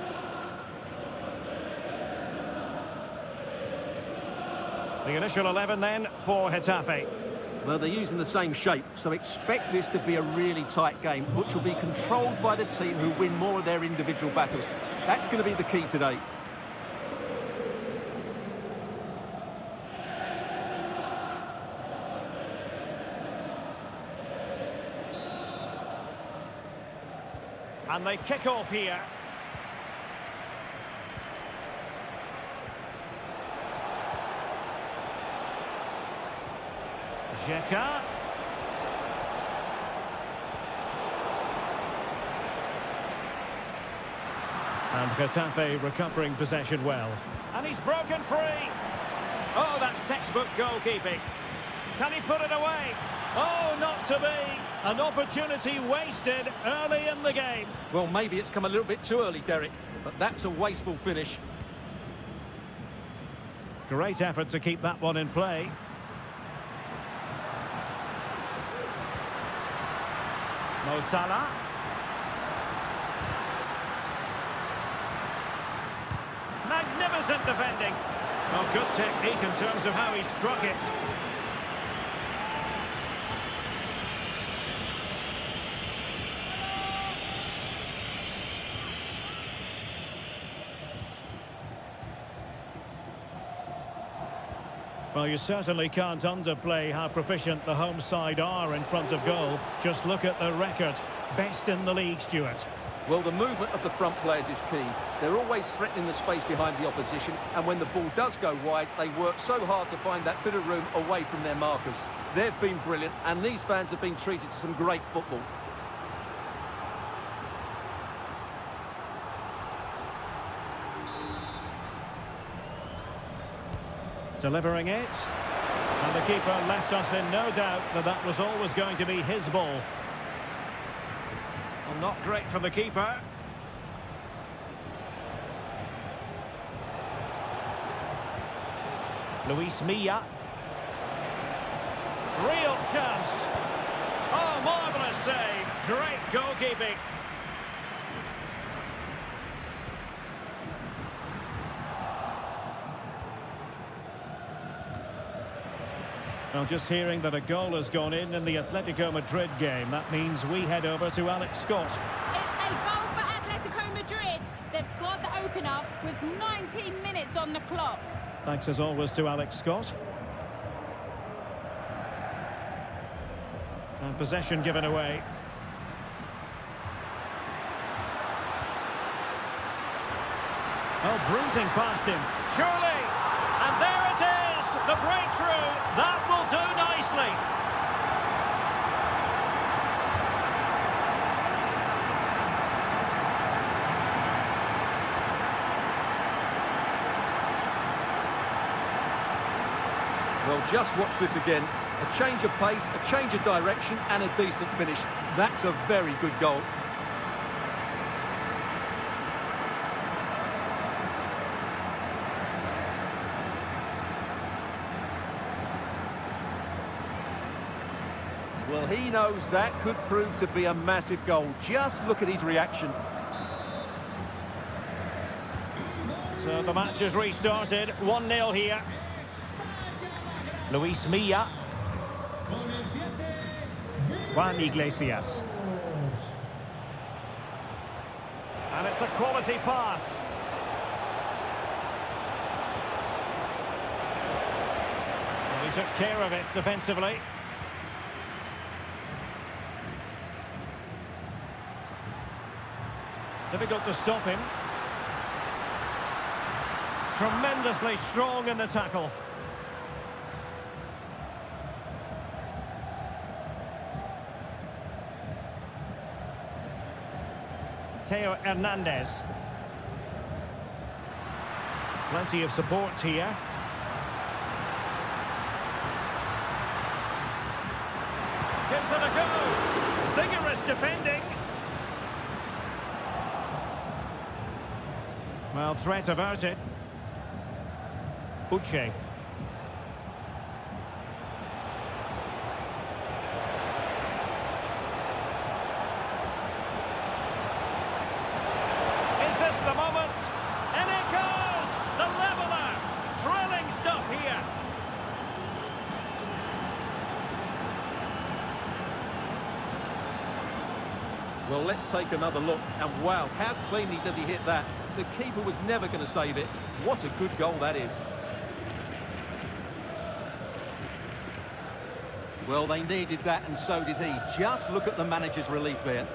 The initial 11 then for Getafe. Well, they're using the same shape, so expect this to be a really tight game, which will be controlled by the team who win more of their individual battles. That's going to be the key today. And they kick off here. Xhaka. And Getafe recovering possession well. And he's broken free. Oh, that's textbook goalkeeping. Can he put it away? Oh, not to be. An opportunity wasted early in the game. Well, maybe it's come a little bit too early, Derek, but that's a wasteful finish. Great effort to keep that one in play. Mo Salah. Magnificent defending. Oh, good technique in terms of how he struck it. Well, you certainly can't underplay how proficient the home side are in front of goal. Just look at the record. Best in the league, Stuart. Well, the movement of the front players is key. They're always threatening the space behind the opposition, and when the ball does go wide, they work so hard to find that bit of room away from their markers. They've been brilliant, and these fans have been treated to some great football. Delivering it. And the keeper left us in no doubt that that was always going to be his ball. Well, not great for the keeper. Luis Milla. Real chance. Oh, marvellous save. Great goalkeeping. Well, just hearing that a goal has gone in the Atletico Madrid game, that means we head over to Alex Scott. It's a goal for Atletico Madrid. They've scored the opener with 19 minutes on the clock. Thanks as always to Alex Scott. And possession given away. Oh, breezing past him. Surely! And there it is! The breakthrough! That will do nicely! Well, just watch this again. A change of pace, a change of direction, and a decent finish. That's a very good goal. Well, he knows that could prove to be a massive goal. Just look at his reaction. So the match has restarted. 1-0 here. Luis Milla. Juan Iglesias. And it's a quality pass. Well, he took care of it defensively. Difficult to stop him. Tremendously strong in the tackle. Theo Hernandez. Plenty of support here. Gives it a go. Vigorous defending. Well, threat averted. Uche. Is this the moment? And it goes! The leveller! Thrilling stuff here. Well, let's take another look. And wow, how cleanly does he hit that? The keeper was never going to save it. What a good goal that is. Well, they needed that, and so did he. Just look at the manager's relief there.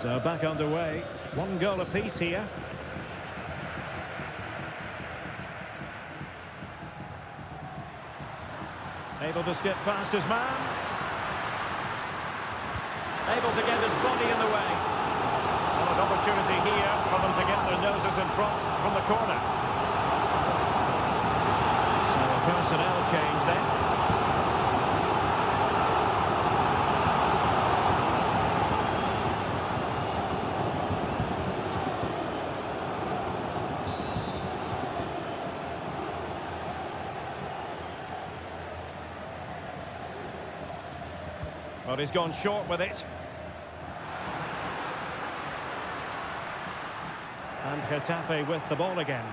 So back underway. 1 goal apiece here. Able to skip past his man. Able to get his body in the way. And an opportunity here for them to get their noses in front from the corner. So a personnel change then. But he's gone short with it. And Getafe with the ball again.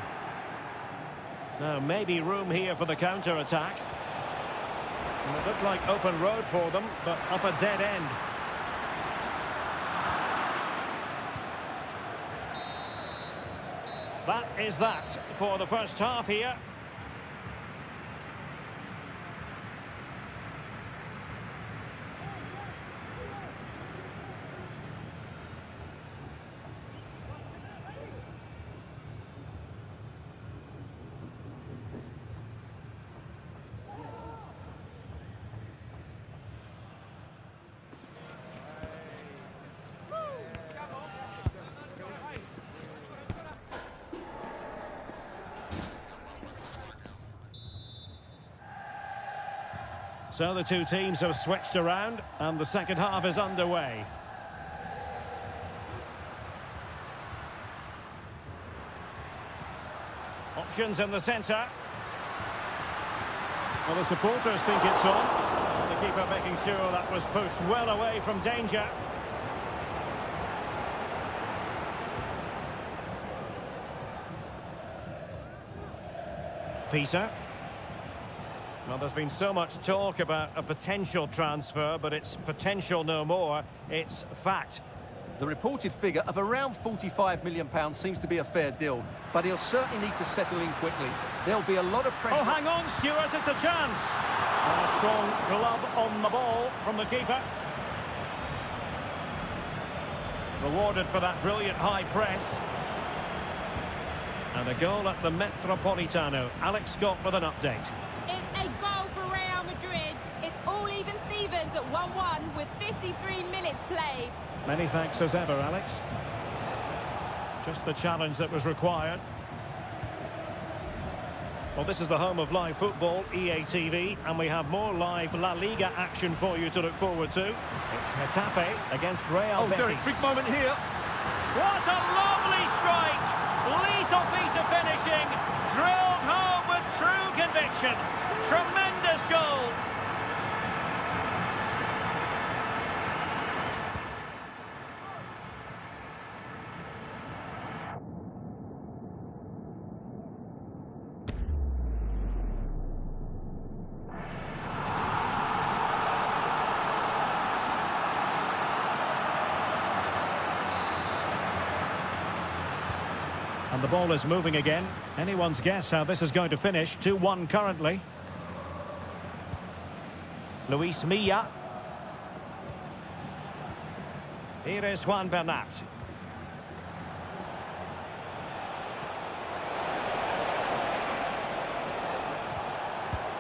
Now, maybe room here for the counter-attack. And it looked like open road for them, but up a dead end. That is that for the first half here. So the two teams have switched around and the second half is underway. Options in the centre. Well, the supporters think it's on. The keeper making sure that was pushed well away from danger. Peter. Well, there's been so much talk about a potential transfer, but it's potential no more. It's fact. The reported figure of around £45 million seems to be a fair deal, but he'll certainly need to settle in quickly. There'll be a lot of pressure. Oh, hang on, Stuart, it's a chance. And a strong glove on the ball from the keeper. Rewarded for that brilliant high press. And a goal at the Metropolitano. Alex Scott with an update. It's a goal for Real Madrid. It's all even Stevens at 1-1 with 53 minutes played. Many thanks as ever, Alex. Just the challenge that was required. Well, this is the home of live football, EA-TV, and we have more live La-Liga action for you to look forward to. It's Getafe against Real Betis. Derek, big moment here. What a lovely strike! Lethal piece of finishing, drilled home with true conviction. Tremendous goal. And the ball is moving again. Anyone's guess how this is going to finish. 2-1 currently. Luis Milla. Here is Juan Bernat.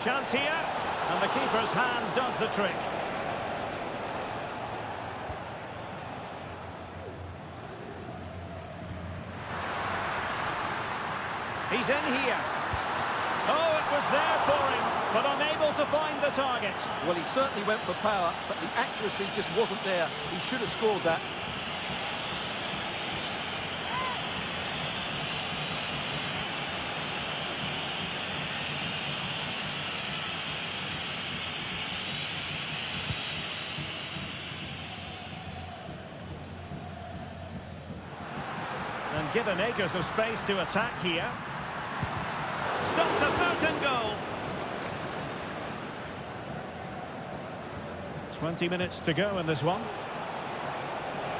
Chance here. And the keeper's hand does the trick. He's in here. Oh, it was there for him, but unable to find the target. Well, he certainly went for power, but the accuracy just wasn't there. He should have scored that. And given acres of space to attack here. Stopped a certain goal. 20 minutes to go in this one.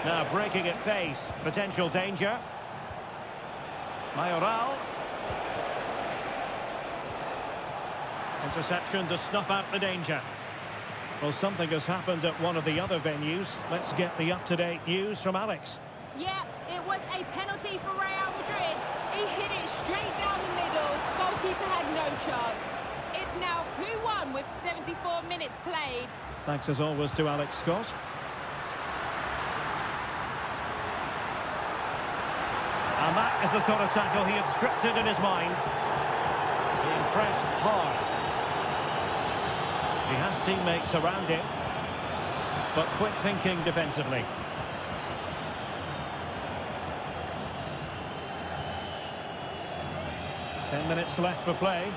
Now breaking at pace. Potential danger. Mayoral. Interception to snuff out the danger. Well, something has happened at one of the other venues. Let's get the up-to-date news from Alex. Yeah, it was a penalty for Real Madrid. He hit it straight down the middle. Goalkeeper had no chance. It's now 2-1 with 74 minutes played. Thanks as always to Alex Scott. And that is the sort of tackle he had scripted in his mind. Being pressed hard. He has teammates around him, but quick thinking defensively. Ten minutes left for play.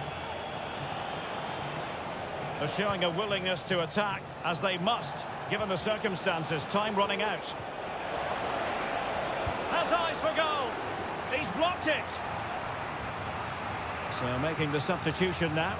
They're showing a willingness to attack, as they must, given the circumstances. Time running out. Has eyes for goal. He's blocked it. So making the substitution now.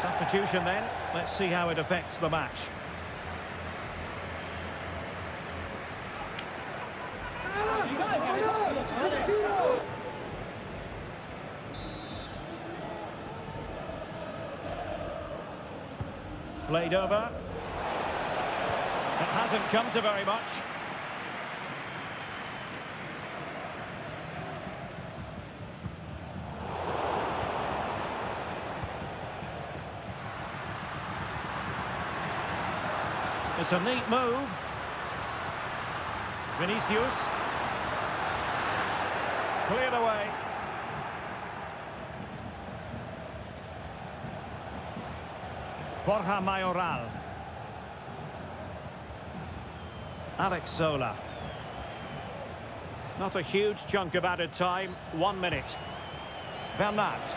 Substitution then. Let's see how it affects the match. Played over. It hasn't come to very much. It's a neat move. Vinicius. Cleared away. Borja Mayoral. Alex Sola. Not a huge chunk of added time. 1 minute. Bernat.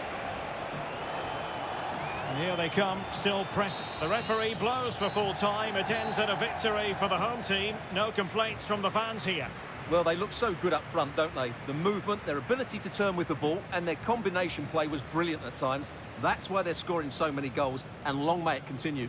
And here they come, still pressing. The referee blows for full time. It ends in a victory for the home team. No complaints from the fans here. Well, they look so good up front, don't they? The movement, their ability to turn with the ball, and their combination play was brilliant at times. That's why they're scoring so many goals, and long may it continue.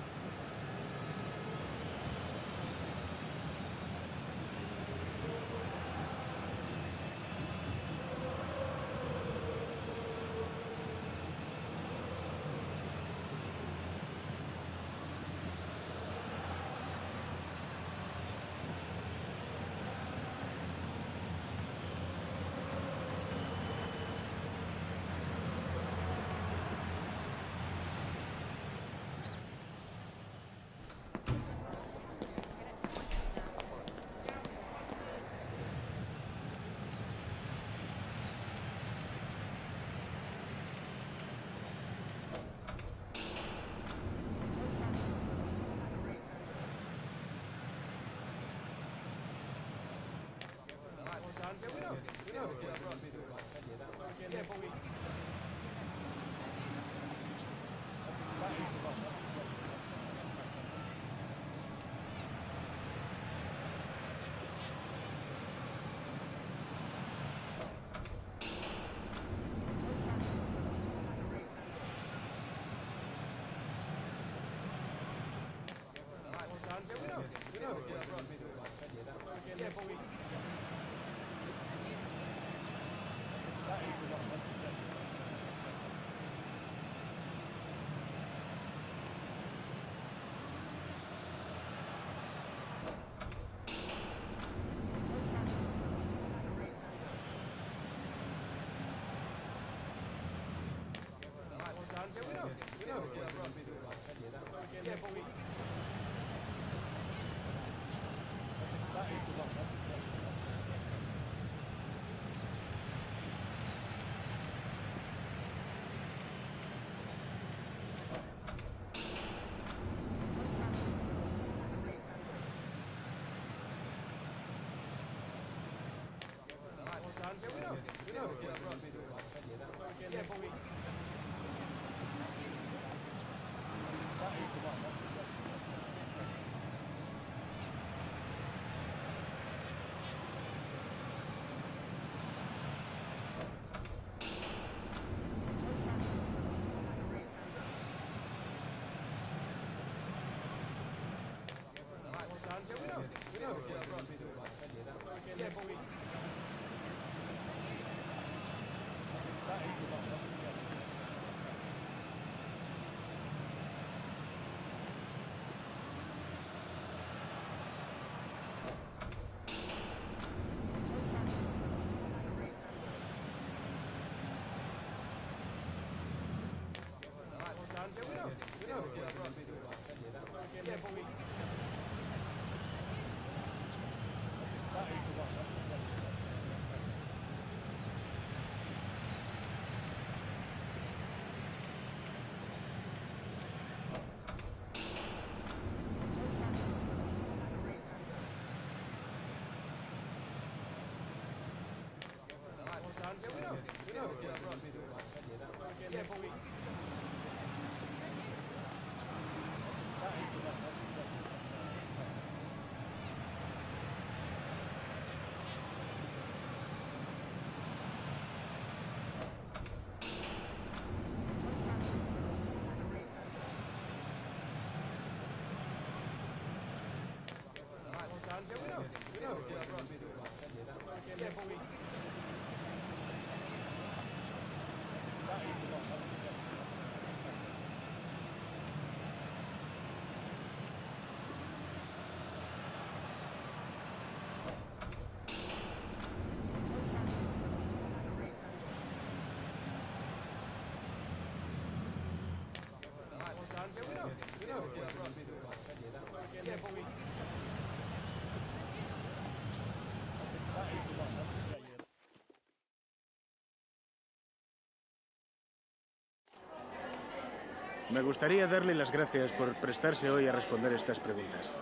Me gustaría darle las gracias por prestarse hoy a responder estas preguntas.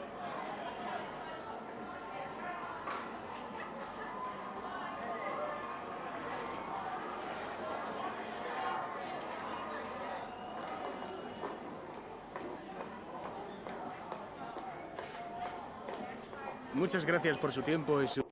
Muchas gracias por su tiempo y su...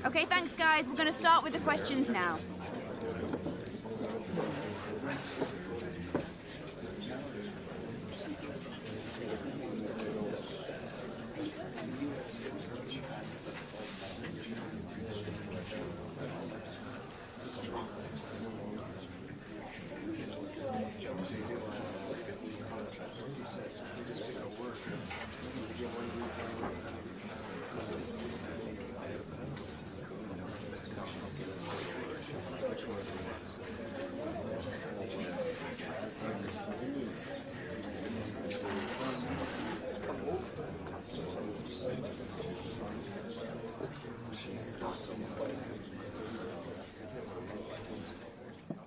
Okay, thanks, guys. We're going to start with the questions now.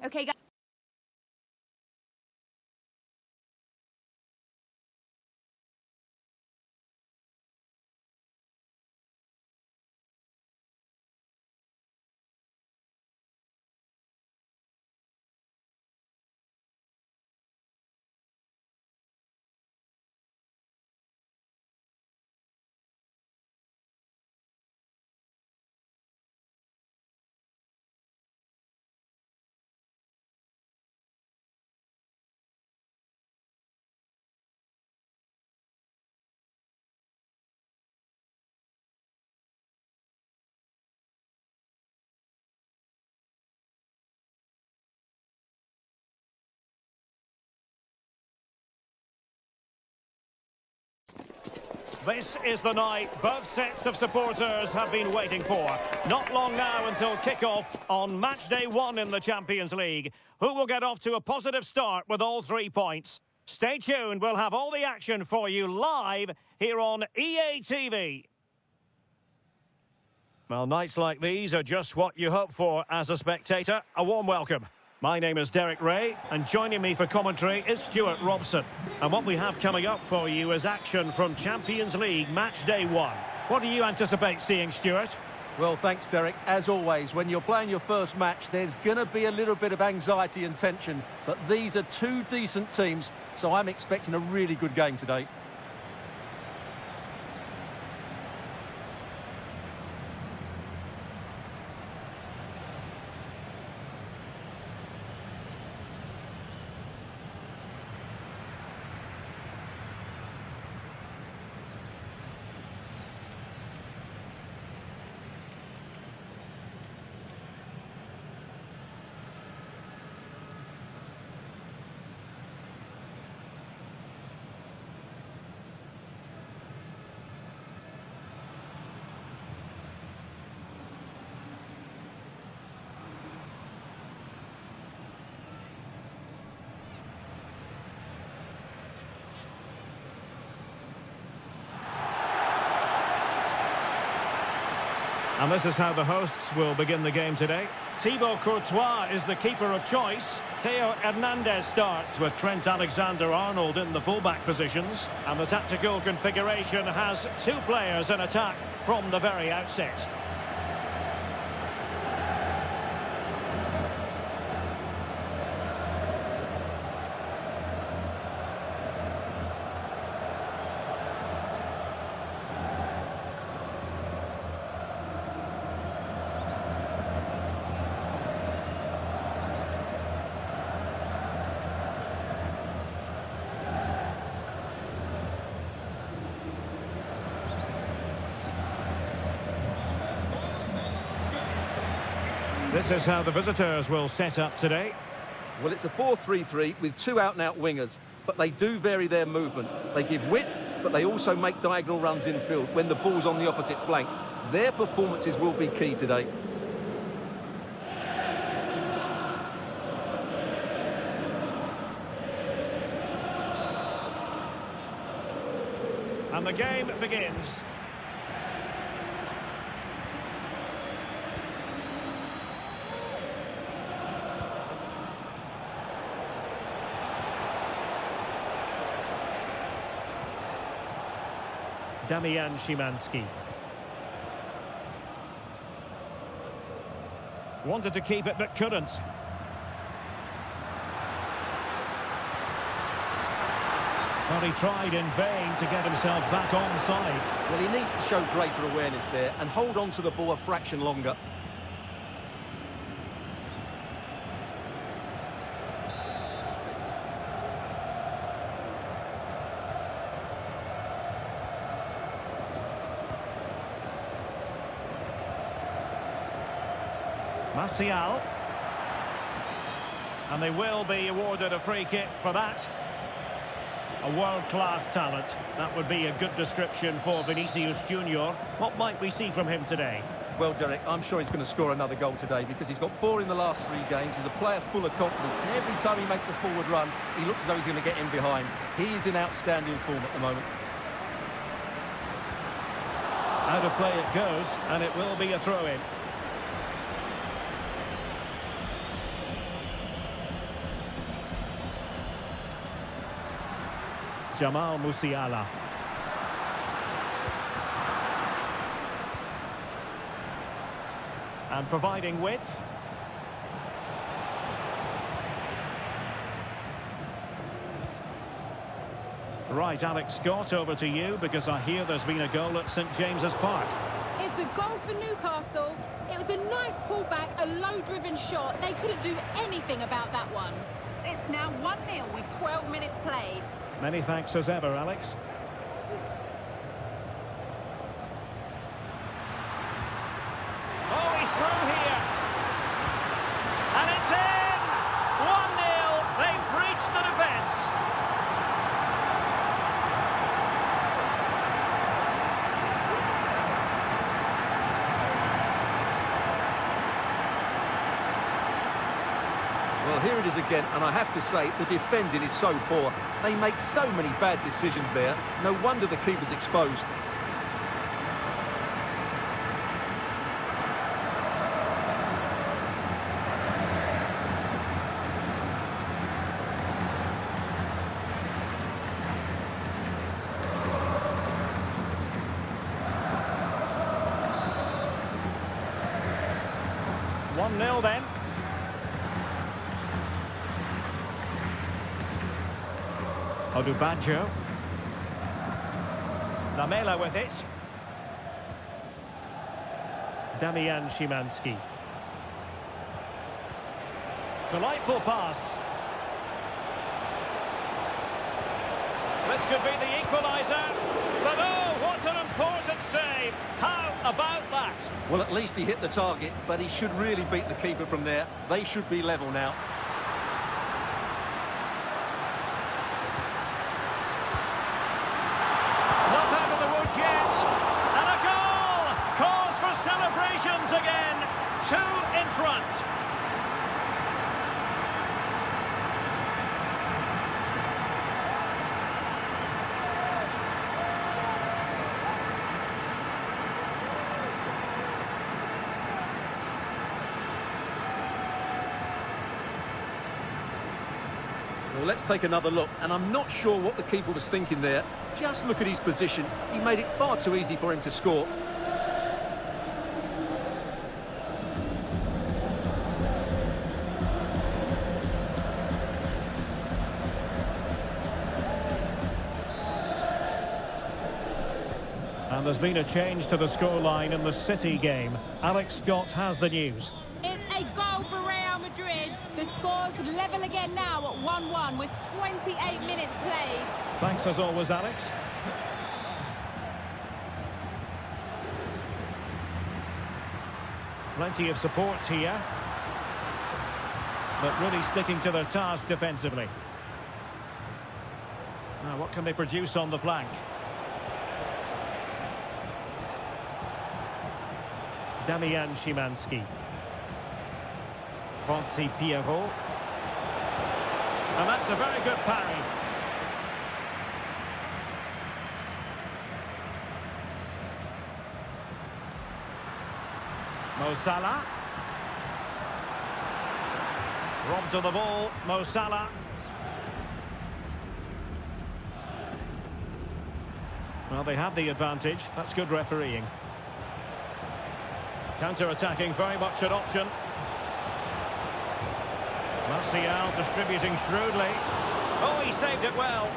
Okay, guys. This is the night both sets of supporters have been waiting for. Not long now until kick-off on match day 1 in the Champions League. Who will get off to a positive start with all 3 points? Stay tuned, we'll have all the action for you live here on EA TV. Well, nights like these are just what you hope for as a spectator. A warm welcome. My name is Derek Ray, and joining me for commentary is Stuart Robson. And what we have coming up for you is action from Champions League match day 1. What do you anticipate seeing, Stuart? Well, thanks, Derek. As always, when you're playing your first match, there's going to be a little bit of anxiety and tension. But these are 2 decent teams, so I'm expecting a really good game today. And this is how the hosts will begin the game today. Thibaut Courtois is the keeper of choice. Theo Hernandez starts with Trent Alexander-Arnold in the fullback positions. And the tactical configuration has 2 players in attack from the very outset. This is how the visitors will set up today. Well, it's a 4-3-3 with 2 out-and-out wingers, but they do vary their movement. They give width, but they also make diagonal runs infield when the ball's on the opposite flank. Their performances will be key today. And the game begins. Damian Szymanski. Wanted to keep it but couldn't. Well, he tried in vain to get himself back onside. Well, he needs to show greater awareness there and hold on to the ball a fraction longer. Martial. And they will be awarded a free kick for that. A world-class talent. That would be a good description for Vinicius Junior. What might we see from him today? Well, Derek, I'm sure he's going to score another goal today because he's got 4 in the last 3 games. He's a player full of confidence, and every time he makes a forward run, he looks as though he's going to get in behind. He is in outstanding form at the moment. Out of play it goes, and it will be a throw-in. Jamal Musiala. And providing width. Right, Alex Scott, over to you, because I hear there's been a goal at St James's Park. It's a goal for Newcastle. It was a nice pullback, a low-driven shot. They couldn't do anything about that one. It's now 1-0 with 12 minutes played. Many thanks as ever, Alex. Oh, he's through here. And it's in! 1-0. They've breached the defence. Well, here it is again, and I have to say, the defending is so poor. They make so many bad decisions there. No wonder the keeper's exposed. One-nil then. Odubajo. Lamela with it. Damian Szymanski. Delightful pass. This could be the equaliser. But oh, what an important save. How about that? Well, at least he hit the target, but he should really beat the keeper from there. They should be level now. Celebrations again, 2 in front. Well, let's take another look, and I'm not sure what the keeper was thinking there. Just look at his position. He made it far too easy for him to score. And there's been a change to the scoreline in the City game. Alex Scott has the news. It's a goal for Real Madrid. The score's level again now at 1-1 with 28 minutes played. Thanks as always, Alex. Plenty of support here. But really sticking to their task defensively. Now, what can they produce on the flank? Damian Szymanski. Francis Pierrot. And that's a very good parry. Mo Salah. Robbed to the ball, Mo Salah. Well, they have the advantage. That's good refereeing. Counter-attacking, very much an option. Martial distributing shrewdly. Oh, he saved it well.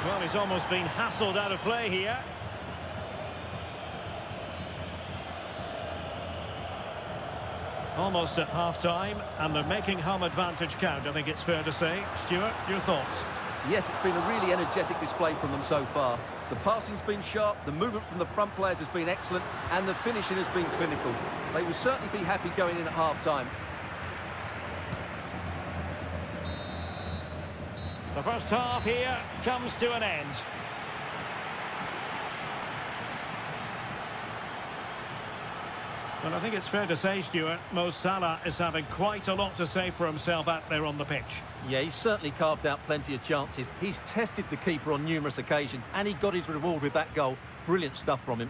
Well, he's almost been hassled out of play here. Almost at half-time, and they're making home advantage count, I think it's fair to say. Stuart, your thoughts? Yes, it's been a really energetic display from them so far. The passing's been sharp, the movement from the front players has been excellent, and the finishing has been clinical. They will certainly be happy going in at half-time. The first half here comes to an end. Well, I think it's fair to say, Stuart, Mo Salah is having quite a lot to say for himself out there on the pitch. Yeah, he's certainly carved out plenty of chances. He's tested the keeper on numerous occasions, and he got his reward with that goal. Brilliant stuff from him.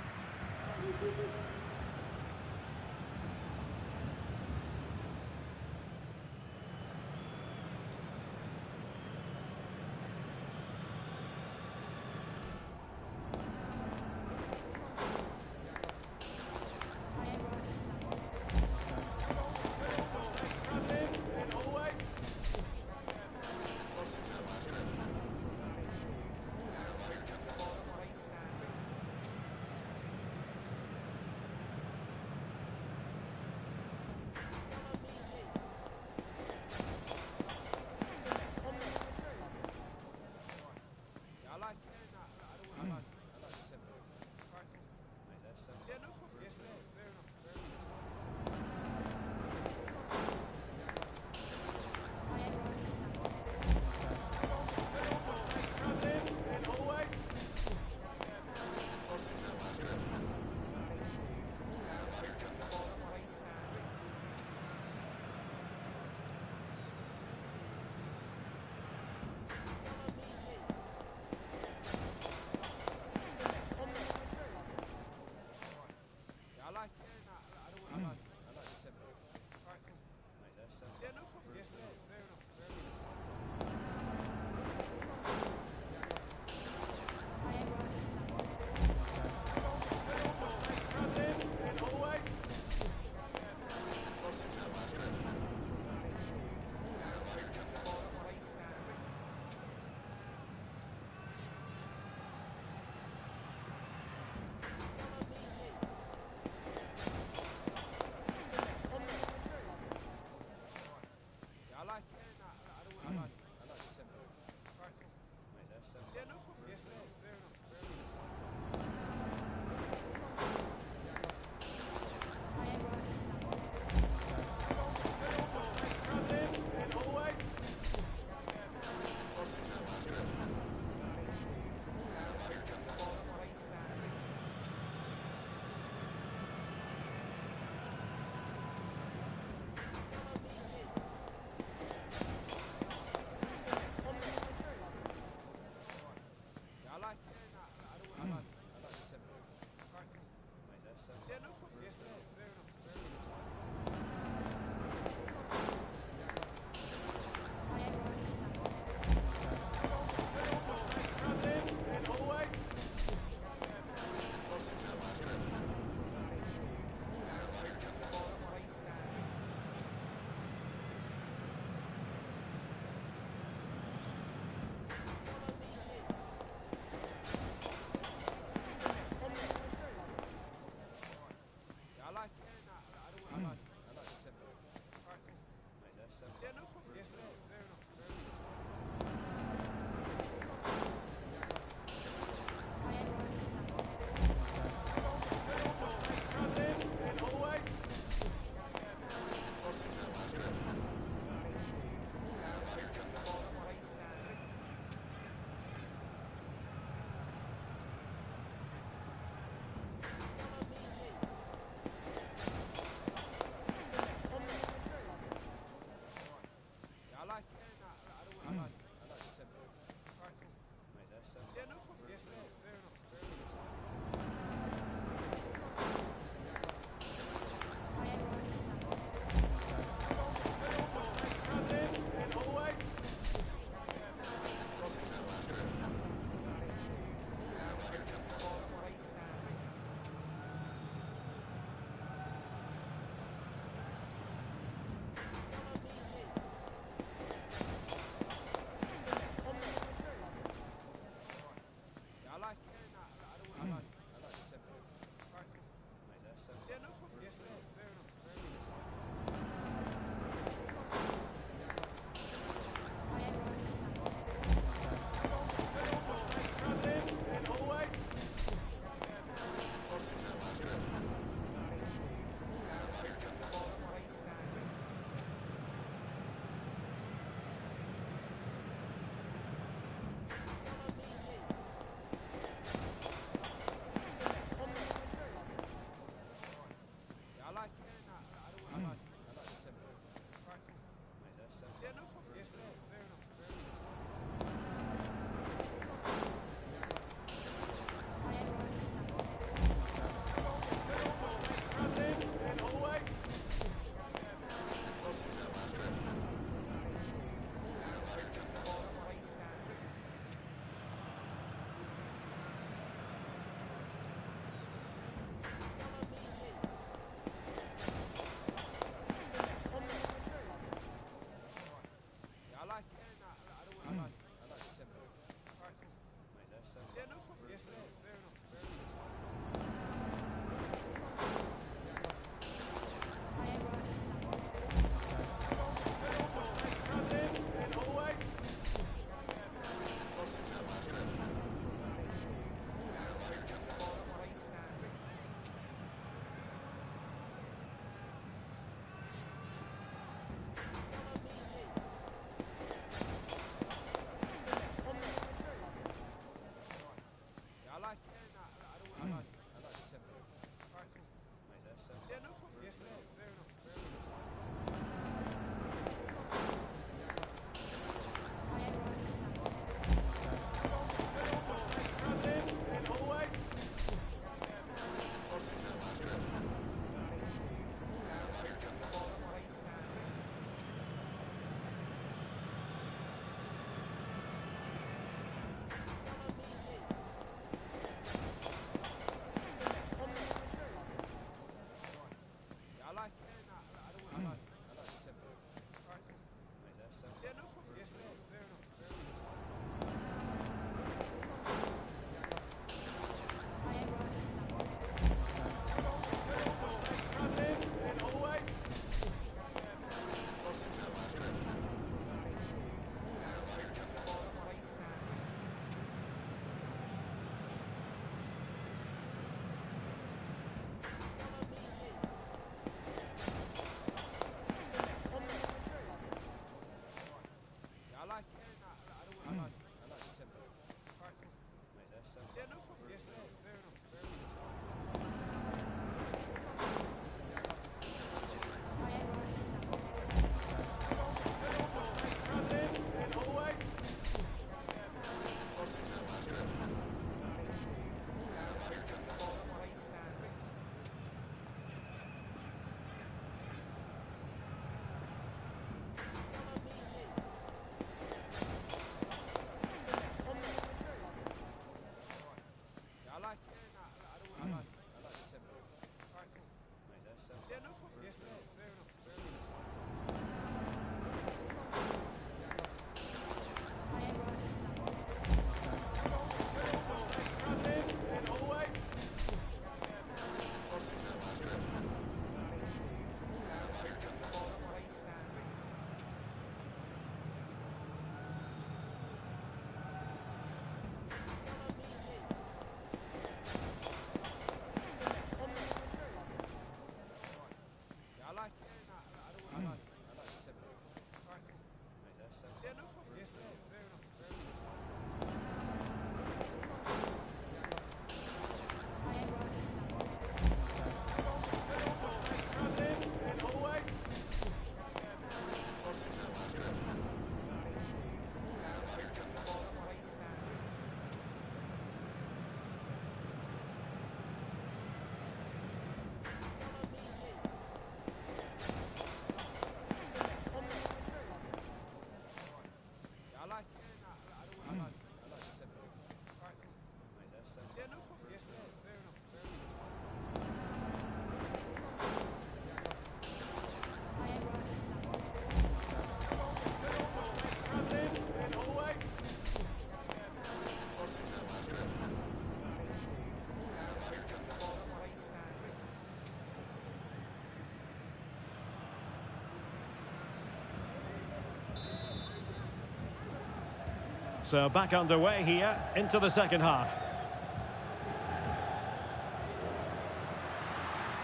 So back underway here into the second half.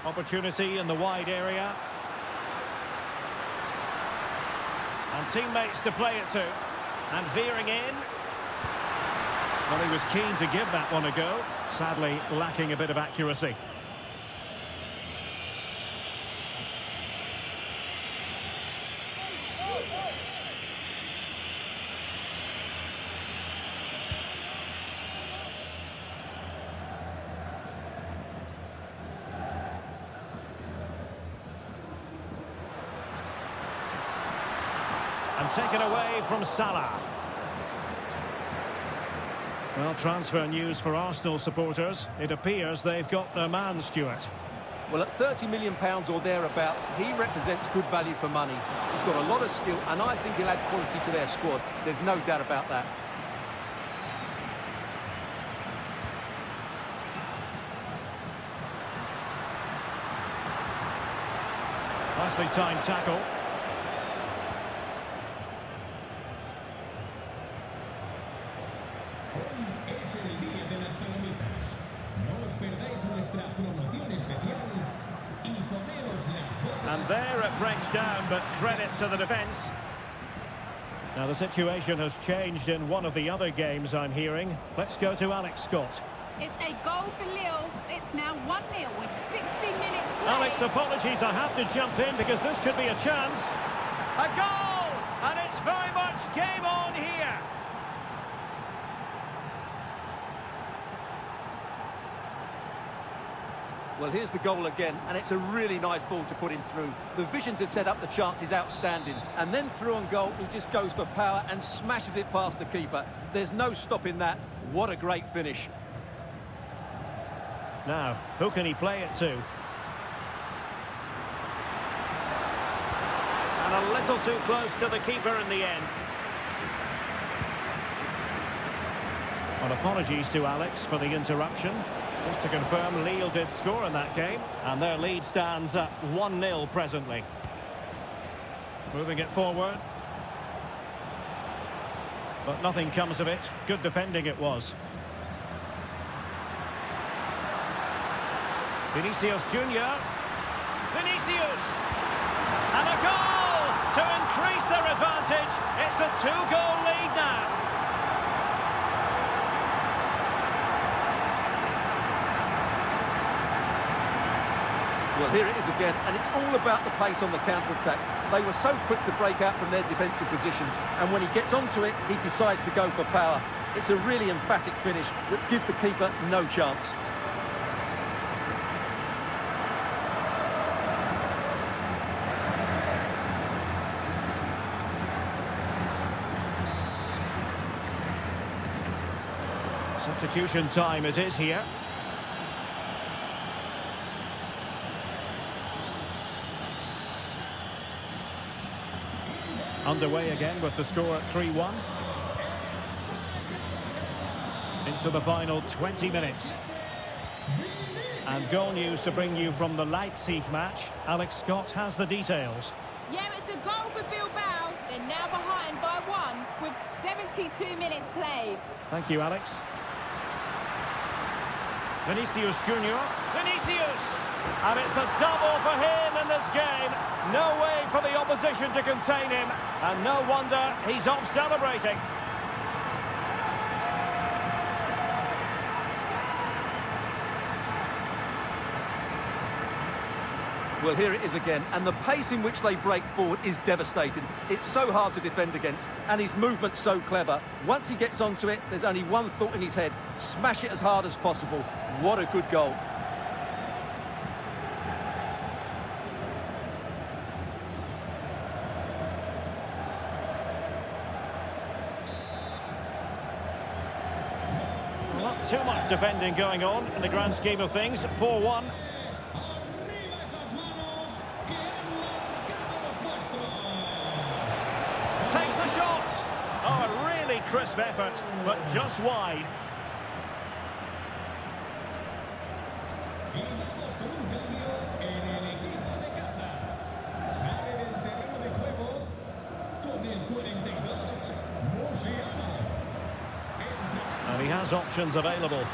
Opportunity in the wide area. And teammates to play it to. And veering in. Well, he was keen to give that one a go. Sadly, lacking a bit of accuracy. And taken away from Salah. Well, transfer news for Arsenal supporters. It appears they've got their man, Stuart. Well, at £30 million or thereabouts, he represents good value for money. He's got a lot of skill, and I think he'll add quality to their squad. There's no doubt about that. Nicely timed tackle. Es el día de las palomitas. No os perdáis nuestra promoción especial y poneos las botas. And there it breaks down, but credit to the defence. Now the situation has changed in one of the other games I'm hearing. Let's go to Alex Scott. It's a goal for Lille. It's now 1-0 with 60 minutes played. Alex, apologies, I have to jump in because this could be a chance. A goal! And it's very much game on here. Well, here's the goal again, and it's a really nice ball to put him through. The vision to set up the chance is outstanding. And then through on goal, he just goes for power and smashes it past the keeper. There's no stopping that. What a great finish. Now, who can he play it to? And a little too close to the keeper in the end. Well, apologies to Alex for the interruption. Just to confirm, Lille did score in that game, and their lead stands at 1-0 presently. Moving it forward. But nothing comes of it. Good defending it was. Vinicius Junior. Vinicius! And a goal to increase their advantage. It's a 2-goal lead now. Well, here it is again, and it's all about the pace on the counter-attack. They were so quick to break out from their defensive positions, and when he gets onto it, he decides to go for power. It's a really emphatic finish, which gives the keeper no chance. Substitution time it is here. Underway again with the score at 3-1. Into the final 20 minutes. And goal news to bring you from the Leipzig match. Alex Scott has the details. Yeah, it's a goal for Bilbao. They're now behind by 1 with 72 minutes played. Thank you, Alex. Vinicius Junior. Vinicius! And it's a double for him in this game. No way for the opposition to contain him. And no wonder he's off celebrating. Well, here it is again, and the pace in which they break forward is devastating. It's so hard to defend against, and his movement's so clever. Once he gets onto it, there's only one thought in his head: smash it as hard as possible. What a good goal. Not too much defending going on in the grand scheme of things. 4-1. Takes the shot. Oh, a really crisp effort, but just wide. Vamos con un cambio en el equipo de casa. Sale del terreno de juego con el 42, Musiala. And he has options available.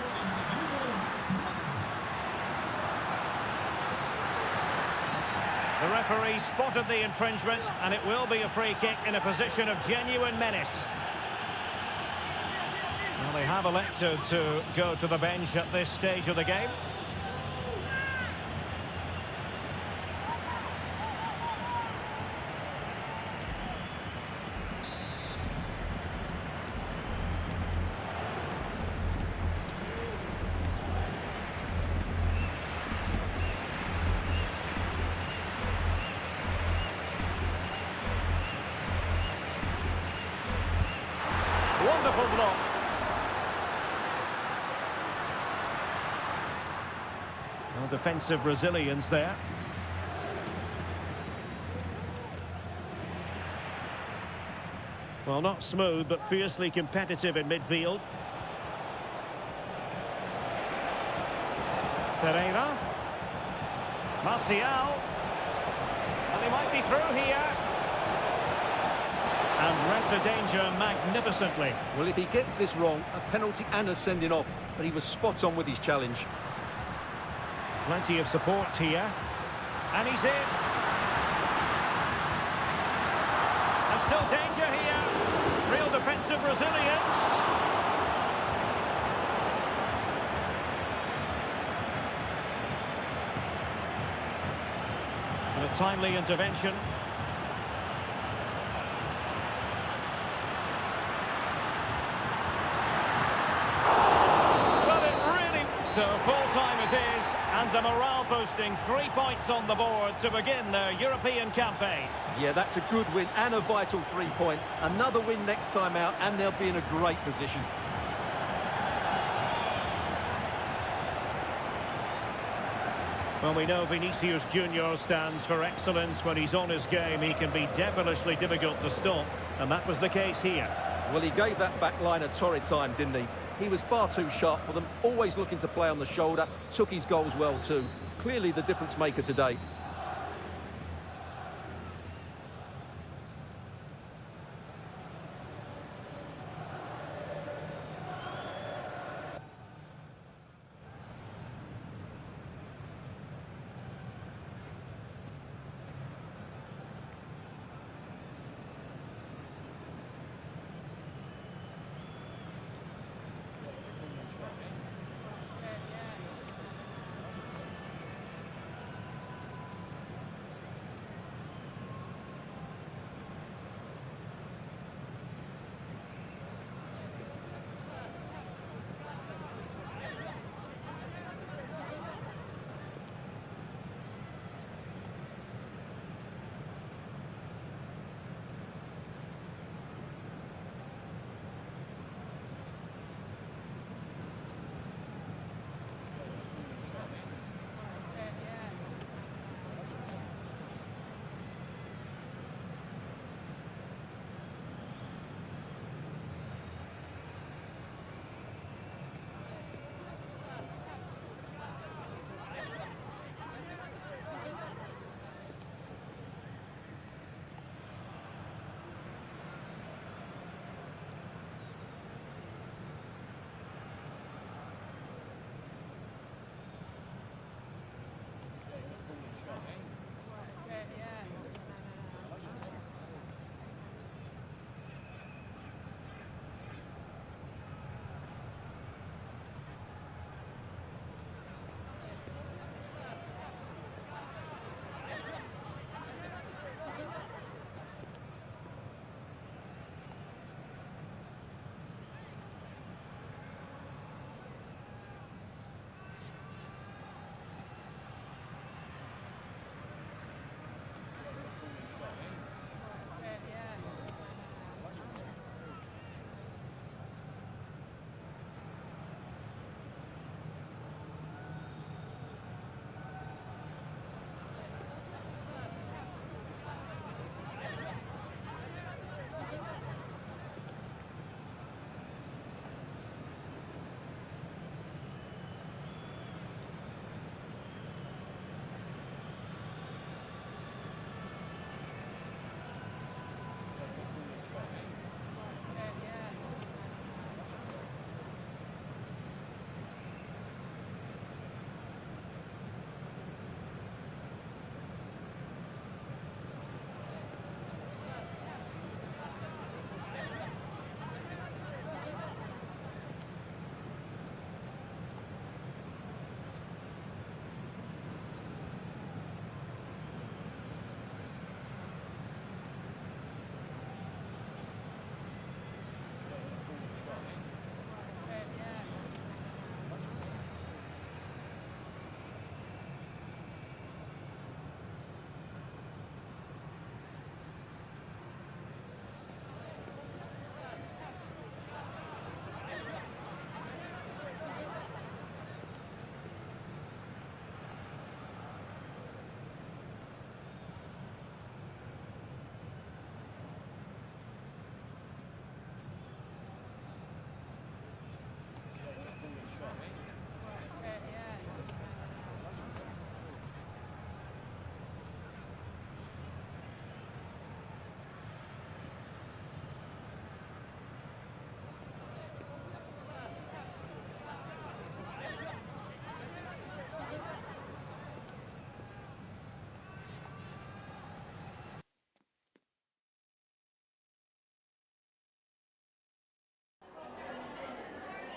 The referee spotted the infringement, and it will be a free kick in a position of genuine menace. Well, they have elected to go to the bench at this stage of the game. Wonderful block. Well, defensive resilience there. Well, not smooth, but fiercely competitive in midfield. Pereira. Martial. And he might be through here. And read the danger magnificently. Well, if he gets this wrong, a penalty and a sending off, but he was spot on with his challenge. Plenty of support here. And he's in. And still danger here. Real defensive resilience. And a timely intervention. So full-time it is, and a morale-boosting 3 points on the board to begin their European campaign. Yeah, that's a good win and a vital 3 points. Another win next time out, and they'll be in a great position. Well, we know Vinicius Junior stands for excellence. When he's on his game, he can be devilishly difficult to stop, and that was the case here. Well, he gave that back line a torrid time, didn't he? He was far too sharp for them, always looking to play on the shoulder, took his goals well too. Clearly the difference maker today.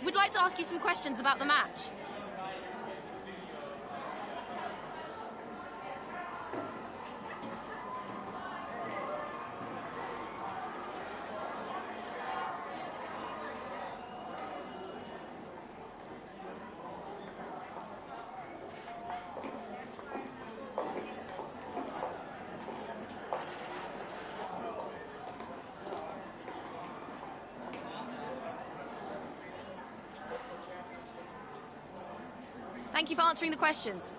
We'd like to ask you some questions about the match. Thank you for answering the questions.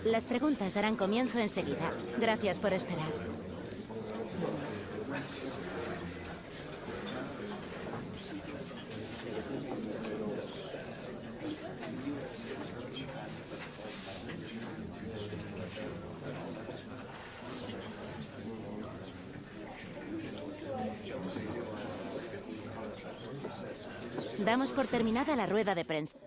Las preguntas darán comienzo enseguida. Gracias por esperar. Damos por terminada la rueda de prensa.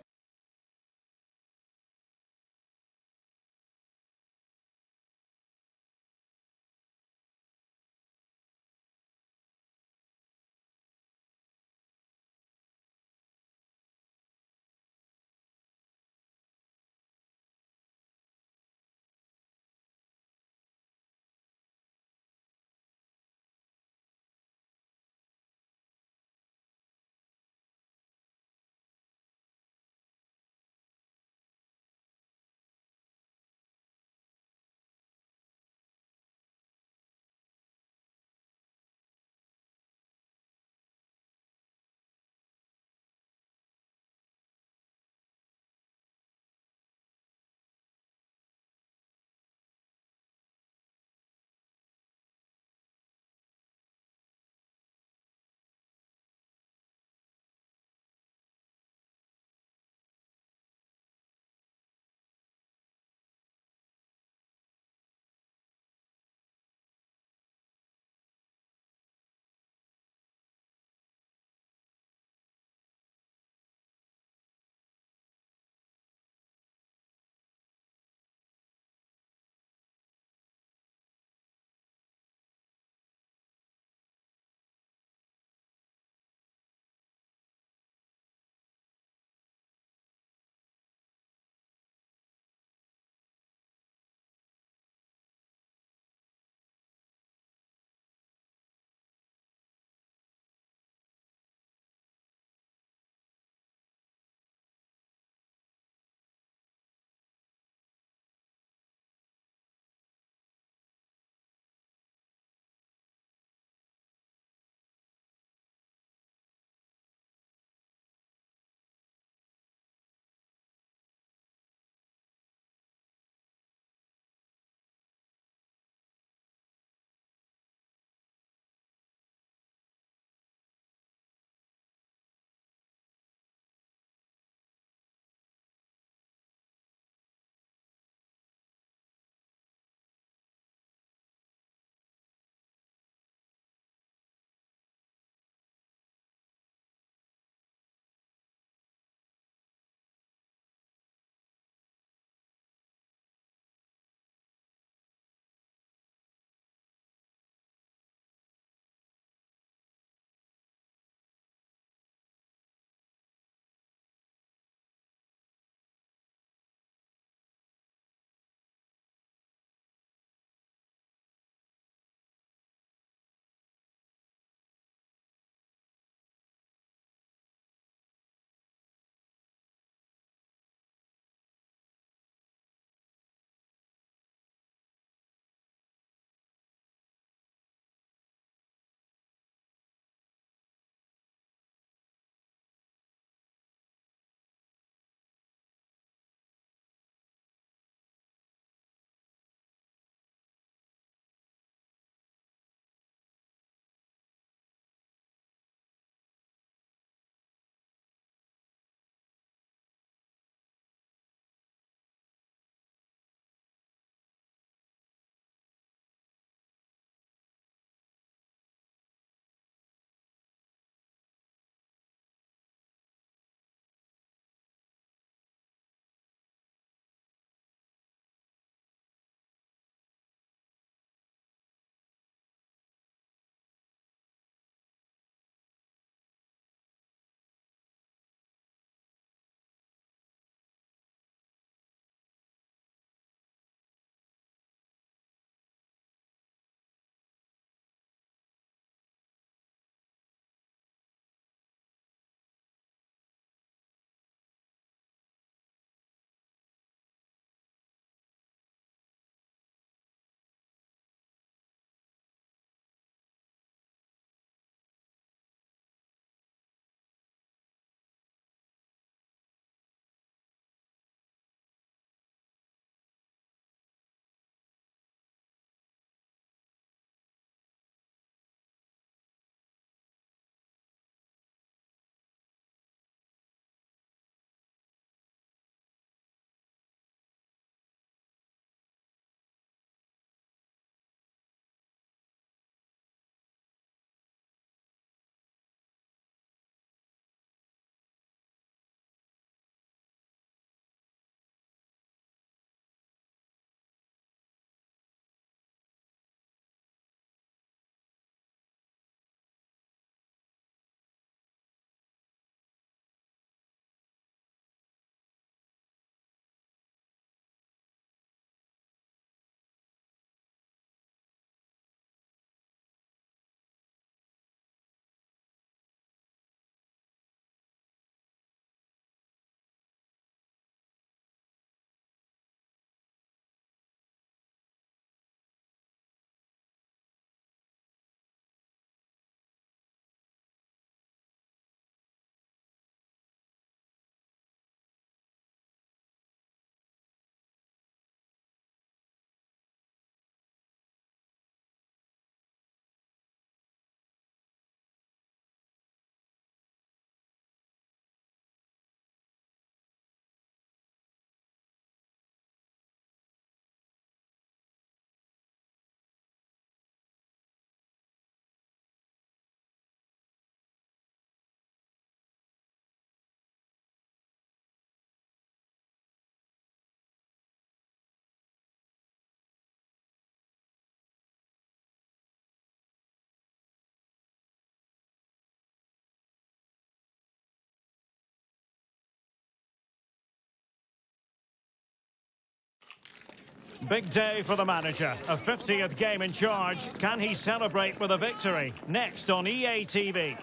Big day for the manager. A 50th game in charge. Can he celebrate with a victory? Next on EA TV.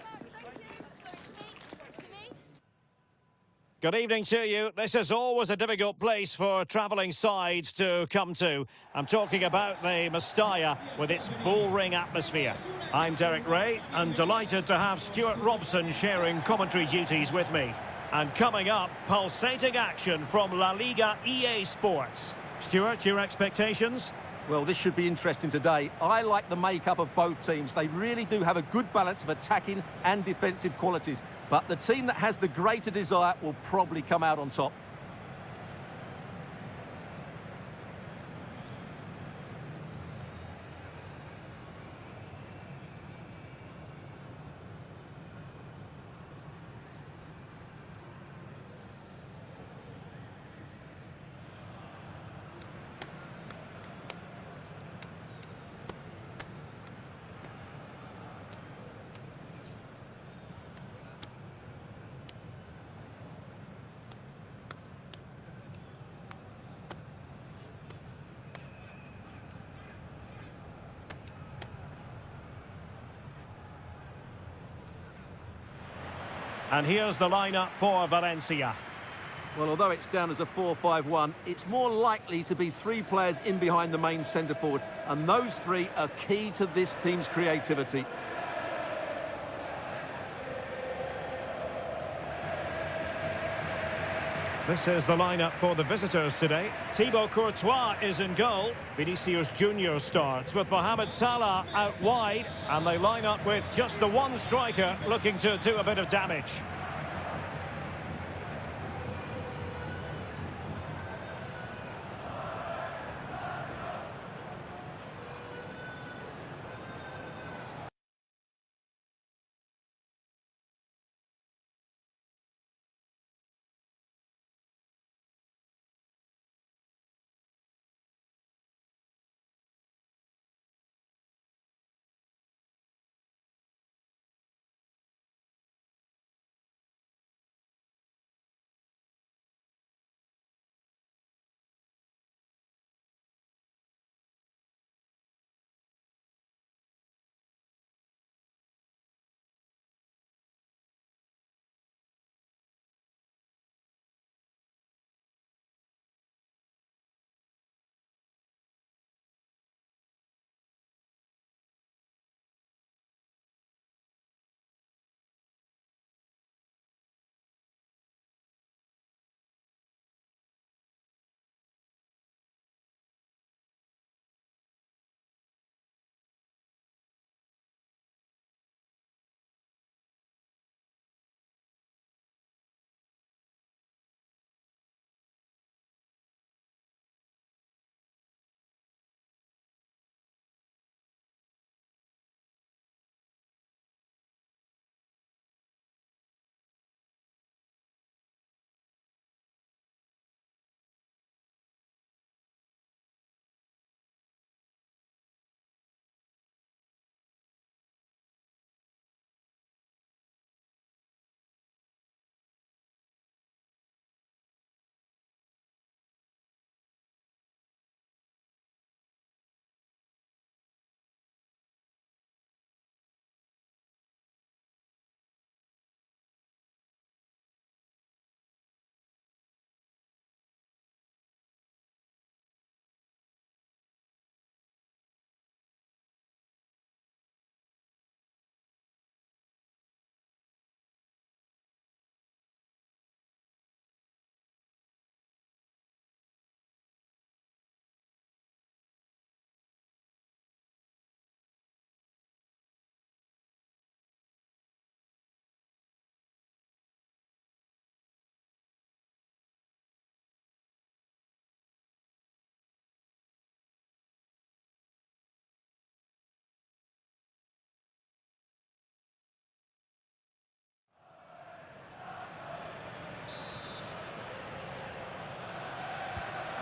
Good evening to you. This is always a difficult place for travelling sides to come to. I'm talking about the Mestalla with its bull-ring atmosphere. I'm Derek Ray and delighted to have Stuart Robson sharing commentary duties with me. And coming up, pulsating action from La-Liga EA Sports. Stuart, your expectations? Well, this should be interesting today. I like the makeup of both teams. They really do have a good balance of attacking and defensive qualities. But the team that has the greater desire will probably come out on top. And here's the lineup for Valencia. Well, although it's down as a 4-5-1, it's more likely to be three players in behind the main centre-forward. And those three are key to this team's creativity. This is the lineup for the visitors today. Thibaut Courtois is in goal. Vinicius Junior starts with Mohamed Salah out wide. And they line up with just the one striker looking to do a bit of damage.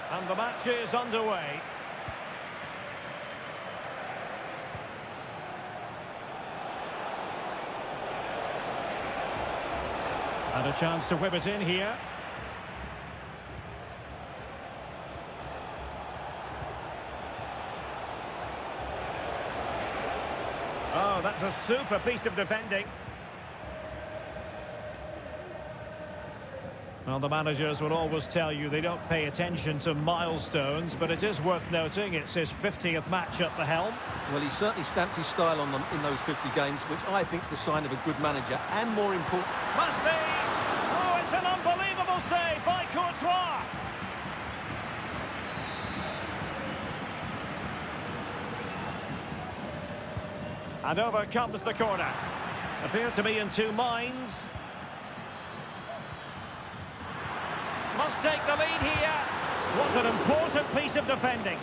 And the match is underway. And a chance to whip it in here. Oh, that's a super piece of defending. Well, the managers will always tell you they don't pay attention to milestones, but it is worth noting it's his 50th match at the helm. Well, he certainly stamped his style on them in those 50 games, which I think is the sign of a good manager, and more important... Must be! Oh, it's an unbelievable save by Courtois! And over comes the corner. Appear to be in two minds. Must take the lead here. Was an important piece of defending.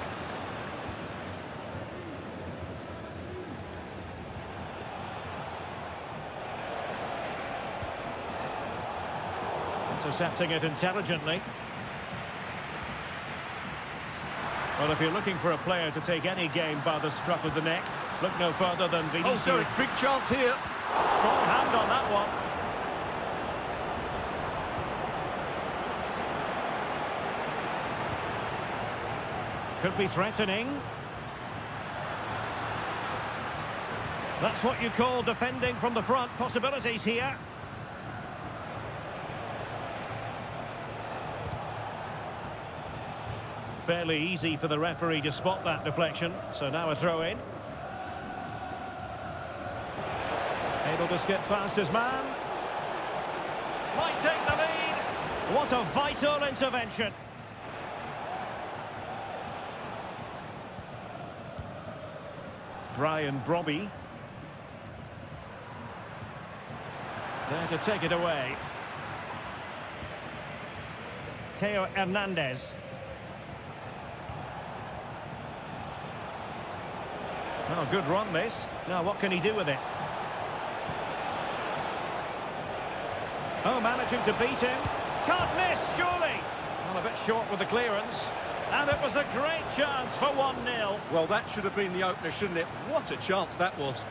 Intercepting it intelligently. Well, if you're looking for a player to take any game by the scruff of the neck, look no further than Vinicius. Oh, there's big chance here. Strong hand on that one. Could be threatening. That's what you call defending from the front. Possibilities here. Fairly easy for the referee to spot that deflection. So now a throw in. Able to skip past his man. Might take the lead. What a vital intervention. Brian Brobby. There to take it away. Theo Hernandez. Oh, good run this. Now what can he do with it? Oh, managing to beat him. Can't miss, surely. Well, a bit short with the clearance. And it was a great chance for 1-0. Well, that should have been the opener, shouldn't it? What a chance that was.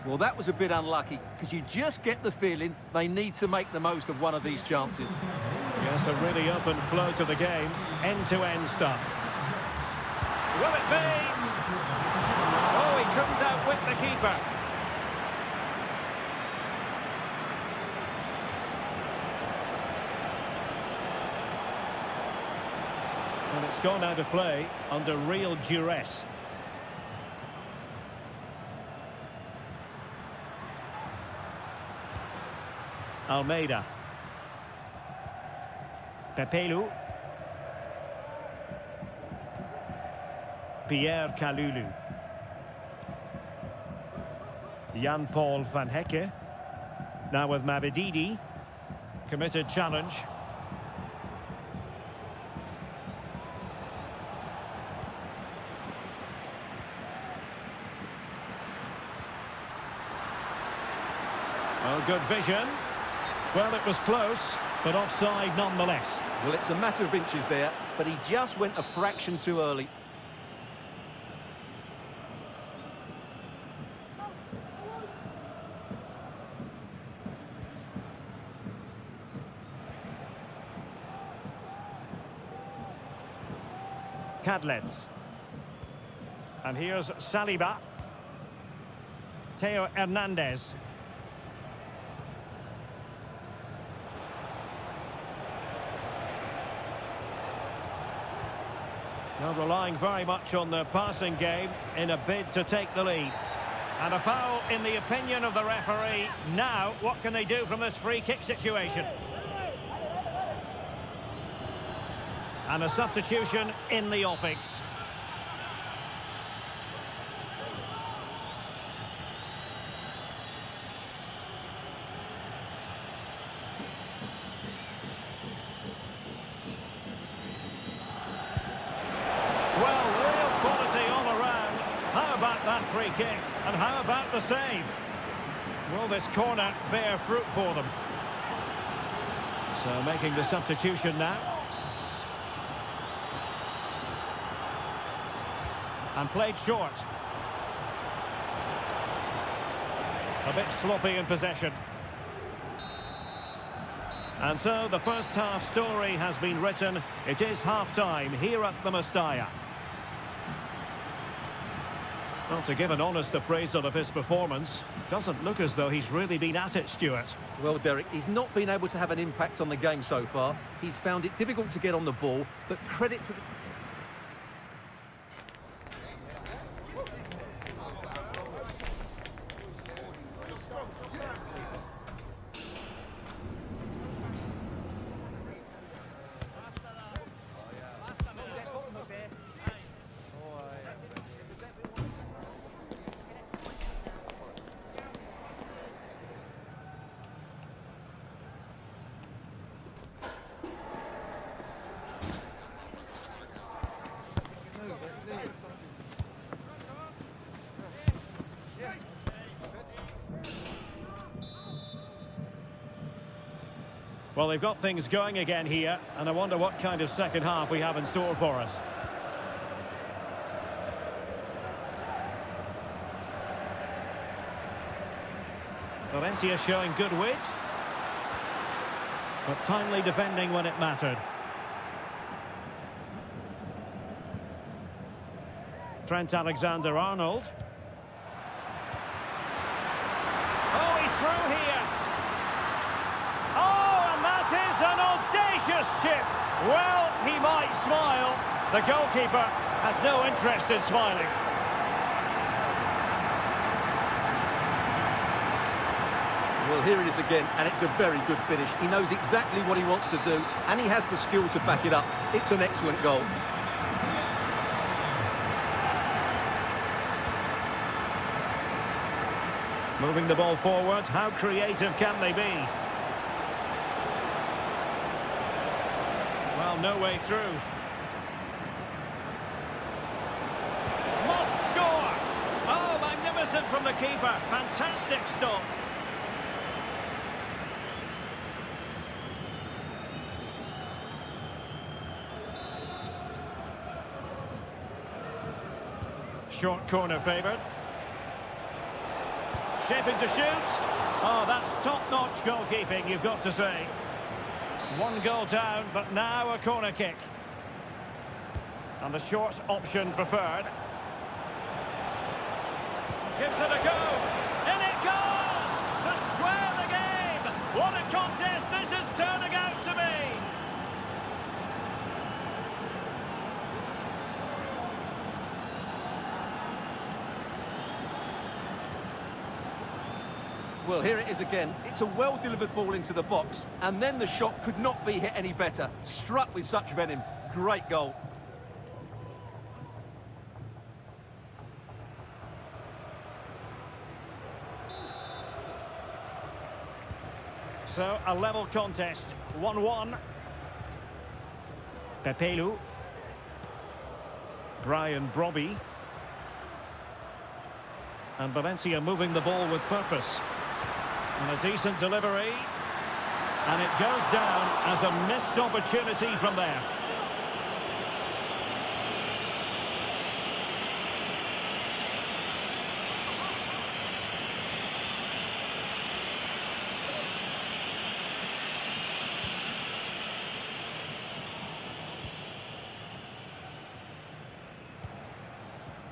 Well, that was a bit unlucky, because you just get the feeling they need to make the most of one of these chances. Yes, a really open flow to the game. End-to-end stuff. Will it be? Oh, he couldn't outwit the keeper. And it's gone out of play under real duress. Almeida. Pepelu. Pierre Kalulu. Jan-Paul van Hecke. Now with Mabedidi. Committed challenge. Oh, good vision. Well, it was close, but offside nonetheless. Well, it's a matter of inches there, but he just went a fraction too early. Cadlets. And here's Saliba. Theo Hernandez. Now relying very much on their passing game in a bid to take the lead. And a foul in the opinion of the referee. Now, what can they do from this free kick situation? And a substitution in the offing. Well, real quality all around. How about that free kick? And how about the save? Will this corner bear fruit for them? So making the substitution now. And played short. A bit sloppy in possession. And so the first half story has been written. It is half-time here at the Mestalla. Well, to give an honest appraisal of his performance, doesn't look as though he's really been at it, Stuart. Well, Derek, he's not been able to have an impact on the game so far. He's found it difficult to get on the ball, but credit to the... Well, they've got things going again here, and I wonder what kind of second half we have in store for us. Valencia showing good wit, but timely defending when it mattered. Trent Alexander-Arnold. Oh, he's through here. Oh, and that is an audacious chip. Well, he might smile. The goalkeeper has no interest in smiling. Well, here it is again, and it's a very good finish. He knows exactly what he wants to do, and he has the skill to back it up. It's an excellent goal. Moving the ball forward, how creative can they be? Well, no way through. Must score! Oh, magnificent from the keeper. Fantastic stop. Short corner favoured. Shaping to shoot. Oh, that's top-notch goalkeeping, you've got to say. One goal down, but now a corner kick. And the short option preferred. Gives it a go. In it goes! To square the game! What a contest this is turning out to be! Well, here it is again. It's a well-delivered ball into the box, and then the shot could not be hit any better. Struck with such venom. Great goal. So, a level contest, 1-1. Pepelu. Brian Brobby. And Valencia moving the ball with purpose. And a decent delivery. And it goes down as a missed opportunity from there.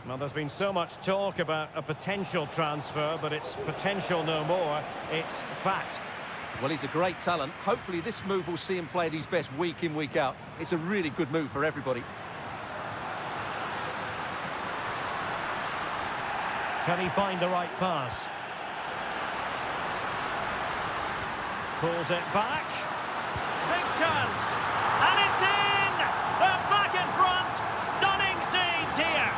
Well, there's been so much talk about a potential transfer, but it's potential no more. It's fact. Well, he's a great talent. Hopefully this move will see him play at his best week in, week out. It's a really good move for everybody. Can he find the right pass? Pulls it back. Big chance. And it's in! They're back in front. Stunning scenes here.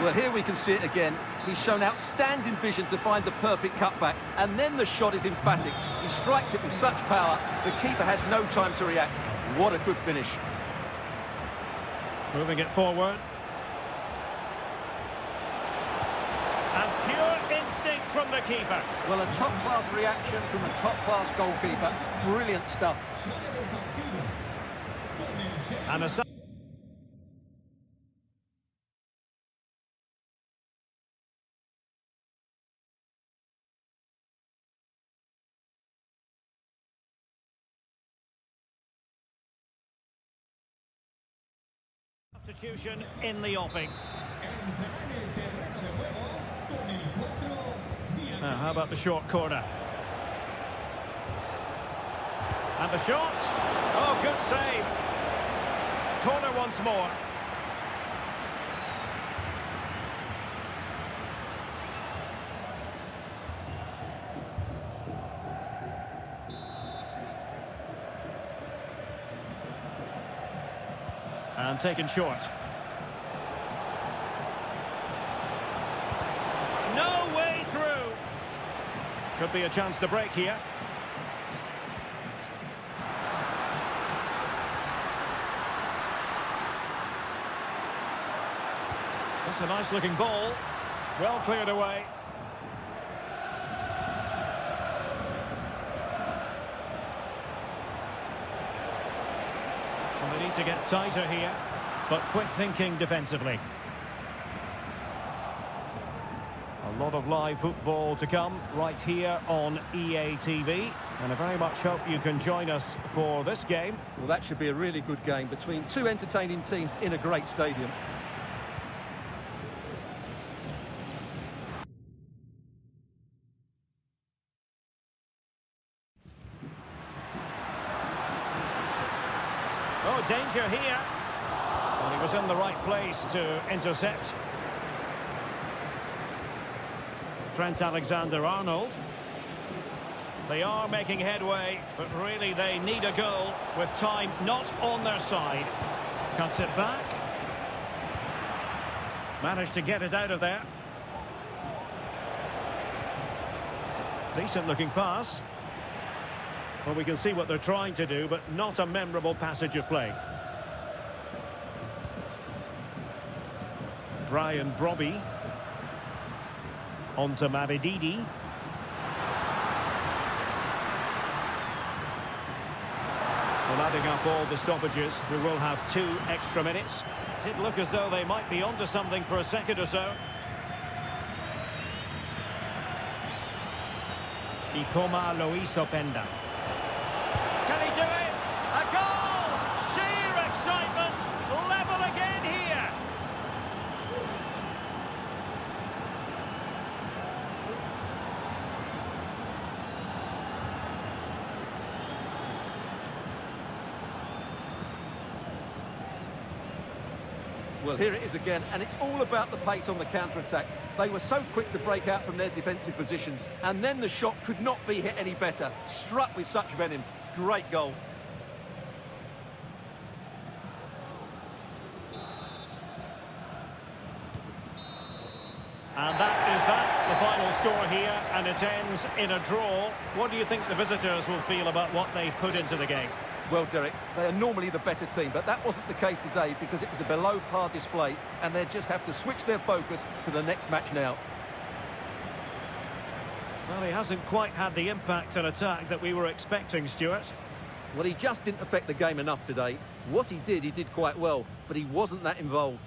Well, here we can see it again. He's shown outstanding vision to find the perfect cutback, and then the shot is emphatic. He strikes it with such power, the keeper has no time to react. What a good finish. Moving it forward. And pure instinct from the keeper. Well, a top-class reaction from a top-class goalkeeper. Brilliant stuff. And a Substitution in the offing. How about the short corner? And the shot. Oh, good save. Corner once more. And taken short. No way through. Could be a chance to break here. That's a nice looking ball. Well cleared away. Well, they need to get tighter here, but quick thinking defensively. A lot of live football to come right here on EA TV, and I very much hope you can join us for this game. Well, that should be a really good game between two entertaining teams in a great stadium. Oh, danger here. Well, he was in the right place to intercept. Trent Alexander-Arnold. They are making headway, but really they need a goal with time not on their side. Cuts it back. Managed to get it out of there. Decent looking pass. Well, we can see what they're trying to do, but not a memorable passage of play. Brian Brobby. On to Mavididi. Well, adding up all the stoppages, we will have 2 extra minutes. Did look as though they might be onto something for a second or so. Ikoma Luis Openda. Can he do it? A goal! Sheer excitement! Level again here! Well, here it is again, and it's all about the pace on the counter-attack. They were so quick to break out from their defensive positions, and then the shot could not be hit any better. Struck with such venom. Great goal. And that is that, the final score here, and it ends in a draw. What do you think the visitors will feel about what they put into the game? Well, Derek, they are normally the better team, but that wasn't the case today because it was a below-par display, and they just have to switch their focus to the next match now. Well, he hasn't quite had the impact and attack that we were expecting, Stuart. Well, he just didn't affect the game enough today. What he did quite well, but he wasn't that involved.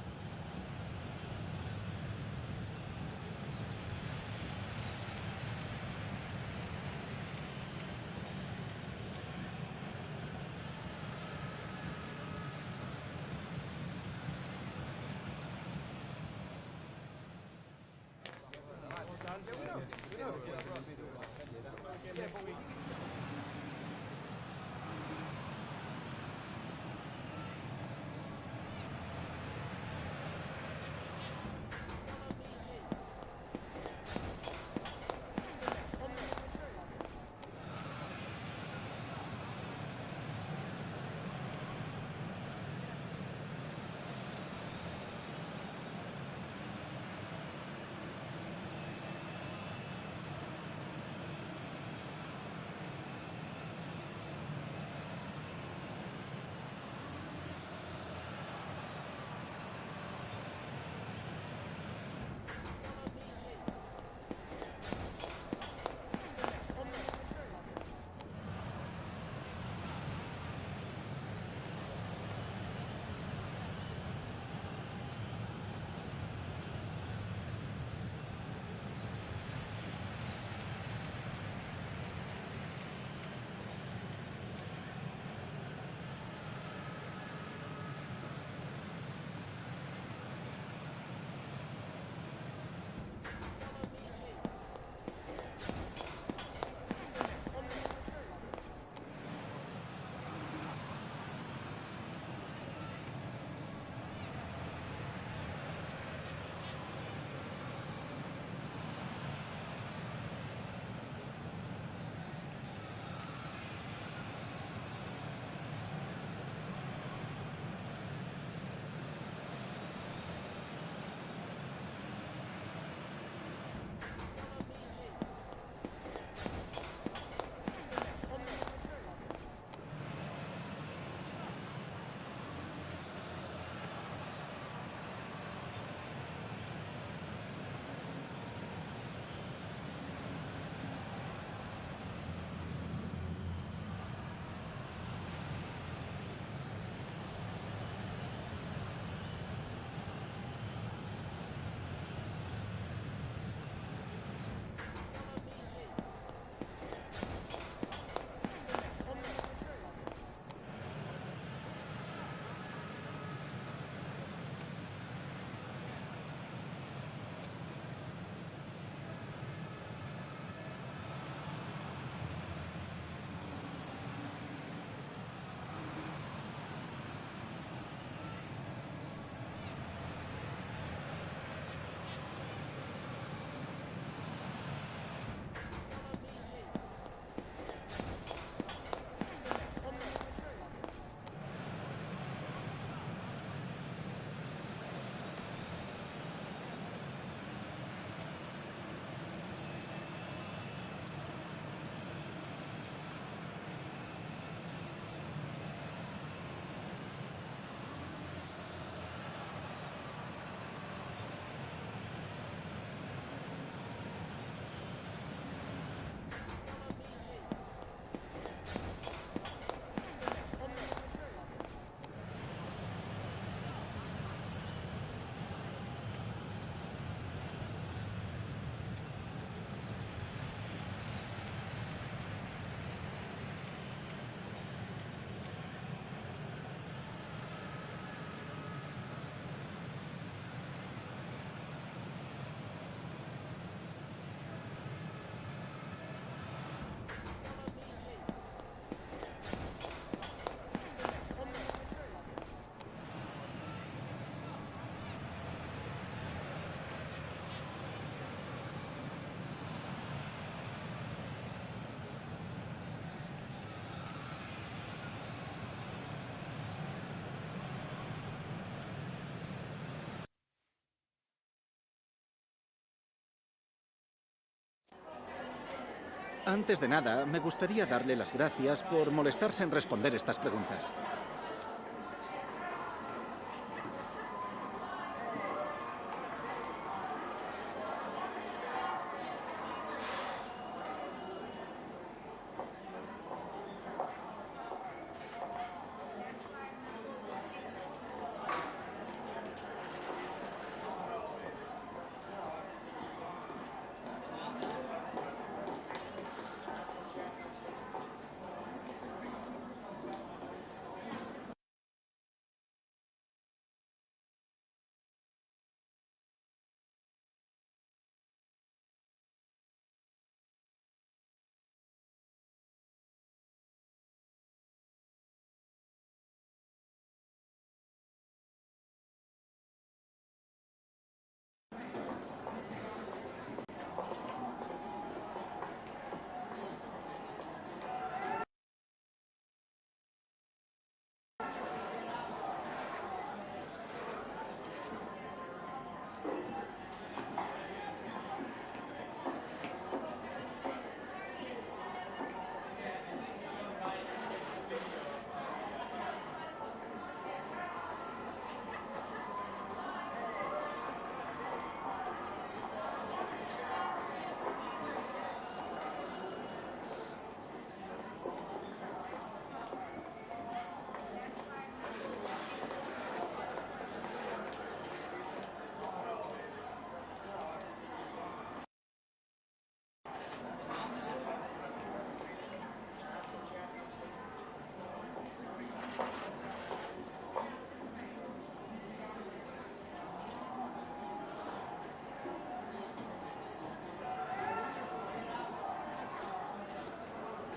Antes de nada, me gustaría darle las gracias por molestarse en responder estas preguntas.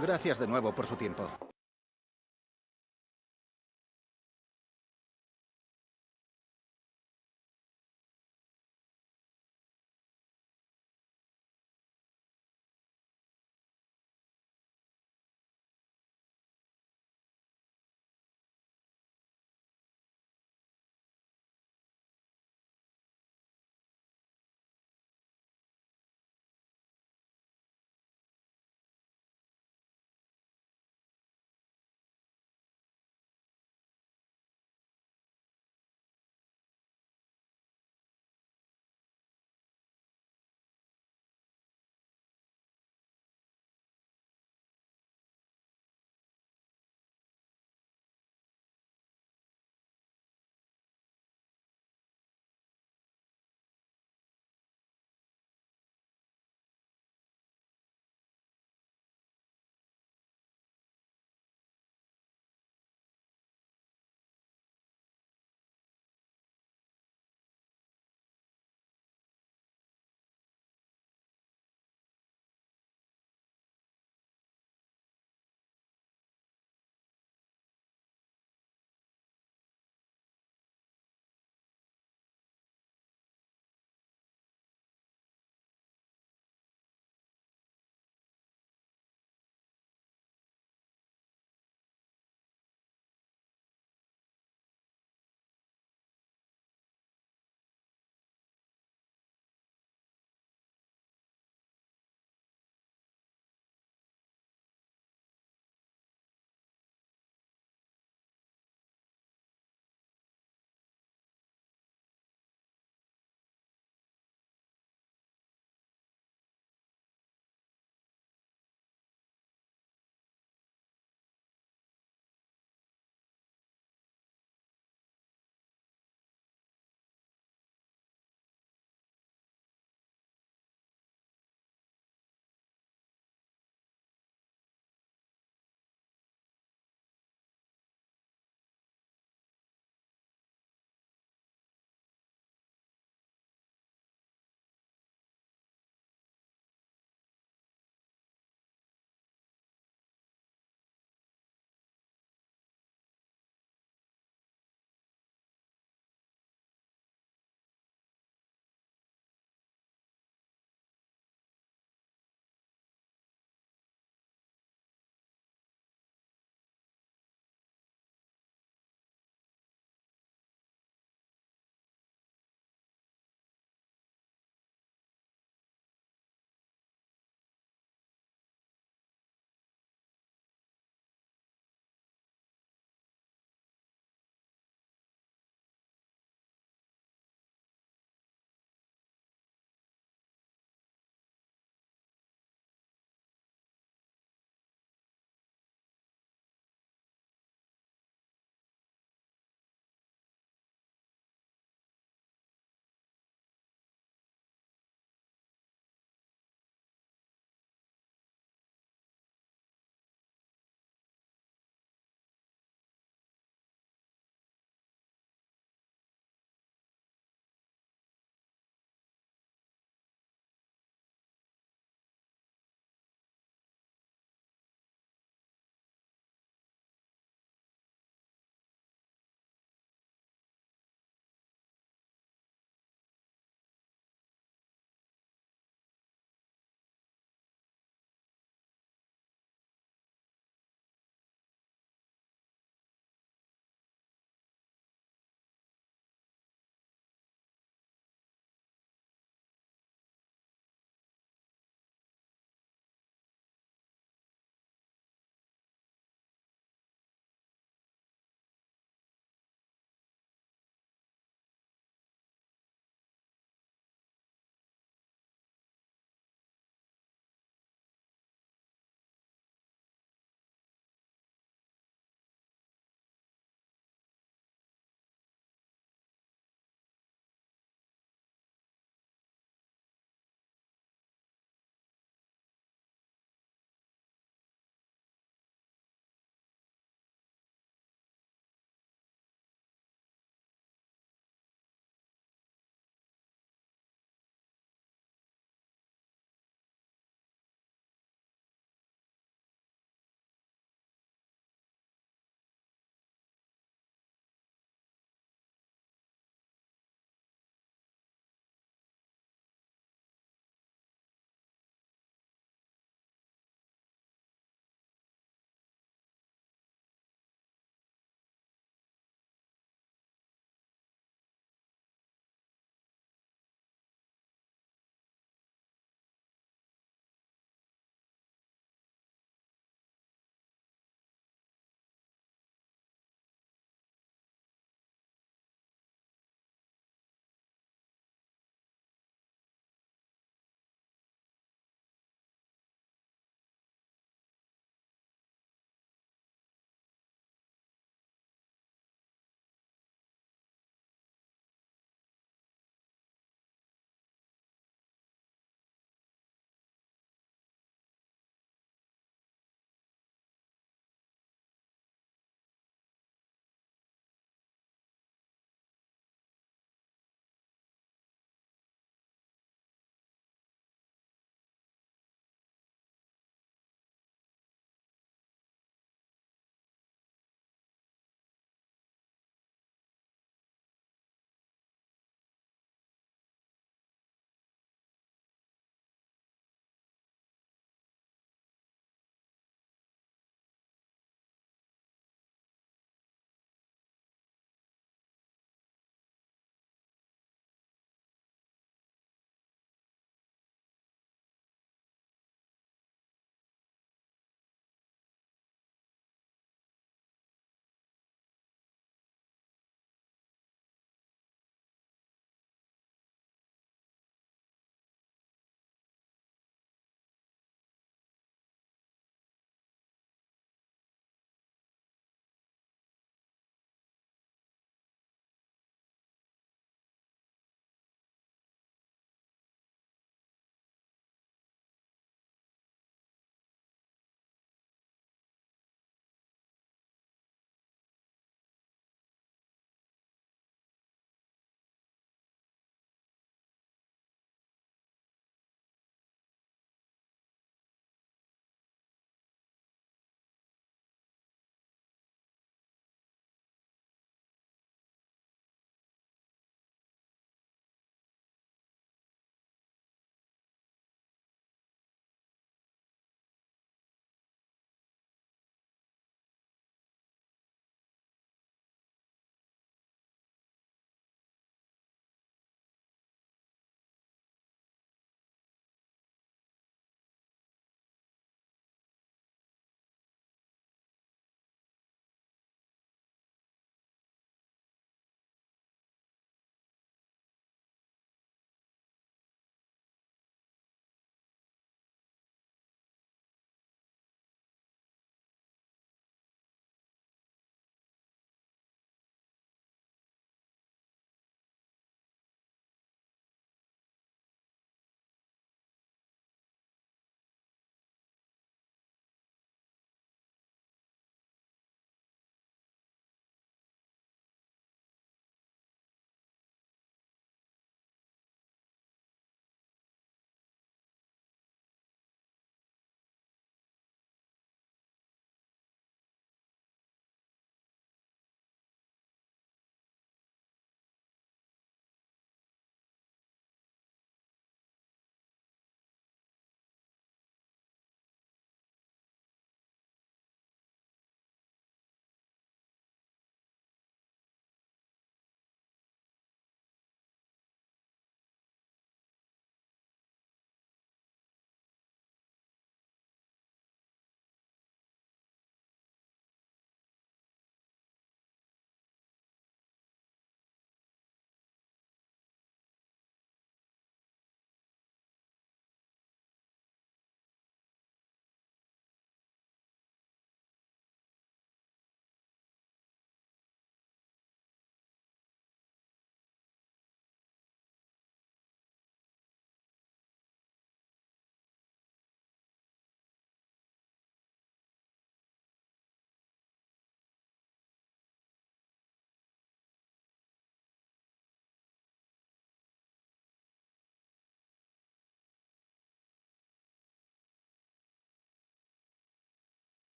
Gracias de nuevo por su tiempo.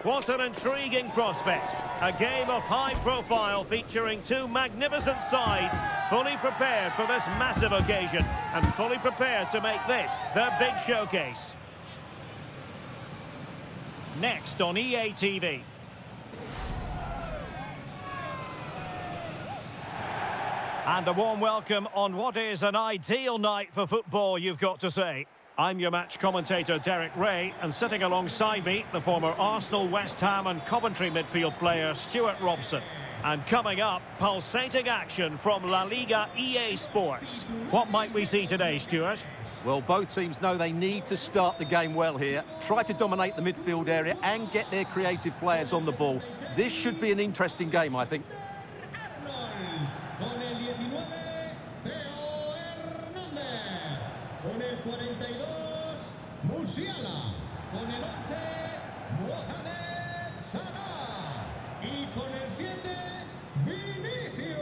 What an intriguing prospect. A game of high profile featuring two magnificent sides, fully prepared for this massive occasion and fully prepared to make this their big showcase. Next on EA TV. And a warm welcome on what is an ideal night for football, you've got to say. I'm your match commentator, Derek Ray, and sitting alongside me, the former Arsenal, West Ham and Coventry midfield player, Stuart Robson. And coming up, pulsating action from La-Liga EA Sports. What might we see today, Stuart? Well, both teams know they need to start the game well here. Try to dominate the midfield area and get their creative players on the ball. This should be an interesting game, I think. Con el 19, Theo Hernández. Con el 42, Musiala. Con el 11, Mohamed Salah. Y con el 7, Vinicius.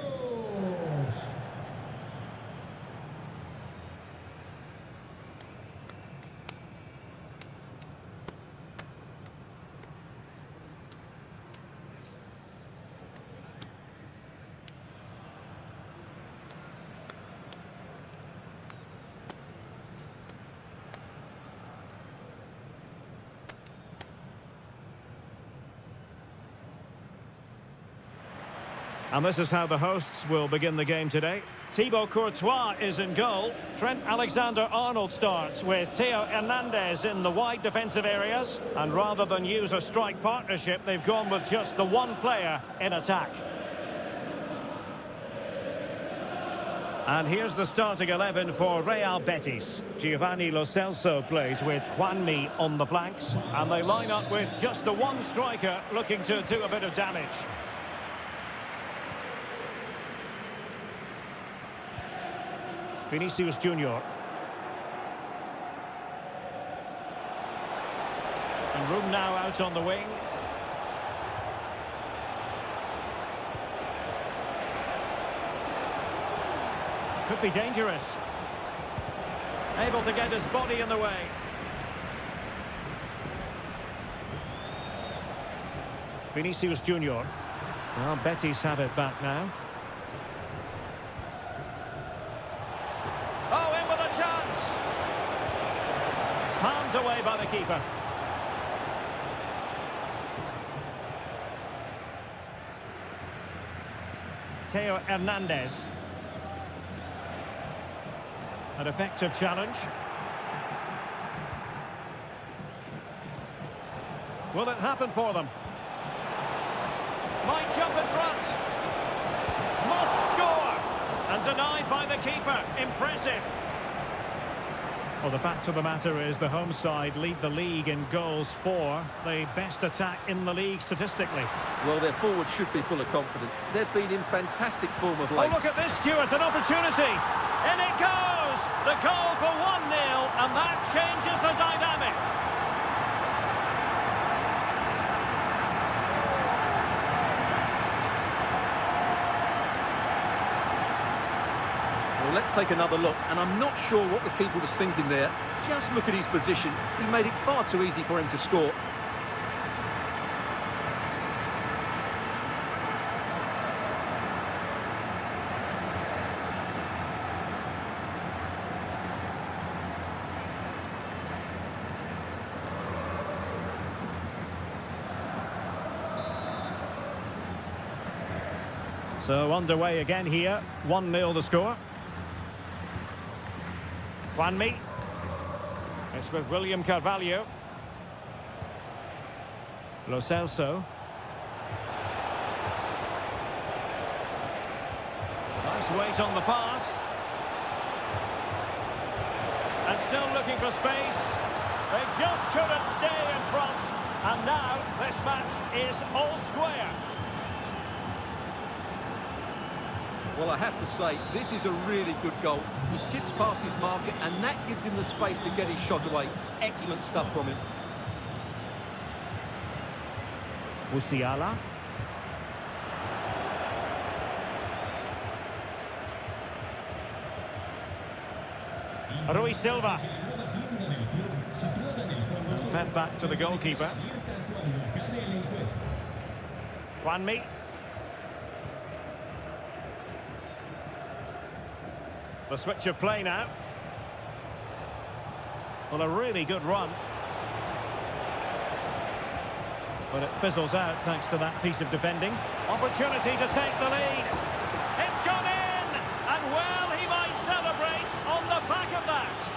And this is how the hosts will begin the game today. Thibaut Courtois is in goal. Trent Alexander-Arnold starts with Theo Hernandez in the wide defensive areas. And rather than use a strike partnership, they've gone with just the one player in attack. And here's the starting 11 for Real Betis. Giovanni Lo Celso plays with Juanmi on the flanks. And they line up with just the one striker looking to do a bit of damage. Vinicius Junior. And room now out on the wing. Could be dangerous. Able to get his body in the way. Vinicius Junior. Well, Betis have it back now. Oh, in with a chance! Palmed away by the keeper. Theo Hernandez. An effective challenge. Will it happen for them? Might jump in front. Must score! And denied by the keeper. Impressive. Well, the fact of the matter is the home side lead the league in goals for. The best attack in the league statistically. Well, their forwards should be full of confidence. They've been in fantastic form of late. Oh, look at this, Stuart. An opportunity. In it goes. The goal for 1-0. And that changes the dynamic. Well, let's take another look, and I'm not sure what the keeper was thinking there. Just look at his position. He made it far too easy for him to score. So underway again here. 1-0 the score. Juanmi. It's with William Carvalho. Lo Celso. Nice weight on the pass. And still looking for space. They just couldn't stay in front. And now this match is all square. Well, I have to say, this is a really good goal. He skips past his marker, and that gives him the space to get his shot away. Excellent stuff from him. Musiala. Rui Silva. Fed back to the goalkeeper. Pablo acabe el encuentro. Juanmi. The switch of play now. Well, a really good run. But it fizzles out thanks to that piece of defending. Opportunity to take the lead. It's gone in! And well, he might celebrate on the back of that.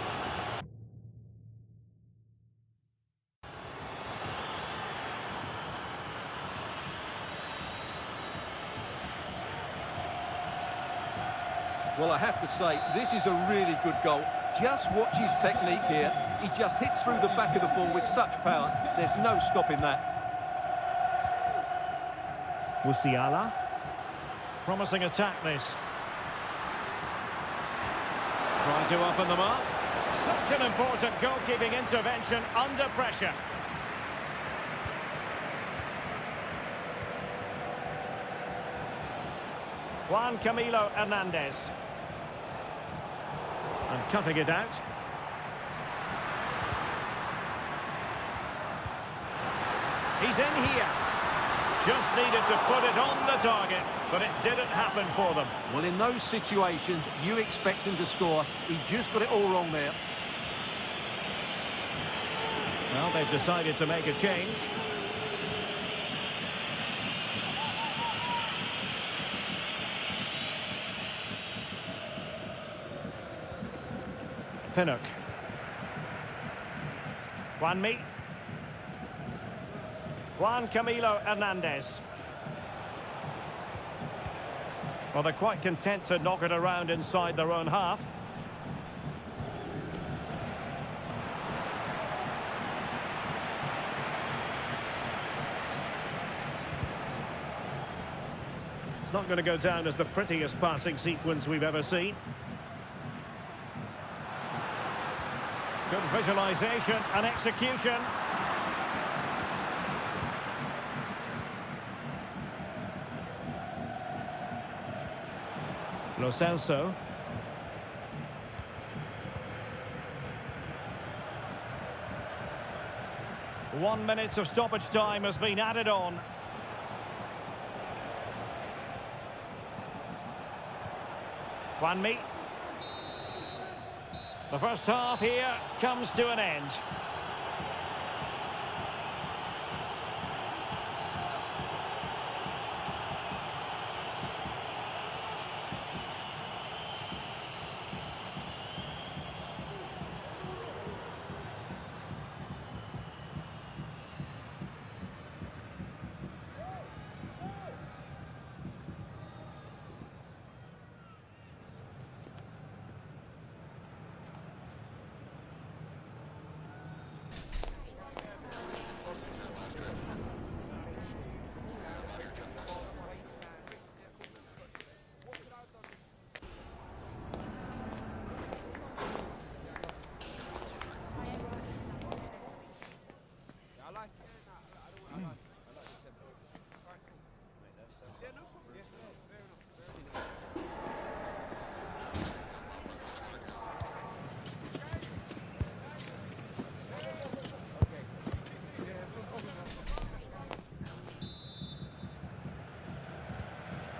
Well, I have to say, this is a really good goal. Just watch his technique here. He just hits through the back of the ball with such power. There's no stopping that. Musiala. Promising attack, this. Trying to open them up. Such an important goalkeeping intervention under pressure. Juan Camilo Hernandez. And cutting it out. He's in here. Just needed to put it on the target, but it didn't happen for them. Well, in those situations, you expect him to score. He just got it all wrong there. Well, they've decided to make a change. Pinnock. Juanmi. Juan Camilo Hernandez. Well, they're quite content to knock it around inside their own half. It's not going to go down as the prettiest passing sequence we've ever seen. Good visualisation and execution. Lo Celso. One minute of stoppage time has been added on. Juanmi. The first half here comes to an end.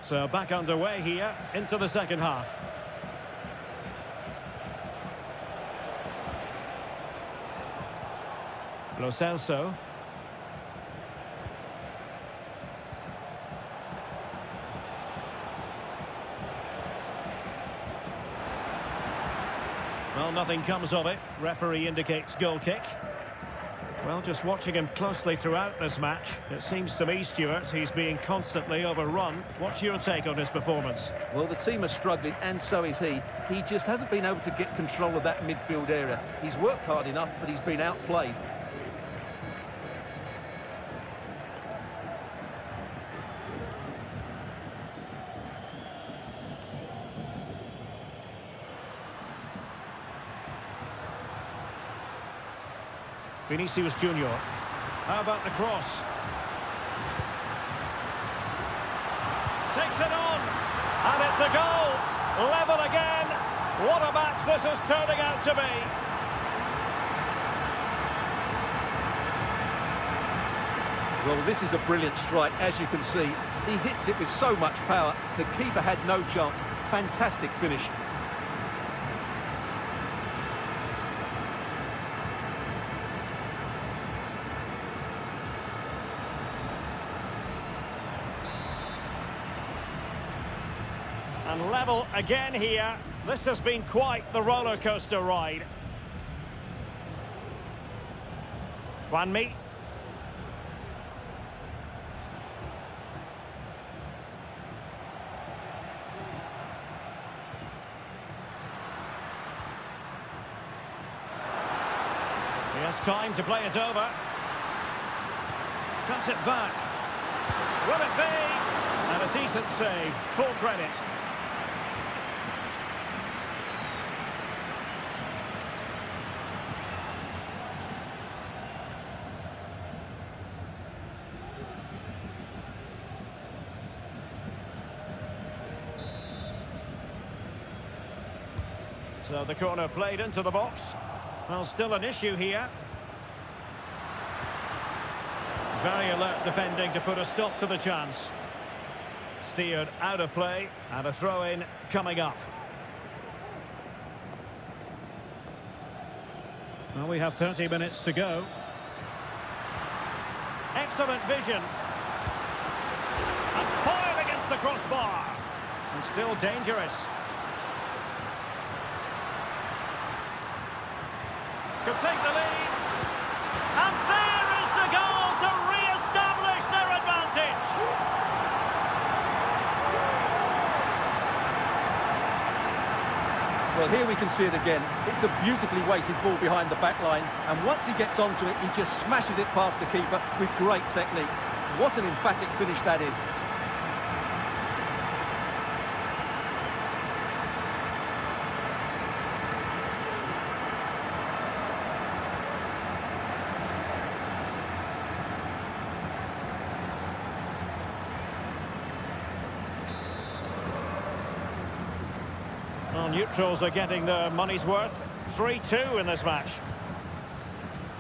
So back underway here into the second half. Lo Celso. Well, nothing comes of it. Referee indicates goal kick. Well, just watching him closely throughout this match, it seems to me, Stuart, he's being constantly overrun. What's your take on his performance? Well, the team are struggling, and so is he. He just hasn't been able to get control of that midfield area. He's worked hard enough, but he's been outplayed. Vinicius Junior. How about the cross? Takes it on, and it's a goal. Level again. What a match this is turning out to be. Well, this is a brilliant strike, as you can see. He hits it with so much power. The keeper had no chance. Fantastic finish. And level again here. This has been quite the roller coaster ride. Juanmi. He has time to play it over. Cuts it back. Will it be? And a decent save. Full credit. So the corner played into the box. Well, still an issue here. Very alert defending to put a stop to the chance. Steered out of play, and a throw-in coming up. Well, we have 30 minutes to go. Excellent vision. And fired against the crossbar. And still dangerous. Could take the lead. And there is the goal to re-establish their advantage. Well, here we can see it again. It's a beautifully weighted ball behind the back line, and once he gets onto it, he just smashes it past the keeper with great technique. What an emphatic finish that is. Well, neutrals are getting their money's worth. 3-2 in this match.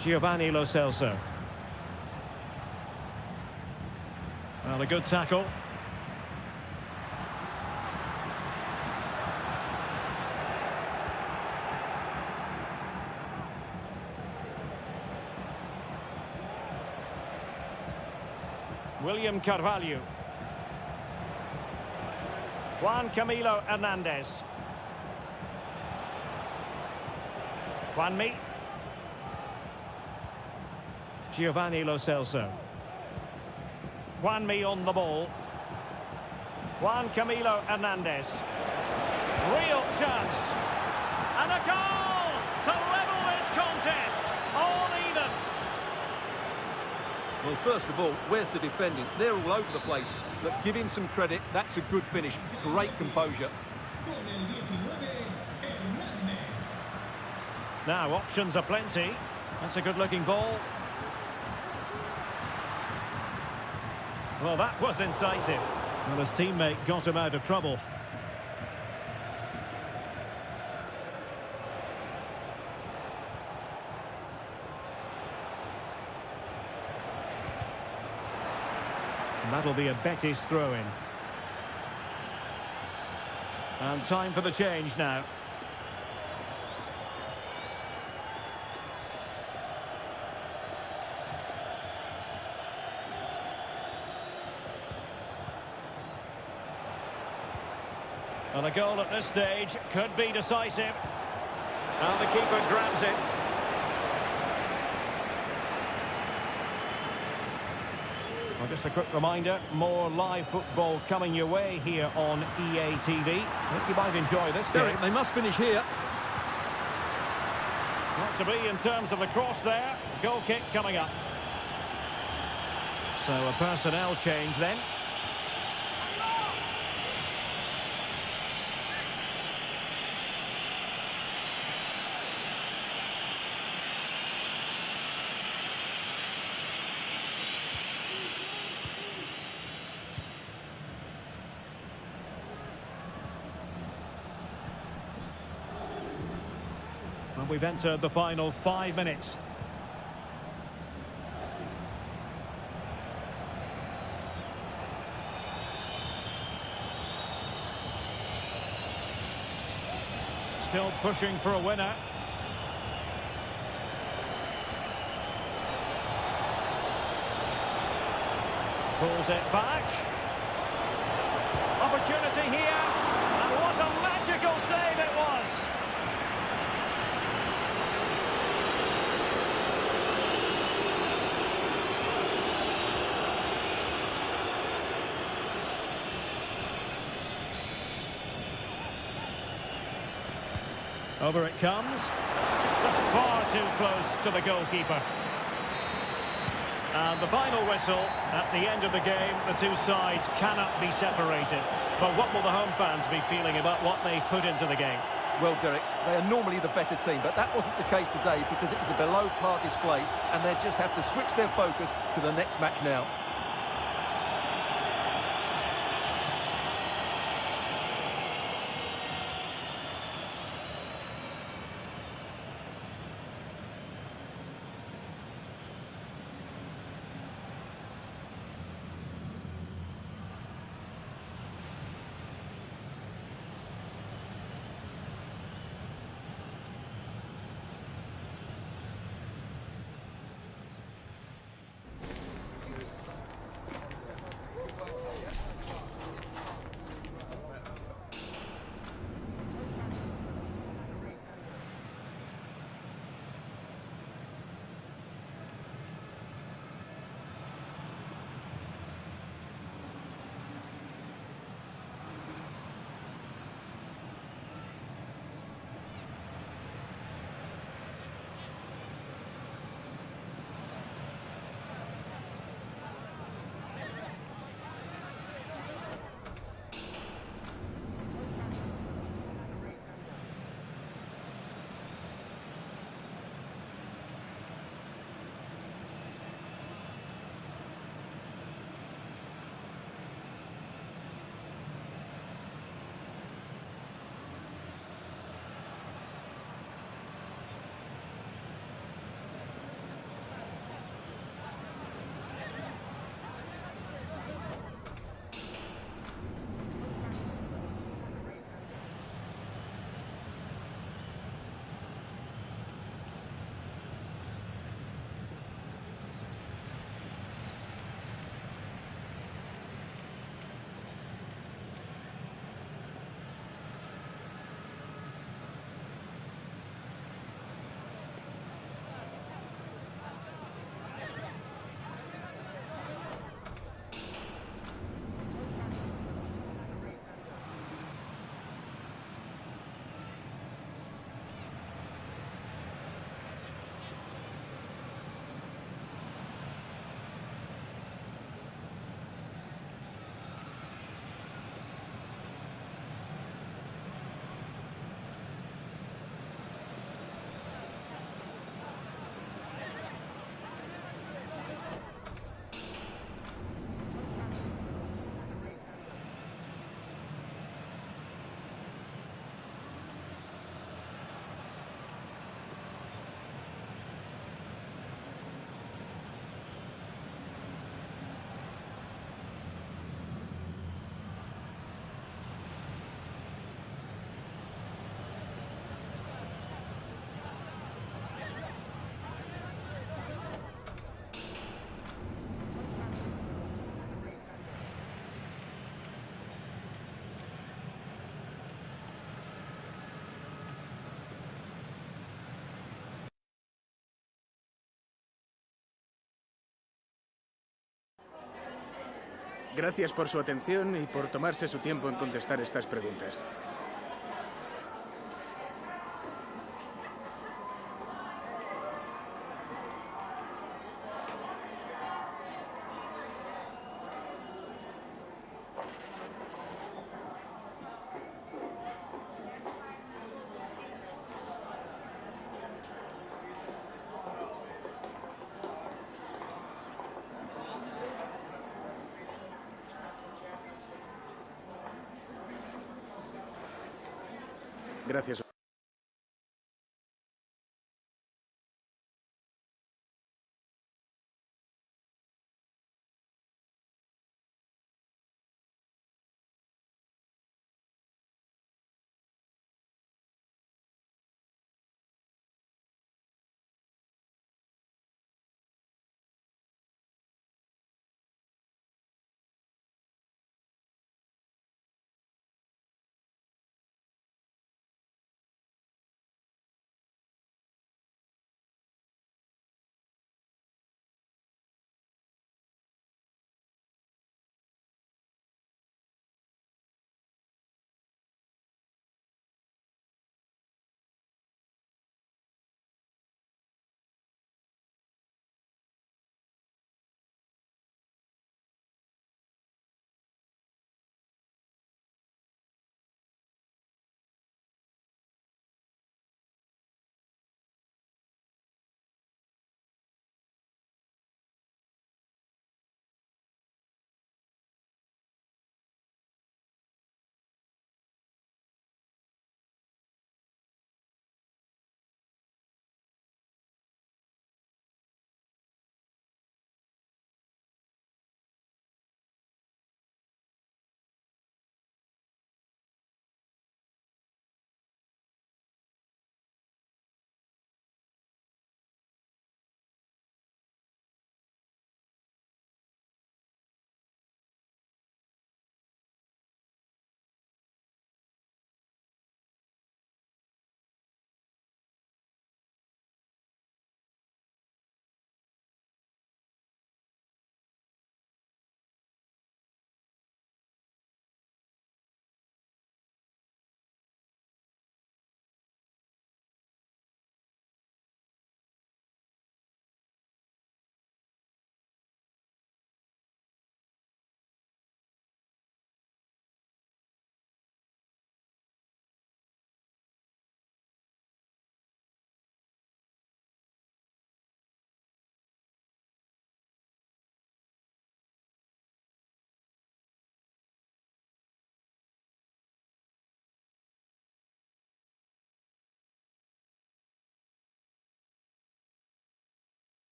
Giovanni Lo Celso. Well, a good tackle. William Carvalho. Juan Camilo Hernandez. Juanmi. Giovanni Lo Celso. Juanmi on the ball. Juan Camilo Hernandez. Real chance. And a goal to level this contest. All even. Well, first of all, where's the defending? They're all over the place. But give him some credit. That's a good finish. Great composure. Now, options are plenty. That's a good-looking ball. Well, that was incisive. Well, his teammate got him out of trouble. And that'll be a Betis throw-in. And time for the change now. And a goal at this stage could be decisive. And the keeper grabs it. Well, just a quick reminder, more live football coming your way here on EA TV. I think you might enjoy this game. They must finish here. Not to be in terms of the cross there. Goal kick coming up. So a personnel change then. And we've entered the final 5 minutes. still pushing for a winner. Pulls it back. Opportunity here. And what a magical save it was. Over it comes. Just far too close to the goalkeeper. And the final whistle at the end of the game. The two sides cannot be separated. But what will the home fans be feeling about what they put into the game? Well, Derek, they are normally the better team, but that wasn't the case today because it was a below-par display, and they just have to switch their focus to the next match now. Gracias por su atención y por tomarse su tiempo en contestar estas preguntas. Gracias.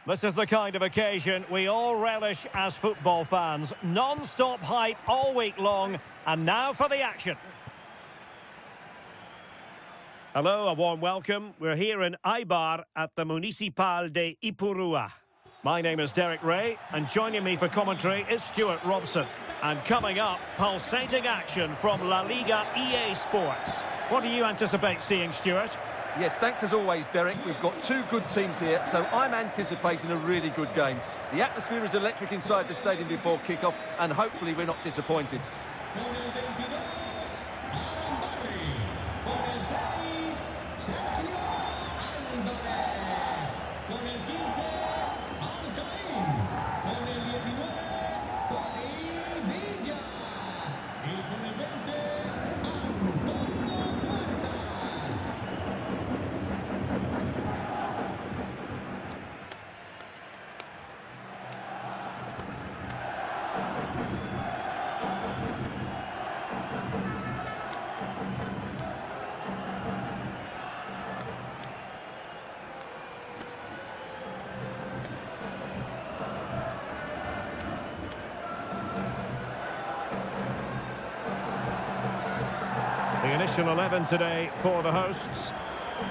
This is the kind of occasion we all relish as football fans. Non-stop hype all week long, and now for the action. Hello, a warm welcome. We're here in Eibar at the Municipal de Ipurua. My name is Derek Ray, and joining me for commentary is Stuart Robson. And coming up, pulsating action from La-Liga EA Sports. What do you anticipate seeing, Stuart? Yes, thanks as always, Derek. We've got two good teams here, so I'm anticipating a really good game. The atmosphere is electric inside the stadium before kick-off, and hopefully we're not disappointed. The initial 11 today for the hosts.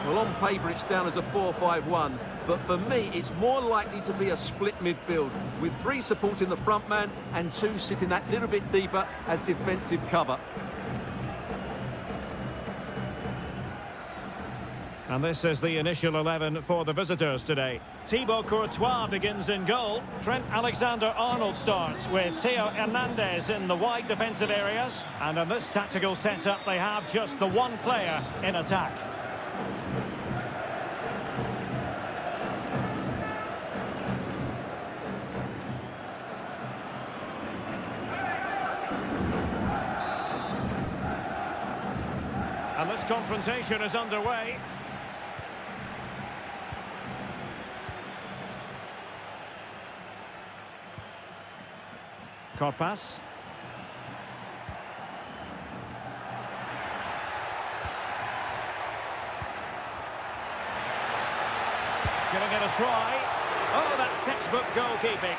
Well, on paper it's down as a 4-5-1, but for me it's more likely to be a split midfield, with three supporting the front man and two sitting that little bit deeper as defensive cover. And this is the initial 11 for the visitors today. Thibaut Courtois begins in goal. Trent Alexander-Arnold starts with Theo Hernandez in the wide defensive areas. And in this tactical setup, they have just the one player in attack. And this confrontation is underway. Corpas. Giving it a try. Oh, that's textbook goalkeeping.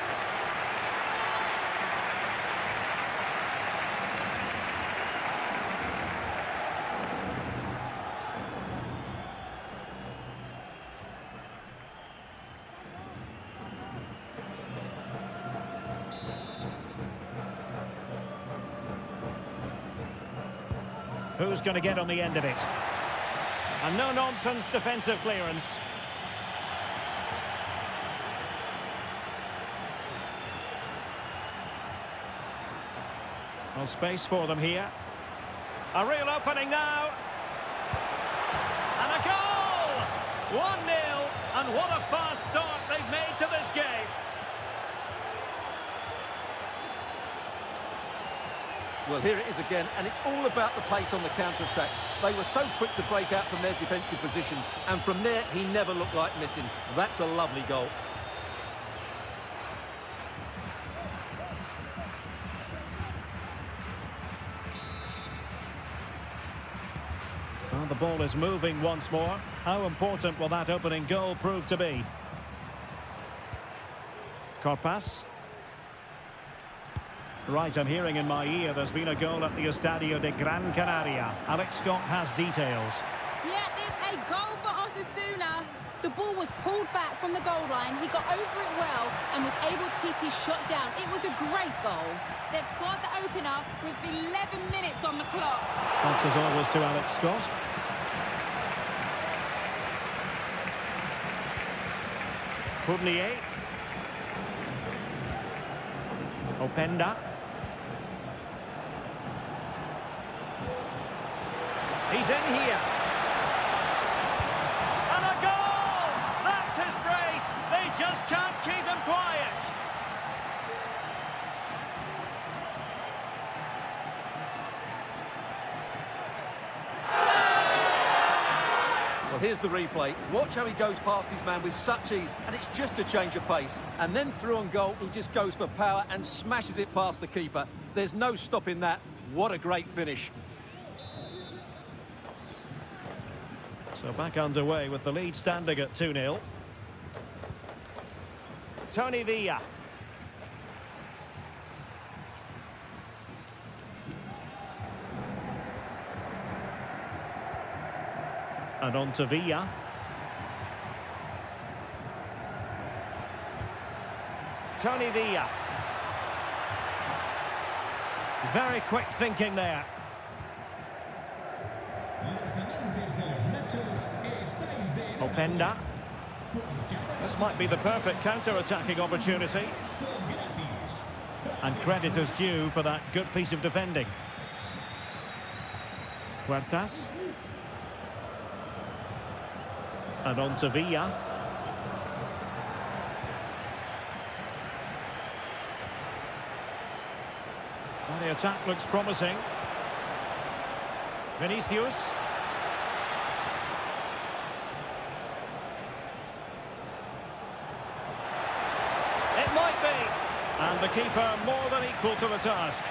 Who's going to get on the end of it? And no-nonsense defensive clearance. Well, space for them here. A real opening now. And a goal! 1-0. And what a fast start they've made to this game. Well, here it is again, and it's all about the pace on the counter-attack. They were so quick to break out from their defensive positions, and from there, he never looked like missing. That's a lovely goal. Well, the ball is moving once more. How important will that opening goal prove to be? Corpas. Right, I'm hearing in my ear there's been a goal at the Estadio de Gran Canaria. Alex Scott has details. Yeah, it's a goal for Osasuna. The ball was pulled back from the goal line. He got over it well and was able to keep his shot down. It was a great goal. They've scored the opener with 11 minutes on the clock. Thanks as always to Alex Scott. Fournier. Openda. He's in here. And a goal! That's his brace. They just can't keep him quiet. Well, here's the replay. Watch how he goes past his man with such ease, and it's just a change of pace. And then through on goal, he just goes for power and smashes it past the keeper. There's no stopping that. What a great finish. So back underway with the lead standing at 2-0. Tony Villa. And on to Villa. Tony Villa. Very quick thinking there. Openda. This might be the perfect counter-attacking opportunity. And credit is due for that good piece of defending. Huertas. And on to Villa. Well, the attack looks promising. Vinicius. It might be. And the keeper more than equal to the task.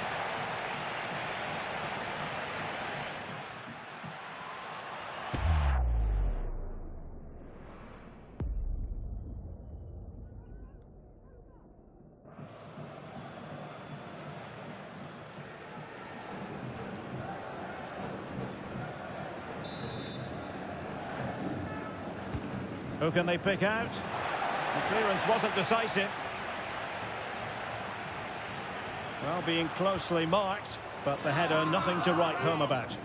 Who can they pick out? The clearance wasn't decisive. Well, being closely marked, but the header nothing to write home about.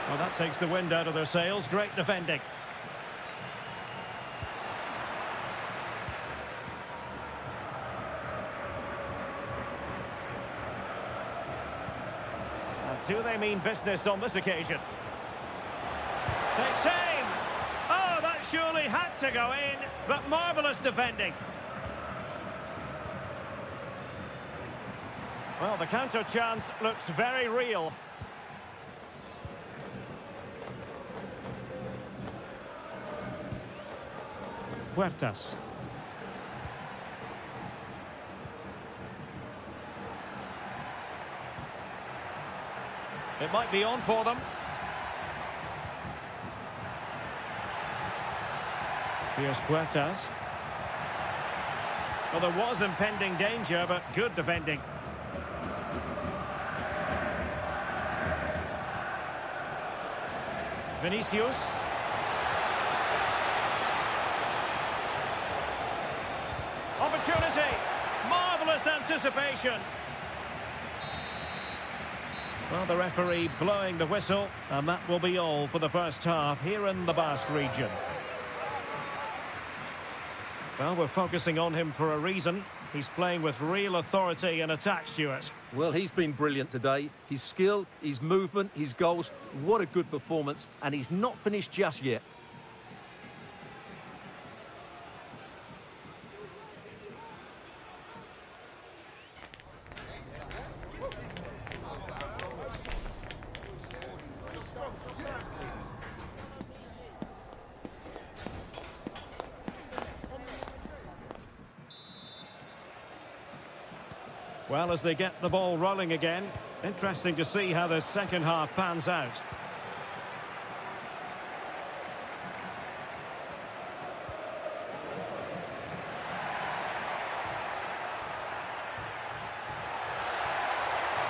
Well, that takes the wind out of their sails. Great defending. Do they mean business on this occasion? Takes aim! Oh, that surely had to go in, but marvellous defending. Well, the counter chance looks very real. Huertas. It might be on for them. Here's Huertas. Well, there was impending danger, but good defending. Vinicius. Opportunity. Marvellous anticipation. Well, the referee blowing the whistle, and that will be all for the first half here in the Basque region. Well, we're focusing on him for a reason. He's playing with real authority and attack, Stuart. Well, he's been brilliant today. His skill, his movement, his goals, what a good performance. And he's not finished just yet. Well, as they get the ball rolling again, interesting to see how the second half pans out.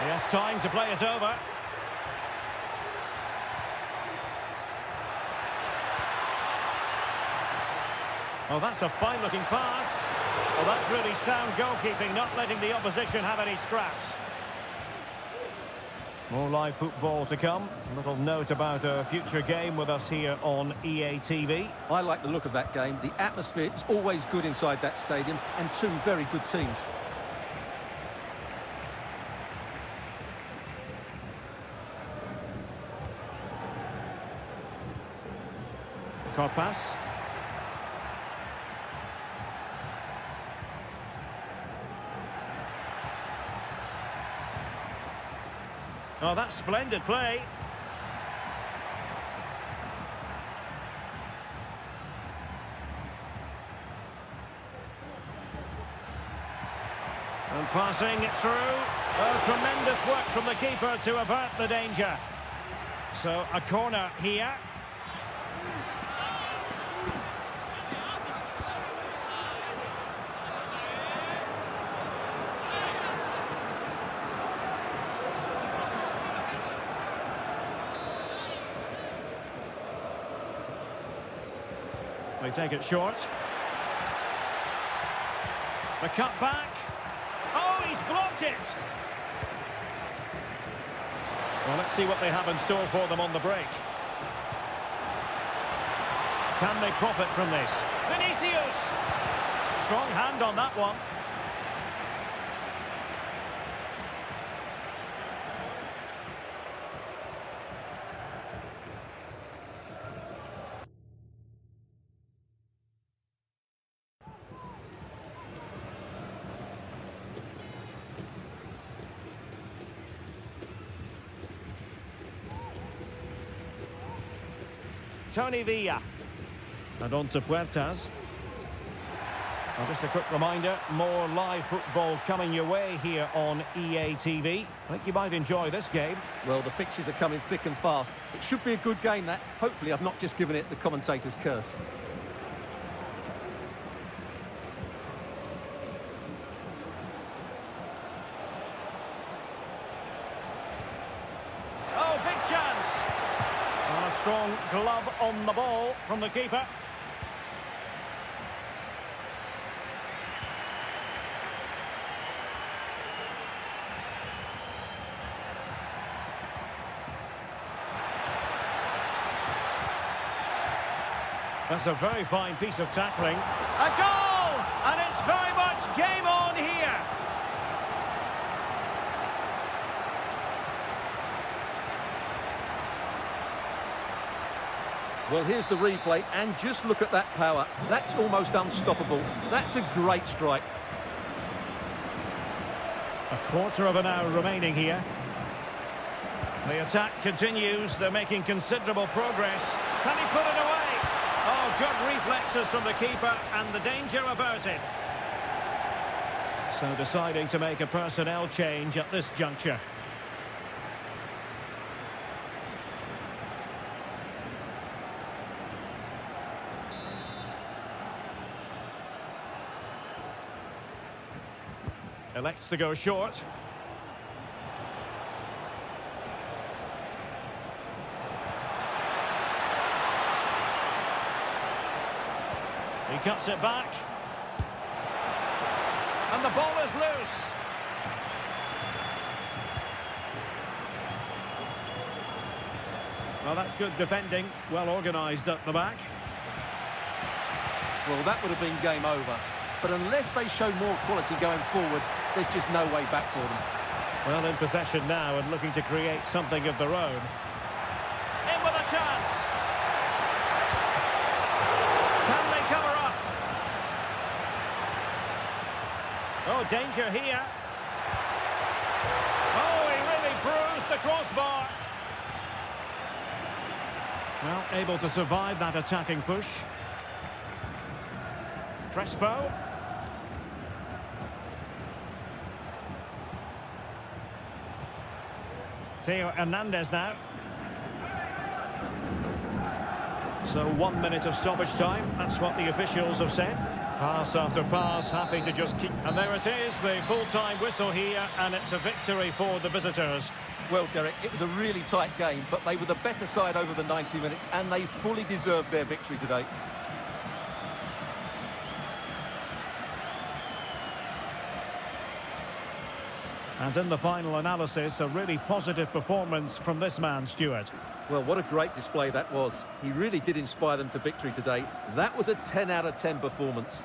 He has time to play it over. Oh, that's a fine-looking pass. Well, that's really sound goalkeeping, not letting the opposition have any scraps. More live football to come. A little note about a future game with us here on EA TV. I like the look of that game. The atmosphere is always good inside that stadium, and two very good teams. Corpas. Oh, that's splendid play. And passing it through. Oh, tremendous work from the keeper to avert the danger. So, a corner here. They take it short. The cut back. Oh, he's blocked it. Well, let's see what they have in store for them on the break. Can they profit from this? Vinicius! Strong hand on that one. Tony Villa. And on to Puertas. Well, just a quick reminder, more live football coming your way here on EA TV. I think you might enjoy this game. Well, the fixtures are coming thick and fast. It should be a good game, that. Hopefully I've not just given it the commentator's curse. Oh, big chance! And a strong glove on the ball from the keeper. That's a very fine piece of tackling. A goal! And it's very much game on here. Well, here's the replay, and just look at that power. That's almost unstoppable. That's a great strike. A quarter of an hour remaining here. The attack continues. They're making considerable progress. Can he put it away? Oh, good reflexes from the keeper, and the danger averted. So deciding to make a personnel change at this juncture. Elects to go short. He cuts it back. And the ball is loose. Well, that's good defending. Well organised at the back. Well, that would have been game over. But unless they show more quality going forward, there's just no way back for them. Well, in possession now and looking to create something of their own. In with a chance. Can they cover up? Oh, danger here. Oh, he really bruised the crossbar. Well, able to survive that attacking push. Crespo. Theo Hernandez now. So 1 minute of stoppage time. That's what the officials have said. Pass after pass, happy to just keep... And there it is, the full-time whistle here, and it's a victory for the visitors. Well, Derek, it was a really tight game, but they were the better side over the 90 minutes, and they fully deserved their victory today. And in the final analysis, a really positive performance from this man, Stuart. Well, what a great display that was. He really did inspire them to victory today. That was a 10 out of 10 performance.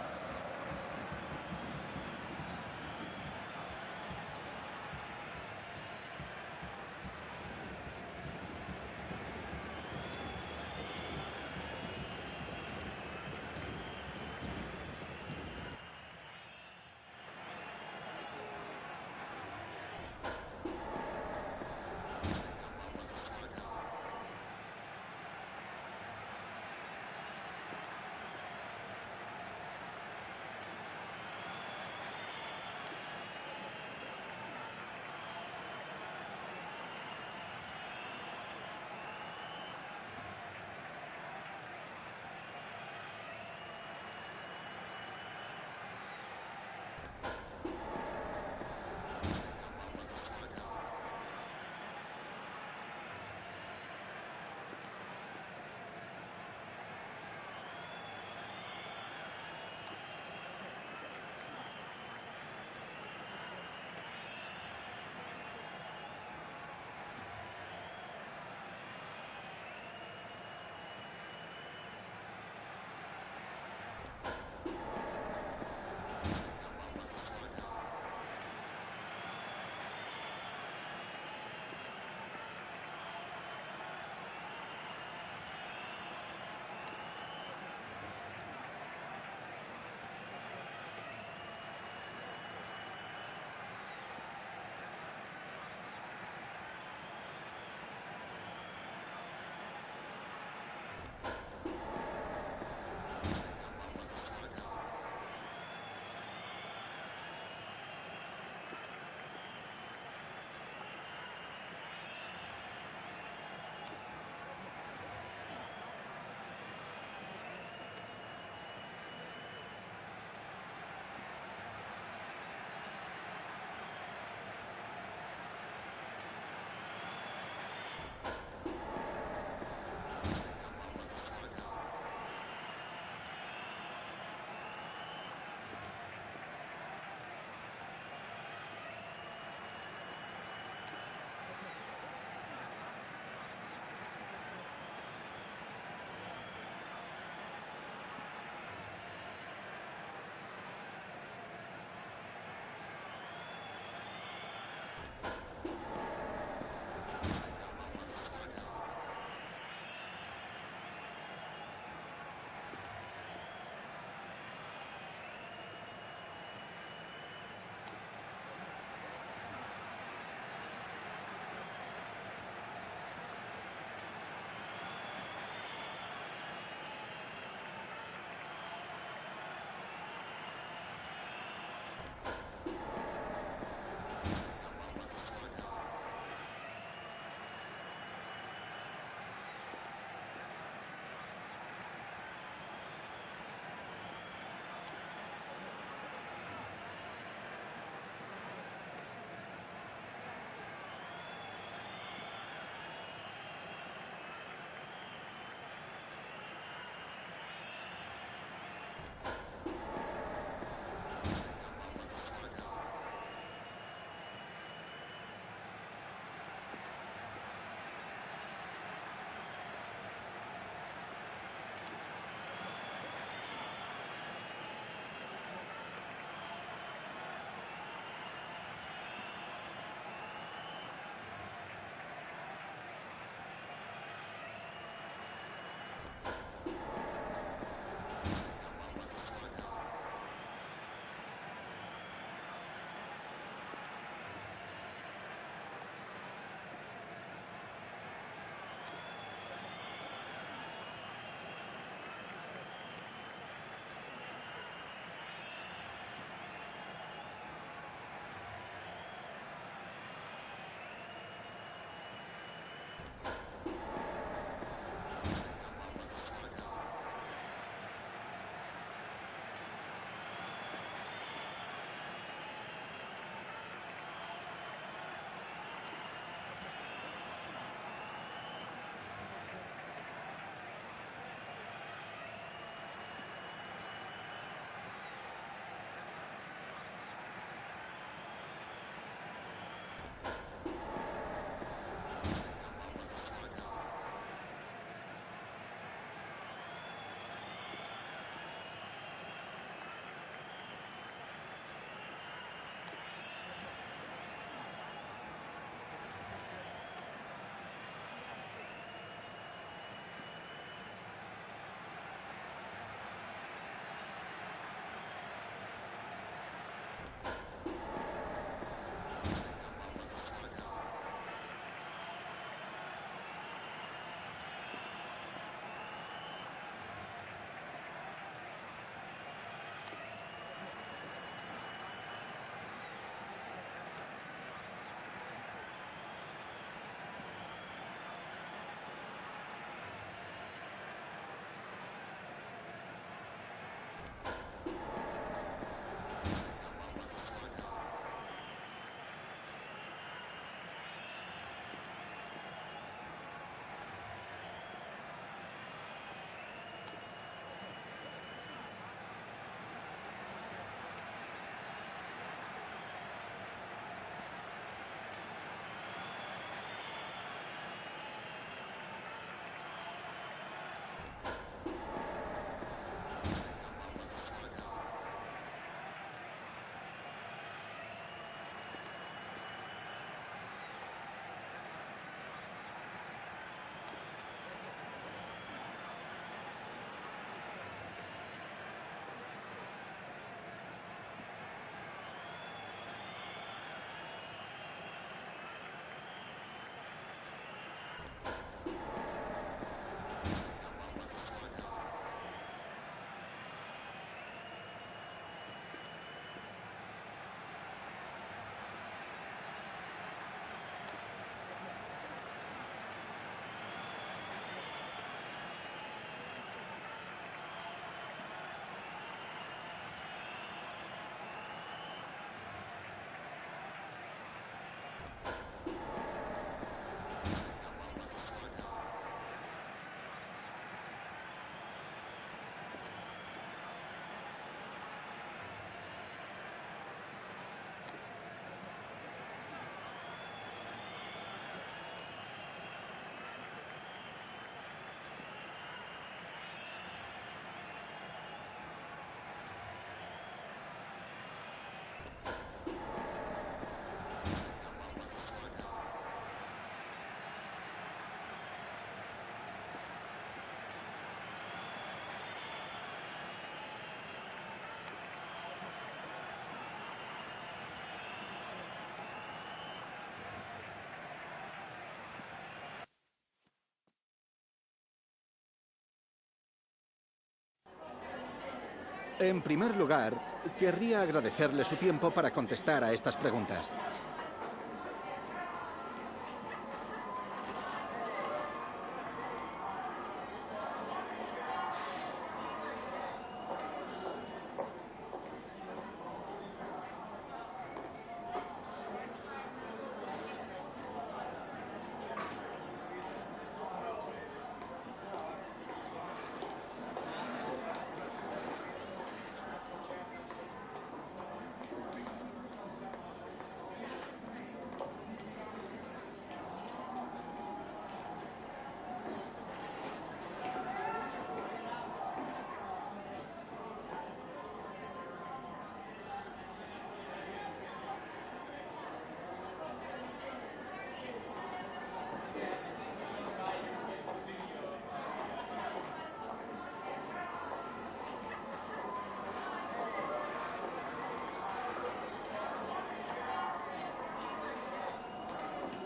En primer lugar, querría agradecerle su tiempo para contestar a estas preguntas.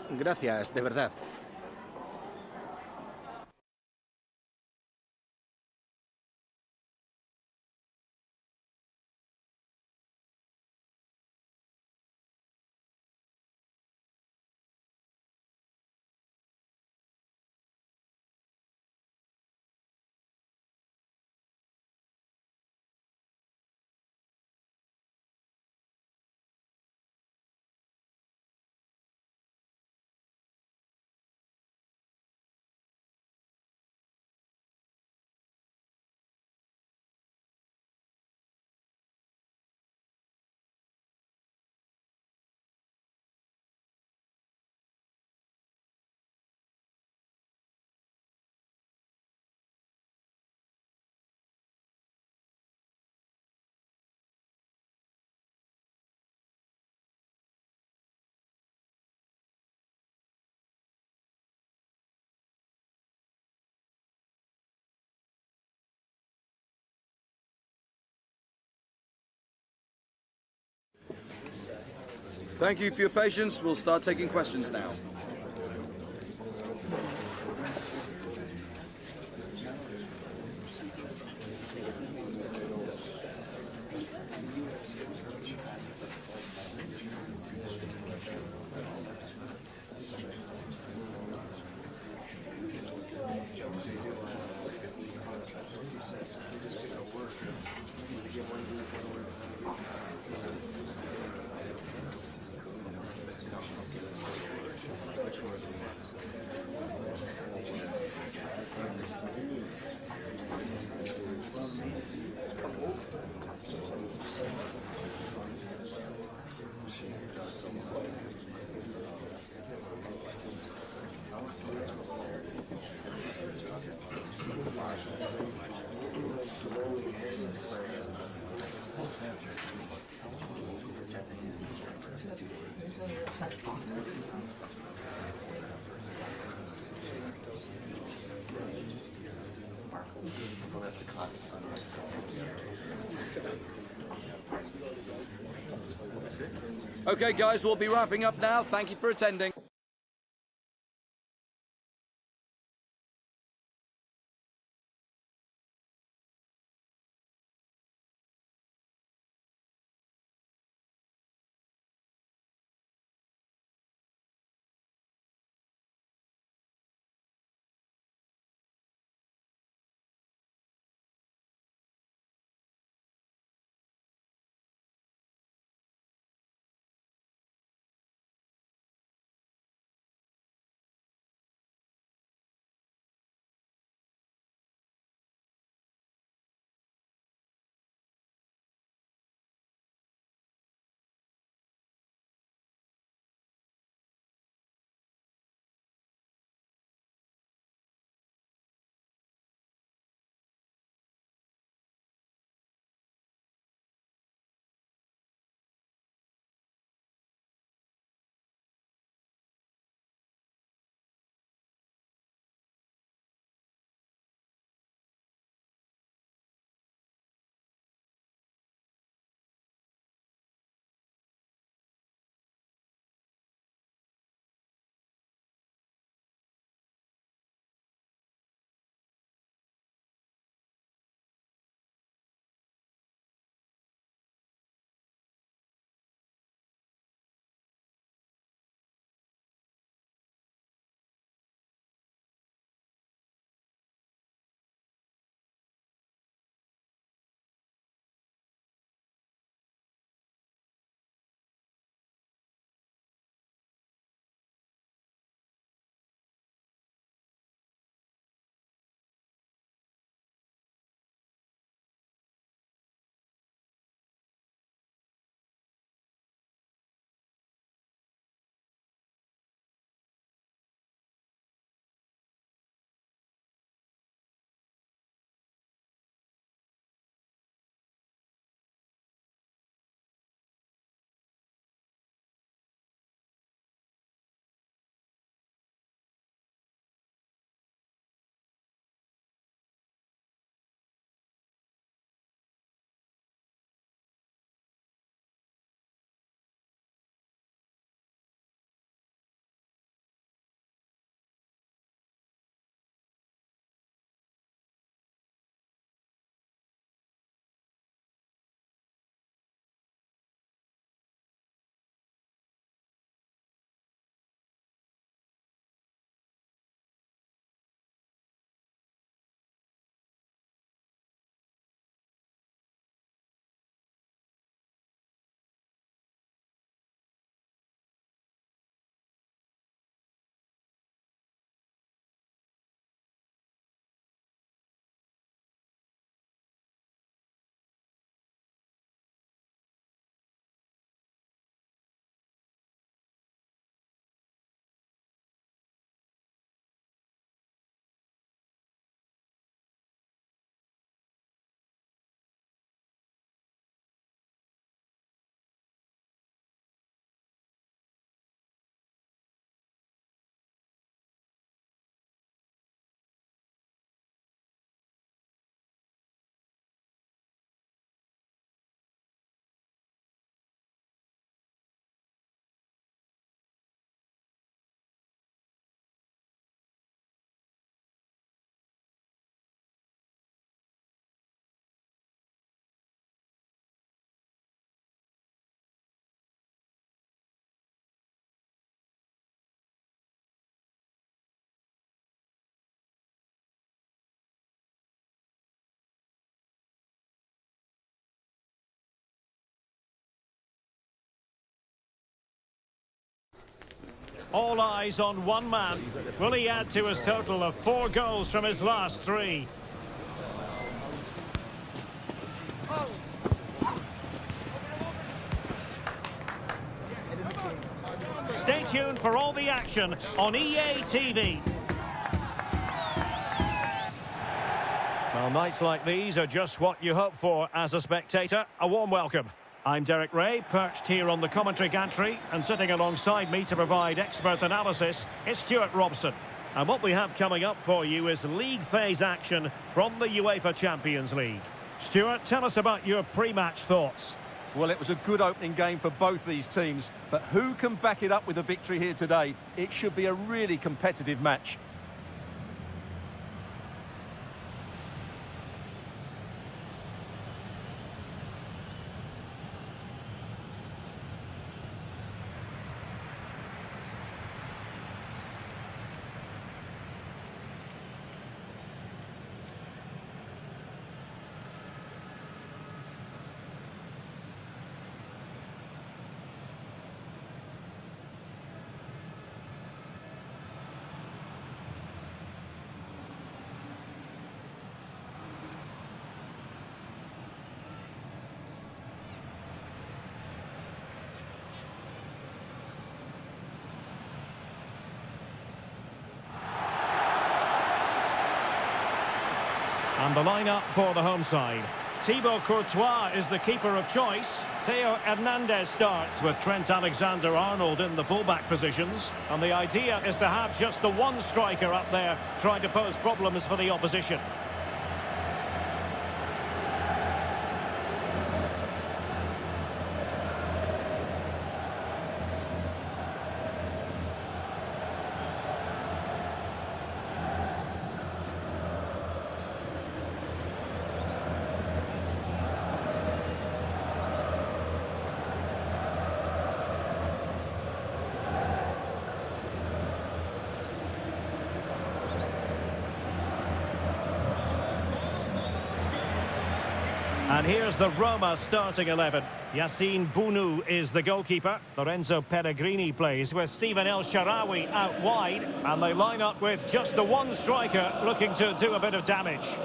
Gracias, de verdad. Thank you for your patience. We'll start taking questions now. Okay, guys, we'll be wrapping up now. Thank you for attending. All eyes on one man. Will he add to his total of 4 goals from his last 3? Stay tuned for all the action on EA TV. Well, nights like these are just what you hope for as a spectator. A warm welcome. I'm Derek Ray, perched here on the commentary gantry, and sitting alongside me to provide expert analysis is Stuart Robson. And what we have coming up for you is league phase action from the UEFA Champions League. Stuart, tell us about your pre-match thoughts. Well, it was a good opening game for both these teams, but who can back it up with a victory here today? It should be a really competitive match. And the lineup for the home side. Thibaut Courtois is the keeper of choice. Theo Hernandez starts with Trent Alexander-Arnold in the fullback positions. And the idea is to have just the one striker up there trying to pose problems for the opposition. And here's the Roma starting 11. Yassine Bounou is the goalkeeper. Lorenzo Pellegrini plays with Steven El Shaarawy out wide. And they line up with just the one striker looking to do a bit of damage.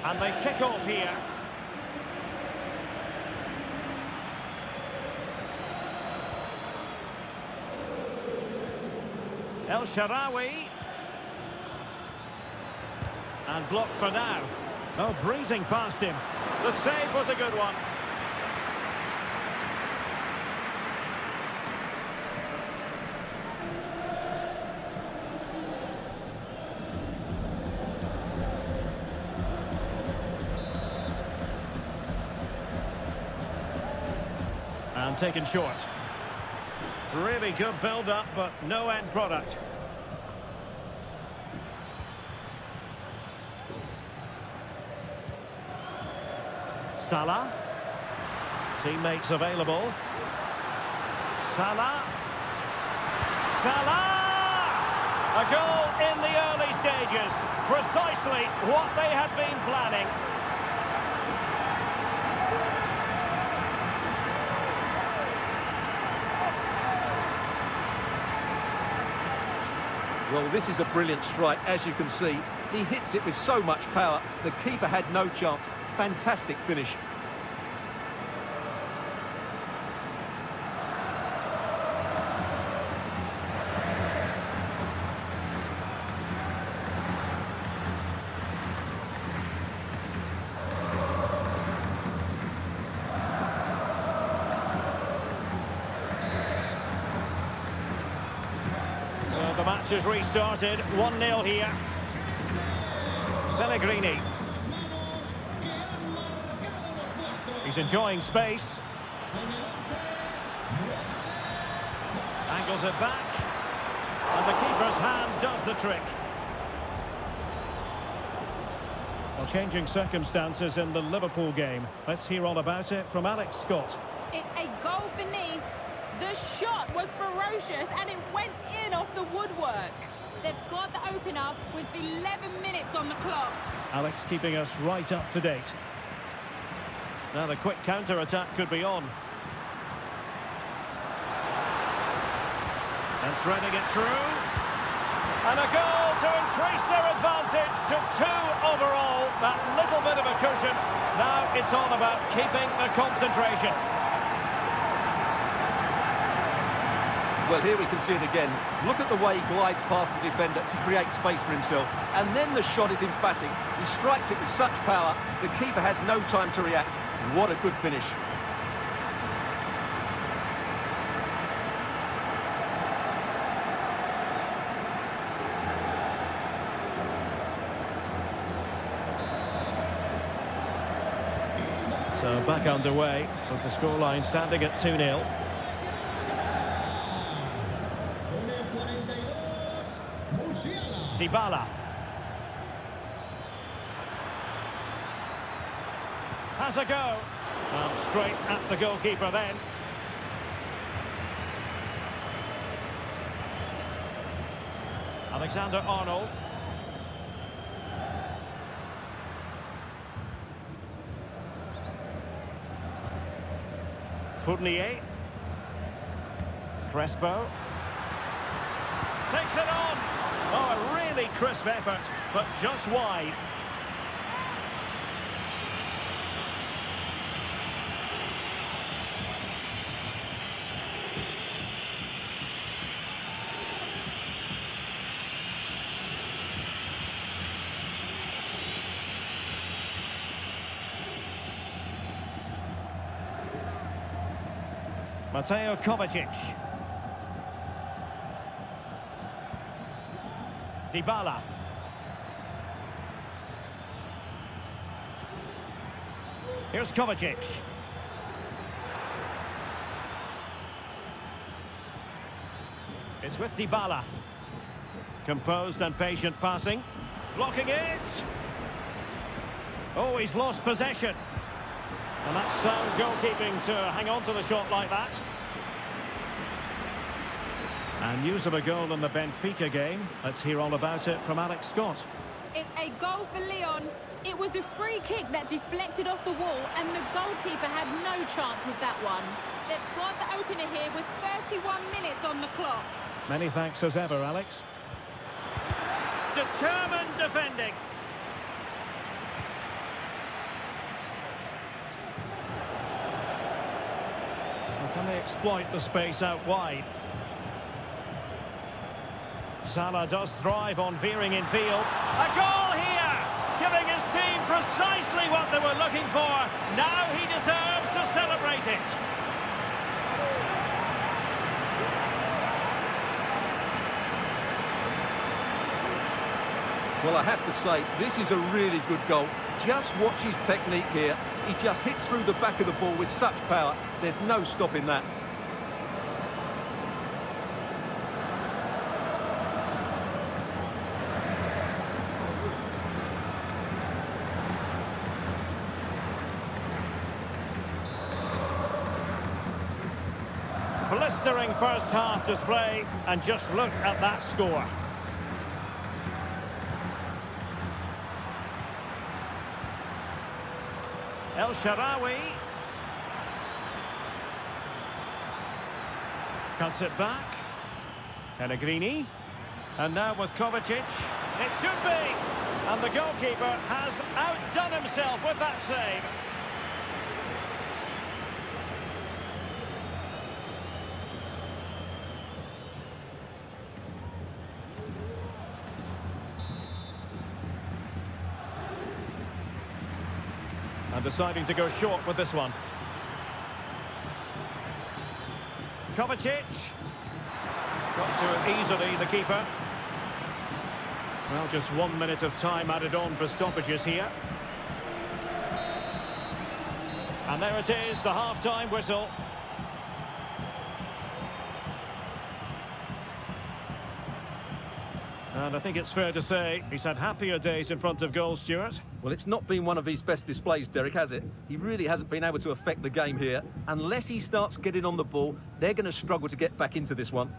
And they kick off here. El Shaarawy. And blocked for now. Oh, breezing past him. The save was a good one. And taken short. Really good build-up, but no end product. Salah. Teammates available. Salah. Salah! A goal in the early stages. Precisely what they had been planning. Well, this is a brilliant strike, as you can see. He hits it with so much power. The keeper had no chance. Fantastic finish. The match has restarted, 1-0 here. Pellegrini. He's enjoying space. Angles it back. And the keeper's hand does the trick. Well, changing circumstances in the Liverpool game. Let's hear all about it from Alex Scott. It's a goal for Nice. The shot was ferocious and it went in off the woodwork. They've scored the opener with 11 minutes on the clock. Alex keeping us right up to date. Now the quick counter-attack could be on. And threading it through. And a goal to increase their advantage to 2 overall. That little bit of a cushion. Now it's all about keeping the concentration. Well, here we can see it again. Look at the way he glides past the defender to create space for himself. And then the shot is emphatic. He strikes it with such power, the keeper has no time to react. What a good finish. So back underway with the scoreline standing at 2-0. Dybala. Has a go. Straight at the goalkeeper then. Alexander-Arnold. Fournier. Crespo. Takes it on. Oh, a really crisp effort, but just wide. Mateo Kovacic. Dybala. Here's Kovacic. It's with Dybala. Composed and patient passing. Blocking it. Oh, he's lost possession. And that's sound goalkeeping to hang on to the shot like that. And news of a goal in the Benfica game. Let's hear all about it from Alex Scott. It's a goal for Lyon. It was a free kick that deflected off the wall, and the goalkeeper had no chance with that one. They've scored the opener here with 31 minutes on the clock. Many thanks as ever, Alex. Determined defending. Well, can they exploit the space out wide? Salah does thrive on veering in field. A goal here, giving his team precisely what they were looking for. Now he deserves to celebrate it. Well, I have to say, this is a really good goal. Just watch his technique here. He just hits through the back of the ball with such power. There's no stopping that. Blistering first half display, and just look at that score. El Shaarawy cuts it back. Pellegrini, and now with Kovacic, it should be, and the goalkeeper has outdone himself with that save. And deciding to go short with this one. Kovacic. Got to it easily, the keeper. Well, just 1 minute of time added on for stoppages here. And there it is, the half-time whistle. And I think it's fair to say he's had happier days in front of goal, Stuart. Well, it's not been one of his best displays, Derek, has it? He really hasn't been able to affect the game here. Unless he starts getting on the ball, they're going to struggle to get back into this one.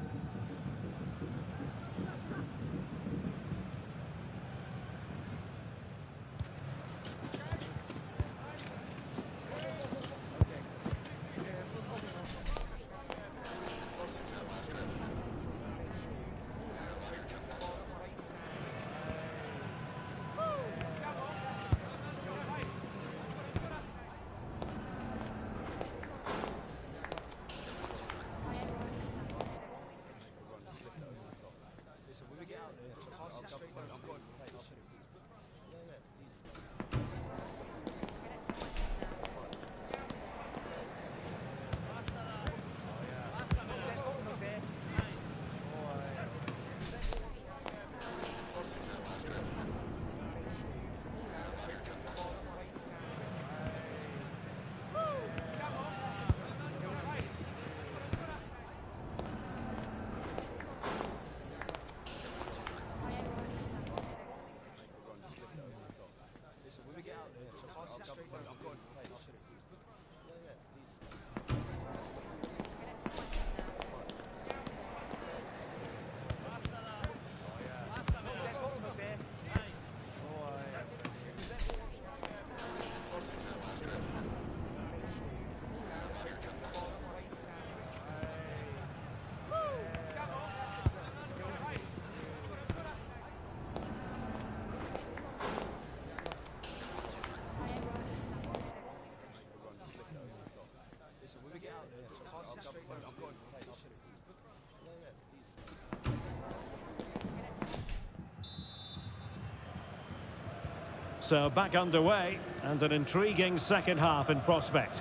So back underway, and an intriguing second half in prospect.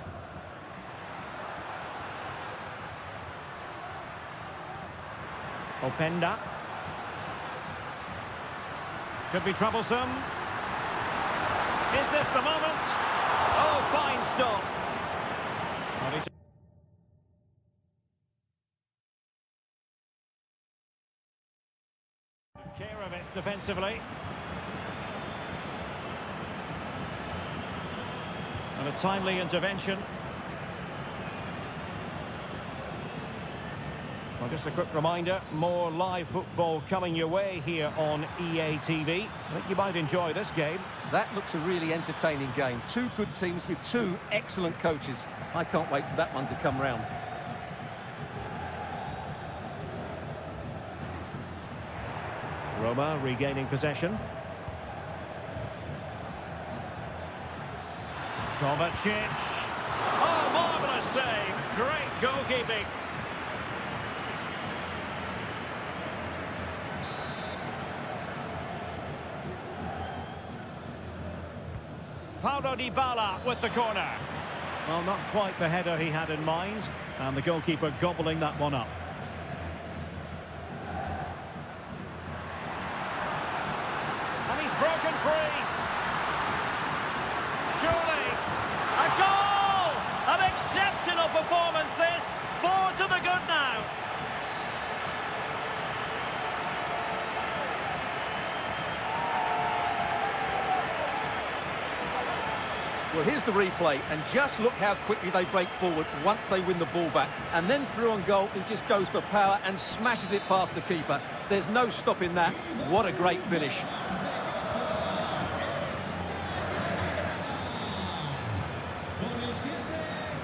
Openda. Could be troublesome. Is this the moment? Oh, fine stop. Care of it defensively. And a timely intervention. Well, just a quick reminder, more live football coming your way here on EA TV. I think you might enjoy this game. That looks a really entertaining game. Two good teams with two excellent coaches. I can't wait for that one to come round. Roma regaining possession. Kovacic. Oh, marvellous save. Great goalkeeping. Paulo Dybala with the corner. Well, not quite the header he had in mind, and the goalkeeper gobbling that one up. And he's broken free. Surely, a goal! An exceptional performance this. 4 to the good now. Well, here's the replay, and just look how quickly they break forward once they win the ball back. And then through on goal, he just goes for power and smashes it past the keeper. There's no stopping that. What a great finish.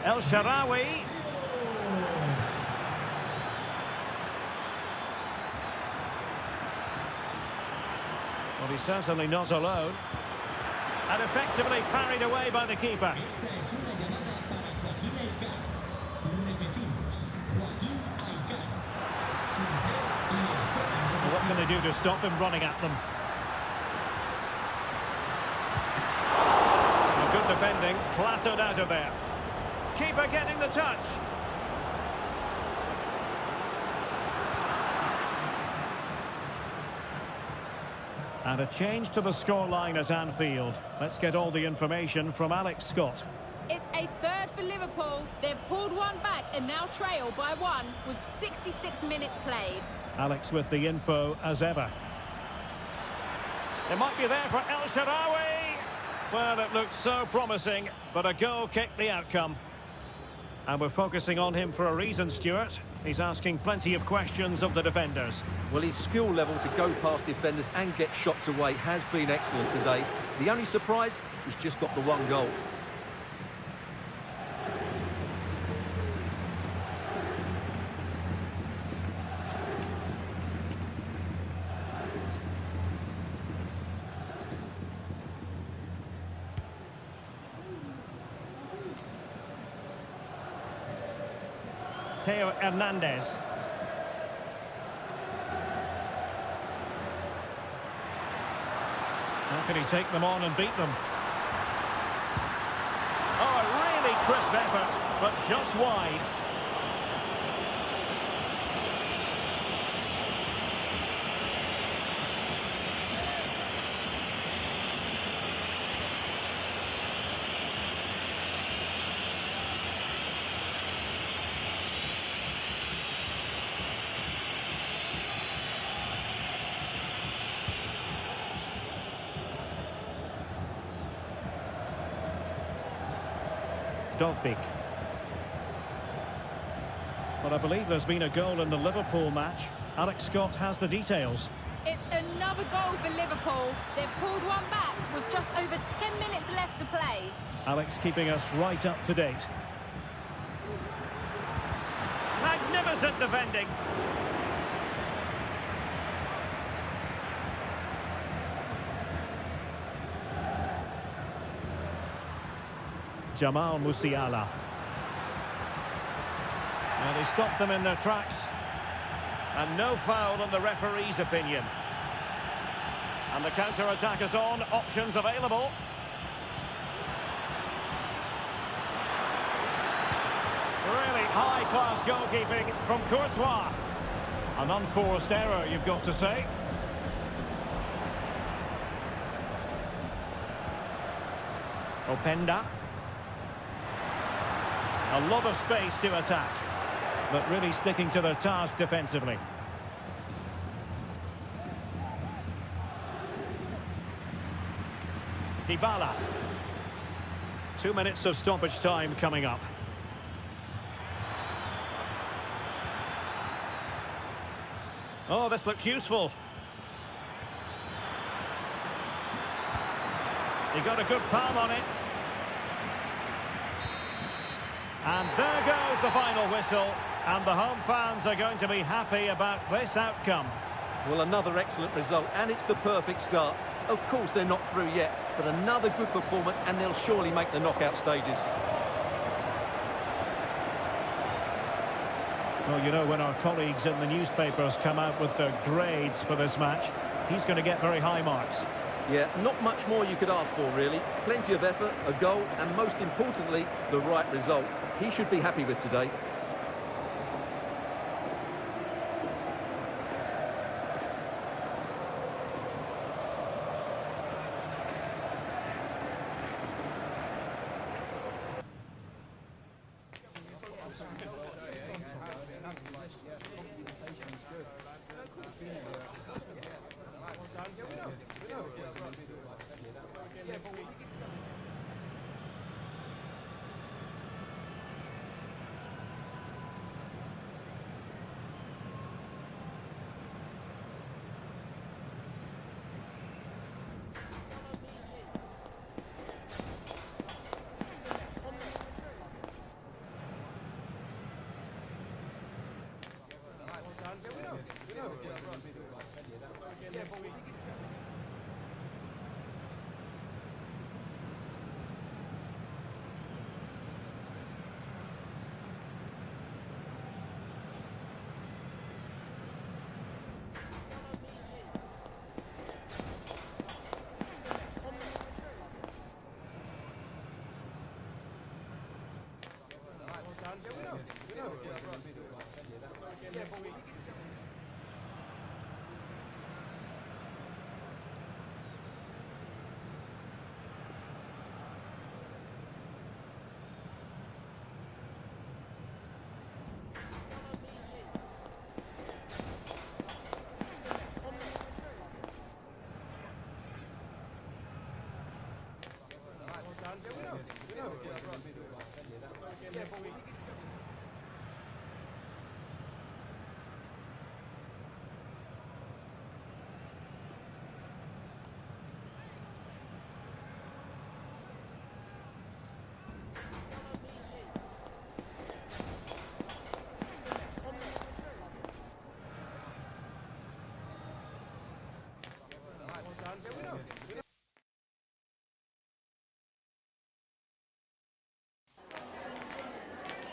El Shaarawy. Well, he's certainly not alone. And effectively parried away by the keeper. Well, what can they do to stop him running at them? And good defending, clattered out of there. Keeper getting the touch. And a change to the scoreline at Anfield. Let's get all the information from Alex Scott. It's a third for Liverpool. They've pulled one back and now trail by 1 with 66 minutes played. Alex with the info as ever. It might be there for El Shaarawy. Well, it looked so promising, but a goal kicked the outcome. And we're focusing on him for a reason, Stuart. He's asking plenty of questions of the defenders. Well, his skill level to go past defenders and get shots away has been excellent today. The only surprise, he's just got the one goal. Theo Hernandez. How can he take them on and beat them? Oh, a really crisp effort, but just wide. Dogbik. But I believe there's been a goal in the Liverpool match. Alex Scott has the details. It's another goal for Liverpool. They've pulled one back with just over 10 minutes left to play. Alex keeping us right up to date. Magnificent defending. Jamal Musiala. And he stopped them in their tracks. And no foul in the referee's opinion. And the counter-attack is on, options available. Really high-class goalkeeping from Courtois. An unforced error, you've got to say. Openda. A lot of space to attack, but really sticking to their task defensively. Dybala. 2 minutes of stoppage time coming up. Oh, this looks useful. He got a good palm on it. And there goes the final whistle. And the home fans are going to be happy about this outcome. Well, another excellent result, and it's the perfect start. Of course, they're not through yet, but another good performance, and they'll surely make the knockout stages. Well, you know, when our colleagues in the newspapers come out with their grades for this match, he's going to get very high marks. Yeah, not much more you could ask for, really. Plenty of effort, a goal, and most importantly, the right result. He should be happy with today.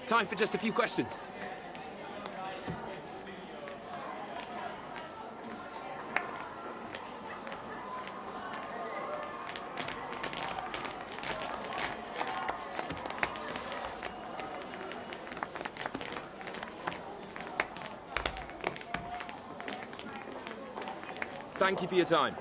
Time for just a few questions. Thank you for your time.